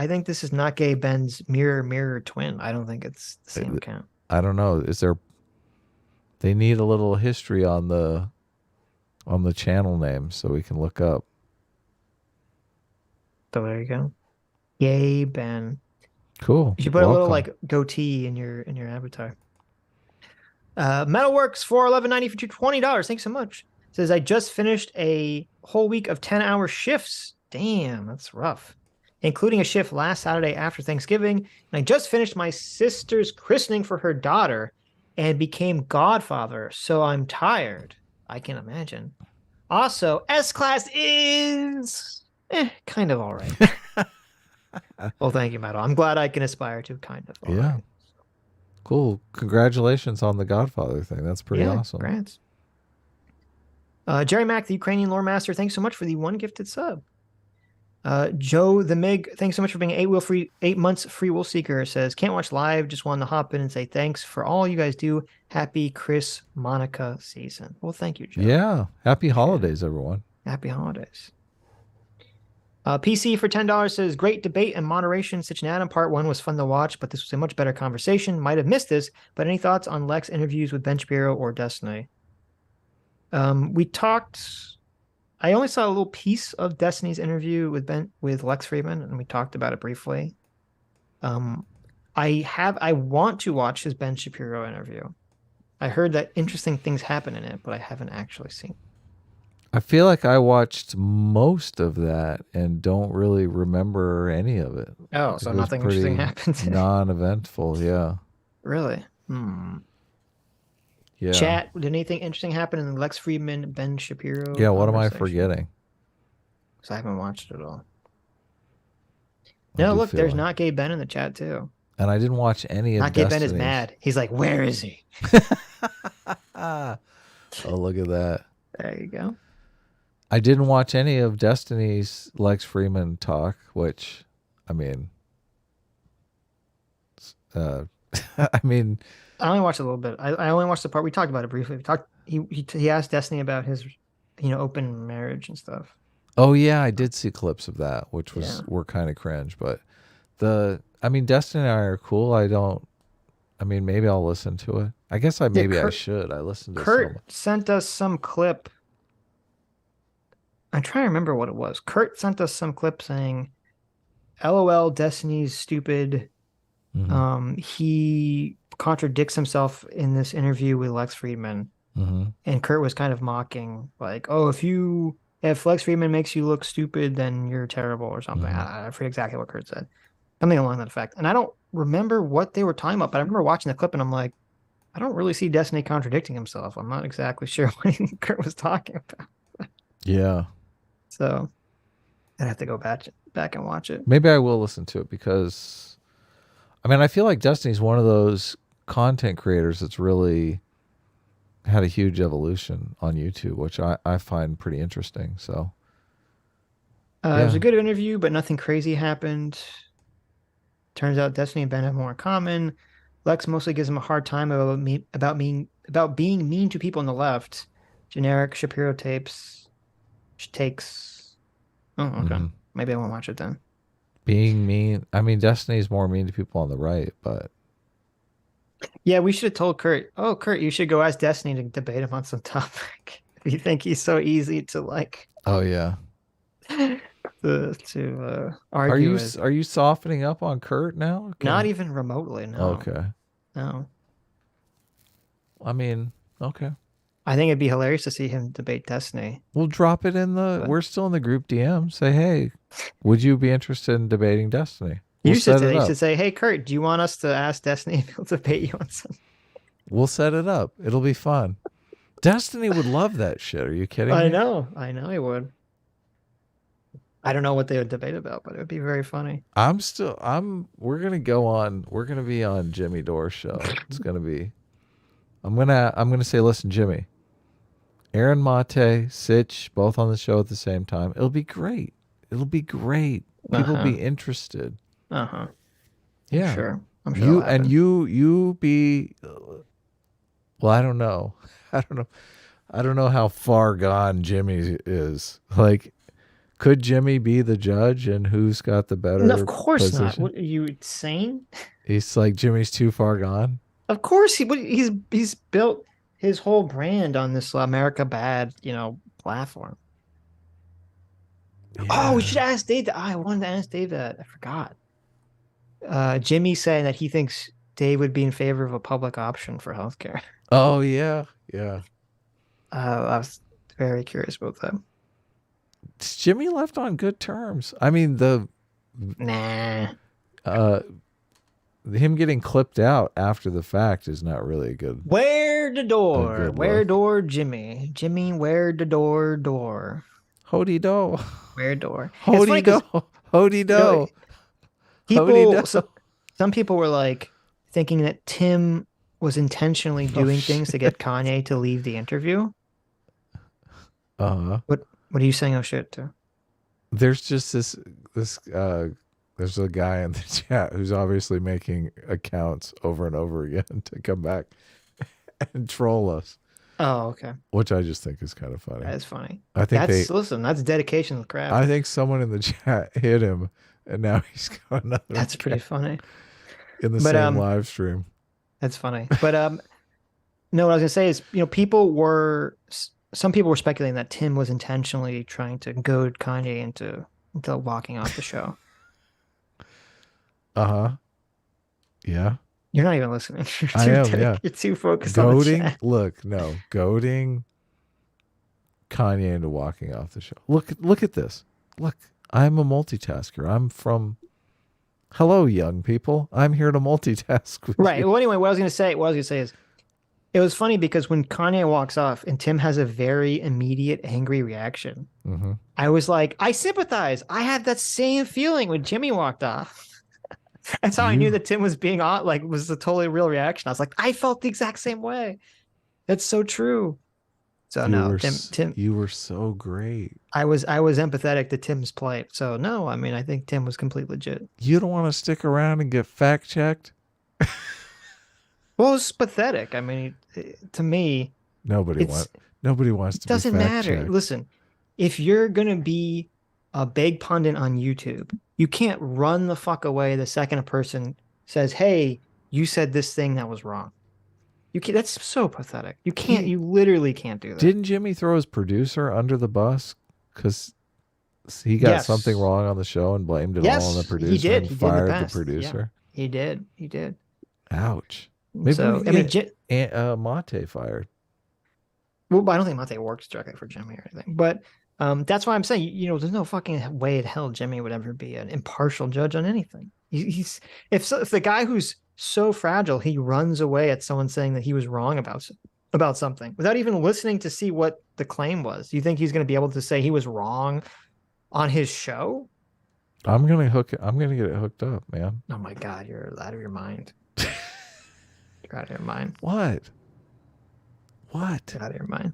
not Gay Ben's mirror twin. I don't think it's the same account. I don't know. They need a little history on the channel name so we can look up. So there you go. Gay Ben. Cool. You should put a little like goatee in your avatar. Metalworks for $11.90 for $20. Thanks so much. Says I just finished a whole week of 10-hour shifts. Damn, that's rough. Including a shift last Saturday after Thanksgiving. And I just finished my sister's christening for her daughter and became godfather. So I'm tired. I can imagine. Also, S-Class is kind of all right. Well, thank you, Metal. I'm glad I can aspire to kind of all right. Cool. Congratulations on the Godfather thing. That's pretty awesome. Congrats. Jerry Mack, the Ukrainian lore master, thanks so much for the one gifted sub. Joe the Mig, thanks so much for being 8 months free will seeker. Says can't watch live, just wanted to hop in and say thanks for all you guys do. Happy Chris Monica season. Well, thank you, Joe. Yeah, happy holidays, everyone. Happy holidays. PC for $10 says great debate and moderation. Sitch and Adam part 1 was fun to watch, but this was a much better conversation. Might have missed this, but any thoughts on Lex interviews with Bench Bureau or Destiny? We talked. I only saw a little piece of Destiny's interview with Lex Friedman, and we talked about it briefly. I want to watch his Ben Shapiro interview. I heard that interesting things happen in it, but I haven't actually seen. I feel like I watched most of that and don't really remember any of it. Oh, I so think it was nothing interesting pretty happened. non-eventful. Yeah. Really? Yeah. Chat, did anything interesting happen in the Lex Friedman, Ben Shapiro? Yeah. What am I conversation? forgetting? Because I haven't watched it all. I No, do look, feel there's like- not Gay Ben in the chat too. And I didn't watch any of Not Gay Ben is Destiny's. mad. He's like, where is he? Oh, look at that. There you go. I didn't watch any of Destiny's Lex Freeman talk, which, I mean, I mean, I only watched a little bit. I only watched the part we talked about it briefly. We talked. He asked Destiny about his, open marriage and stuff. oh yeah, I did see clips of that, which were kind of cringe. But Destiny and I are cool. Maybe I'll listen to it. I guess I should. I listened to Kurt sent us some clip. I'm trying to remember what it was. Kurt sent us some clip saying, "LOL, Destiny's stupid." Mm-hmm. He contradicts himself in this interview with Lex Friedman, and Kurt was kind of mocking, like, "Oh, if Lex Friedman makes you look stupid, then you're terrible," or something. I forget exactly what Kurt said, something along that effect. And I don't remember what they were talking about, but I remember watching the clip, and I'm like, I don't really see Destiny contradicting himself. I'm not exactly sure what Kurt was talking about. Yeah. So I'd have to go back and watch it. Maybe I will listen to it because, I feel like Destiny's one of those content creators that's really had a huge evolution on YouTube, which I find pretty interesting. So It was a good interview, but nothing crazy happened. Turns out Destiny and Ben have more in common. Lex mostly gives him a hard time about being mean to people on the left. Generic Shapiro takes. Oh, okay. Maybe I won't watch it then. Being mean. Destiny's more mean to people on the right, but yeah, we should have told Kurt. Oh, Kurt, you should go ask Destiny to debate him on some topic. If you think he's so easy to like. Oh yeah. to argue. Are you softening up on Kurt now? Okay. Not even remotely. No. Okay. No. Okay. I think it'd be hilarious to see him debate Destiny. We'll drop it in we're still in the group DM. Say, hey, would you be interested in debating Destiny? You should say, hey, Kurt, do you want us to ask Destiny if he'll debate you on something? We'll set it up. It'll be fun. Destiny would love that shit. Are you kidding me? I know he would. I don't know what they would debate about, but it would be very funny. We're going to be on Jimmy Dore's show. It's going to be, I'm going to say, listen, Jimmy, Aaron Mate, Sitch, both on the show at the same time. It'll be great. People will be interested. Yeah. I'm sure you be, well, I don't know. I don't know how far gone Jimmy is. Like, could Jimmy be the judge and who's got the better No, of course position? not. What, are you insane? He's like, Jimmy's too far gone. Of course he's built his whole brand on this America Bad, platform. Yeah. Oh, we should ask Dave that. I wanted to ask Dave that. I forgot. Jimmy saying that he thinks Dave would be in favor of a public option for healthcare. Oh yeah. I was very curious about that. Jimmy left on good terms. Nah. Him getting clipped out after the fact is not really a good. Where the door? Where door, Jimmy? Jimmy, where the door? Hody do. Where door? Hody do. Hody do. Some people were like thinking that Tim was intentionally doing things to get Kanye to leave the interview. What are you saying? Oh shit! To? There's just this. There's a guy in the chat who's obviously making accounts over and over again to come back and troll us. Oh, okay. Which I just think is kind of funny. That is funny. I think that's dedication to the craft. I think someone in the chat hit him, and now he's got another. That's pretty funny. In the same live stream. That's funny. But no, what I was gonna say is, some people were speculating that Tim was intentionally trying to goad Kanye into walking off the show. Yeah, You're not even listening. I am. Yeah, You're too focused on the goading. chat. Look, no, goading Kanye into walking off the show. Look at this. Look, I'm a multitasker. I'm from. Hello, young people. I'm here to multitask with Right. you. Well, anyway, what I was going to say is it was funny because when Kanye walks off and Tim has a very immediate angry reaction, Mm-hmm. I was like, I sympathize. I had that same feeling when Jimmy walked off. That's how I knew that Tim was being on, like, was a totally real reaction. I was like, I felt the exact same way. That's so true. So no, Tim, You were so great. I was empathetic to Tim's plight. So no, I mean, I think Tim was completely legit. You don't want to stick around and get fact checked. Well, it's pathetic. I mean, to me, Nobody wants to be doesn't fact matter. checked. Listen, if you're gonna be a big pundit on YouTube, you can't run the fuck away the second a person says, "Hey, you said this thing that was wrong." You can't. That's so pathetic. You can't. You literally can't do that. Didn't Jimmy throw his producer under the bus because he got something wrong on the show and blamed it all on the producer? He did. And He fired did in the the past. producer. Yeah, he did. He did. Ouch. Maybe so I mean, Monte fired. Well, I don't think Monte works directly for Jimmy or anything, but that's why I'm saying, there's no fucking way in hell Jimmy would ever be an impartial judge on anything. He's if the guy who's so fragile, he runs away at someone saying that he was wrong about something without even listening to see what the claim was. Do you think he's going to be able to say he was wrong on his show? I'm gonna get it hooked up, man. Oh my God, you're out of your mind. You're out of your mind. What? You're out of your mind.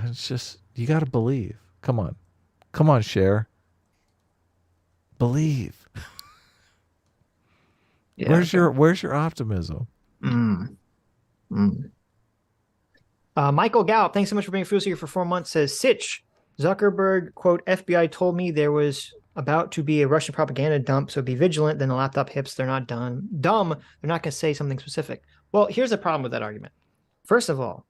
It's just, you got to believe. Come on, Cher. Believe. Yeah, where's your optimism? Michael Gallup, thanks so much for being fools here for 4 months, says, Sitch, Zuckerberg, quote, FBI told me there was about to be a Russian propaganda dump, so be vigilant. Then the laptop hips, they're not dumb. They're not going to say something specific. Well, here's the problem with that argument. First of all,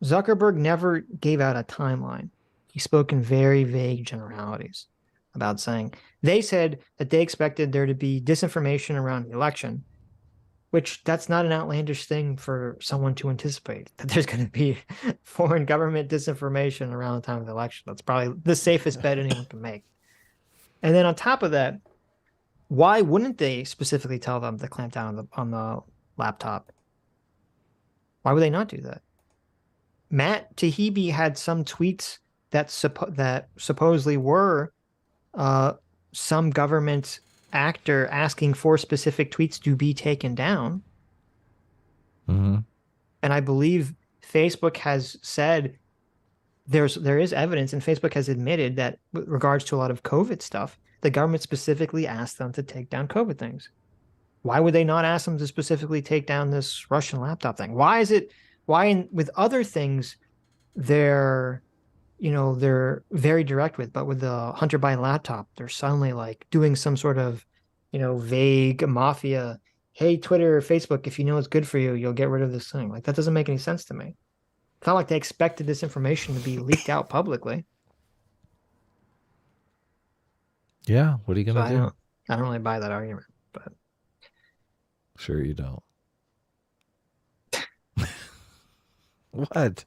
Zuckerberg never gave out a timeline. He spoke in very vague generalities about saying, they said that they expected there to be disinformation around the election, which that's not an outlandish thing for someone to anticipate, that there's going to be foreign government disinformation around the time of the election. That's probably the safest bet anyone can make. And then on top of that, why wouldn't they specifically tell them to clamp down on the laptop? Why would they not do that? Matt Taibbi had some tweets that supposedly were some government actor asking for specific tweets to be taken down. Mm-hmm. And I believe Facebook has said there is evidence, and Facebook has admitted that with regards to a lot of COVID stuff, the government specifically asked them to take down COVID things. Why would they not ask them to specifically take down this Russian laptop thing? Why with other things they're very direct with, but with the Hunter Biden laptop, they're suddenly like doing some sort of, vague mafia. Hey, Twitter or Facebook, if you know it's good for you, you'll get rid of this thing. Like, that doesn't make any sense to me. It's not like they expected this information to be leaked out publicly. Yeah, what are you gonna do? I don't really buy that argument, but sure you don't. What?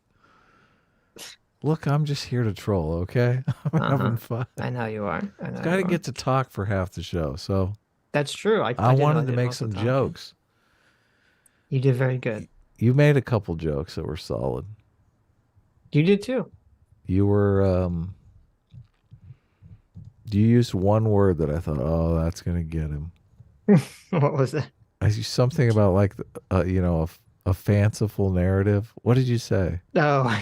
Look, I'm just here to troll, okay? I'm having fun. I know you are. Got to get to talk for half the show, so that's true. I wanted to make some jokes. You did very good. You made a couple jokes that were solid. You did too. You were you used one word that I thought, oh, that's gonna get him. What was that? I used something about like a fanciful narrative. What did you say? Oh.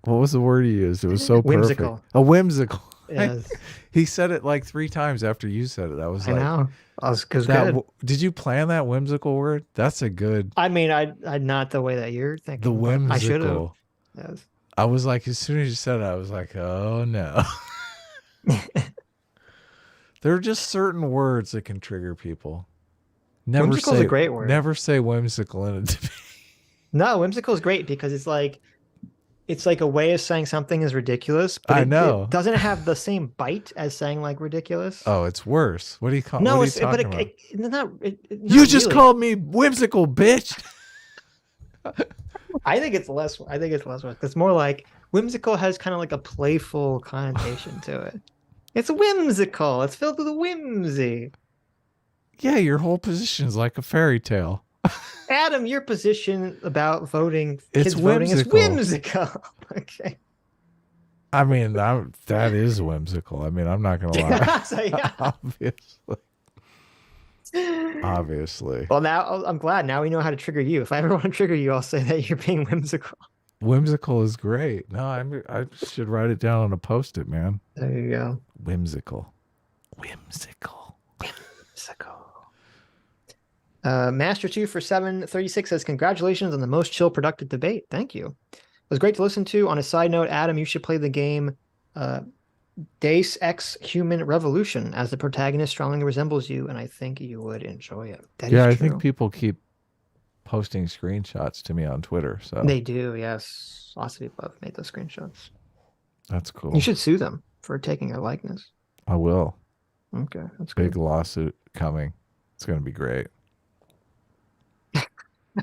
What was the word you used? It was so whimsical. Perfect. A whimsical. Yes. He said it like 3 times after you said it. I was like, I know. Good. Did you plan that whimsical word? That's a good. I mean, I not the way that you're thinking. The whimsical. I should have. Yes. I was like, as soon as you said it, I was like, oh no. There are just certain words that can trigger people. Whimsical is a great word. Never say whimsical in a debate. No, whimsical is great because it's like it's like a way of saying something is ridiculous, but I it know. doesn't have the same bite as saying like ridiculous. Oh, it's worse. What do you call? No, What are you it's but talking about? You not just really. called me whimsical, bitch. I think it's less. I think it's less. It's more like whimsical has kind of like a playful connotation to it. It's whimsical. It's filled with whimsy. Yeah, your whole position is like a fairy tale. Adam, your position about voting, It's kids voting, is whimsical. whimsical. Okay. I mean, that is whimsical. I mean, I'm not gonna lie. So, yeah. Obviously. Well, now I'm glad. Now we know how to trigger you. If I ever want to trigger you, I'll say that you're being whimsical. Whimsical is great. No, I should write it down on a post-it, man. There you go. Whimsical. Whimsical. Whimsical. Master 2 for 736 says, congratulations on the most chill, productive debate. Thank you. It was great to listen to. On a side note, Adam, you should play the game Deus Ex Human Revolution, as the protagonist strongly resembles you, and I think you would enjoy it. That Yeah, is I true. think people keep posting screenshots to me on Twitter. So They do, yes. Lots of people have made those screenshots. that's cool. You should sue them for taking your likeness. I will. Okay, that's Big good. lawsuit coming. It's going to be great.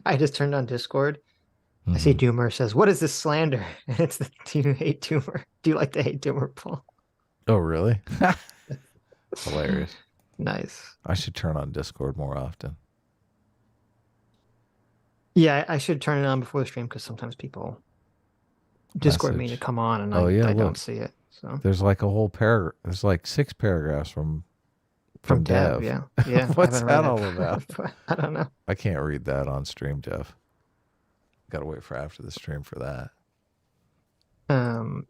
I just turned on Discord. I see Doomer says, what is this slander? And it's the, do you hate Doomer? Do you like to hate Doomer, Paul? Oh, really? Hilarious. Nice. I should turn on Discord more often. Yeah, I should turn it on before the stream because sometimes people Discord me to come on and I don't see it. So there's like a whole paragraph. There's like 6 paragraphs from Dev. Yeah. Yeah. What's that all about? I don't know. I can't read that on stream, Jeff. Got to wait for after the stream for that.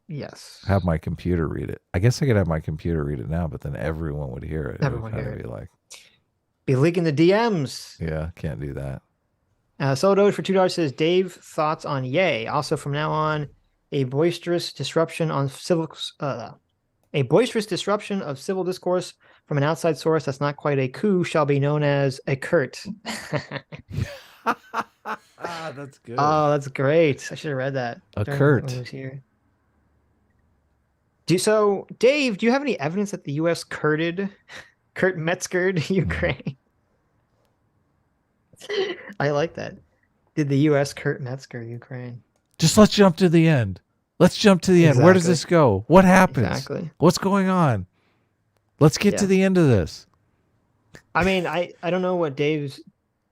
Yes. Have my computer read it. I guess I could have my computer read it now, but then everyone would hear it. Everyone would hear it. Be like, be leaking the DMs. Yeah, can't do that. Solo for $2 says, Dave, thoughts on Yay? Also, from now on, a boisterous disruption of civil discourse from an outside source that's not quite a coup shall be known as a Kurt. That's good. Oh, that's great. I should have read that. A Kurt. When I was here. So, Dave, do you have any evidence that the U.S. Kurt Metzgered Ukraine? I like that. Did the U.S. Kurt Metzger Ukraine? Just let's jump to the end. Let's jump to the end. Where does this go? What happens? Exactly. What's going on? Let's get to the end of this. I mean, I don't know what Dave's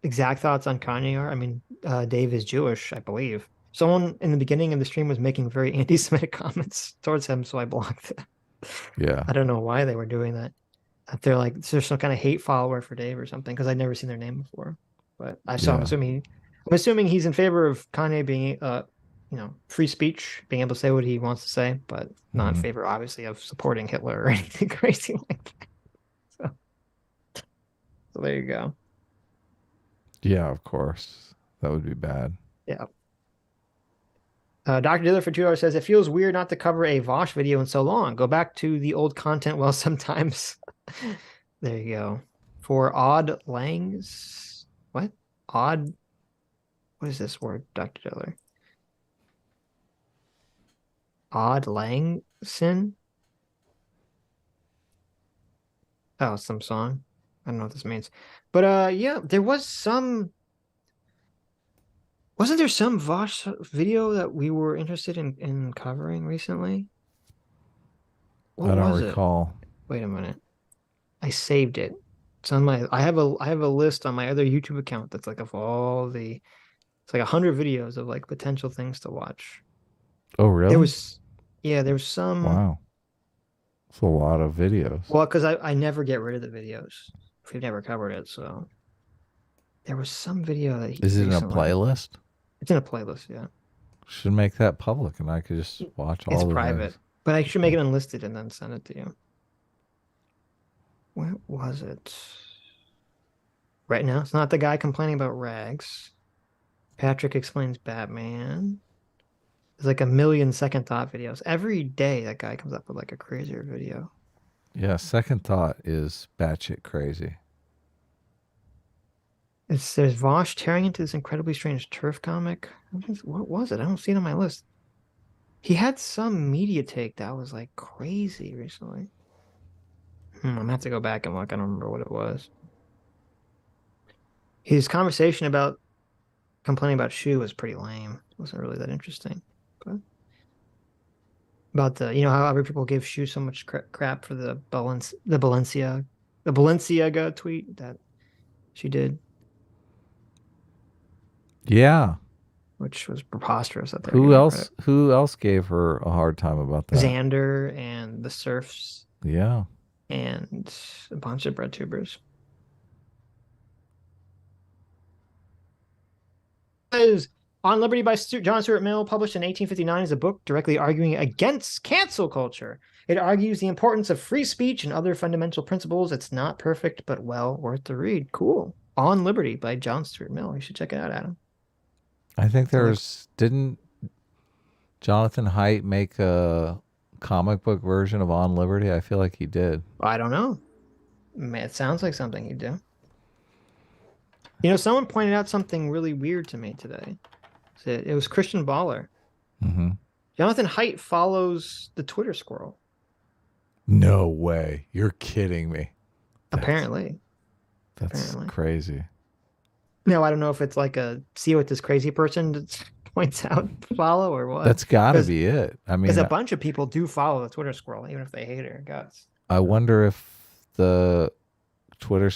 exact thoughts on Kanye are. I mean, Dave is Jewish, I believe. Someone in the beginning of the stream was making very anti-Semitic comments towards him, so I blocked it. Yeah. I don't know why they were doing that. They're like, there's some kind of hate follower for Dave or something, because I'd never seen their name before. But I'm assuming he's in favor of Kanye being, free speech, being able to say what he wants to say, but not in favor, obviously, of supporting Hitler or anything crazy like that. So there you go. Yeah, of course. That would be bad. Yeah. Dr. Diller for $2 says, it feels weird not to cover a Vosh video in so long. Go back to the old content well sometimes. There you go. For Odd Langs. What? Odd. What is this word, Dr. Diller? Odd Langson? Oh, some song. I don't know what this means. But yeah, there was some. Wasn't there some Vosh video that we were interested in covering recently? I don't recall. Wait a minute. I saved it. It's on my I have a list on my other YouTube account that's like of all the it's like 100 videos of like potential things to watch. Oh, really? There was some. Wow. It's a lot of videos. Well, because I never get rid of the videos. We've never covered it, so there was some video that Is it in a playlist? It's in a playlist, yeah. Should make that public and I could just watch all of it. It's private. But I should make it unlisted and then send it to you. Where was it? Right now, it's not the guy complaining about rags. Patrick explains Batman. There's like 1 million second thought videos. Every day that guy comes up with like a crazier video. Yeah, second thought is batshit crazy. There's Vosh tearing into this incredibly strange turf comic. What was it? I don't see it on my list. He had some media take that was like crazy recently. I'm gonna have to go back and look. I don't remember what it was. His conversation about complaining about shoe was pretty lame. It wasn't really that interesting. But about how other people give shoe so much crap for the Balenciaga tweet that she did, Yeah. which was preposterous that they're Who giving else? credit. Who else gave her a hard time about that? Xander and the Surfs Yeah. and a bunch of bread tubers. Is On Liberty by John Stuart Mill, published in 1859, is a book directly arguing against cancel culture. It argues the importance of free speech and other fundamental principles. It's not perfect, but well worth the read. Cool. On Liberty by John Stuart Mill. You should check it out, Adam. I think didn't Jonathan Haidt make a comic book version of On Liberty? I feel like he did. I don't know. It sounds like something he'd do. Someone pointed out something really weird to me today. It was Christian Baller. Mm-hmm. Jonathan Haidt follows the Twitter squirrel. No way. You're kidding me. Apparently. That's crazy. No, I don't know if it's like a see what this crazy person points out follow or what. That's got to be it. I mean, because a bunch of people do follow the Twitter squirrel, even if they hate her guts. I wonder if the Twitter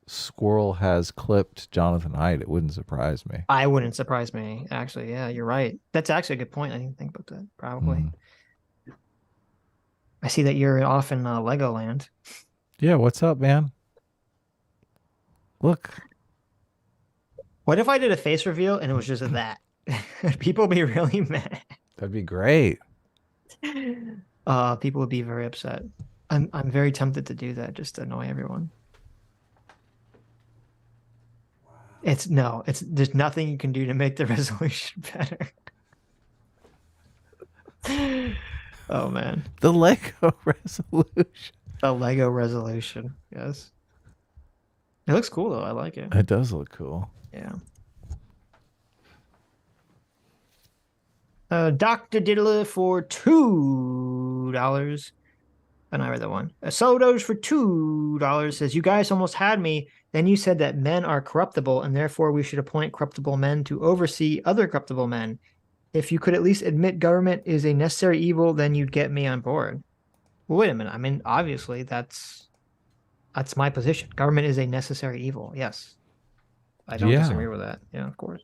squirrel has clipped Jonathan Haidt. It wouldn't surprise me. I wouldn't surprise me, actually. Yeah, you're right. That's actually a good point. I didn't think about that. Probably. I see that you're off in Legoland. Yeah, what's up, man? Look. What if I did a face reveal and it was just that? People would be really mad. That'd be great. People would be very upset. I'm very tempted to do that just to annoy everyone. There's nothing you can do to make the resolution better. Oh man. The Lego resolution. The Lego resolution, yes. It looks cool though. I like it. It does look cool. Yeah. Dr. Diddler for $2. And I read that one. Sodos for $2 says, you guys almost had me. Then you said that men are corruptible and therefore we should appoint corruptible men to oversee other corruptible men. If you could at least admit government is a necessary evil, then you'd get me on board. Well, wait a minute. I mean, obviously that's my position. Government is a necessary evil. Yes. I don't disagree with that. Yeah, of course.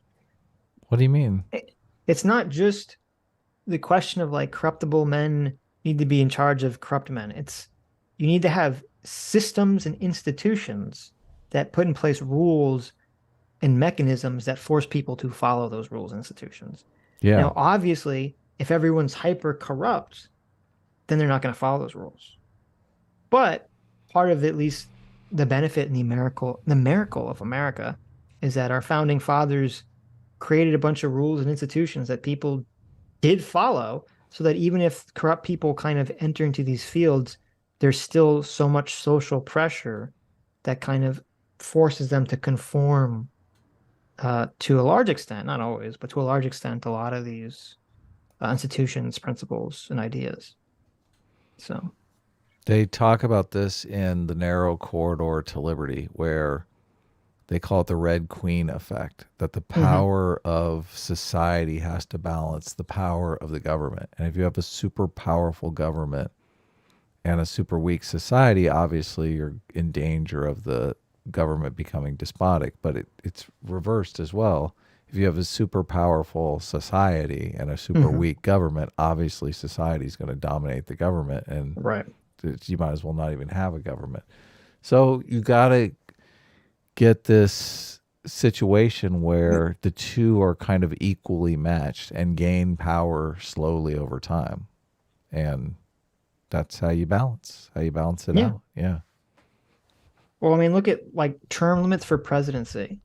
What do you mean? It's not just the question of like corruptible men need to be in charge of corrupt men. You need to have systems and institutions that put in place rules and mechanisms that force people to follow those rules and institutions. Yeah. Now, obviously, if everyone's hyper corrupt, then they're not going to follow those rules. But part of at least the benefit and the miracle of America is that our founding fathers created a bunch of rules and institutions that people did follow, so that even if corrupt people kind of enter into these fields, there's still so much social pressure that kind of forces them to conform to a large extent, not always, but to a large extent, a lot of these institutions, principles, and ideas. So they talk about this in The Narrow Corridor to Liberty, where they call it the Red Queen effect, that the power of society has to balance the power of the government. And if you have a super powerful government and a super weak society, obviously you're in danger of the government becoming despotic. But it's reversed as well. If you have a super powerful society and a super weak government, obviously society is going to dominate the government, and you might as well not even have a government. So you got to get this situation where the two are kind of equally matched and gain power slowly over time. And that's how you balance it out. Yeah. Well, I mean, look at like term limits for presidency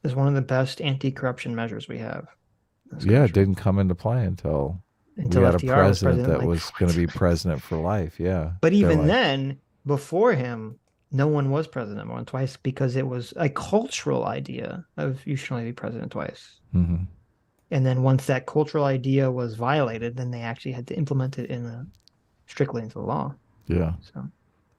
is one of the best anti-corruption measures we have. Yeah, it didn't come into play until we had a president that was going to be president for life. Yeah. But even then, before him, no one was president more than twice, because it was a cultural idea of you should only be president twice. And then once that cultural idea was violated, then they actually had to implement it strictly into the law. Yeah. So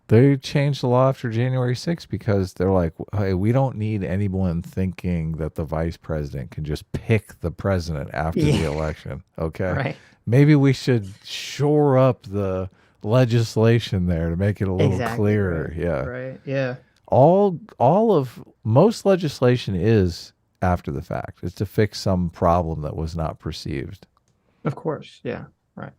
They changed the law after January 6th because they're like, hey, we don't need anyone thinking that the vice president can just pick the president after the yeah, election. Okay. right. Maybe we should shore up the legislation there to make it a little Exactly. clearer. Right. Yeah. Right. Yeah. All of most legislation is after the fact. It's to fix some problem that was not perceived. Of course. Yeah. Right.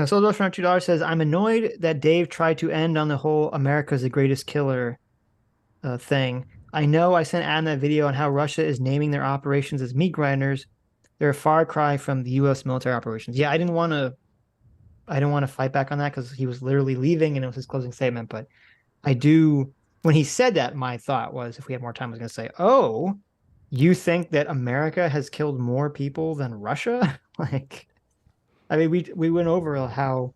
Soldier from $2 says, I'm annoyed that Dave tried to end on the whole America's the greatest killer thing. I know I sent Adam that video on how Russia is naming their operations as meat grinders. They're a far cry from the U.S. military operations. Yeah, I didn't want to fight back on that because he was literally leaving and it was his closing statement. But I do, when he said that, my thought was, if we had more time, I was going to say, oh, you think that America has killed more people than Russia? Like, I mean, we went over how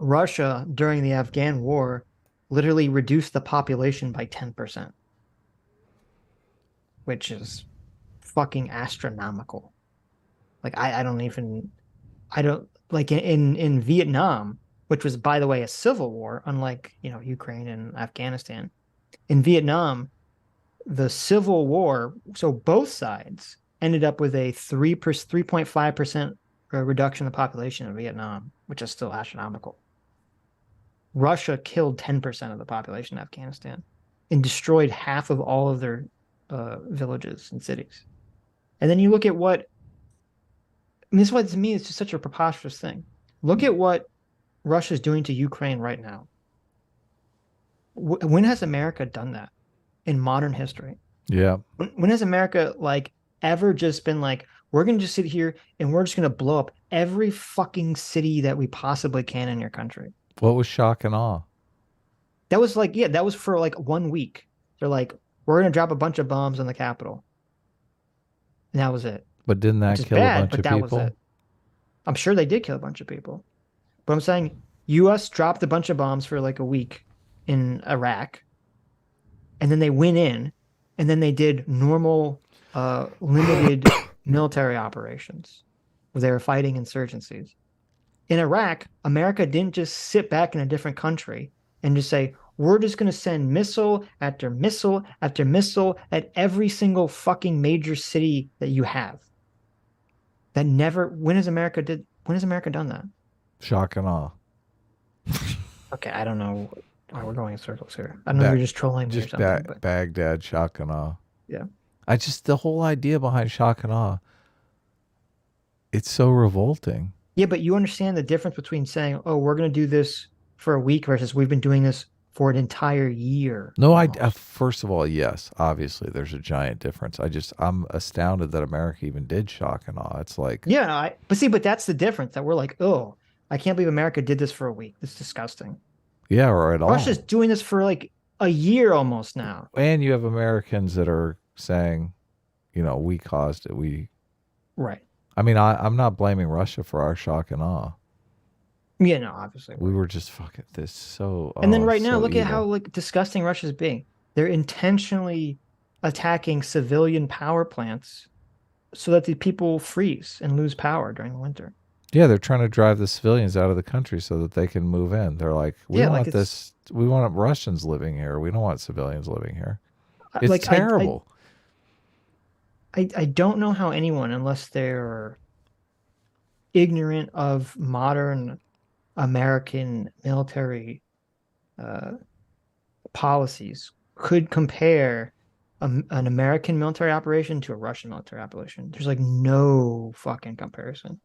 Russia during the Afghan war literally reduced the population by 10%, which is fucking astronomical. Like I don't like in Vietnam, which was by the way a civil war, unlike Ukraine and Afghanistan. In Vietnam, the civil war, so both sides ended up with a 3.5% reduction in the population of Vietnam, which is still astronomical. Russia killed 10% of the population in Afghanistan and destroyed half of all of their villages and cities. And then you look at what, I mean, this is what to me is just such a preposterous thing. Look at what Russia's doing to Ukraine right now. When has America done that in modern history? Yeah. When has America ever just been like, we're going to just sit here and we're just going to blow up every fucking city that we possibly can in your country? What was shock and awe? That was that was for 1 week. They're like, we're going to drop a bunch of bombs on the Capitol. And that was it. But didn't that kill a bunch of people? Was it. I'm sure they did kill a bunch of people. But I'm saying U.S. dropped a bunch of bombs for a week in Iraq. And then they went in and then they did normal limited military operations where they were fighting insurgencies. In Iraq, America didn't just sit back in a different country and just say, we're just going to send missile after missile after missile at every single fucking major city that you have. That never, when has America done that? Shock and awe. Okay, I don't know why we're going in circles here. I don't know if you're just trolling me or something. But Baghdad, shock and awe. yeah. The whole idea behind shock and awe, it's so revolting. Yeah, but you understand the difference between saying, oh, we're going to do this for a week versus we've been doing this for an entire year. No, first of all, yes, obviously there's a giant difference. I'm astounded that America even did shock and awe. It's like, yeah, but that's the difference, that we're like, oh, I can't believe America did this for a week. This is disgusting. yeah, or at all. Russia's doing this for a year almost now. And you have Americans that are saying, we caused it. Right. I mean, I'm not blaming Russia for our shock and awe. Yeah, no, obviously. We were just fucking this so. And then right now, so look evil. at how disgusting Russia's being. They're intentionally attacking civilian power plants so that the people freeze and lose power during the winter. Yeah, they're trying to drive the civilians out of the country so that they can move in. They're like, we want this. We want Russians living here. We don't want civilians living here. It's terrible. I don't know how anyone, unless they're ignorant of modern American military policies, could compare an American military operation to a Russian military operation. There's no fucking comparison.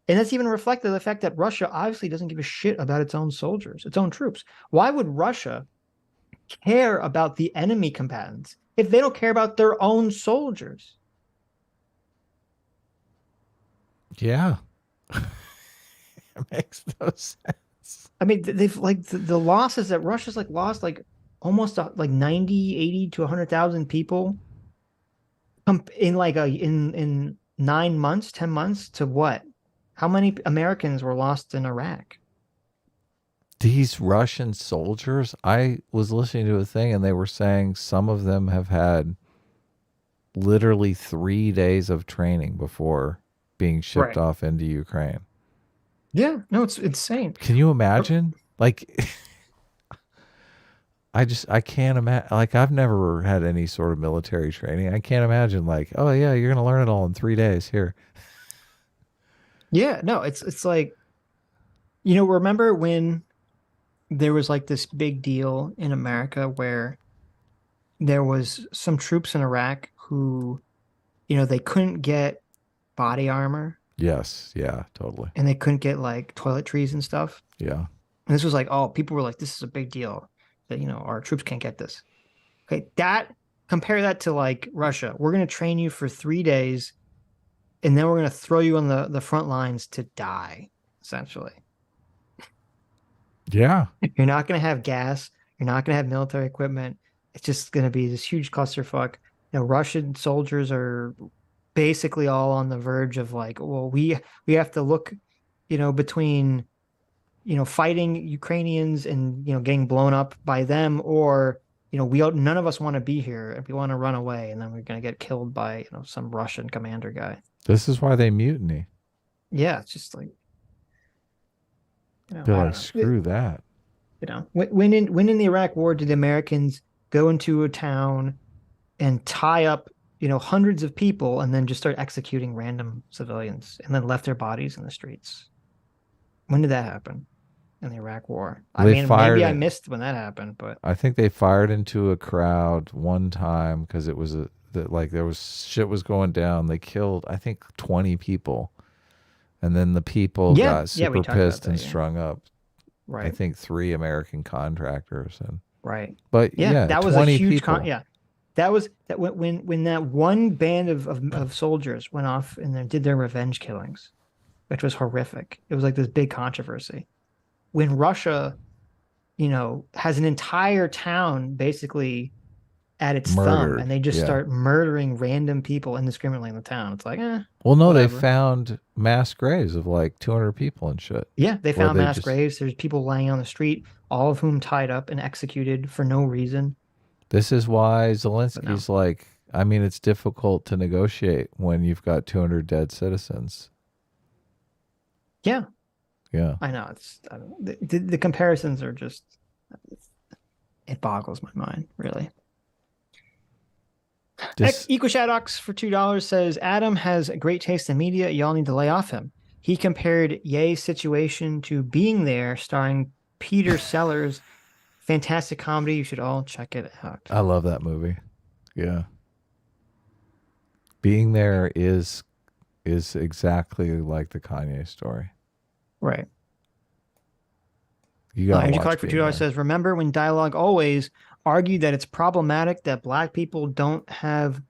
And that's even reflected in the fact that Russia obviously doesn't give a shit about its own soldiers, its own troops. Why would Russia care about the enemy combatants if they don't care about their own soldiers? Yeah. It makes no sense. I mean, they've the losses that Russia's lost almost 90, 80 to 100,000 people in in 9 months, 10 months to what? How many Americans were lost in Iraq? These Russian soldiers, I was listening to a thing and they were saying some of them have had literally 3 days of training before being shipped Right. off into Ukraine. Yeah. No, it's insane. Can you imagine? Like, I can't imagine. Like, I've never had any sort of military training. I can't imagine, like, oh, yeah, you're going to learn it all in 3 days here. Yeah. No, it's like, remember when there was like this big deal in America where there was some troops in Iraq who, they couldn't get body armor Yes. Yeah, totally. and they couldn't get like toiletries and stuff. Yeah. And this was like, oh, people were like, this is a big deal that, our troops can't get this. Okay. Compare that to like Russia. We're going to train you for 3 days and then we're going to throw you on the front lines to die, essentially. Yeah. You're not going to have gas. You're not going to have military equipment. It's just going to be this huge clusterfuck. Russian soldiers are basically all on the verge of like, well, we have to look, between, fighting Ukrainians and, getting blown up by them, or, none of us want to be here and we want to run away. And then we're going to get killed by, some Russian commander guy. This is why they mutiny. Yeah. It's just like, They're like, screw that. When in the Iraq War, did the Americans go into a town and tie up, hundreds of people and then just start executing random civilians and then left their bodies in the streets? When did that happen in the Iraq War? I mean, maybe I missed when that happened, but I think they fired into a crowd one time because it was there was shit was going down. They killed, I think, 20 people. And then the people got super pissed and strung up. Right. I think 3 American contractors and right. But yeah, that was a huge that was that when that one band of soldiers went off and then did their revenge killings, which was horrific. It was like this big controversy. When Russia, has an entire town basically at its thumb and they just start murdering random people indiscriminately in the town. It's like, well, no, whatever. They found mass graves of like 200 people and shit. Yeah, they found mass graves. There's people lying on the street, all of whom tied up and executed for no reason. This is why Zelensky's like, I mean, it's difficult to negotiate when you've got 200 dead citizens. Yeah. Yeah. I know. The comparisons are just, it boggles my mind, really. EcoShadox for $2 says, Adam has great taste in media. Y'all need to lay off him. He compared Ye's situation to Being There, starring Peter Sellers. Fantastic comedy. You should all check it out. I love that movie. Yeah. Being There is exactly like the Kanye story. Right. You got Energy Clark for $2 says, remember when Dialogue Always argued that it's problematic that Black people don't have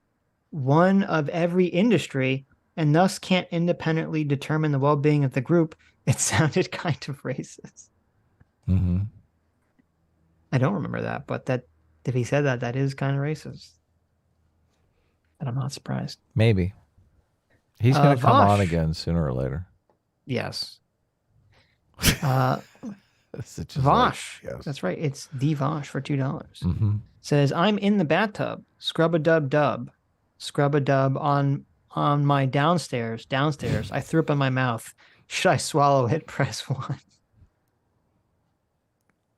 one of every industry and thus can't independently determine the well-being of the group? It sounded kind of racist. Mm-hmm. I don't remember that, but if he said that, that is kind of racist. And I'm not surprised. Maybe. He's going to come on again sooner or later. Yes. Vosh. Yes. That's right. It's the Vosh for $2. Mm-hmm. Says, I'm in the bathtub. Scrub-a-dub-dub. Scrub-a-dub on my downstairs. I threw up in my mouth. Should I swallow it? Press 1.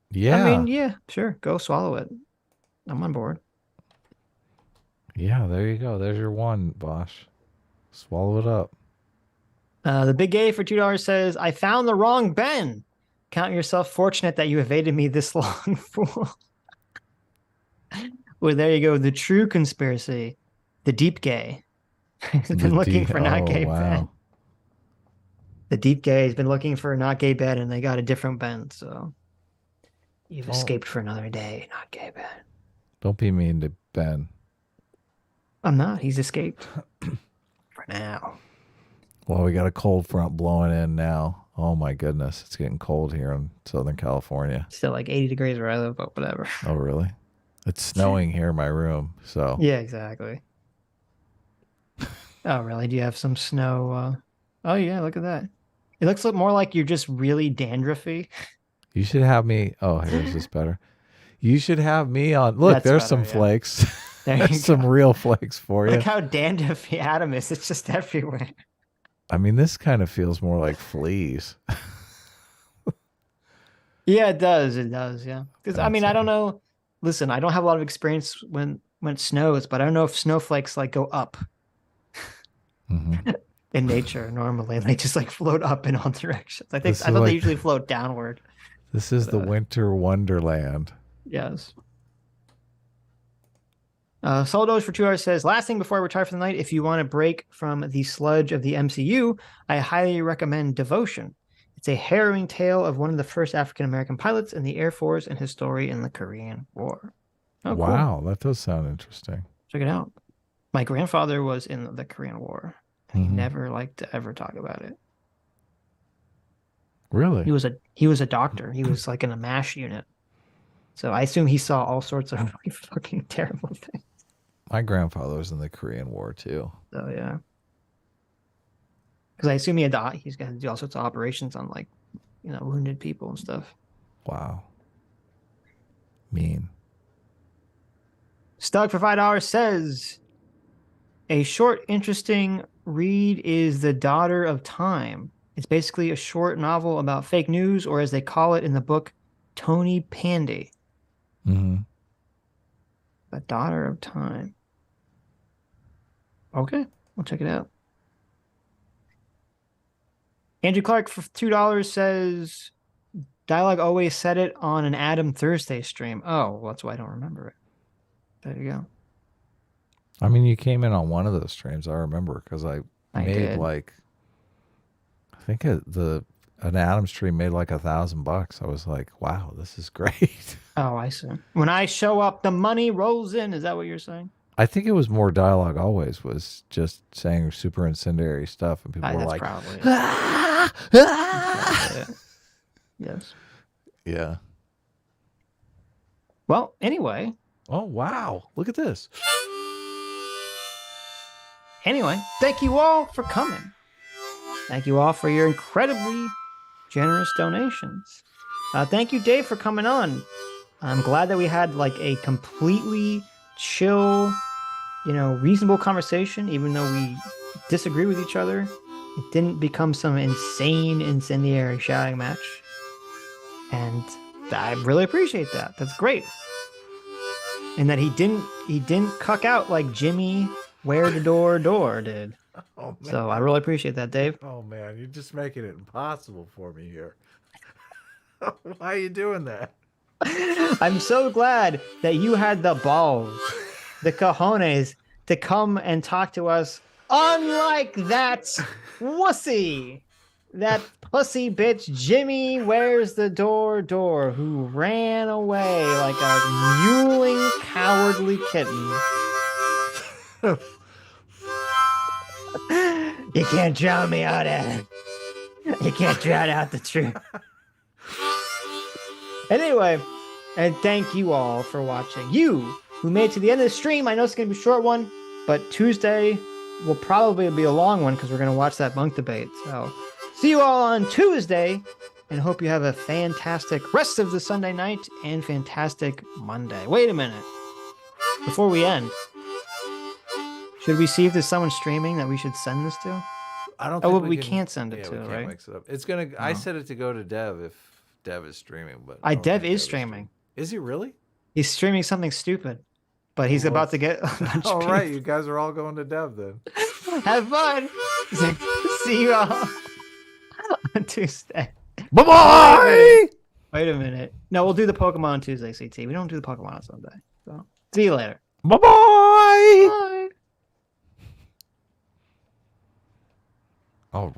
Yeah. I mean, yeah, sure. Go swallow it. I'm on board. Yeah, there you go. There's your one, Bosch. Swallow it up. The Big A for $2 says, I found the wrong Ben. Count yourself fortunate that you evaded me this long, fool. Well, there you go. The true conspiracy. The deep gay. He's been looking for not gay Ben. The deep gay has been looking for a not gay Ben, and they got a different Ben, so you've escaped for another day, not gay Ben. Don't be mean to Ben. I'm not. He's escaped. For now. Well, we got a cold front blowing in now. Oh my goodness. It's getting cold here in Southern California. Still like 80 degrees where I live, but whatever. Oh, really? It's snowing here in my room, so. Yeah, exactly. Oh, really? Do you have some snow? Oh, yeah, look at that. It looks more like you're just really dandruffy. You should have me. Oh, here's this better. You should have me on. Look, there's some flakes. There There's you some go. real flakes for you. Look how dandruff the atom is. It's just everywhere. I mean, this kind of feels more like fleas. Yeah, it does. It does. Yeah. Because I That's mean, I don't know. Listen, I don't have a lot of experience when it snows, but I don't know if snowflakes like go up Mhm. in nature normally. They just like float up in all directions. I This thought is they like usually float downward. this is But, the winter wonderland. yes. Soldos for 2 hours says, last thing before I retire for the night, if you want to break from the sludge of the MCU, I highly recommend Devotion. It's a harrowing tale of one of the first African-American pilots in the Air Force and his story in the Korean War. Oh, cool. Wow, that does sound interesting. Check it out. My grandfather was in the Korean War. And he Mhm. never liked to ever talk about it. Really? He was a doctor. He was like in a MASH unit. So I assume he saw all sorts of really fucking terrible things. My grandfather was in the Korean War too. So yeah. Because I assume he's got to do all sorts of operations on like, wounded people and stuff. Wow. Mean. Stug for $5 says, a short, interesting read is The Daughter of Time. It's basically a short novel about fake news, or as they call it in the book, Tony Pandy. Mm-hmm. The Daughter of Time. Okay, we'll check it out. Andrew Clark for $2 says, Dialogue always said it on an Adam Thursday stream. Oh, well, that's why I don't remember it. There you go. I mean, you came in on one of those streams. I remember because I made did. like, I think an Adam stream made like $1,000. I was like, wow, this is great. Oh, I see. When I show up, the money rolls in. Is that what you're saying? I think it was more Dialogue always was just saying super incendiary stuff, and people were That's like, probably it. ah, That's ah. probably it. Yes. Yeah. Well, anyway. Oh wow! Look at this. Anyway, thank you all for coming. Thank you all for your incredibly generous donations. Thank you, Dave, for coming on. I'm glad that we had like a completely chill, reasonable conversation, even though we disagree with each other. It didn't become some insane incendiary shouting match. And I really appreciate that. That's great. And that he didn't cuck out like Jimmy Where the Door did. Oh, man. So I really appreciate that, Dave. Oh man, you're just making it impossible for me here. Why are you doing that? I'm so glad that you had the balls, the cojones, to come and talk to us, unlike that wussy, that pussy bitch Jimmy Where's the Door, who ran away like a mewling, cowardly kitten. You can't drown me out, Adam. You can't drown out the truth. Anyway, and thank you all for watching. You who made it to the end of the stream, I know it's going to be a short one, but Tuesday will probably be a long one because we're going to watch that bunk debate. So see you all on Tuesday, and hope you have a fantastic rest of the Sunday night and fantastic Monday. Wait a minute. Before we end, should we see if there's someone streaming that we should send this to? I don't. Oh, think well, we can't send it yeah, to, we can't right? mix it up. It's gonna. I set it to go to Dev if Dev is streaming, but I don't Dev think is streaming. Is he really? He's streaming something stupid, but he's about to get a bunch All of right, people. you guys are all going to Dev then. Have fun. See you all on Tuesday. Bye bye. Wait a minute. No, we'll do the Pokemon on Tuesday, CT. We don't do the Pokemon on Sunday. So see you later. Bye bye. Bye. All right.